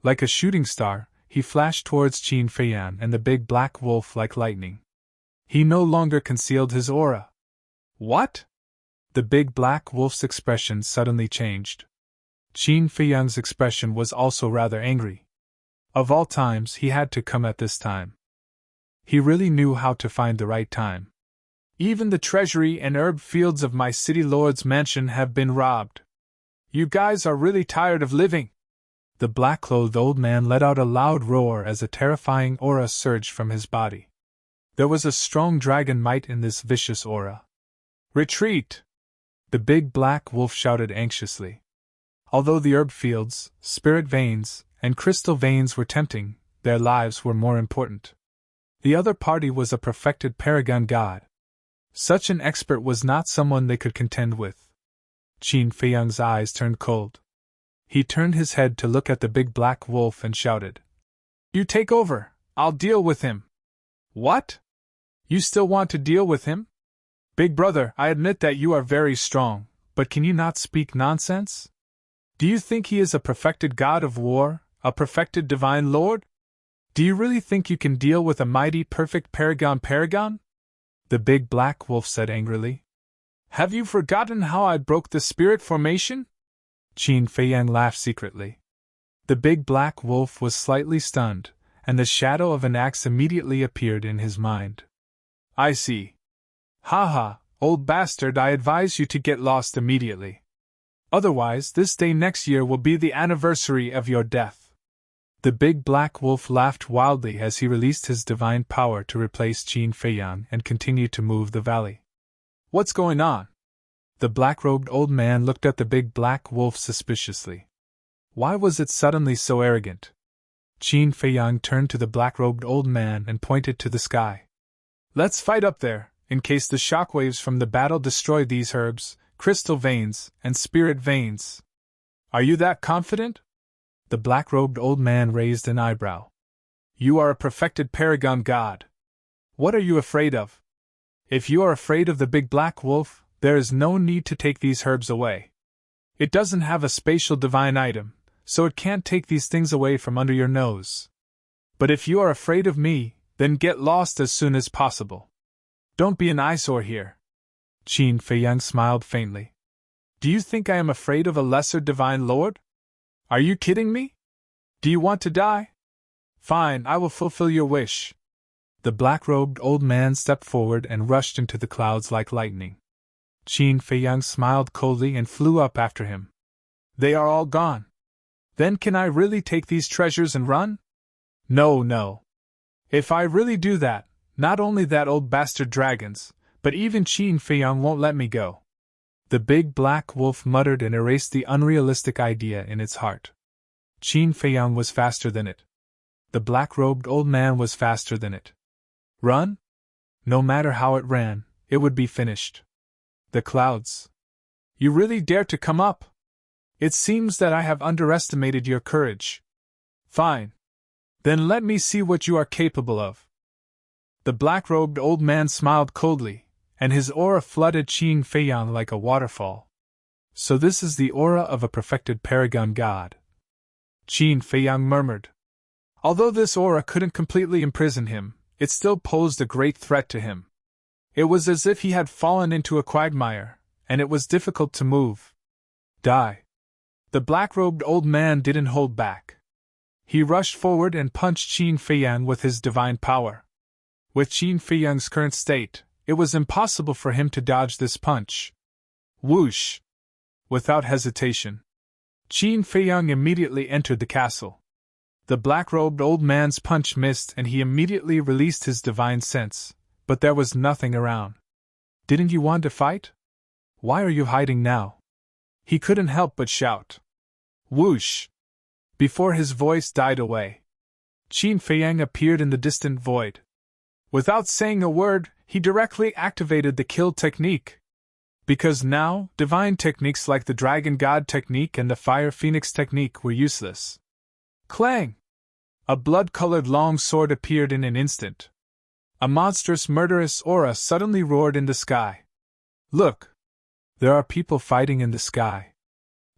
Like a shooting star, he flashed towards Qin Feiyang and the big black wolf like lightning. He no longer concealed his aura. What? The big black wolf's expression suddenly changed. Qin Feiyang's expression was also rather angry. Of all times, he had to come at this time. He really knew how to find the right time. Even the treasury and herb fields of my city lord's mansion have been robbed. You guys are really tired of living. The black-clothed old man let out a loud roar as a terrifying aura surged from his body. There was a strong dragon might in this vicious aura. Retreat! The big black wolf shouted anxiously. Although the herb fields, spirit veins, and crystal veins were tempting, their lives were more important. The other party was a perfected paragon god. Such an expert was not someone they could contend with. Qin Feiyang's eyes turned cold. He turned his head to look at the big black wolf and shouted, You take over, I'll deal with him. What? You still want to deal with him? Big brother, I admit that you are very strong, but can you not speak nonsense? Do you think he is a perfected god of war, a perfected divine lord? Do you really think you can deal with a mighty perfect paragon? The big black wolf said angrily. Have you forgotten how I broke the spirit formation? Qin Feiyang laughed secretly. The big black wolf was slightly stunned, and the shadow of an axe immediately appeared in his mind. I see. Ha, old bastard, I advise you to get lost immediately. Otherwise, this day next year will be the anniversary of your death. The big black wolf laughed wildly as he released his divine power to replace Qin Feiyang and continued to move the valley. What's going on? The black-robed old man looked at the big black wolf suspiciously. Why was it suddenly so arrogant? Qin Feiyang turned to the black-robed old man and pointed to the sky. Let's fight up there, in case the shockwaves from the battle destroy these herbs, crystal veins, and spirit veins. Are you that confident? The black-robed old man raised an eyebrow. You are a perfected paragon god. What are you afraid of? If you are afraid of the big black wolf, there is no need to take these herbs away. It doesn't have a spatial divine item, so it can't take these things away from under your nose. But if you are afraid of me, then get lost as soon as possible. Don't be an eyesore here. Qin Feiyang smiled faintly. Do you think I am afraid of a lesser divine lord? Are you kidding me? Do you want to die? Fine, I will fulfill your wish. The black-robed old man stepped forward and rushed into the clouds like lightning. Qin Feiyang smiled coldly and flew up after him. They are all gone. Then can I really take these treasures and run? No, no. If I really do that, not only that old bastard dragons, but even Qin Feiyang won't let me go. The big black wolf muttered and erased the unrealistic idea in its heart. Qin Feiyang was faster than it. The black-robed old man was faster than it. Run? No matter how it ran, it would be finished. The clouds. You really dare to come up? It seems that I have underestimated your courage. Fine. Then let me see what you are capable of. The black-robed old man smiled coldly, and his aura flooded Qin Feiyang like a waterfall. So this is the aura of a perfected paragon god. Qin Feiyang murmured. Although this aura couldn't completely imprison him, it still posed a great threat to him. It was as if he had fallen into a quagmire, and it was difficult to move. Die. The black-robed old man didn't hold back. He rushed forward and punched Qin Feiyang with his divine power. With Qin Feiyang's current state, it was impossible for him to dodge this punch. Whoosh! Without hesitation, Qin Feiyang immediately entered the castle. The black-robed old man's punch missed and he immediately released his divine sense, but there was nothing around. Didn't you want to fight? Why are you hiding now? He couldn't help but shout. Whoosh! Before his voice died away, Qin Feiyang appeared in the distant void. Without saying a word, he directly activated the kill technique. Because now, divine techniques like the Dragon God technique and the Fire Phoenix technique were useless. Clang! A blood-colored long sword appeared in an instant. A monstrous murderous aura suddenly roared in the sky. Look! There are people fighting in the sky.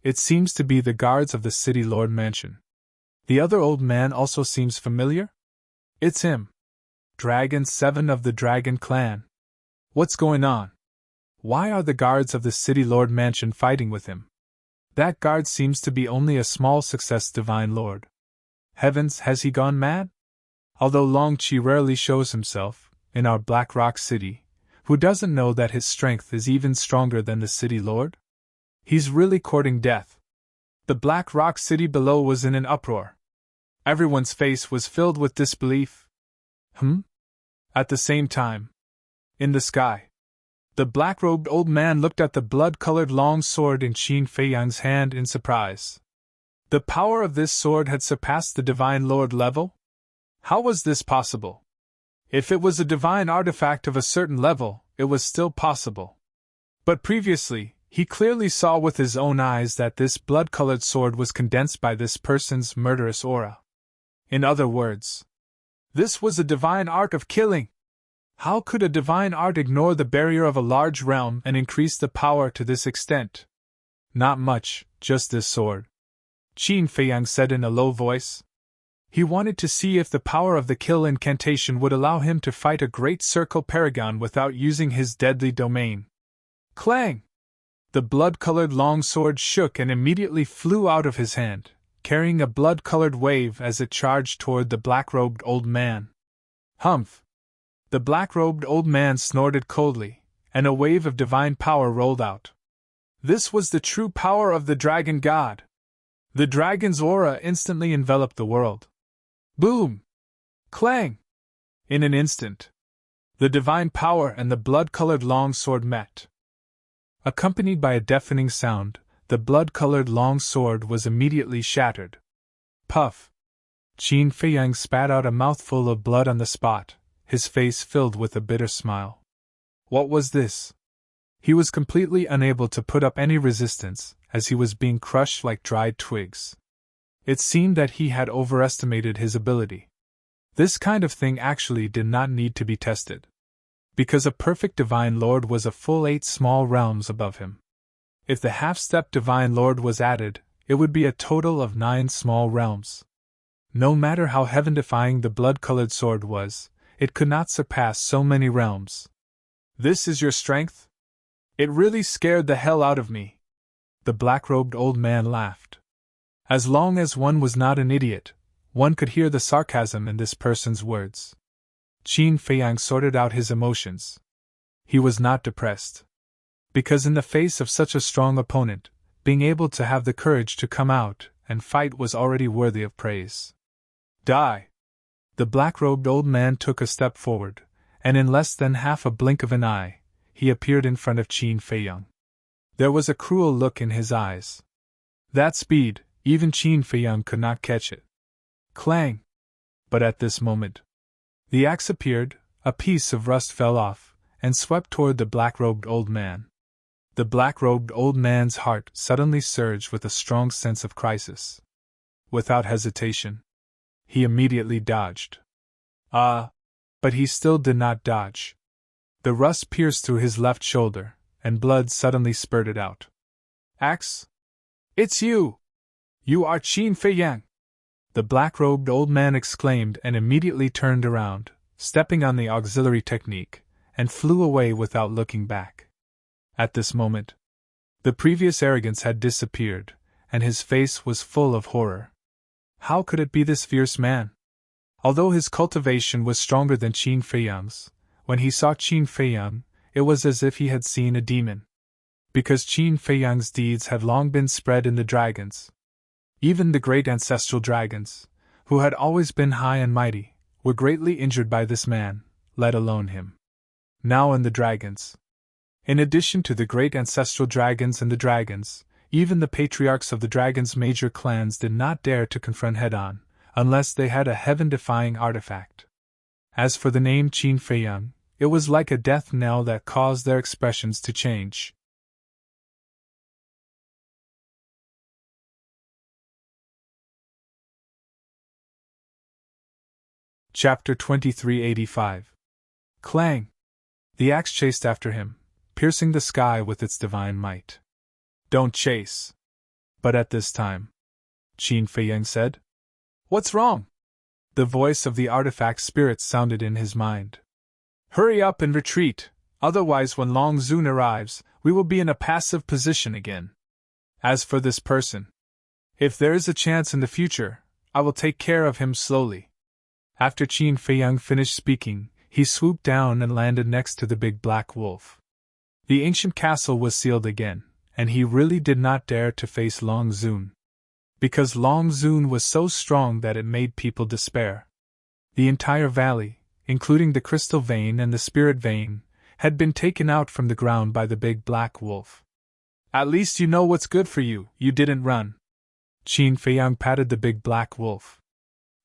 It seems to be the guards of the City Lord Mansion. The other old man also seems familiar? It's him. Dragon 7 of the Dragon Clan. What's going on? Why are the guards of the City Lord Mansion fighting with him? That guard seems to be only a small success divine lord. Heavens, has he gone mad? Although Long Qi rarely shows himself, in our Black Rock City, who doesn't know that his strength is even stronger than the City Lord? He's really courting death. The Black Rock City below was in an uproar. Everyone's face was filled with disbelief. At the same time, in the sky, the black-robed old man looked at the blood-colored long sword in Qin Feiyang's hand in surprise. The power of this sword had surpassed the divine lord level? How was this possible? If it was a divine artifact of a certain level, it was still possible. But previously, he clearly saw with his own eyes that this blood-colored sword was condensed by this person's murderous aura. In other words, this was a divine art of killing. How could a divine art ignore the barrier of a large realm and increase the power to this extent? Not much, just this sword. Qin Feiyang said in a low voice. He wanted to see if the power of the kill incantation would allow him to fight a great circle paragon without using his deadly domain. Clang! The blood-colored long sword shook and immediately flew out of his hand, carrying a blood-colored wave as it charged toward the black-robed old man. Humph! The black-robed old man snorted coldly, and a wave of divine power rolled out. This was the true power of the dragon god. The dragon's aura instantly enveloped the world. Boom! Clang! In an instant, the divine power and the blood-colored long sword met. Accompanied by a deafening sound, the blood-colored long sword was immediately shattered. Puff! Qin Feiyang spat out a mouthful of blood on the spot, his face filled with a bitter smile. What was this? He was completely unable to put up any resistance, as he was being crushed like dried twigs. It seemed that he had overestimated his ability. This kind of thing actually did not need to be tested, because a perfect Divine Lord was a full 8 small realms above him. If the half-step Divine Lord was added, it would be a total of 9 small realms. No matter how heaven-defying the blood-colored sword was, it could not surpass so many realms. This is your strength? It really scared the hell out of me. The black-robed old man laughed. As long as one was not an idiot, one could hear the sarcasm in this person's words. Qin Feiyang sorted out his emotions. He was not depressed. Because in the face of such a strong opponent, being able to have the courage to come out and fight was already worthy of praise. Die! The black-robed old man took a step forward, and in less than half a blink of an eye, he appeared in front of Qin Feiyang. There was a cruel look in his eyes. That speed, even Qin Feiyang could not catch it. Clang! But at this moment, the axe appeared, a piece of rust fell off, and swept toward the black-robed old man. The black-robed old man's heart suddenly surged with a strong sense of crisis. Without hesitation, he immediately dodged. But he still did not dodge. The rust pierced through his left shoulder, and blood suddenly spurted out. Axe? It's you! You are Qin Feiyang! The black-robed old man exclaimed and immediately turned around, stepping on the auxiliary technique, and flew away without looking back. At this moment, the previous arrogance had disappeared, and his face was full of horror. How could it be this fierce man? Although his cultivation was stronger than Qin Feiyang's, when he saw Qin Feiyang, it was as if he had seen a demon. Because Qin Feiyang's deeds had long been spread in the dragons. Even the great ancestral dragons, who had always been high and mighty, were greatly injured by this man, let alone him. Now in the dragons. In addition to the great ancestral dragons and the dragons, even the patriarchs of the dragons' major clans did not dare to confront head-on, unless they had a heaven-defying artifact. As for the name Qin Feiyang, it was like a death knell that caused their expressions to change. Chapter 2385. Clang! The axe chased after him, piercing the sky with its divine might. Don't chase. But at this time, Qin Feiyang said. What's wrong? The voice of the artifact spirit sounded in his mind. Hurry up and retreat, otherwise when Long Zun arrives, we will be in a passive position again. As for this person, if there is a chance in the future, I will take care of him slowly. After Qin Feiyang finished speaking, he swooped down and landed next to the big black wolf. The ancient castle was sealed again, and he really did not dare to face Long Zun. Because Long Zun was so strong that it made people despair. The entire valley, including the crystal vein and the spirit vein, had been taken out from the ground by the big black wolf. At least you know what's good for you, you didn't run. Qin Feiyang patted the big black wolf.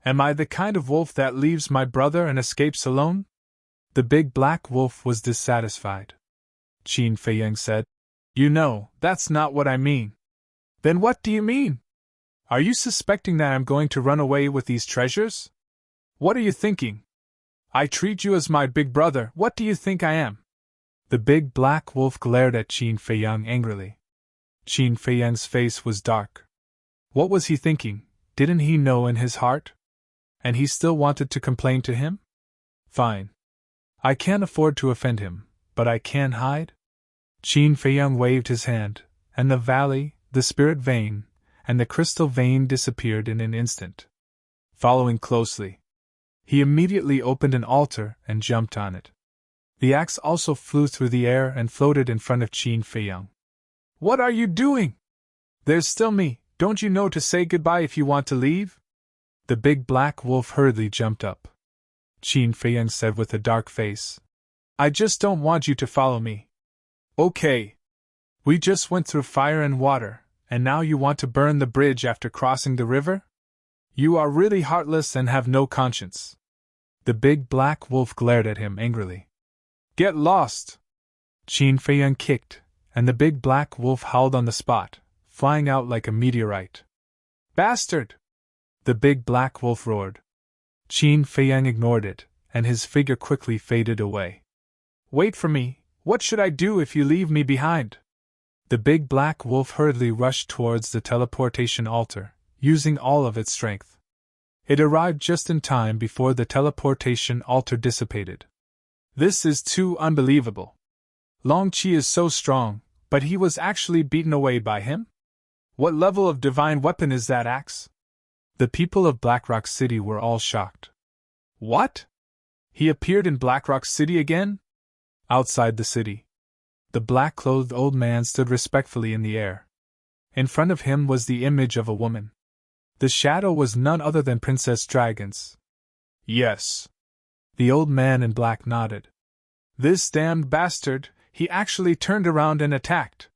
Am I the kind of wolf that leaves my brother and escapes alone? The big black wolf was dissatisfied. Qin Feiyang said, You know, that's not what I mean. Then what do you mean? Are you suspecting that I'm going to run away with these treasures? What are you thinking? I treat you as my big brother, what do you think I am? The big black wolf glared at Qin Feiyang angrily. Qin Feiyang's face was dark. What was he thinking? Didn't he know in his heart? And he still wanted to complain to him? Fine. I can't afford to offend him, but I can hide? Qin Feiyang waved his hand, and the valley, the spirit vein, and the crystal vein disappeared in an instant. Following closely, he immediately opened an altar and jumped on it. The axe also flew through the air and floated in front of Qin Feiyang. What are you doing? There's still me, don't you know to say goodbye if you want to leave? The big black wolf hurriedly jumped up. Qin Feiyang said with a dark face. I just don't want you to follow me. Okay. We just went through fire and water, and now you want to burn the bridge after crossing the river? You are really heartless and have no conscience. The big black wolf glared at him angrily. Get lost! Qin Feiyang kicked, and the big black wolf howled on the spot, flying out like a meteorite. Bastard! The big black wolf roared. Qin Feiyang ignored it, and his figure quickly faded away. Wait for me, what should I do if you leave me behind? The big black wolf hurriedly rushed towards the teleportation altar, using all of its strength. It arrived just in time before the teleportation altar dissipated. This is too unbelievable. Long Qi is so strong, but he was actually beaten away by him? What level of divine weapon is that axe? The people of Blackrock City were all shocked. What? He appeared in Blackrock City again? Outside the city, the black-clothed old man stood respectfully in the air. In front of him was the image of a woman. The shadow was none other than Princess Dragon's. Yes. The old man in black nodded. This damned bastard, he actually turned around and attacked.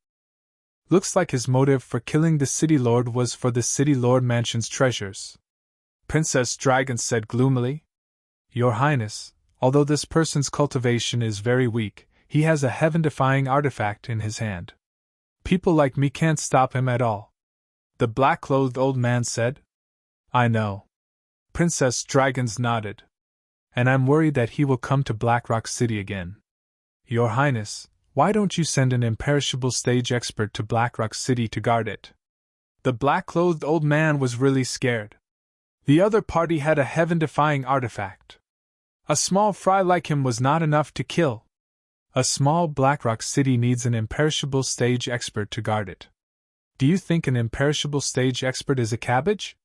Looks like his motive for killing the city lord was for the city lord mansion's treasures. Princess Dragon said gloomily. Your Highness, although this person's cultivation is very weak, he has a heaven-defying artifact in his hand. People like me can't stop him at all. The black-clothed old man said. I know. Princess Dragons nodded. And I'm worried that he will come to Blackrock City again. Your Highness, why don't you send an imperishable stage expert to Blackrock City to guard it? The black-clothed old man was really scared. The other party had a heaven-defying artifact. A small fry like him was not enough to kill. A small Blackrock City needs an imperishable stage expert to guard it. Do you think an imperishable stage expert is a cabbage?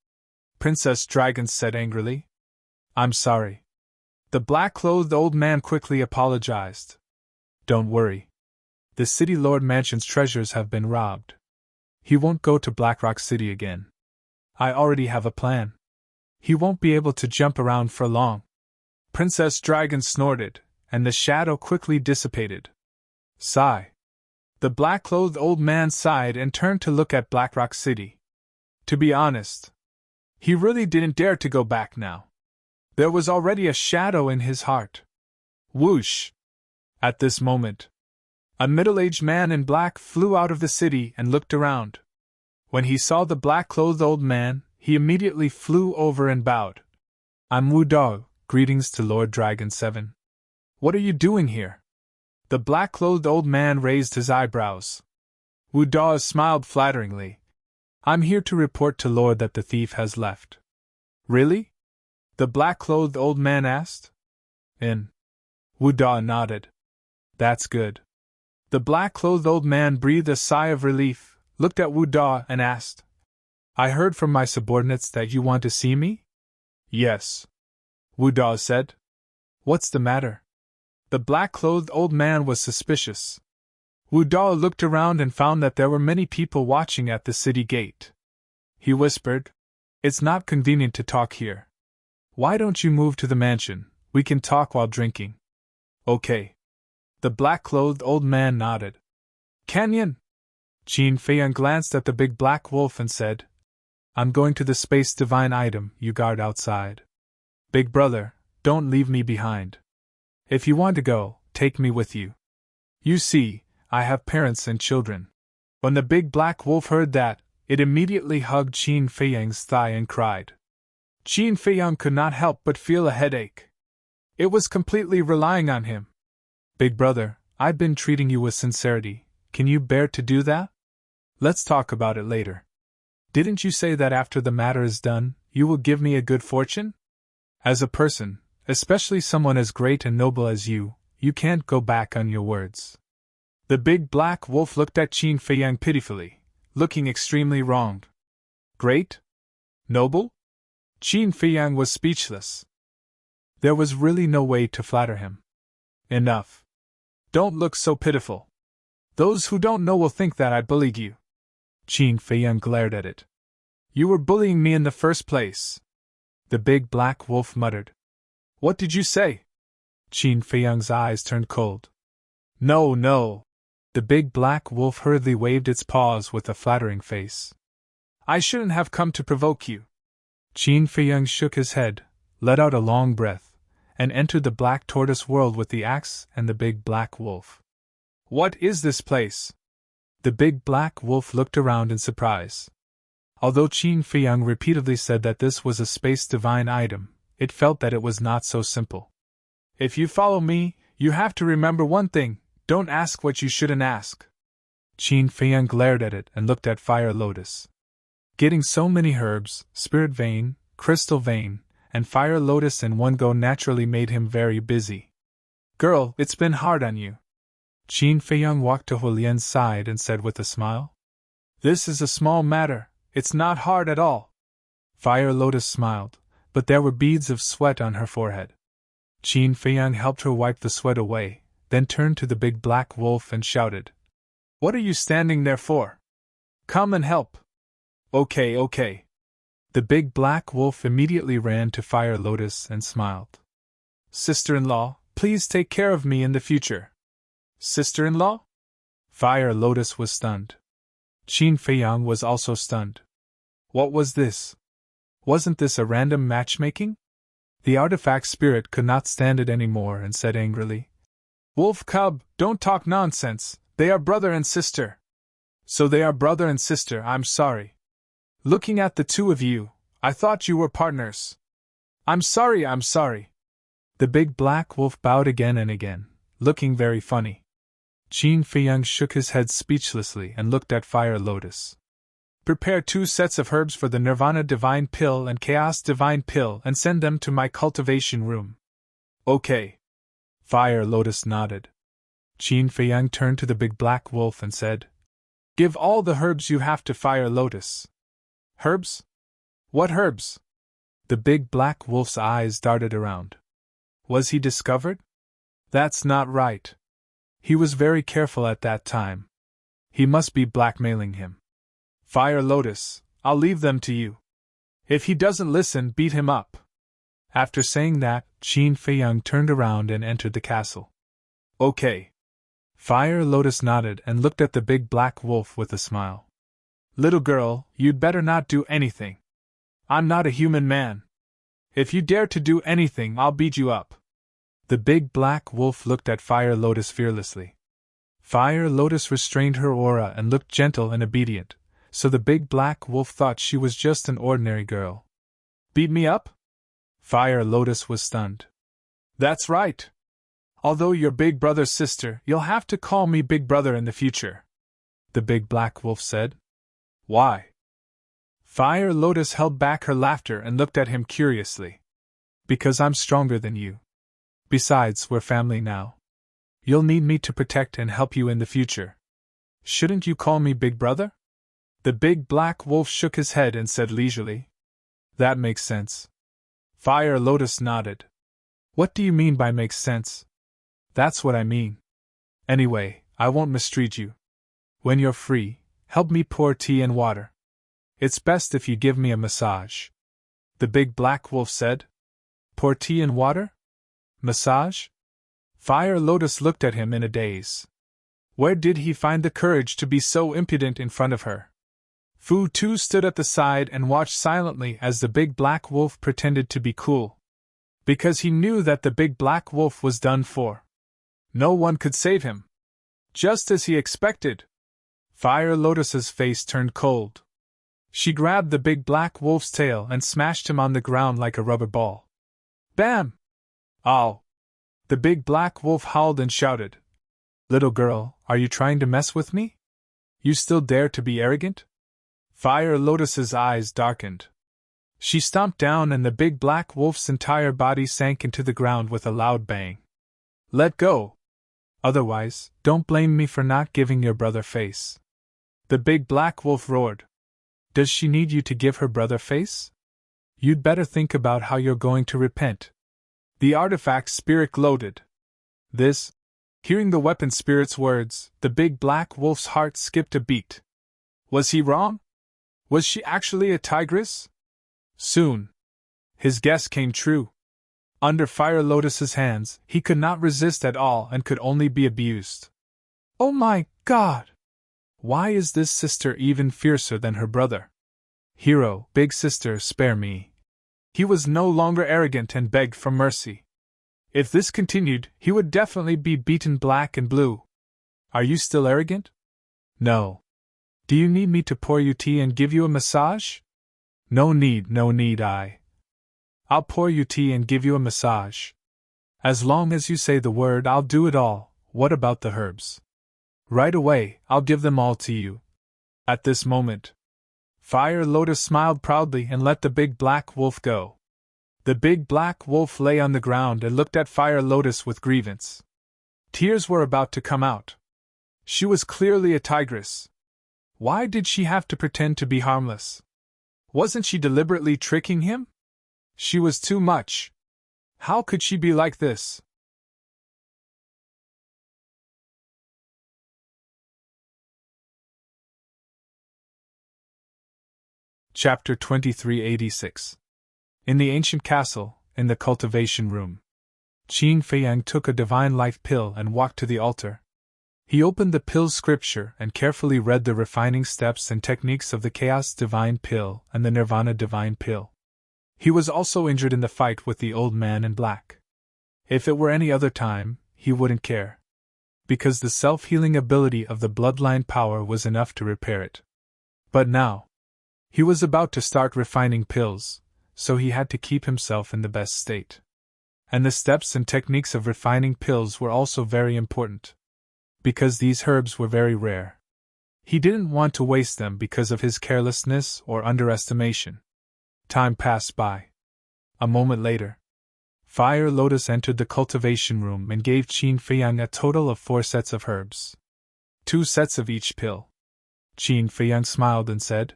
Princess Dragon said angrily. I'm sorry. The black-clothed old man quickly apologized. Don't worry. The City Lord Mansion's treasures have been robbed. He won't go to Blackrock City again. I already have a plan. He won't be able to jump around for long. Princess Dragon snorted, and the shadow quickly dissipated. Sigh. The black-clothed old man sighed and turned to look at Blackrock City. To be honest, he really didn't dare to go back now. There was already a shadow in his heart. Whoosh! At this moment, a middle-aged man in black flew out of the city and looked around. When he saw the black-clothed old man, he immediately flew over and bowed. I'm Wu Dao, greetings to Lord Dragon 7. What are you doing here? The black-clothed old man raised his eyebrows. Wu Dao smiled flatteringly. I'm here to report to Lord that the thief has left. Really? The black-clothed old man asked. Wu Dao nodded. That's good. The black-clothed old man breathed a sigh of relief, looked at Wu Dao and asked, I heard from my subordinates that you want to see me? Yes. Wu Dao said. What's the matter? The black-clothed old man was suspicious. Wu Dao looked around and found that there were many people watching at the city gate. He whispered, It's not convenient to talk here. Why don't you move to the mansion? We can talk while drinking. Okay. The black-clothed old man nodded. Canyon? Qin Feiyang glanced at the big black wolf and said, I'm going to the space divine item you guard outside. Big brother, don't leave me behind. If you want to go, take me with you. You see, I have parents and children. When the big black wolf heard that, it immediately hugged Qin Feiyang's thigh and cried. Qin Feiyang could not help but feel a headache. It was completely relying on him. Big brother, I've been treating you with sincerity. Can you bear to do that? Let's talk about it later. Didn't you say that after the matter is done, you will give me a good fortune? As a person, especially someone as great and noble as you can't go back on your words. The big black wolf looked at Qin Feiyang pitifully, looking extremely wronged. Great? Noble? Qin Feiyang was speechless. There was really no way to flatter him. Enough. Don't look so pitiful. Those who don't know will think that I bullied you. Qin Feiyang glared at it. You were bullying me in the first place. The big black wolf muttered. What did you say? Qin Feiyang's eyes turned cold. No. The big black wolf hurriedly waved its paws with a flattering face. I shouldn't have come to provoke you. Qin Feiyang shook his head, let out a long breath, and entered the black tortoise world with the axe and the big black wolf. What is this place? The big black wolf looked around in surprise. Although Qin Feiyang repeatedly said that this was a space divine item, it felt that it was not so simple. If you follow me, you have to remember one thing: don't ask what you shouldn't ask. Qin Feiyang glared at it and looked at Fire Lotus. Getting so many herbs, Spirit Vein, Crystal Vein, and Fire Lotus in one go naturally made him very busy. Girl, it's been hard on you. Qin Feiyang walked to Hulian's side and said with a smile. This is a small matter, it's not hard at all. Fire Lotus smiled, but there were beads of sweat on her forehead. Qin Feiyang helped her wipe the sweat away, then turned to the big black wolf and shouted. What are you standing there for? Come and help. Okay. The big black wolf immediately ran to Fire Lotus and smiled. Sister-in-law, please take care of me in the future. Sister-in-law? Fire Lotus was stunned. Qin Feiyang was also stunned. What was this? Wasn't this a random matchmaking? The artifact spirit could not stand it anymore and said angrily, Wolf cub, don't talk nonsense, they are brother and sister. So they are brother and sister, I'm sorry. Looking at the two of you, I thought you were partners. I'm sorry. The big black wolf bowed again and again, looking very funny. Qin Feiyang shook his head speechlessly and looked at Fire Lotus. Prepare 2 sets of herbs for the Nirvana Divine Pill and Chaos Divine Pill and send them to my cultivation room. Okay. Fire Lotus nodded. Qin Feiyang turned to the big black wolf and said, Give all the herbs you have to Fire Lotus. Herbs? What herbs? The big black wolf's eyes darted around. Was he discovered? That's not right. He was very careful at that time. He must be blackmailing him. Fire Lotus, I'll leave them to you. If he doesn't listen, beat him up. After saying that, Qin Feiyang turned around and entered the castle. Okay. Fire Lotus nodded and looked at the big black wolf with a smile. Little girl, you'd better not do anything. I'm not a human man. If you dare to do anything, I'll beat you up. The big black wolf looked at Fire Lotus fearlessly. Fire Lotus restrained her aura and looked gentle and obedient, so the big black wolf thought she was just an ordinary girl. Beat me up? Fire Lotus was stunned. That's right. Although you're big brother's sister, you'll have to call me big brother in the future. The big black wolf said. Why? Fire Lotus held back her laughter and looked at him curiously. Because I'm stronger than you. Besides, we're family now. You'll need me to protect and help you in the future. Shouldn't you call me big brother? The big black wolf shook his head and said leisurely. That makes sense. Fire Lotus nodded. What do you mean by makes sense? That's what I mean. Anyway, I won't mistreat you. When you're free, help me pour tea and water. It's best if you give me a massage. The big black wolf said. Pour tea and water? Massage? Fire Lotus looked at him in a daze. Where did he find the courage to be so impudent in front of her? Fu Tu stood at the side and watched silently as the big black wolf pretended to be cool. Because he knew that the big black wolf was done for. No one could save him. Just as he expected. Fire Lotus's face turned cold. She grabbed the big black wolf's tail and smashed him on the ground like a rubber ball. Bam! Ow! The big black wolf howled and shouted. Little girl, are you trying to mess with me? You still dare to be arrogant? Fire Lotus's eyes darkened. She stomped down and the big black wolf's entire body sank into the ground with a loud bang. Let go! Otherwise, don't blame me for not giving your brother face. The big black wolf roared. Does she need you to give her brother face? You'd better think about how you're going to repent. The artifact spirit gloated. Hearing the weapon spirit's words, the big black wolf's heart skipped a beat. Was he wrong? Was she actually a tigress? Soon. His guess came true. Under Fire Lotus's hands, he could not resist at all and could only be abused. Oh my God! Why is this sister even fiercer than her brother? Hero, big sister, spare me. He was no longer arrogant and begged for mercy. If this continued, he would definitely be beaten black and blue. Are you still arrogant? No. Do you need me to pour you tea and give you a massage? No need, I'll pour you tea and give you a massage. As long as you say the word, I'll do it all. What about the herbs? Right away, I'll give them all to you. At this moment, Fire Lotus smiled proudly and let the big black wolf go. The big black wolf lay on the ground and looked at Fire Lotus with grievance. Tears were about to come out. She was clearly a tigress. Why did she have to pretend to be harmless? Wasn't she deliberately tricking him? She was too much. How could she be like this? Chapter 2386. In the ancient castle, in the cultivation room, Qin Feiyang took a divine life pill and walked to the altar. He opened the pill's scripture and carefully read the refining steps and techniques of the Chaos Divine Pill and the Nirvana Divine Pill. He was also injured in the fight with the old man in black. If it were any other time, he wouldn't care. Because the self-healing ability of the bloodline power was enough to repair it. But now, he was about to start refining pills, so he had to keep himself in the best state. And the steps and techniques of refining pills were also very important. Because these herbs were very rare. He didn't want to waste them because of his carelessness or underestimation. Time passed by. A moment later, Fire Lotus entered the cultivation room and gave Qin Feiyang a total of 4 sets of herbs. 2 sets of each pill. Qin Feiyang smiled and said,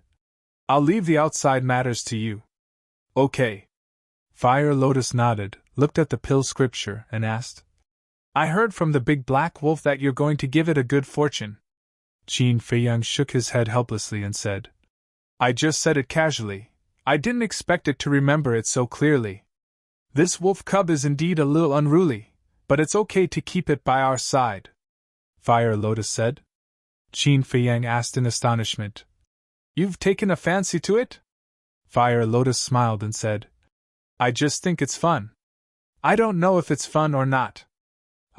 I'll leave the outside matters to you. Okay. Fire Lotus nodded, looked at the pill scripture, and asked, I heard from the big black wolf that you're going to give it a good fortune. Qin Feiyang shook his head helplessly and said, I just said it casually. I didn't expect it to remember it so clearly. This wolf cub is indeed a little unruly, but it's okay to keep it by our side. Fire Lotus said. Qin Feiyang asked in astonishment, You've taken a fancy to it? Fire Lotus smiled and said, I just think it's fun. I don't know if it's fun or not.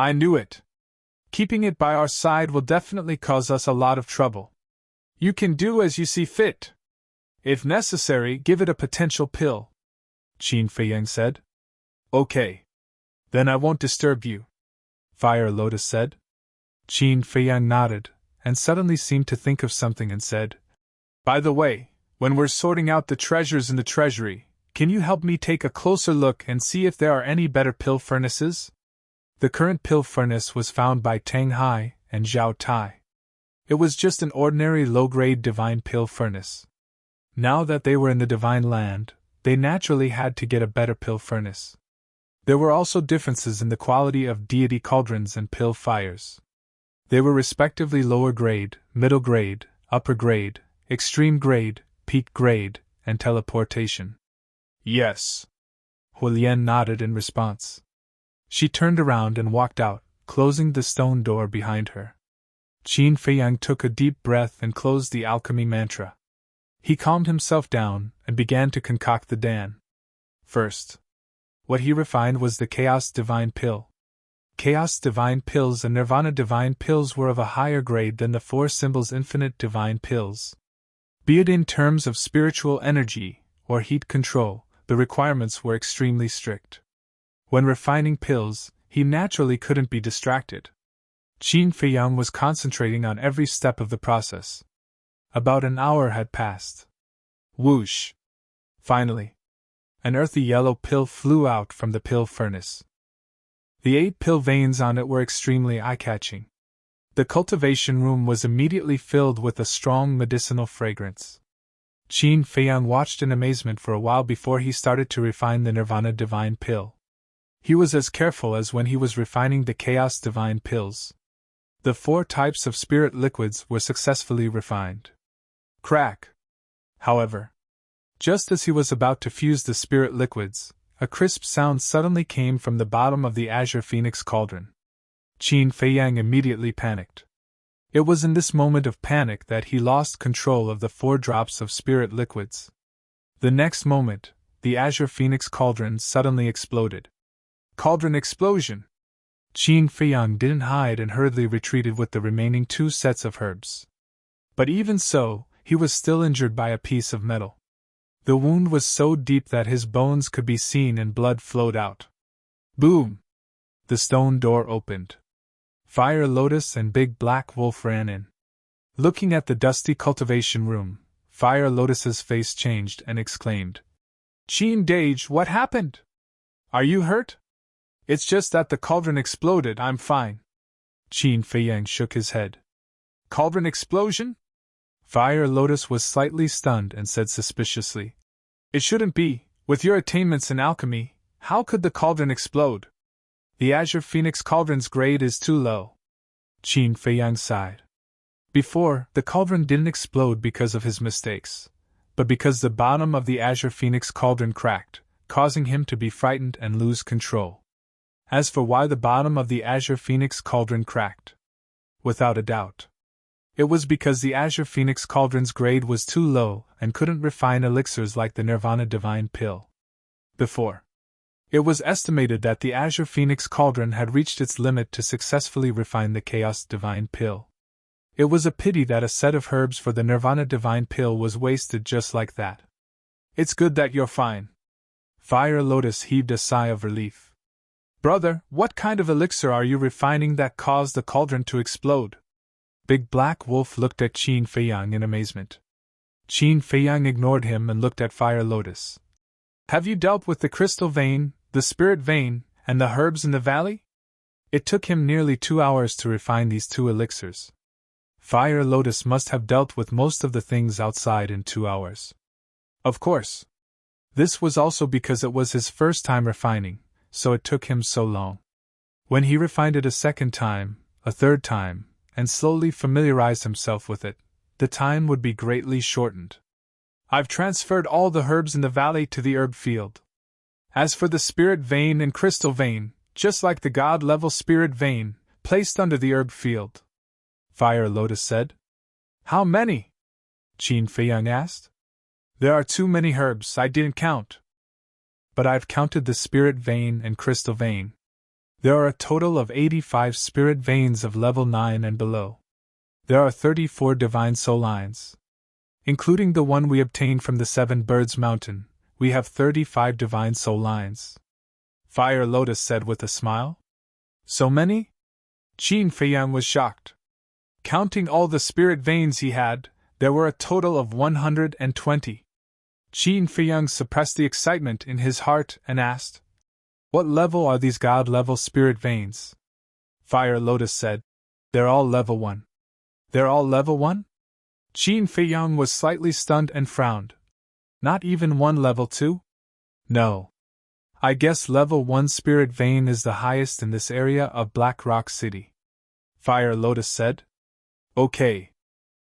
I knew it. Keeping it by our side will definitely cause us a lot of trouble. You can do as you see fit. If necessary, give it a potential pill. Qin Feiyang said. Okay. Then I won't disturb you. Fire Lotus said. Qin Feiyang nodded, and suddenly seemed to think of something and said, By the way, when we're sorting out the treasures in the treasury, can you help me take a closer look and see if there are any better pill furnaces? The current pill furnace was found by Tang Hai and Zhao Tai. It was just an ordinary low-grade divine pill furnace. Now that they were in the divine land, they naturally had to get a better pill furnace. There were also differences in the quality of deity cauldrons and pill fires. They were respectively lower grade, middle grade, upper grade, extreme grade, peak grade, and teleportation. Yes. Hulian nodded in response. She turned around and walked out, closing the stone door behind her. Qin Feiyang took a deep breath and closed the alchemy mantra. He calmed himself down and began to concoct the Dan. First, what he refined was the Chaos Divine Pill. Chaos Divine Pills and Nirvana Divine Pills were of a higher grade than the 4 symbols Infinite Divine Pills. Be it in terms of spiritual energy or heat control, the requirements were extremely strict. When refining pills, he naturally couldn't be distracted. Qin Feiyang was concentrating on every step of the process. About an hour had passed. Whoosh! Finally, an earthy yellow pill flew out from the pill furnace. The 8 pill veins on it were extremely eye-catching. The cultivation room was immediately filled with a strong medicinal fragrance. Qin Feiyang watched in amazement for a while before he started to refine the Nirvana Divine Pill. He was as careful as when he was refining the Chaos Divine Pills. The 4 types of spirit liquids were successfully refined. Crack! However, just as he was about to fuse the spirit liquids, a crisp sound suddenly came from the bottom of the Azure Phoenix cauldron. Qin Feiyang immediately panicked. It was in this moment of panic that he lost control of the 4 drops of spirit liquids. The next moment, the Azure Phoenix cauldron suddenly exploded. Cauldron explosion! Qin Feiyang didn't hide and hurriedly retreated with the remaining 2 sets of herbs. But even so, he was still injured by a piece of metal. The wound was so deep that his bones could be seen and blood flowed out. Boom! The stone door opened. Fire Lotus and Big Black Wolf ran in. Looking at the dusty cultivation room, Fire Lotus's face changed and exclaimed, "Qin Dage, what happened? Are you hurt?" "It's just that the cauldron exploded, I'm fine." Qin Feiyang shook his head. "Cauldron explosion?" Fire Lotus was slightly stunned and said suspiciously, "It shouldn't be. With your attainments in alchemy, how could the cauldron explode? The Azure Phoenix cauldron's grade is too low." Qin Feiyang sighed. Before, the cauldron didn't explode because of his mistakes, but because the bottom of the Azure Phoenix cauldron cracked, causing him to be frightened and lose control. As for why the bottom of the Azure Phoenix cauldron cracked, without a doubt, it was because the Azure Phoenix cauldron's grade was too low and couldn't refine elixirs like the Nirvana Divine Pill. Before, it was estimated that the Azure Phoenix cauldron had reached its limit to successfully refine the Chaos Divine Pill. It was a pity that a set of herbs for the Nirvana Divine Pill was wasted just like that. "It's good that you're fine." Fire Lotus heaved a sigh of relief. "Brother, what kind of elixir are you refining that caused the cauldron to explode?" Big Black Wolf looked at Qin Feiyang in amazement. Qin Feiyang ignored him and looked at Fire Lotus. "Have you dealt with the crystal vein, the spirit vein, and the herbs in the valley?" It took him nearly 2 hours to refine these 2 elixirs. Fire Lotus must have dealt with most of the things outside in 2 hours. Of course. This was also because it was his first time refining, so it took him so long. When he refined it a second time, a third time, and slowly familiarized himself with it, the time would be greatly shortened. "I've transferred all the herbs in the valley to the herb field. As for the spirit vein and crystal vein, just like the god-level spirit vein, placed under the herb field," Fire Lotus said. "How many?" Qin Feiyang asked. "There are too many herbs, I didn't count. But I've counted the spirit vein and crystal vein. There are a total of 85 spirit veins of level 9 and below. There are 34 divine soul lines. Including the one we obtained from the Seven Birds Mountain, we have 35 divine soul lines," Fire Lotus said with a smile. "So many?" Qin Feiyang was shocked. Counting all the spirit veins he had, there were a total of 120. Qin Feiyang suppressed the excitement in his heart and asked, "What level are these god-level spirit veins?" Fire Lotus said, "They're all level 1. "They're all level 1? Qin Feiyang was slightly stunned and frowned. "Not even one level 2? "No. I guess level 1 spirit vein is the highest in this area of Black Rock City," Fire Lotus said. "Okay.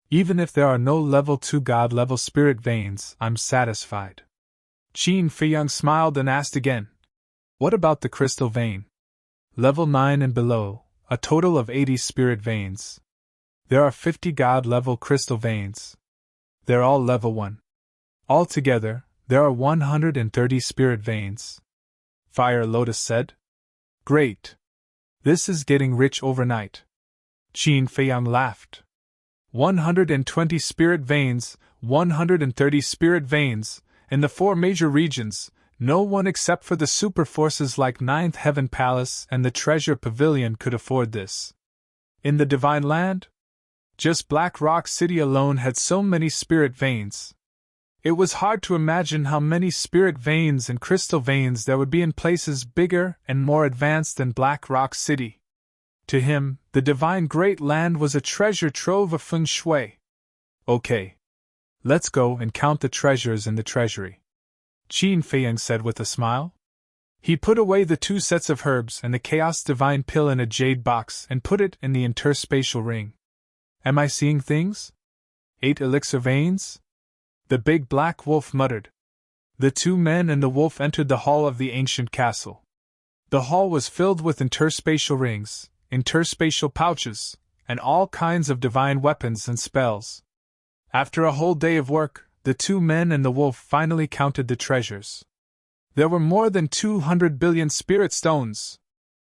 Even if there are no level 2 god-level spirit veins, I'm satisfied." Qin Feiyang smiled and asked again, "What about the crystal vein?" "Level 9 and below, a total of 80 spirit veins. There are 50 god-level crystal veins. They're all level 1. Altogether, there are 130 spirit veins," Fire Lotus said. "Great. This is getting rich overnight." Qin Feiyang laughed. 120 spirit veins, 130 spirit veins, in the 4 major regions, no one except for the super forces like Ninth Heaven Palace and the Treasure Pavilion could afford this. In the Divine Land, just Black Rock City alone had so many spirit veins. It was hard to imagine how many spirit veins and crystal veins there would be in places bigger and more advanced than Black Rock City. To him, the Divine Great Land was a treasure trove of feng shui. "Okay. Let's go and count the treasures in the treasury," Qin Feiyang said with a smile. He put away the 2 sets of herbs and the Chaos Divine Pill in a jade box and put it in the interspatial ring. "Am I seeing things? 8 elixir veins?" the Big Black Wolf muttered. The 2 men and the wolf entered the hall of the ancient castle. The hall was filled with interspatial rings, interspatial pouches, and all kinds of divine weapons and spells. After a whole day of work, the 2 men and the wolf finally counted the treasures. There were more than 200 billion spirit stones.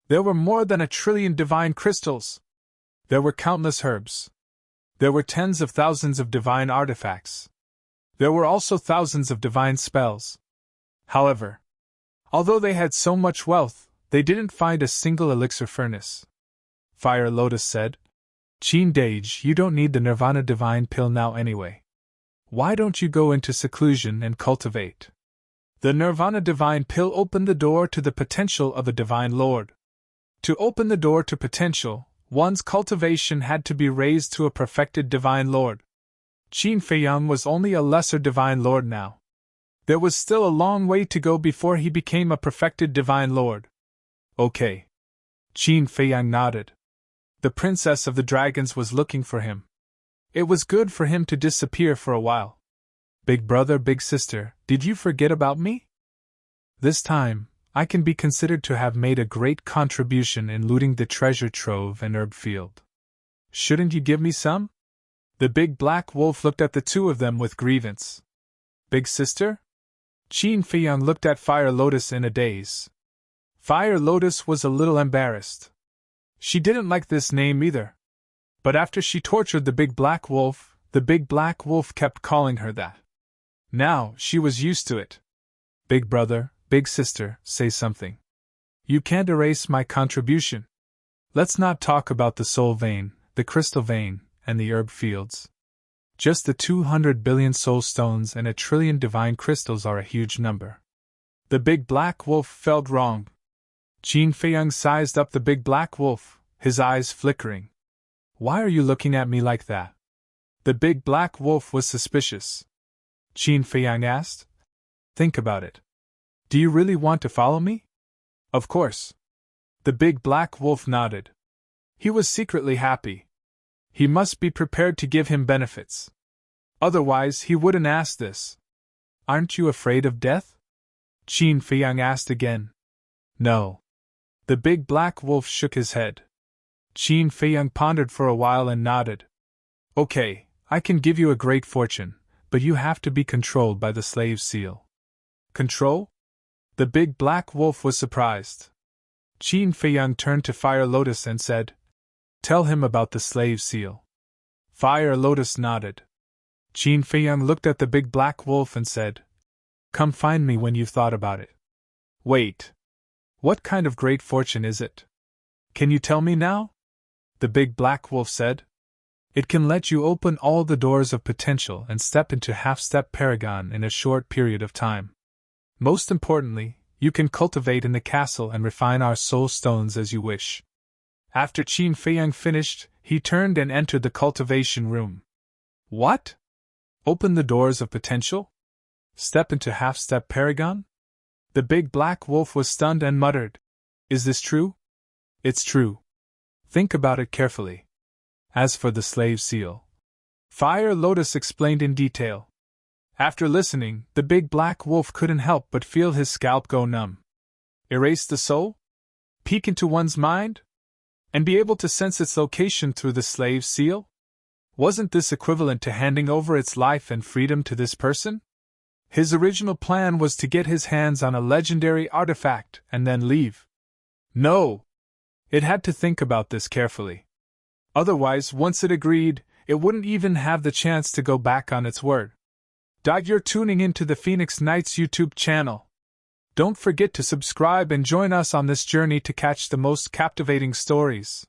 There were more than 1 trillion divine crystals. There were countless herbs. There were tens of thousands of divine artifacts. There were also thousands of divine spells. However, although they had so much wealth, they didn't find a single elixir furnace. Fire Lotus said, Qin Dage, you don't need the Nirvana Divine Pill now anyway. Why don't you go into seclusion and cultivate? The Nirvana Divine Pill opened the door to the potential of a Divine Lord. To open the door to potential, one's cultivation had to be raised to a perfected Divine Lord. Qin Feiyang was only a lesser Divine Lord now. There was still a long way to go before he became a perfected Divine Lord. Okay. Qin Feiyang nodded. The Princess of the Dragons was looking for him. It was good for him to disappear for a while. Big brother, big sister, did you forget about me? This time, I can be considered to have made a great contribution in looting the treasure trove and herb field. Shouldn't you give me some? The big black wolf looked at the two of them with grievance. Big sister? Qin Feiyang looked at Fire Lotus in a daze. Fire Lotus was a little embarrassed. She didn't like this name either. But after she tortured the big black wolf kept calling her that. Now, she was used to it. Big brother, big sister, say something. You can't erase my contribution. Let's not talk about the soul vein, the crystal vein, and the herb fields. Just the 200 billion soul stones and 1 trillion divine crystals are a huge number. The big black wolf felt wrong. Qin Feiyang sized up the big black wolf, his eyes flickering. Why are you looking at me like that? The big black wolf was suspicious. Qin Feiyang asked. Think about it. Do you really want to follow me? Of course. The big black wolf nodded. He was secretly happy. He must be prepared to give him benefits. Otherwise, he wouldn't ask this. Aren't you afraid of death? Qin Feiyang asked again. No. The big black wolf shook his head. Qin Feiyang pondered for a while and nodded. Okay, I can give you a great fortune, but you have to be controlled by the slave seal. Control? The big black wolf was surprised. Qin Feiyang turned to Fire Lotus and said, Tell him about the slave seal. Fire Lotus nodded. Qin Feiyang looked at the big black wolf and said, Come find me when you've thought about it. Wait. What kind of great fortune is it? Can you tell me now? The big black wolf said. It can let you open all the doors of potential and step into half-step paragon in a short period of time. Most importantly, you can cultivate in the castle and refine our soul stones as you wish. After Qin Feiyang finished, he turned and entered the cultivation room. What? Open the doors of potential? Step into half-step paragon? The big black wolf was stunned and muttered, Is this true? It's true. Think about it carefully. As for the slave seal, Fire Lotus explained in detail. After listening, the big black wolf couldn't help but feel his scalp go numb. Erase the soul? Peek into one's mind? And be able to sense its location through the slave seal? Wasn't this equivalent to handing over its life and freedom to this person? His original plan was to get his hands on a legendary artifact and then leave. No! It had to think about this carefully. Otherwise, once it agreed, it wouldn't even have the chance to go back on its word. You're tuning into the Phoenix Knights YouTube channel. Don't forget to subscribe and join us on this journey to catch the most captivating stories.